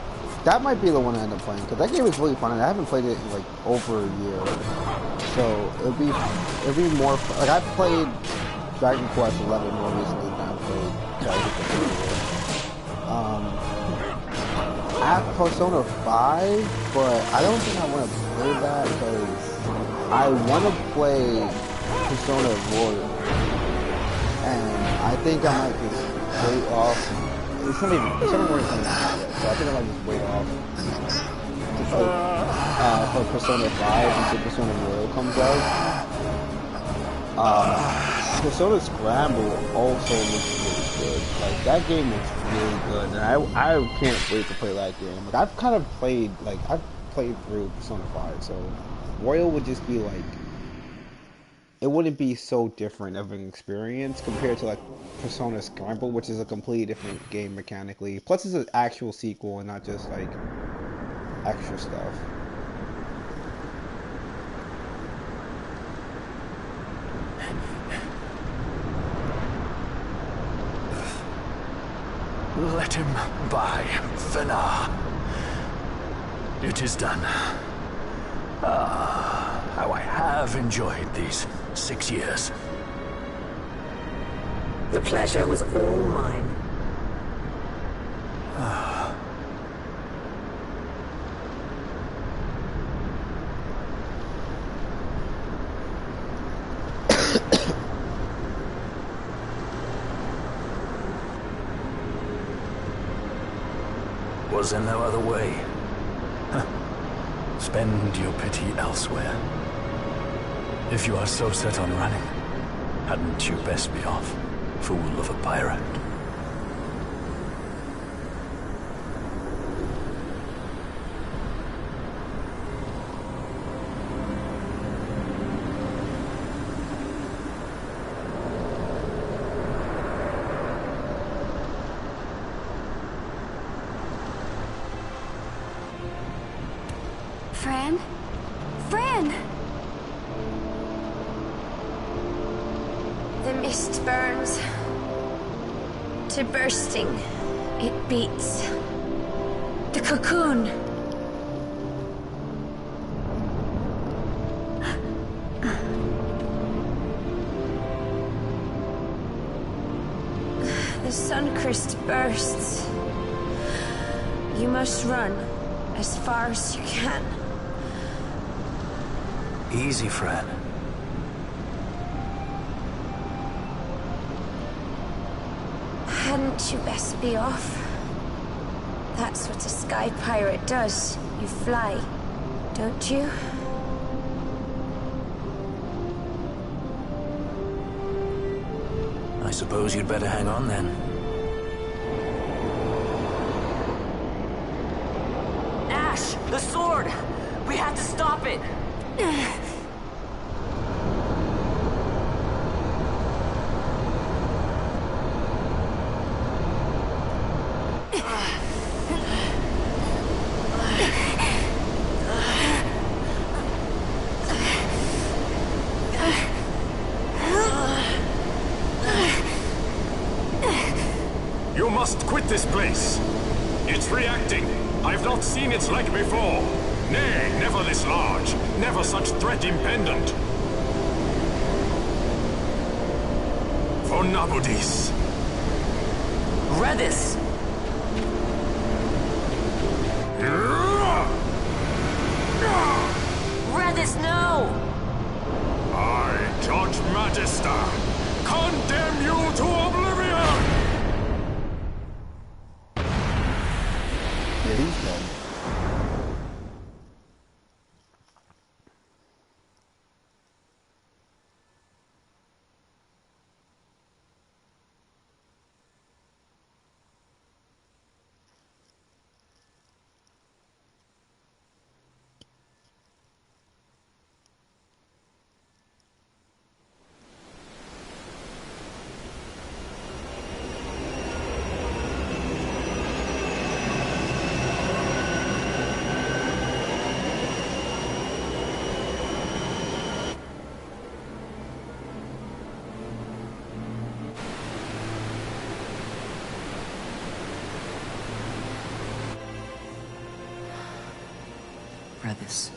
That might be the one I end up playing because that game is really fun and I haven't played it in like over a year. So it'll be more fun. Like I played Dragon Quest XI more recently than I played Dragon Quest I have Persona 5, but I don't think I want to play that because I want to play Persona Royal, and I think I might just wait off. It's not even coming out yet, so I think I might just wait off for Persona 5 until Persona Royal comes out. Persona Scramble also looks really good. Like that game was really good, and I can't wait to play that game. Like I've kind of played I've played through Persona 5, so Royal would just be like, it wouldn't be so different of an experience compared to like Persona Scramble, which is a completely different game mechanically. Plus, it's an actual sequel and not just like extra stuff. Let him by, Fenar. It is done. Ah, how I have enjoyed these 6 years. The pleasure was all mine. Was there no other way? Spend your pity elsewhere. If you are so set on running, hadn't you best be off, fool of a pirate? Fran? Fran! The mist burns to bursting. It beats. The cocoon. The Suncrist bursts. You must run as far as you can. Easy, Fran. Hadn't you best be off? That's what a sky pirate does. You fly, don't you? I suppose you'd better hang on then. Ash! The sword! We have to stop it! You must quit this place. It's reacting. I've not seen its like before. Nay, never this large. Never such threat impendent. For Nabudis. Redis! Redis, no! I, Judge Magister, condemn you to oblivion! Yeah, he's dead. Redis.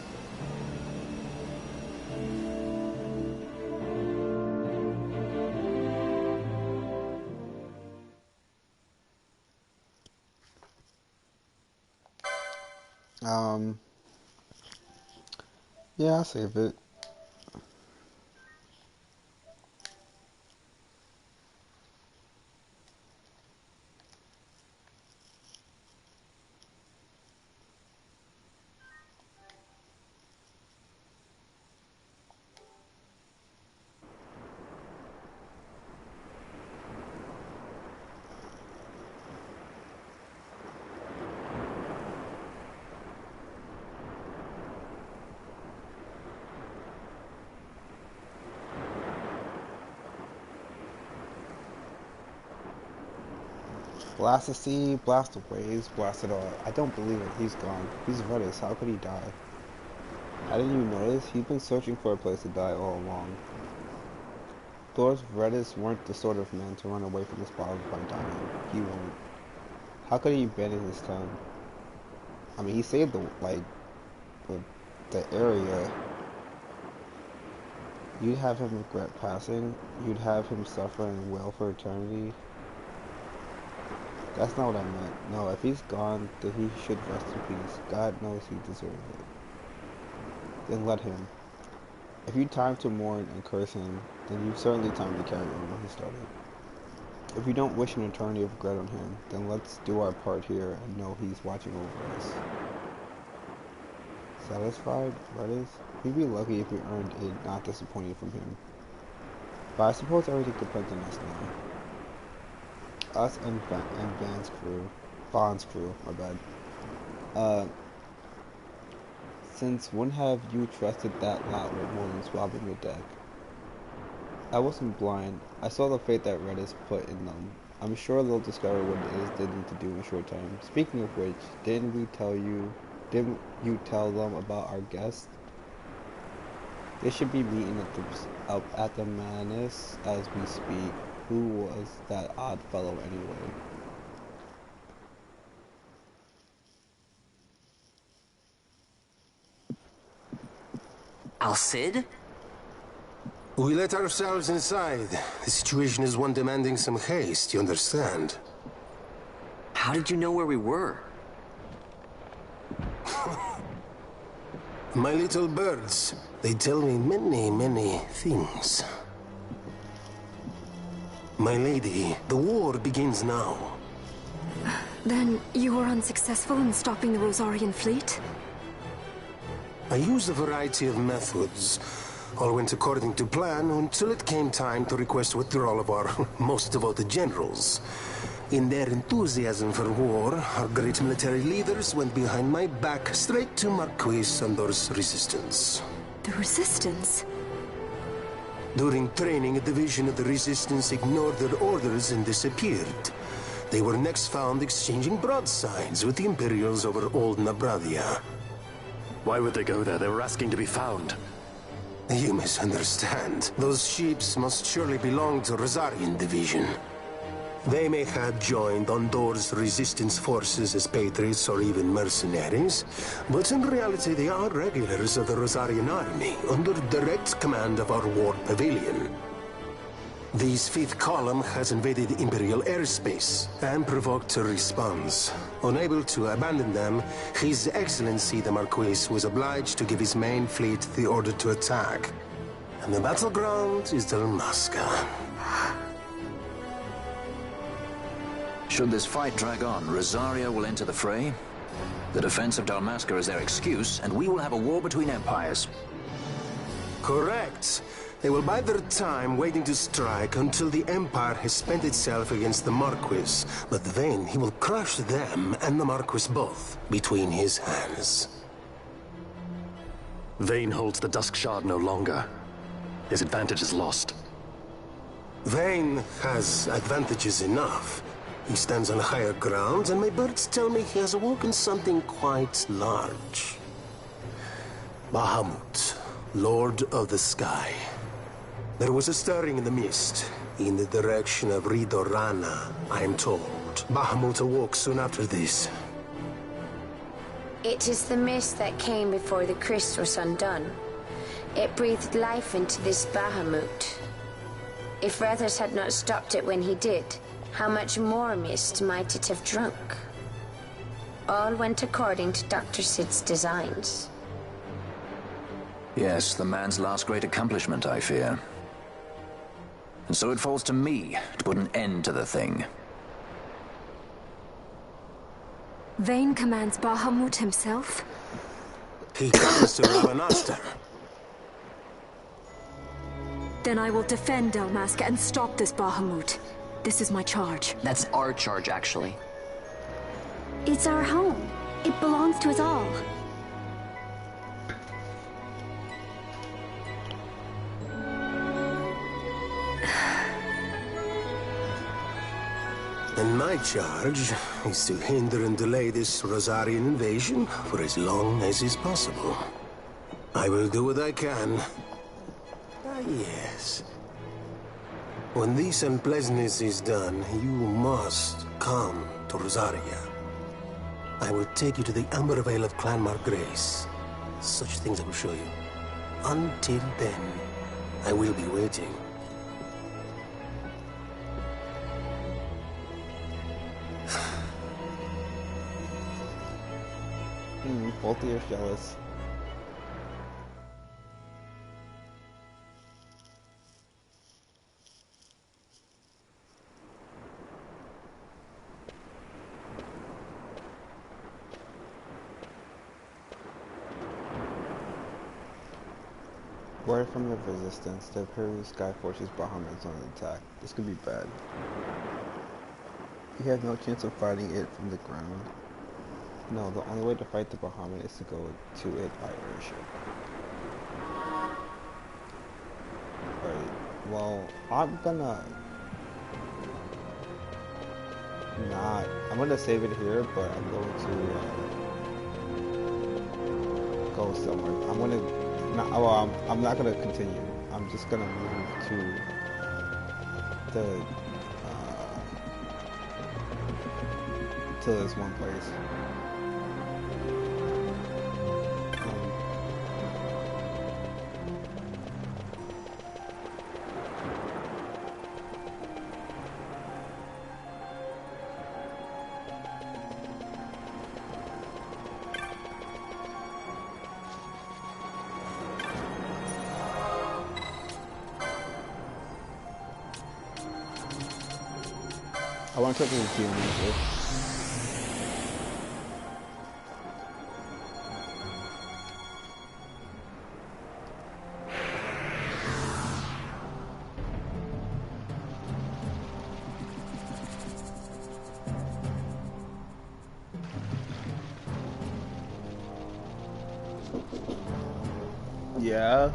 Yeah, I'll save it. Blast the sea, blast the waves, blast it all. I don't believe it. He's gone. He's Redis. How could he die? How didn't you notice? He's been searching for a place to die all along. Thor's Redis weren't the sort of man to run away from his father by dying. He won't. How could he abandon his town? I mean, he saved the area. You'd have him regret passing. You'd have him suffer and wail for eternity. That's not what I meant. No, if he's gone, then he should rest in peace. God knows he deserves it. Then let him. If you time to mourn and curse him, then you've certainly time to carry on what he started. If you don't wish an eternity of regret on him, then let's do our part here and know he's watching over us. Satisfied, Redis? We'd be lucky if we earned it, not disappointed from him. But I suppose everything depends on us now. Us and Bond's crew, my bad. Since when have you trusted that lot with more than swabbing the deck? I wasn't blind. I saw the fate that Redis put in them. I'm sure they'll discover what it is they need to do in a short time. Speaking of which, didn't you tell them about our guest? They should be meeting at the Manus as we speak. Who was that odd fellow anyway? Al Cid? We let ourselves inside. The situation is one demanding some haste, you understand? How did you know where we were? My little birds. They tell me many, many things. My lady, the war begins now. Then you were unsuccessful in stopping the Rosarian fleet? I used a variety of methods. All went according to plan until it came time to request withdrawal of our most devoted generals. In their enthusiasm for war, our great military leaders went behind my back straight to Marquis Sandor's resistance. The resistance? During training, a division of the resistance ignored their orders and disappeared. They were next found exchanging broadsides with the Imperials over Old Nabradia. Why would they go there? They were asking to be found. You misunderstand. Those ships must surely belong to Rosarian division. They may have joined Ondor's resistance forces as patriots or even mercenaries, but in reality they are regulars of the Rosarian army, under direct command of our war pavilion. This fifth column has invaded Imperial airspace and provoked a response. Unable to abandon them, His Excellency the Marquis was obliged to give his main fleet the order to attack. And the battleground is Dalmasca. Should this fight drag on, Rosaria will enter the fray. The defense of Dalmasca is their excuse, and we will have a war between empires. Correct. They will bide their time waiting to strike until the Empire has spent itself against the Marquis. But then he will crush them and the Marquis both between his hands. Vayne holds the Dusk Shard no longer. His advantage is lost. Vayne has advantages enough. He stands on higher ground, and my birds tell me he has awoken something quite large. Bahamut, Lord of the Sky. There was a stirring in the mist, in the direction of Ridorana, I am told. Bahamut awoke soon after this. It is the mist that came before the Christ was undone. It breathed life into this Bahamut. If Rethers had not stopped it when he did, how much more mist might it have drunk? All went according to Dr. Sid's designs. Yes, the man's last great accomplishment, I fear. And so it falls to me to put an end to the thing. Vayne commands Bahamut himself? He comes to Ravenastar. Then I will defend Dalmasca and stop this Bahamut. This is my charge. That's our charge, actually. It's our home. It belongs to us all. And my charge is to hinder and delay this Rosarian invasion for as long as is possible. I will do what I can. Ah, yes. When this unpleasantness is done, you must come to Rosaria. I will take you to the Amber Vale of Clan Margrace. Such things I will show you. Until then, I will be waiting. Both of you are jealous. Word from the Resistance. The Imperial Skyforces Bahamut is on attack. This could be bad. You have no chance of fighting it from the ground. No, the only way to fight the Bahamut is to go to it by airship. Alright, well, I'm gonna save it here, but I'm going to go somewhere. I'm not gonna continue. I'm just gonna move to this one place. I want to talk to the team manager. Yeah.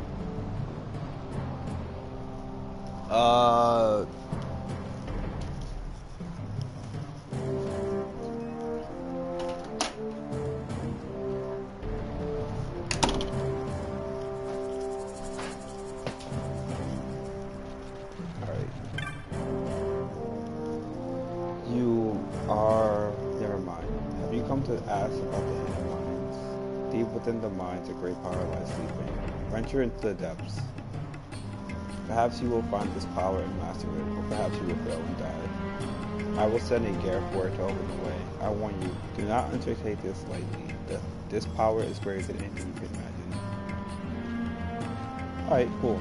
Within the mines, a great power lies sleeping. Venture into the depths. Perhaps you will find this power and master it, or perhaps you will fail and die. I will send a Gareth to open the way. I warn you, do not undertake this lightly. This power is greater than anything you can imagine. Alright, cool.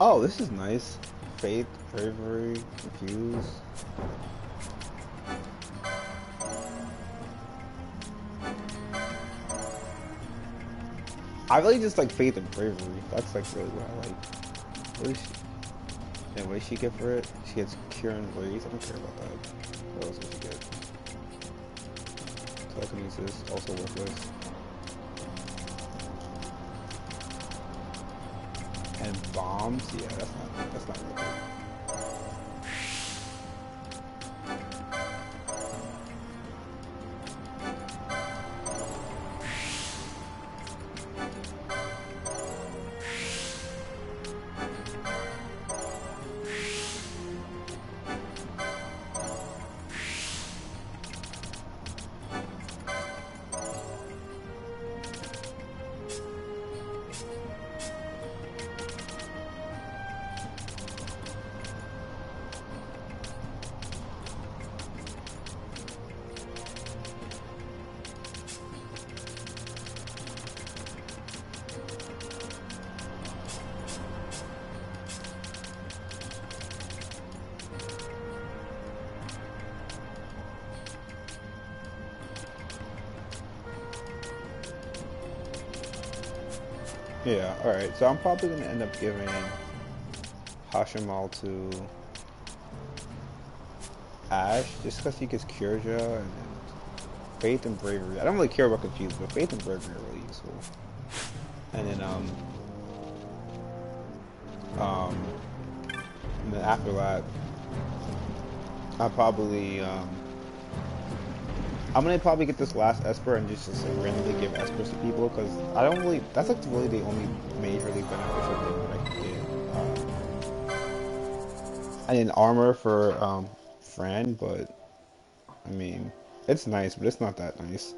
Oh, this is nice. Faith, bravery, confuse. I really just like faith and bravery. That's like really what I like. What is she? And what does she get for it? She gets cure and raise. I don't care about that. What else does she get? Telekinesis, also worthless. And bombs? Yeah, that's not really good. Yeah, alright, so I'm probably going to end up giving Hashimal to Ash, just because he gets Kyrja, and Faith and Bravery. I don't really care about Confuse, but Faith and Bravery are really useful. And then after that, I'll probably, I'm gonna probably get this last Esper and just like, randomly give Espers to people, because I don't really, that's like really the only majorly beneficial thing that I can get. And then armor for Fran, but I mean, it's nice, but it's not that nice.